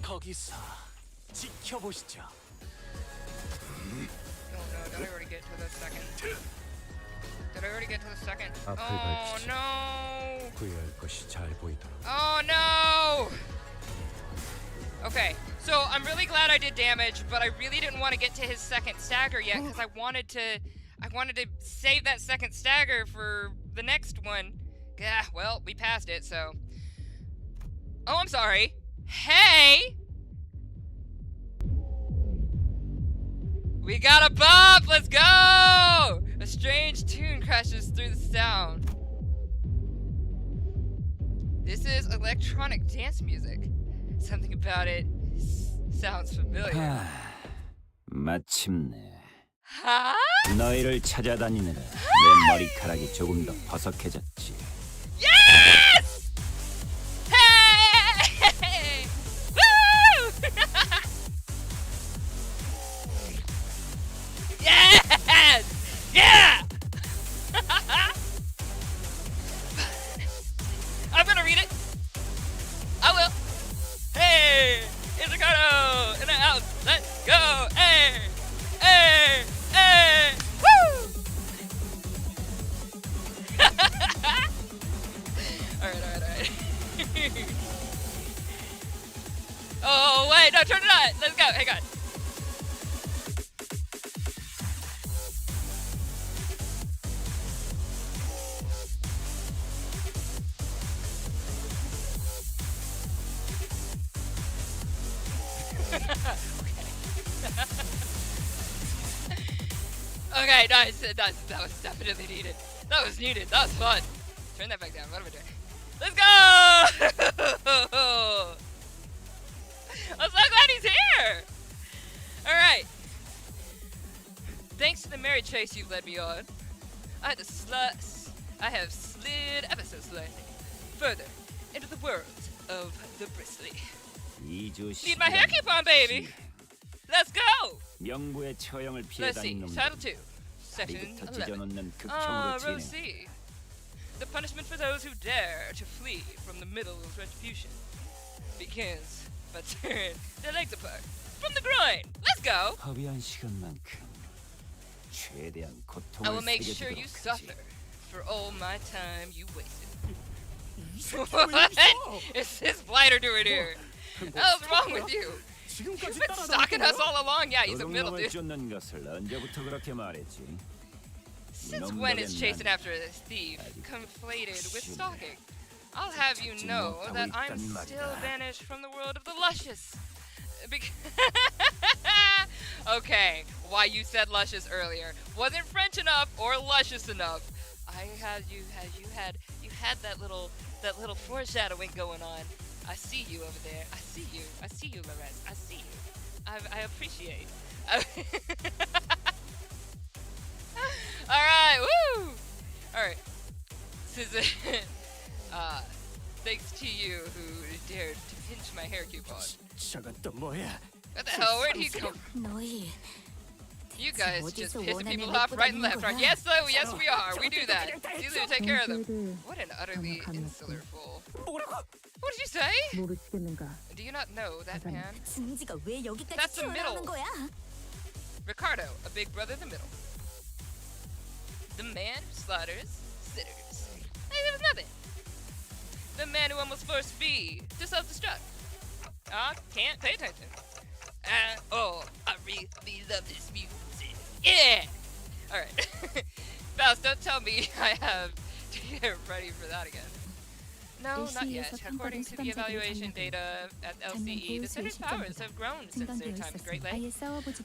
거기서 지켜보시죠. Oh no, did I already get to the second? Did I already get to the second? 앞을 Oh 밟히지. no! 구애할 것이 잘 보이도록. Oh no! Okay, so I'm really glad I did damage, but I really didn't want to get to his second stagger yet because I wanted to save that second stagger for the next one. Yeah, well, we passed it, so. Oh, I'm sorry. Hey! We got a bump! Let's go! A strange tune crashes through the sound. This is electronic dance music. Something about it sounds familiar. 마침내 Huh? 너희를 찾아다니느라 내 머리카락이 조금 더 버석해졌지. Yes! Hey! Woo! Yes! Yeah! I'm gonna read it. I will. Hey! Intervallo! In the house. Let's go! Hey! Hey! Hey! Woo! Alright. Oh, wait, no, turn it on. Let's go. Hang on. Okay, nice. That was definitely needed. That was needed. That was fun. Turn that back down. What am I doing? Let's go! I'm so glad he's here! Alright. Thanks to the merry chase you've led me on, I have slid ever so slightly further into the world of the bristly. Need my hair coupon, baby! Let's go! 명부의 처형을 피해 Let's see. 다닌 Title 놈들 2. Section 다리부터 11. 찢어놓는 극형으로 Row 진행. C. The punishment for those who dare to flee from the middle's retribution begins by turning their legs apart from the groin. Let's go! 허비한 시간만큼 최대한 I 고통을 will make 세게 sure you 주도록 suffer 하지. for all my time you wasted. What is this blighter doing here? What the hell's wrong with you? You've been stalking us all along. Yeah, he's a middle 도둑놈을 dude. 쫓는 것을 언제부터 그렇게 말했지? Since when is chasing after a thief conflated with stalking? I'll have you know that I'm still banished from the world of the luscious. Okay, why you said luscious earlier wasn't French enough or luscious enough. You had that little foreshadowing going on. I see you over there. I see you, Lorenz. I see you. I appreciate. All right, woo! All right. This is thanks to you who dared to pinch my hair coupon. 저건 또 뭐야? What the hell? Where'd he come? 너희 You guys just 어디서 pissing people 원한을 off right and 쏟아내는 left, right? 거야? Yes, yes, we are. We do that. Zilu, take care of them. 전투에 What an utterly 감옥함이었군. insular fool. 뭐라고? What did you say? 모르시겠는가? Do you not know that man? 증지가 왜 여기까지 That's the 튀어나오는 middle. 거야? Ricardo, a big brother in the middle. The man who slaughters sitters. Hey, there was nothing. The man who almost forced V to self-destruct. Can't pay attention. I really love this music. Yeah! Alright. Faust, don't tell me I have to get ready for that again. No, not yet. According to the evaluation data at LCE, the center's powers have grown since their time at Great Lake.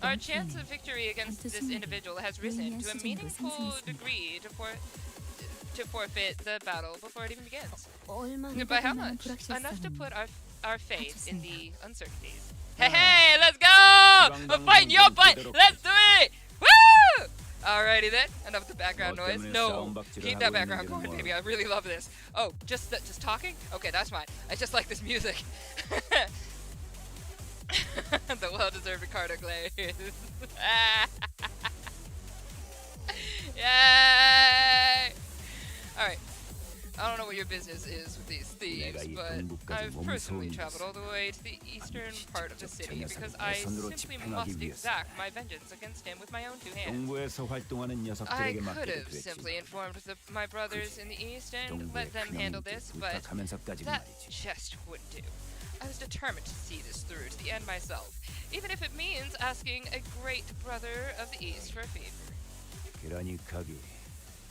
Our chance of victory against this individual has risen to a meaningful degree to forfeit the battle before it even begins. By how much? Enough to put our faith in the uncertainties. Hey, let's go! I'm fighting your fight! Let's do it! Woo! Alrighty then, enough of the background noise. No, keep that background going, baby. I really love this. Oh, just talking? Okay, that's fine. I just like this music. The well-deserved Ricardo glaze. Yay! Alright. I don't know what your business is with these thieves, but I've personally traveled all the way to the eastern part of the city because I simply must exact my vengeance against him with my own two hands. I could have simply informed my brothers in the east and let them handle this, but that just wouldn't do. I was determined to see this through to the end myself, even if it means asking a great brother of the east for a favor.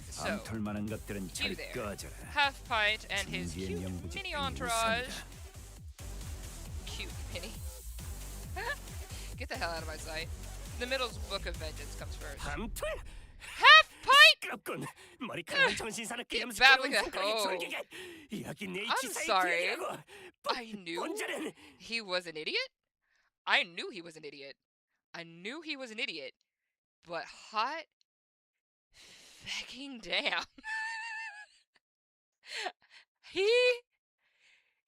So, you there, Half Pint and his cute mini entourage. Cute mini. Get the hell out of my sight. The middle's Book of Vengeance comes first. Half Pint! Babbling that. Oh. I'm sorry. I knew he was an idiot. I knew he was an idiot. I knew he was an idiot. But hot fucking damn. He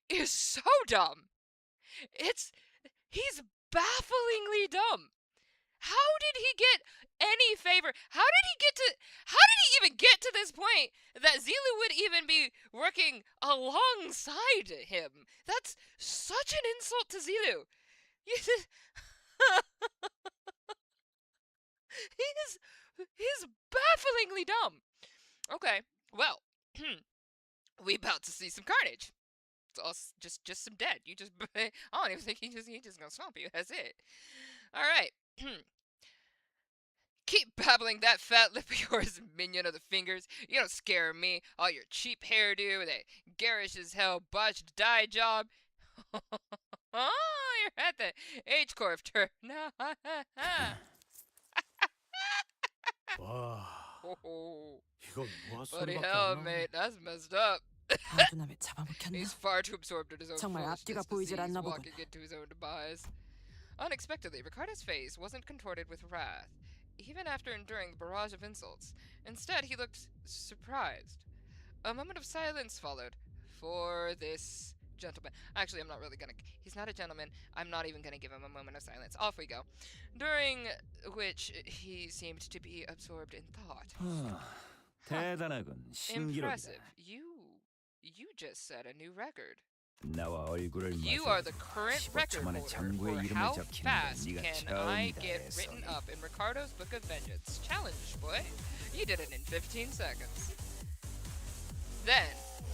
is so dumb. He's bafflingly dumb. How did he get any favor? How did he even get to this point that Zilu would even be working alongside him? That's such an insult to Zilu. He's bafflingly dumb. Okay, well, we about to see some carnage. It's all just some dead. I don't even think he just gonna swamp you. That's it. All right. Keep babbling that fat lip of yours, minion of the fingers. You don't scare me. All your cheap hairdo, that garish as hell botched dye job. Oh, you're at the H-Corp turn. 와, Oh, 이건 뭐 bloody 소리밖에 hell, 안 나오네. mate. That's messed up. 아두남에 잡아먹혔나? He's far too absorbed in his own 정말 앞뒤가 foolishness to 보이질 see he's 않나 보군. walking into his own demise. Unexpectedly, Ricardo's face wasn't contorted with wrath, even after enduring the barrage of insults. Instead, he looked surprised. A moment of silence followed for this gentleman. Actually, I'm not really gonna... He's not a gentleman. I'm not even gonna give him a moment of silence. Off we go. During which he seemed to be absorbed in thought. 대단하군. Impressive. 신기록이다. You just set a new record. 나와 얼굴을 You 마주 are the current 15초 record 만에 holder 장부에 for 이름을 how 적히는 건 fast 네가 can I 처음이다 get written 했어. up in Ricardo's Book of Vengeance. Challenge, boy. You did it in 15 seconds. Then,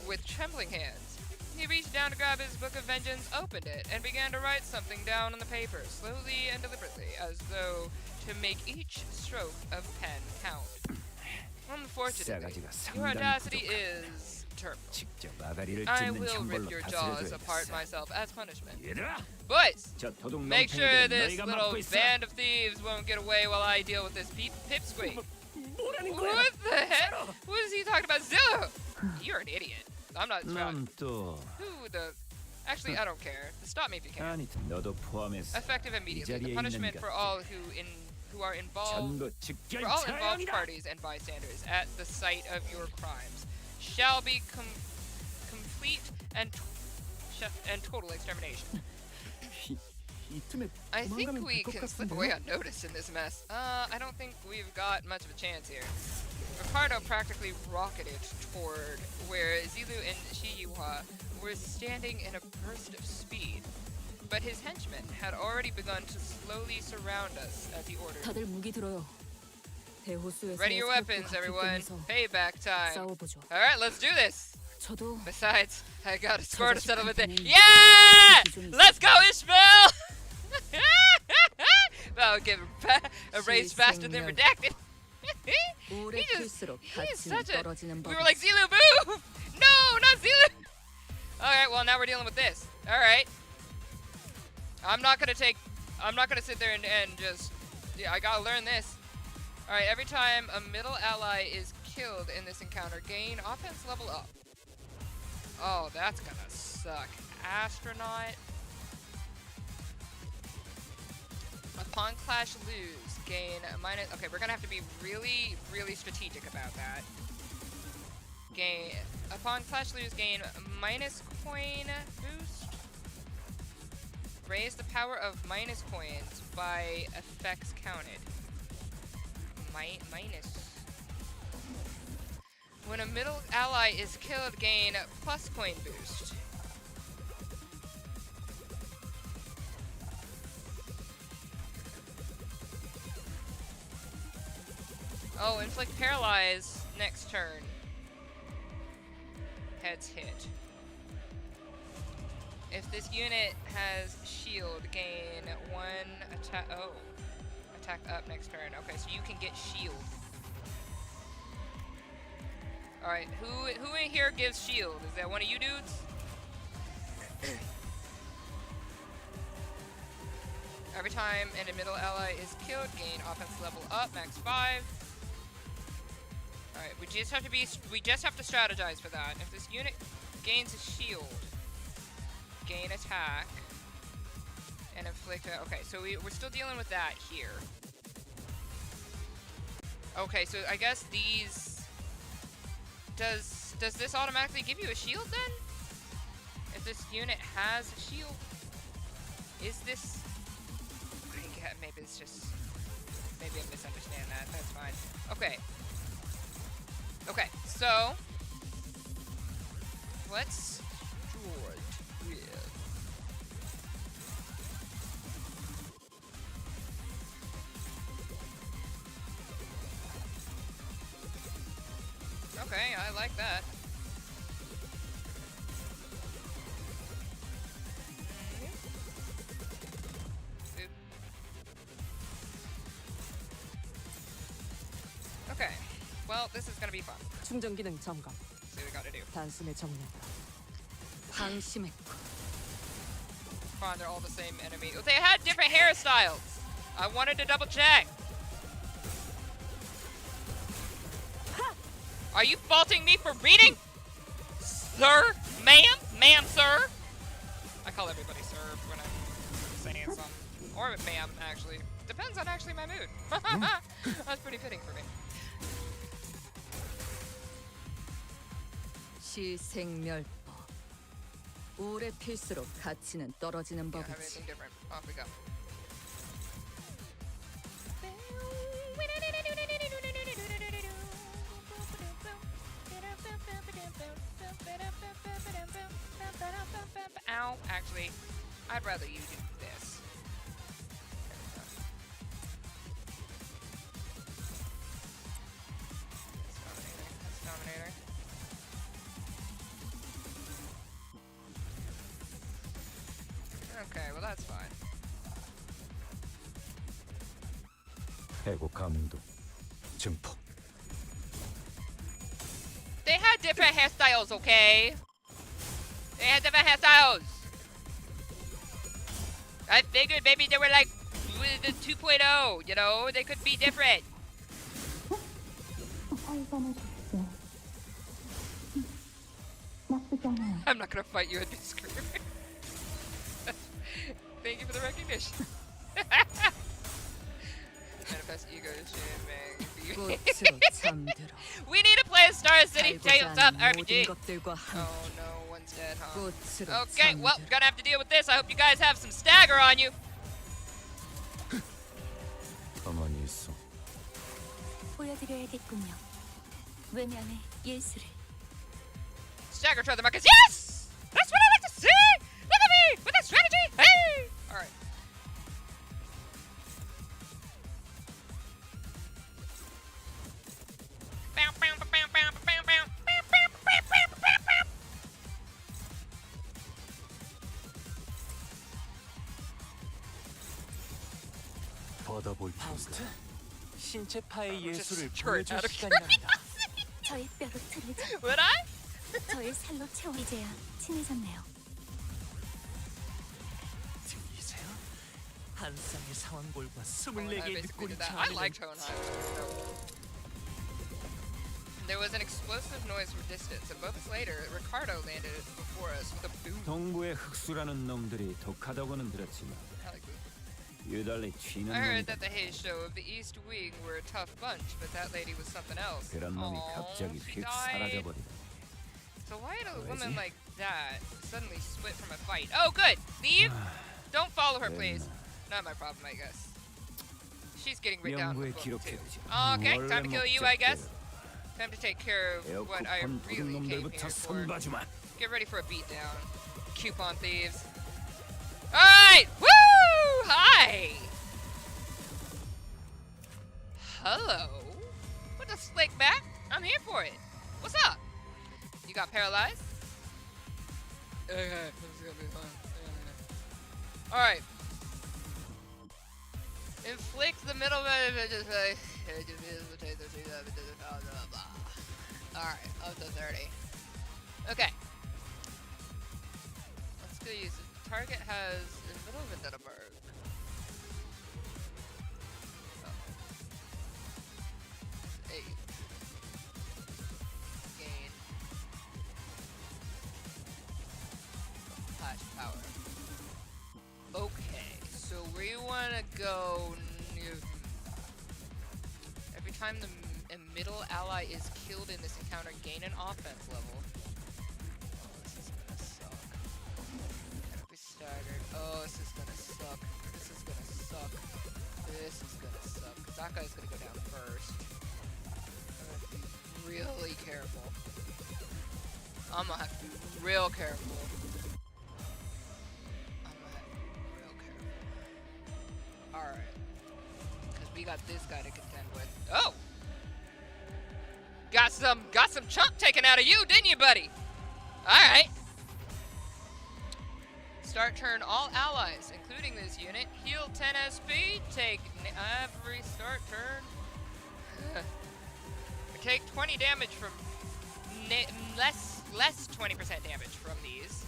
with trembling hands, he reached down to grab his Book of Vengeance, opened it, and began to write something down on the paper, slowly and deliberately, as though to make each stroke of pen count. Unfortunately, your audacity is terminal. 직접 아가리를 I 찢는 will rip 형벌로 your jaws 다스려줘야겠어. apart myself as punishment. 얘들아, Boys, 저 도둑 make sure 멍청이들은 this 너희가 little 막고 있어. band of thieves won't get away while I deal with this pipsqueak. 뭐라는 거야? What the heck? What is he talking about? Zilla! You're an idiot. I'm not trying. 난 또 Who the... Actually, I don't care. Stop me if you can. 아니 너도 포함해서 Effective immediately. 이 The 자리에 punishment 있는 for all who are involved... 전부 직결 For all involved 처형이다. parties and bystanders at the site of your crimes shall be complete and total extermination. 이 틈에 I think 도망가면 we 될 것 can slip away 같은데요? unnoticed in this mess. I don't think we've got much of a chance here. Ricardo practically rocketed toward where Zilu and Shiyuha were standing in a burst of speed. But his henchmen had already begun to slowly surround us as he ordered. 다들 무기 들어요. 대호수에서 Ready your weapons, everyone. Payback time. 싸워보죠. Alright, let's do this. 저도 Besides, I got a score to settle with it. 자존심 Yeah! 기준이 Let's go, Ishmael! That'll get a race faster than redacted. 오래 he is 갈수록 such 가치는 a... 떨어지는 We 법이지. were like, Zilu, move! No, not Zilu! Alright, well, now we're dealing with this. Alright. I'm not gonna sit there and just... Yeah, I gotta learn this. Alright, every time a middle ally is killed in this encounter, gain offense level up. Oh, that's gonna suck. Astronaut. Upon clash lose, gain a minus... Okay, we're gonna have to be really, really strategic about that. Upon clash lose, gain minus coin boost. Raise the power of minus coins by effects counted. Minus. When a middle ally is killed, gain plus coin boost. Oh, inflict paralyze next turn. Heads hit. If this unit has shield, gain 1 attack. Oh, attack up next turn. Okay, so you can get shield. All right, who in here gives shield? Is that one of you dudes? Every time a middle ally is killed, gain offense level up, max 5. All right, we just have to strategize for that. If this unit gains a shield, gain attack, and inflict. Okay, so we're still dealing with that here. Okay, so I guess these. Does this automatically give you a shield then? If this unit has a shield, is this? Maybe it's just. Maybe I misunderstand that. That's fine. Okay. Okay, so let's start with. Okay, I like that. Oop. Okay, well, this is gonna be fun. 충전 기능 점검. See what we gotta do. 단숨에 정렬. 방심했고. Fine, they're all the same enemy. Oh, they had different hairstyles. I wanted to double check. Are you faulting me for reading? Sir? Ma'am? Ma'am, sir? I call everybody sir when I'm saying something. Or ma'am, actually. Depends on actually my mood. That's pretty fitting for me. 시생멸법. 오래 필수록 가치는 떨어지는 Can't have 법이지. anything different. Off we go. Ow. Actually, I'd rather you do this. There we go. That's Dominator. Okay, well that's fine. 해고 감도 증폭. They had different hairstyles, okay? They had different hairstyles. I figured maybe they were like the 2.0, you know? They could be different. I'm not gonna fight you in this group. Thank you for the recognition. manifest ego shaming. 꽃으로 잠들어. We need to play a Star City 달고자 tabletop 하는 RPG. 모든 것들과 Oh 함께 no, one's dead, huh? 꽃으로 Okay, well, 잠들어. gonna have to deal with this. I hope you guys have some stagger on you. 가만히 있어. 보여드려야겠군요. 외면의 예술을. Stagger toward the markets. Yes! That's what I like to see! Look at me with that strategy! Hey! Alright. 받아볼 파우스트, 텐가. 신체 파의 예술을 just 보여줄 out of 시간이랍니다. 저의 뼈로 틀리죠. Would I? 저의 살로 채워 이제야 친해졌네요. 들리세요? 한 쌍의 상황볼과 Hohenheim 24개의 basically 늑골이 did that. I 차는 liked Hohenheim. There was an explosive noise from distance, and moments later, Ricardo landed before us with a boom. 동부의 흑수라는 놈들이 독하다고는 들었지만 I like this. 유달리 튀는 I heard 놈들. that the Hayes show of the East Wing were a tough bunch, but that lady was something else. 그런 놈이 Aw, 갑자기 she 휙 died. 사라져버리다. So why did a Who is woman he? like that suddenly split from a fight? Oh, good. Leave. Don't follow her, please. Not my problem, I guess. She's getting written down in the 연구에 book, too. 기록해두지. Okay, 원래 time to kill you, I guess. 목적대로. Time to take care of what I 에어쿠폰 really 도둑 came 놈들부터 here for. 손봐주마. Get ready for a beatdown. Coupon thieves. Alright! Woo! Hi! Hello? With a slick back? I'm here for it. What's up? You got paralyzed? Okay, this is gonna be fun. Alright. Inflict the middle Alright, up to 30. Okay. Let's go use it. The target has a middle of Vendettaburg. Oh. 8. Gain. Flash power. Okay, so we wanna go every time a middle ally is killed in this encounter, gain an offense level. Oh, this is gonna suck. Gotta be staggered. Oh, this is gonna suck. This is gonna suck. This is gonna suck. 'Cause that guy's gonna go down first. I'm gonna have to be really careful. I'm gonna have to be real careful. Alright. Because we got this guy to contend with. Oh! Got some chunk taken out of you, didn't you, buddy? Alright. Start turn all allies, including this unit. Heal 10 SP. Take every start turn. Take 20 damage from less 20% damage from these.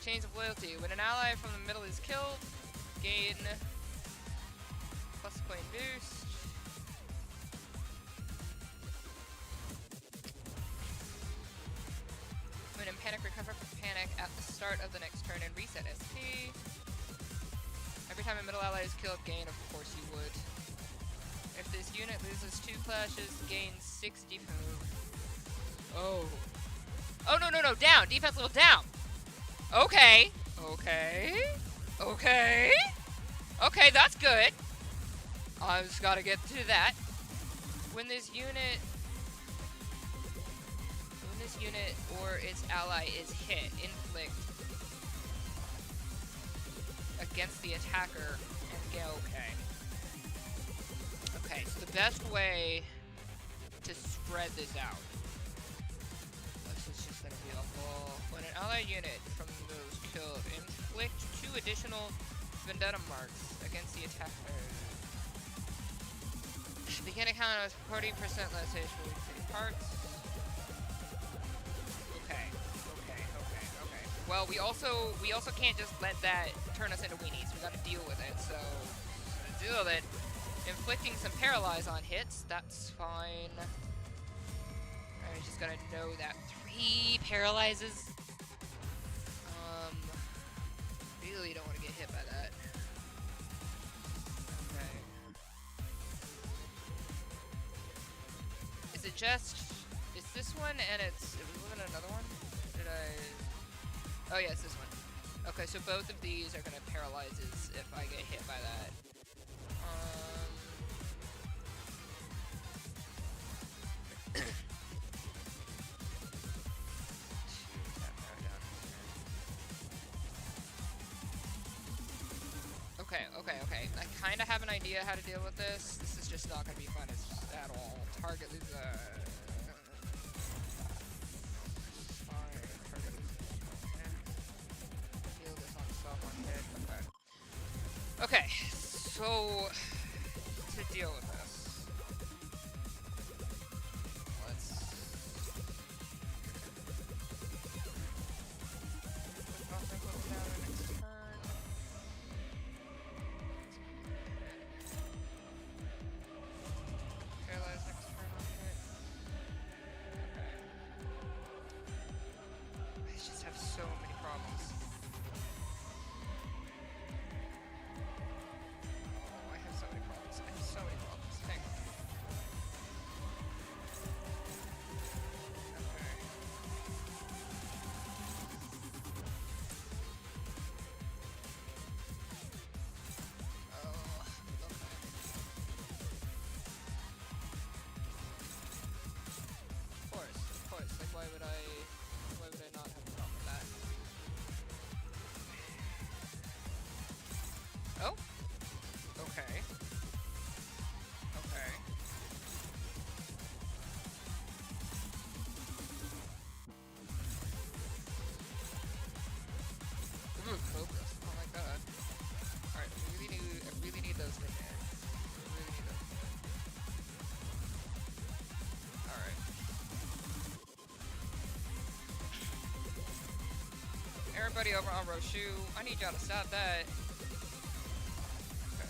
Chains of loyalty. When an ally from the middle is killed, gain plus coin boost. When in panic, recover from panic at the start of the next turn and reset SP. Every time a middle ally is killed, gain, of course you would. If this unit loses 2 clashes, gain 60. Oh. Oh, no, down. Defense level down. Okay. Okay, that's good. I just gotta get to that. When this unit or its ally is hit, inflict against the attacker and get okay. Okay, so the best way to spread this out. This is just gonna be awful. When an allied unit from those killed, inflict 2 additional vendetta marks against the attacker. Begin a count with 40% less HP parts. Okay. Well, we also can't just let that turn us into weenies. We gotta deal with it. So to deal with it, inflicting some paralyze on hits. That's fine. I just gotta know that 3 paralyzes. Really don't want to get hit by that. Okay. it just... It's this one and it wasn't another one? Did I... Oh yeah, it's this one. Okay, so both of these are gonna paralyze us if I get hit by that. Okay. I kind of have an idea how to deal with this. This is just not gonna be fun at all. Target loses. Fine. Target loses. Heal this on self on hit. Okay. Okay. So to deal with this, let's. Why would I not have a problem with that? Oh? Okay. Okay. Ooh, Cobras. I don't like that. Alright, I really need those in there. Everybody over on Roshu, I need y'all to stop that. Okay.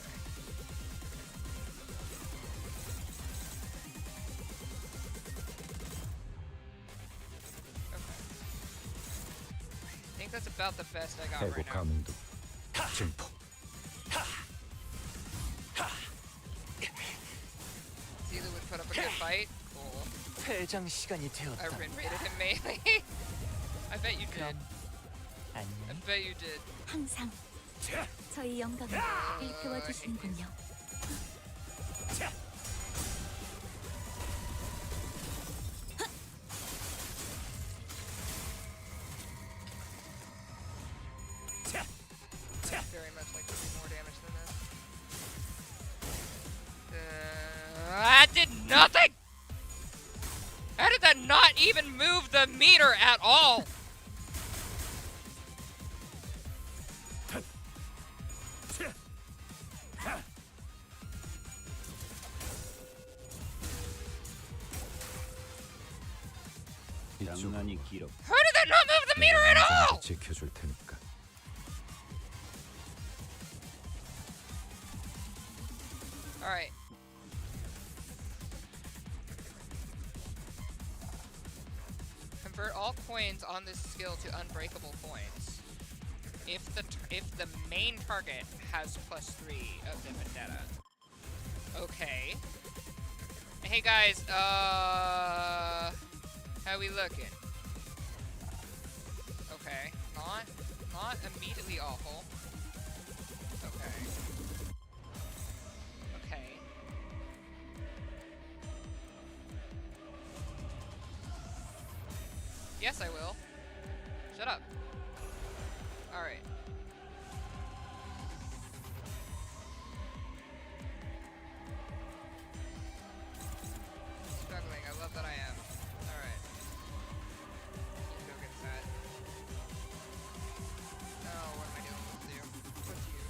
I think that's about the best I got right now. Zealu would put up a good fight. Cool. 퇴장 시간이 I 되었다. rated him melee. I bet you did. I bet you did. 항상 저희 영감을 일깨워 주시는군요. Very much like to do more damage than this. That did nothing! How did that not even move the meter at all? 장난이 길어. How did that not move the meter at all? 지켜줄 테니까. Alright. Convert all coins on this skill to unbreakable coins. If the main target has +3 of the vendetta. Okay. Hey guys, how we looking? Okay, not immediately awful. Okay. Okay. Yes, I will. Shut up. All right. Struggling. I love that I am. All right. Go get that. Oh, what am I dealing with you? What's you?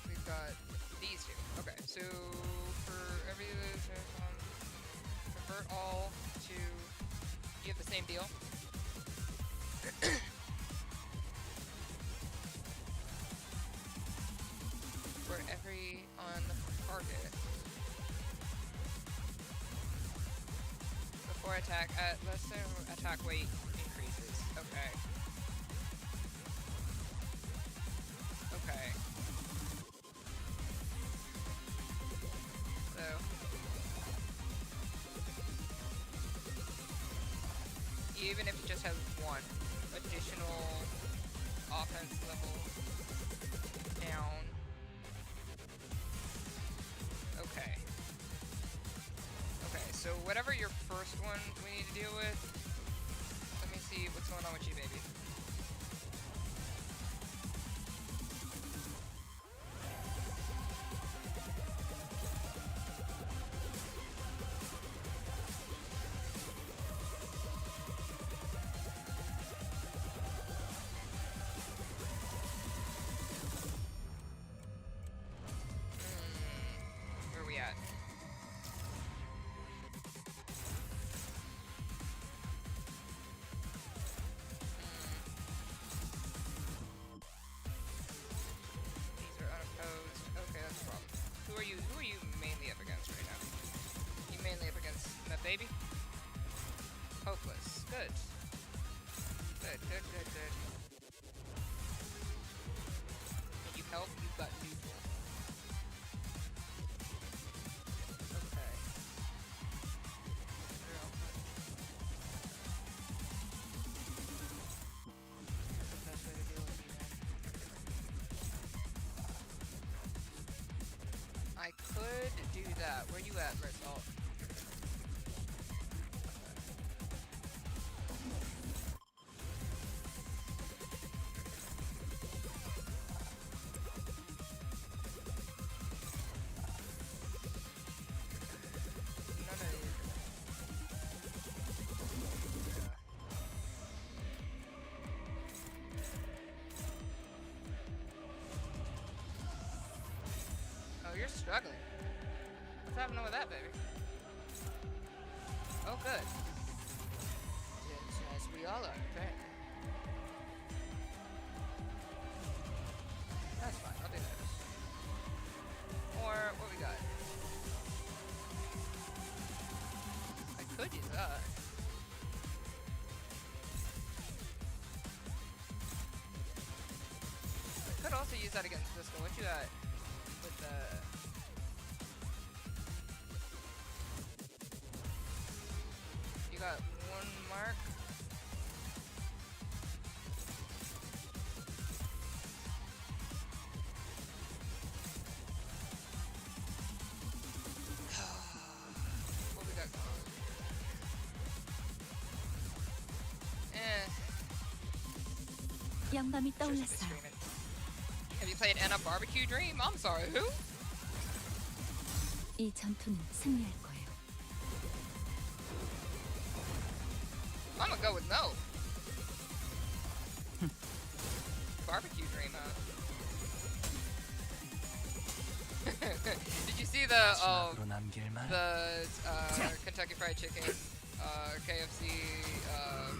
We've got these two. Okay, so for every convert all to, you have the same deal. For every on target. Before attack, let's say attack weight increases. Okay. has one additional offense level down. Okay. Okay, so whatever your first one we need to deal with, let me see what's going on with you, baby. Where are we at? These are unopposed. Okay, that's a problem. Who are you mainly up against right now? You mainly up against that baby? Hopeless. Good. Good. Can you help? You've got neutral. Okay. That's the best way to deal with you, man. I could do that. Where you at, Red Salt? None of these. Oh, you're struggling. What's happening with that, baby? Oh, good. As we all are, apparently. That's fine, I'll do this. Or, what we got? I could use that. I could also use that against this one. What you got with the... You got one mark. What we got going on? 양밤이 Sure, should be 떠올랐어요. streaming. Have you played Anna Barbecue Dream? I'm sorry, who? 이 전투는 승리할 거예요. I'm gonna go with no. Barbecue Dream, huh? Did you see the Kentucky Fried Chicken, KFC,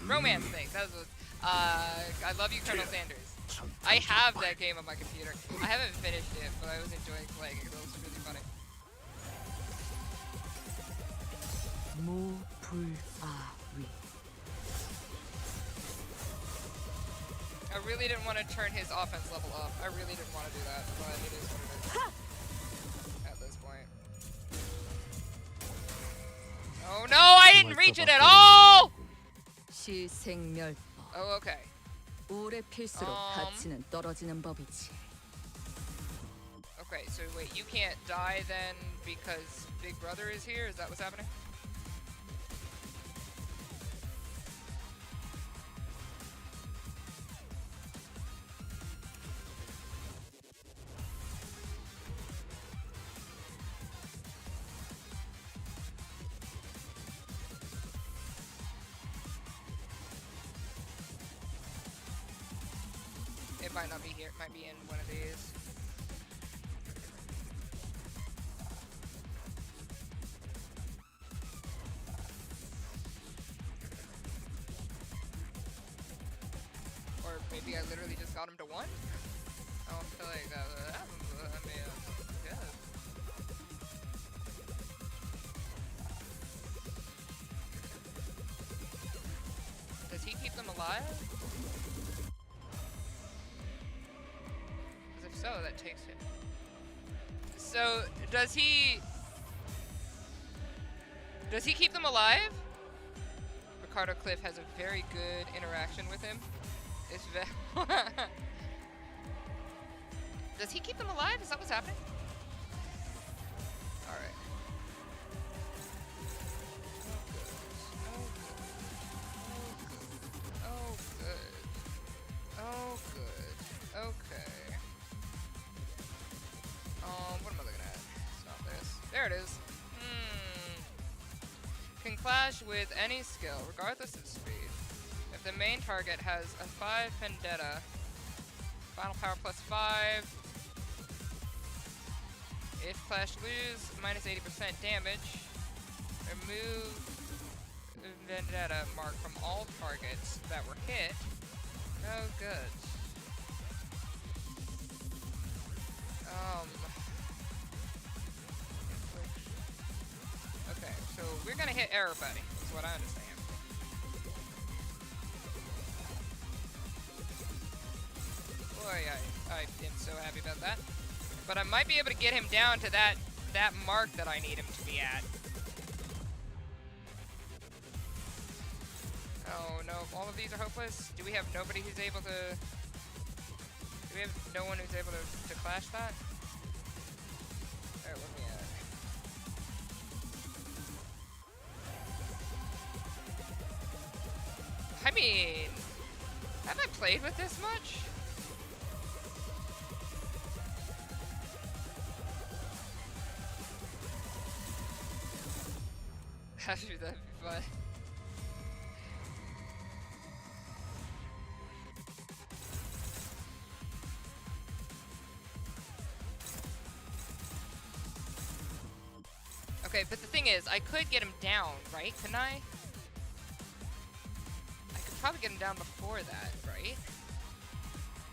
romance thing? That was, I love you, Colonel Sanders. I have that game on my computer. I haven't finished it, but I was enjoying playing it. It was really funny. 무불아위. I really didn't want to turn his offense level up. I really didn't want to do that, but it is what it is. At this point. Oh no, I didn't reach it at all! 시생멸법. Oh, okay. 오래 필수록 가치는 떨어지는 법이지. Okay, so wait, you can't die then because Big Brother is here? Is that what's happening? It might not be here. It might be in one of these. Or maybe I literally just got him to one? I don't feel like that happens. I mean, yeah. Does he keep them alive? Because if so, that takes him. So, does he keep them alive? Or Ricardo Cliff has a very good interaction with him. It's Does he keep them alive? Is that what's happening? All right. Oh good. Oh good. Okay. What am I looking at? It's not this. There it is. Can clash with any skill, regardless of speed. If the main target has a 5 vendetta, final power plus 5. If clash lose, minus 80% damage. Remove vendetta mark from all targets that were hit. Oh, good. Okay, so we're gonna hit everybody, is what I understand. Boy, I am so happy about that. But I might be able to get him down to that mark that I need him to be at. Oh no, all of these are hopeless? Do we have nobody who's able to... Do we have no one who's able to clash that? Alright, let me I mean, have I played with this much? Actually, that'd be fun. Okay, but the thing is, I could get him down, right? Couldn't I? I could probably get him down before that, right?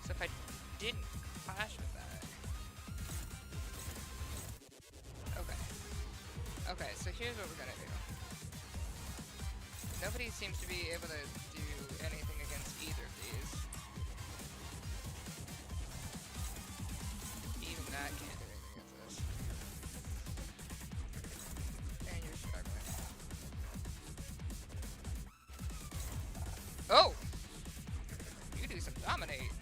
So if I didn't clash with that. Okay. Okay, so here's what we're gonna do. Nobody seems to be able to do anything against either of these. Even that can't do anything against this. And you're struggling. Oh! You do some dominate.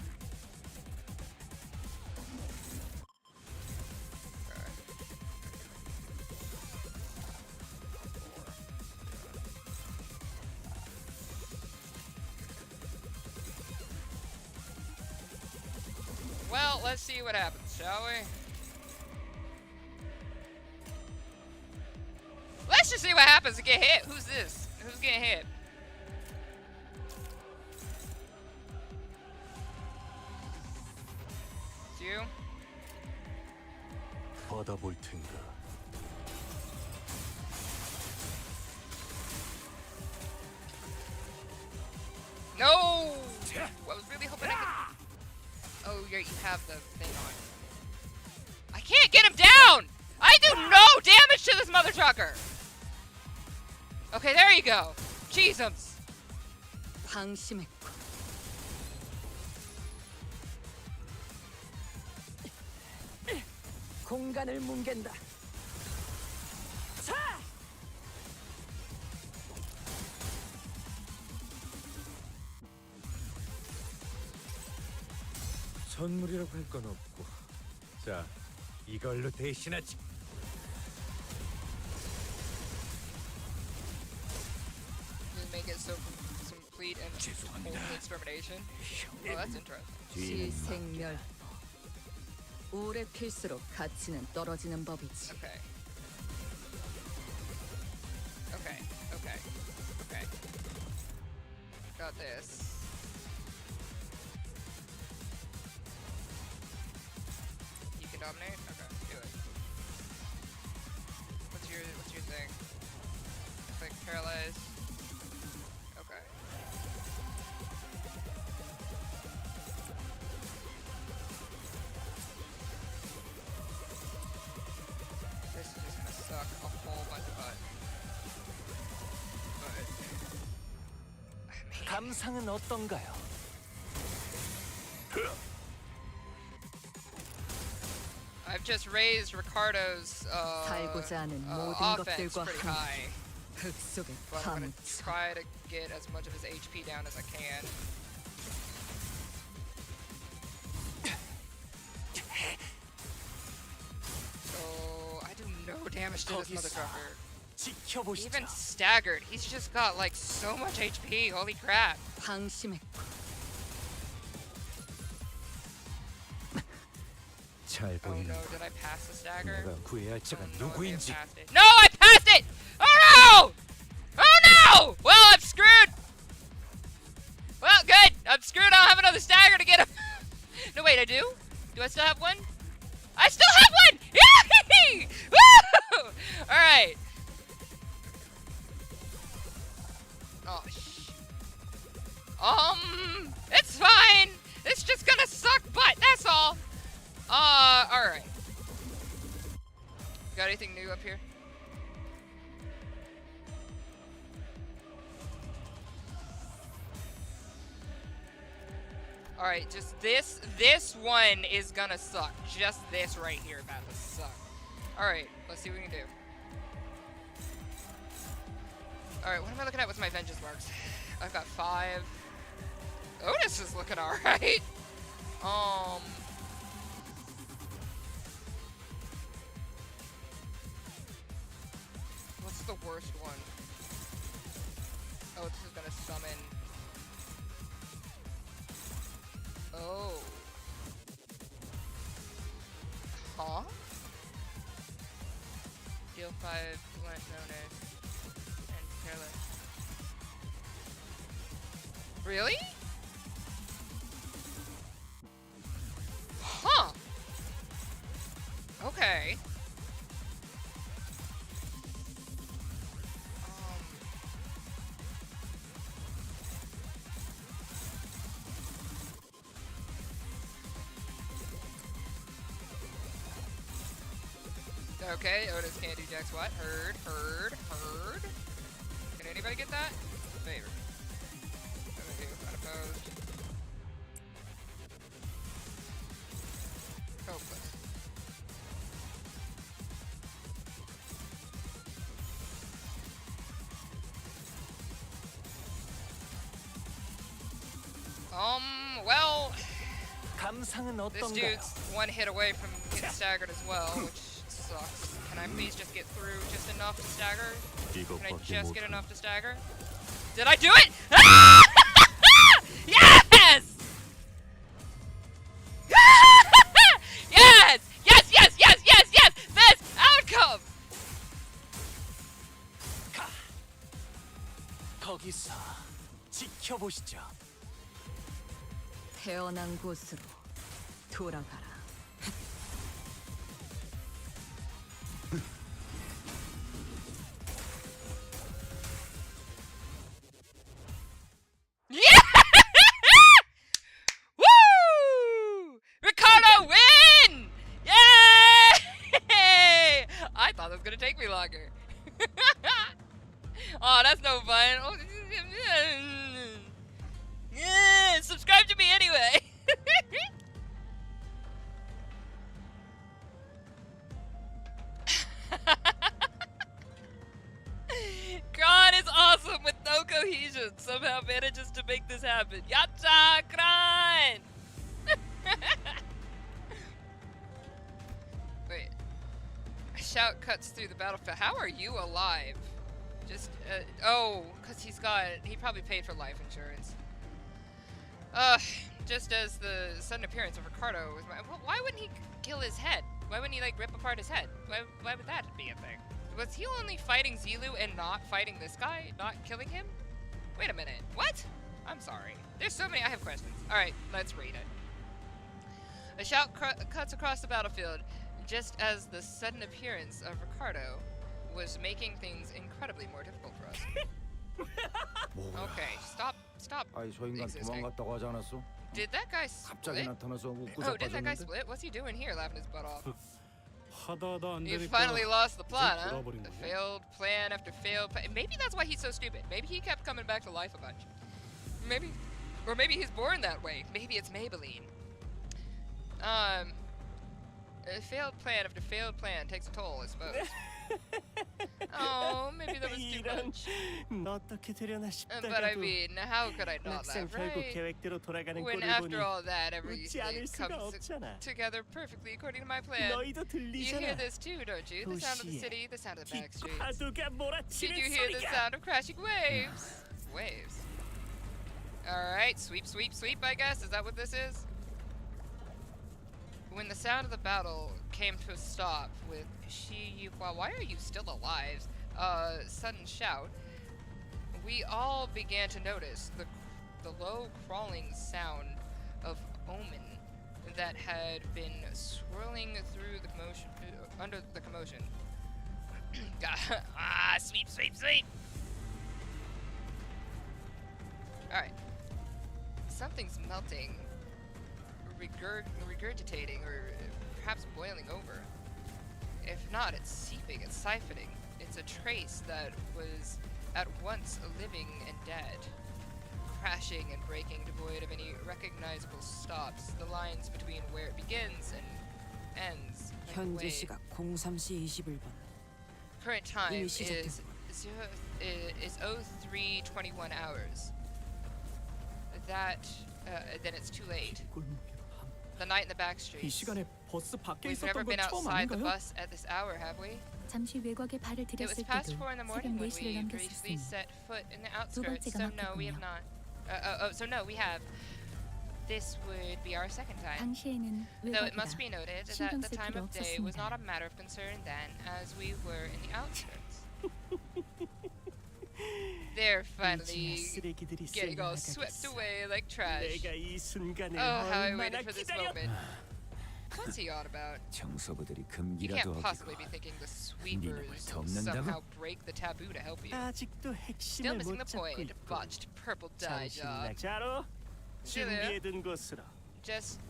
Well, let's see what happens, shall we? Let's just see what happens to get hit. Who's this? Who's getting hit? It's you? 받아볼 텐가. No! I was really hoping I could... Oh, yeah, you have the thing on. I can't get him down! I do no damage to this mother trucker! Okay, there you go. Jesus. 방심했고. 공간을 뭉갠다. 선물이라고 할 건 없고. 자, 이걸로 대신하지. Just make it so complete and total extermination. Oh, that's interesting. 실생멸. 오래 필수록 가치는 떨어지는 법이지. Okay. Okay. Okay. Okay. Got this. You can dominate? Okay, do it. What's your thing? Click paralyze. Okay. This is just gonna suck a whole bunch of butt. But I mean, 감상은 어떤가요? I've just raised Ricardo's 살고자 하는 모든 offense 것들과 pretty 함께 high. 흙속에 But I'm gonna 파묻혀. try to get as much of his HP down as I can. So I do no damage to this motherfucker. 지켜보시죠. Even staggered, he's just got like so much HP. Holy crap! 방심했고 잘 Oh 보이는 no, did I pass the stagger? 내가 구해야 할 자가 Oh, no, I may have 누구인지. passed it. No, I passed it! Oh no! Oh no! Well, I'm screwed! Well, good! I'm screwed, I don't have another stagger to get him! No, wait, I do? Do I still have one? I still have one! Yay! Woo! Alright. Oh, it's fine! It's just gonna suck butt, that's all! Alright. Got anything new up here? Alright, just this one is gonna suck. Just this right here about to suck. Alright, let's see what we can do. Alright, what am I looking at with my vengeance marks? I've got 5. Otis is looking alright. What's the worst one? Oh, this is gonna summon. Oh. Huh? Deal 5 blunt bonus and careless. Really? Huh. Okay. Okay, Otis can't do jack squat. Heard. Can anybody get that? Favor. What do I do? Unopposed. Hopeless. Well, 감상은 this 어떤가요? dude's one hit away from getting staggered as well, which sucks. Can I please just get through just enough to stagger? Can I just get enough to stagger? Did I do it? Ah! Yes! Yes! Yes! This outcome! 거기서 지켜보시죠. 태어난 곳으로 돌아가라. Yeah! Woo! Ricardo win! Yay! I thought it was gonna take me longer. Oh, that's no fun. Oh, yeah, subscribe to me anyway. Chron is awesome with no cohesion. Somehow manages to make this happen. Yacha, Chron! Wait. A shout cuts through the battlefield. How are you alive? Just, oh, because he probably paid for life insurance. Just as the sudden appearance of Ricardo was why wouldn't he kill his head? Why wouldn't he, like, rip apart his head? Why would that be a thing? Was he only fighting Zilu and not fighting this guy? Not killing him? Wait a minute. What? I'm sorry. There's so many. I have questions. Alright, let's read it. A shout cuts across the battlefield just as the sudden appearance of Ricardo was making things incredibly more difficult for us. Okay, stop 아이 저 인간 existing. 도망갔다고 하지 않았어? Did that guy 갑자기 split? 나타나서 웃고 Oh, did that guy 자빠졌는데? split? What's he doing here laughing his butt off? 하다하다 안 You 되니까 finally lost the plot, huh? 돌아버린 A 거지. failed plan after failed plan. Maybe that's why he's so stupid. Maybe he kept coming back to life a bunch. Maybe, or maybe he's born that way. Maybe it's Maybelline. A failed plan after failed plan takes a toll, I suppose. Oh, maybe that was too much. 어떻게 되려나 싶다가도 But I mean, how could I not 막상 laugh, 결국 right? 계획대로 돌아가는 When 꼴을 after 보니 all that, 웃지 everything 않을 수가 comes 없잖아. together perfectly according to my plan. 너희도 You hear 들리잖아. this too, don't you? The sound of the 도시에 city, the sound of the back streets. 파도가 Did 몰아치는 you hear the 소리가. sound of crashing waves? Waves. Alright, sweep, sweep, sweep, I guess. Is that what this is? When the sound of the battle came to a stop with Shi Yufua, why are you still alive? Sudden shout, we all began to notice the low crawling sound of omen that had been swirling through the commotion, under the commotion. Sweep, sweep, sweep! Alright. Something's melting, regurgitating, or perhaps boiling over. If not, it's seeping, it's siphoning. It's a trace that was at once living and dead, crashing and breaking, devoid of any recognizable stops, the lines between where it begins and ends. 현재 시각 03시 21분. Current time 이미 is 시작됐군. 03:21 hours. That then it's too late. The night in the back 이 streets. 시간에 버스 밖에 We've never 있었던 been 건 처음 outside the 아닌가요? bus at this hour, have we? 잠시 외곽에 발을 It was 들였을 past 때도 4 in the 새벽 morning when 4시를 we briefly 넘겼었으니 set foot in the 두 outskirts. 번째가 So no, we have 맞겠군요. not. So no, we have. This would be our second time. 당시에는 Though it 외곽이다. must be noted that 신경 the 쓸 time 필요 of day was 없었습니다. not a matter of concern then, as we were in the outskirts. They're finally 쓰레기들이 getting all 쓸려나가겠어. swept away like trash. 내가 이 순간을 Oh, how I 얼마나 waited for this 기다려. moment. What's he on about? 청소부들이 You 금기라도 can't possibly be 어기고 thinking the 니놈을 sweepers 덮는다고? somehow break the taboo to help you. 아직도 Still 핵심을 missing 못 the 잡고 point. 있고. Botched purple dye job. 자로 Still 준비해둔 곳으로. Just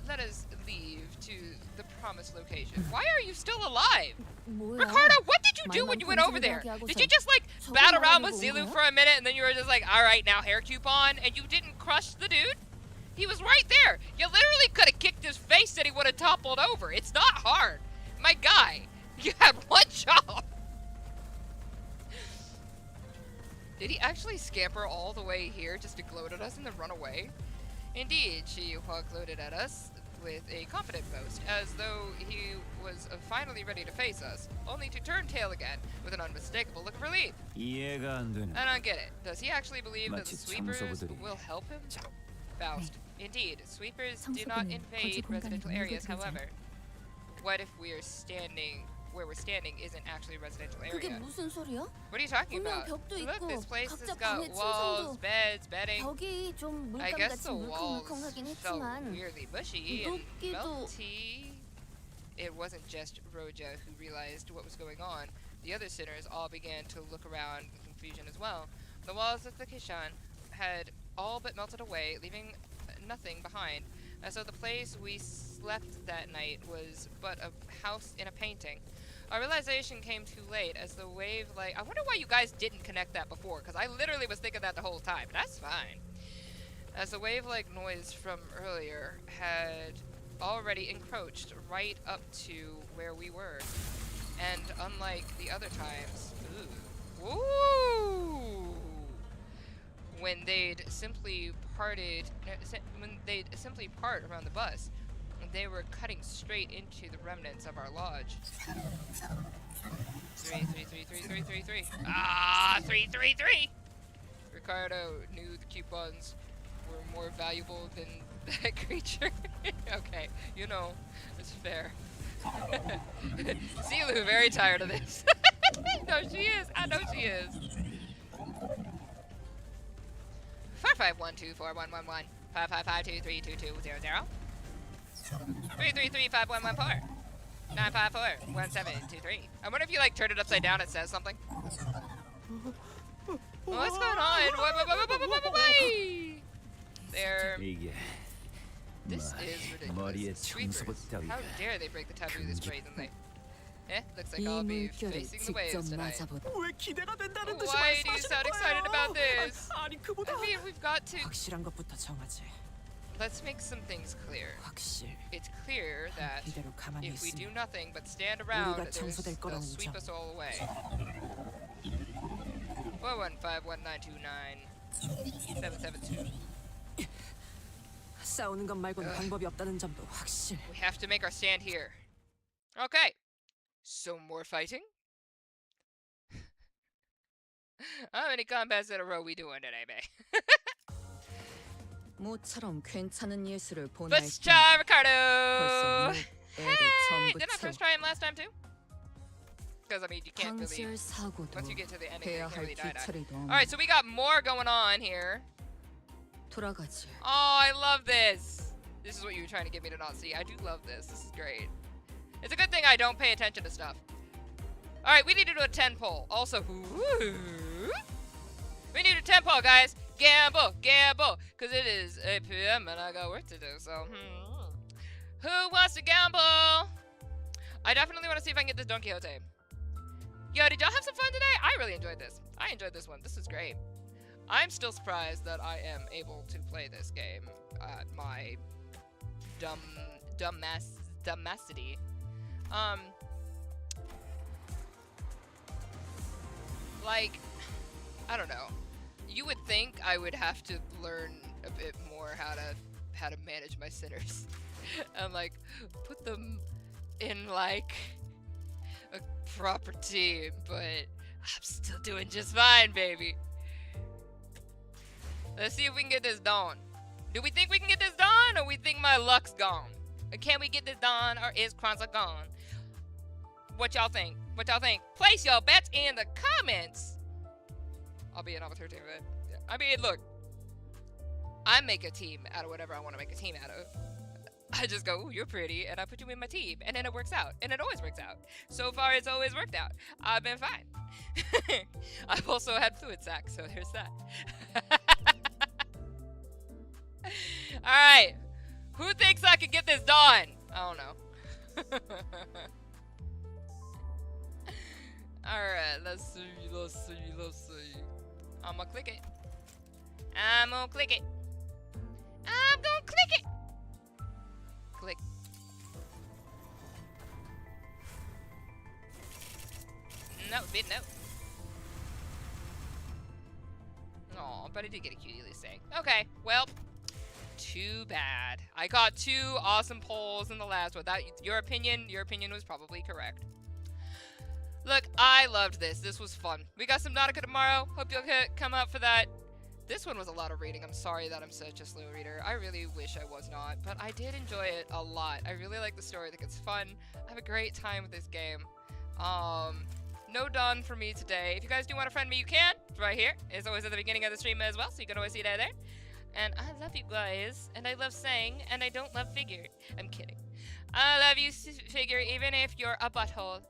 let us leave to the promised location. Why are you still alive? 뭐야? Ricardo, what did you do when you went over there? Did you just like bat around with Zilu for a minute and then you were just like, alright, now hair coupon, and you didn't crush the dude? He was right there. You literally could have kicked his face and he would have toppled over. It's not hard. My guy, you had one job. Did he actually scamper all the way here just to gloat at us and then run away? Indeed, Shi Yuhua gloated at us with a confident boast, as though he was finally ready to face us, only to turn tail again with an unmistakable look of relief. 이해가 안 되는. I don't get it. Does he actually believe that the 마치 sweepers 청소부들이 will help him? Faust. Indeed, sweepers do 청소부는 not 거주 invade 공간을 residential areas, 밀고 들어오잖아. however. What if we're standing where we're standing isn't actually a residential 그게 area? 무슨 소리야? What are you talking 분명 about? 벽도 Look, 있고 this place 각자 has got 방의 walls, 층성도 beds, bedding. 벽이 좀 I guess 물감같이 the walls 물컹물컹하긴 felt 했지만 weirdly mushy and 높기도- melty. It wasn't just Roja who realized what was going on. The other sinners all began to look around in confusion as well. The walls of the Kishan had all but melted away, leaving nothing behind. So the place we slept that night was but a house in a painting. Our realization came too late as the wave like I wonder why you guys didn't connect that before, because I literally was thinking that the whole time. That's fine. As the wave-like noise from earlier had already encroached right up to where we were. And unlike the other times, when they'd simply part around the bus, they were cutting straight into the remnants of our lodge. 3333333. Ah, 333. Ricardo knew the coupons were more valuable than that creature. Okay, you know, it's fair. Zilu very tired of this. No, she is. I know she is. 45124111 555232200 3335114 9541723. I wonder if you like turn it upside down, it says something. What's going on? Why? There. 이게 This is 머리에 ridiculous. 청소부 Sweepers. 따위가 How dare they break the taboo this brazenly? Looks like 이 I'll be 물결을 facing the waves 직접 tonight. 맞아보다 왜 기대가 된다는 듯이 Why do you sound 말씀하시는 excited 거예요? about this? 아니 그보다 I mean, we've got to. 확실한 것부터 정하지. let's make some things clear. 확실. It's clear that 이대로 가만히 if we do 있으면 nothing but stand around, 우리가 청소될 they'll 거라는 sweep 점. us all away. 415-1999-772. 싸우는 것 말고는 방법이 없다는 점도 확실. We have to make our stand here. Okay. So more fighting? How many combats in a row we doing today, babe? 모처럼 괜찮은 예술을 보낼 Let's try 벌써 Ricardo! 애를 Hey! 전부 Didn't I first 채워. try him last time too? Because, I mean, you can't really... 방지할 사고도 Once you get to the ending, you 해야 can't 할 really die. 뒤처리도 Alright, so we got more going on here. 돌아가지. Oh, I love this. This is what you were trying to get me to not see. I do love this. This is great. It's a good thing I don't pay attention to stuff. Alright, we need to do a 10 poll. Also, we need a 10 poll, guys. Gamble, gamble. Because it is 8 p.m. and I got work to do, so. Who wants to gamble? I definitely want to see if I can get this Don Quixote. Yo, did y'all have some fun today? I really enjoyed this. I enjoyed this one. This is great. I'm still surprised that I am able to play this game at my dumbacity. Like, I don't know. You would think I would have to learn a bit more how to manage my sinners and like put them in like a proper team, but I'm still doing just fine, baby. Let's see if we can get this done. Do we think we can get this done, or we think my luck's gone? Can we get this done, or is Kwanzaa gone? What y'all think? What y'all think? Place your bets in the comments. I'll be an Alpha 13 bet. I mean, look. I make a team out of whatever I want to make a team out of. I just go, ooh, you're pretty, and I put you in my team, and then it works out, and it always works out. So far, it's always worked out. I've been fine. I've also had fluid sac, so there's that. Alright. Who thinks I can get this done? I don't know. Alright, let's see. I'm gonna click it. I'm gonna click it. Click. No, bit no. Aw, but I did get a cutie little thing. Okay, well, too bad. I got 2 awesome polls in the last one. That your opinion was probably correct. Look, I loved this. This was fun. We got some Nautica tomorrow. Hope you'll come up for that. This one was a lot of reading. I'm sorry that I'm such a slow reader. I really wish I was not, but I did enjoy it a lot. I really like the story. I think it's fun. I have a great time with this game. No done for me today. If you guys do want to friend me, you can. It's right here. It's always at the beginning of the stream as well, so you can always see that there. And I love you guys, and I love Sang, and I don't love Figure. I'm kidding. I love you, Figure, even if you're a butthole.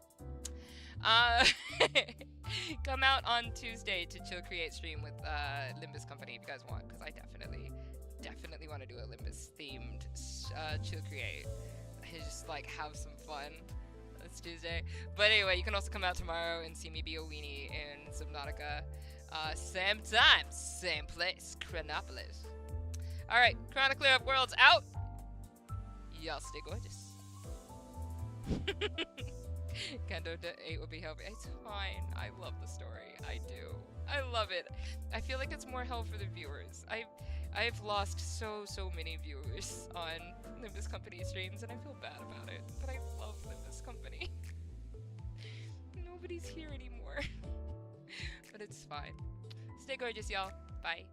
Come out on Tuesday to Chill Create stream with Limbus Company if you guys want, because I definitely want to do a Limbus themed Chill Create. I just like have some fun. It's Tuesday. But anyway, you can also come out tomorrow and see me be a weenie in Subnautica. Same time, same place, Chronopolis. Alright, Chronicler of Worlds out. Y'all stay gorgeous. Canto 8 would be helping. It's fine. I love the story. I do. I love it. I feel like it's more help for the viewers. I've lost so many viewers on Limbus Company streams, and I feel bad about it. But I love Limbus Company. Nobody's here anymore. But it's fine. Stay gorgeous, y'all. Bye.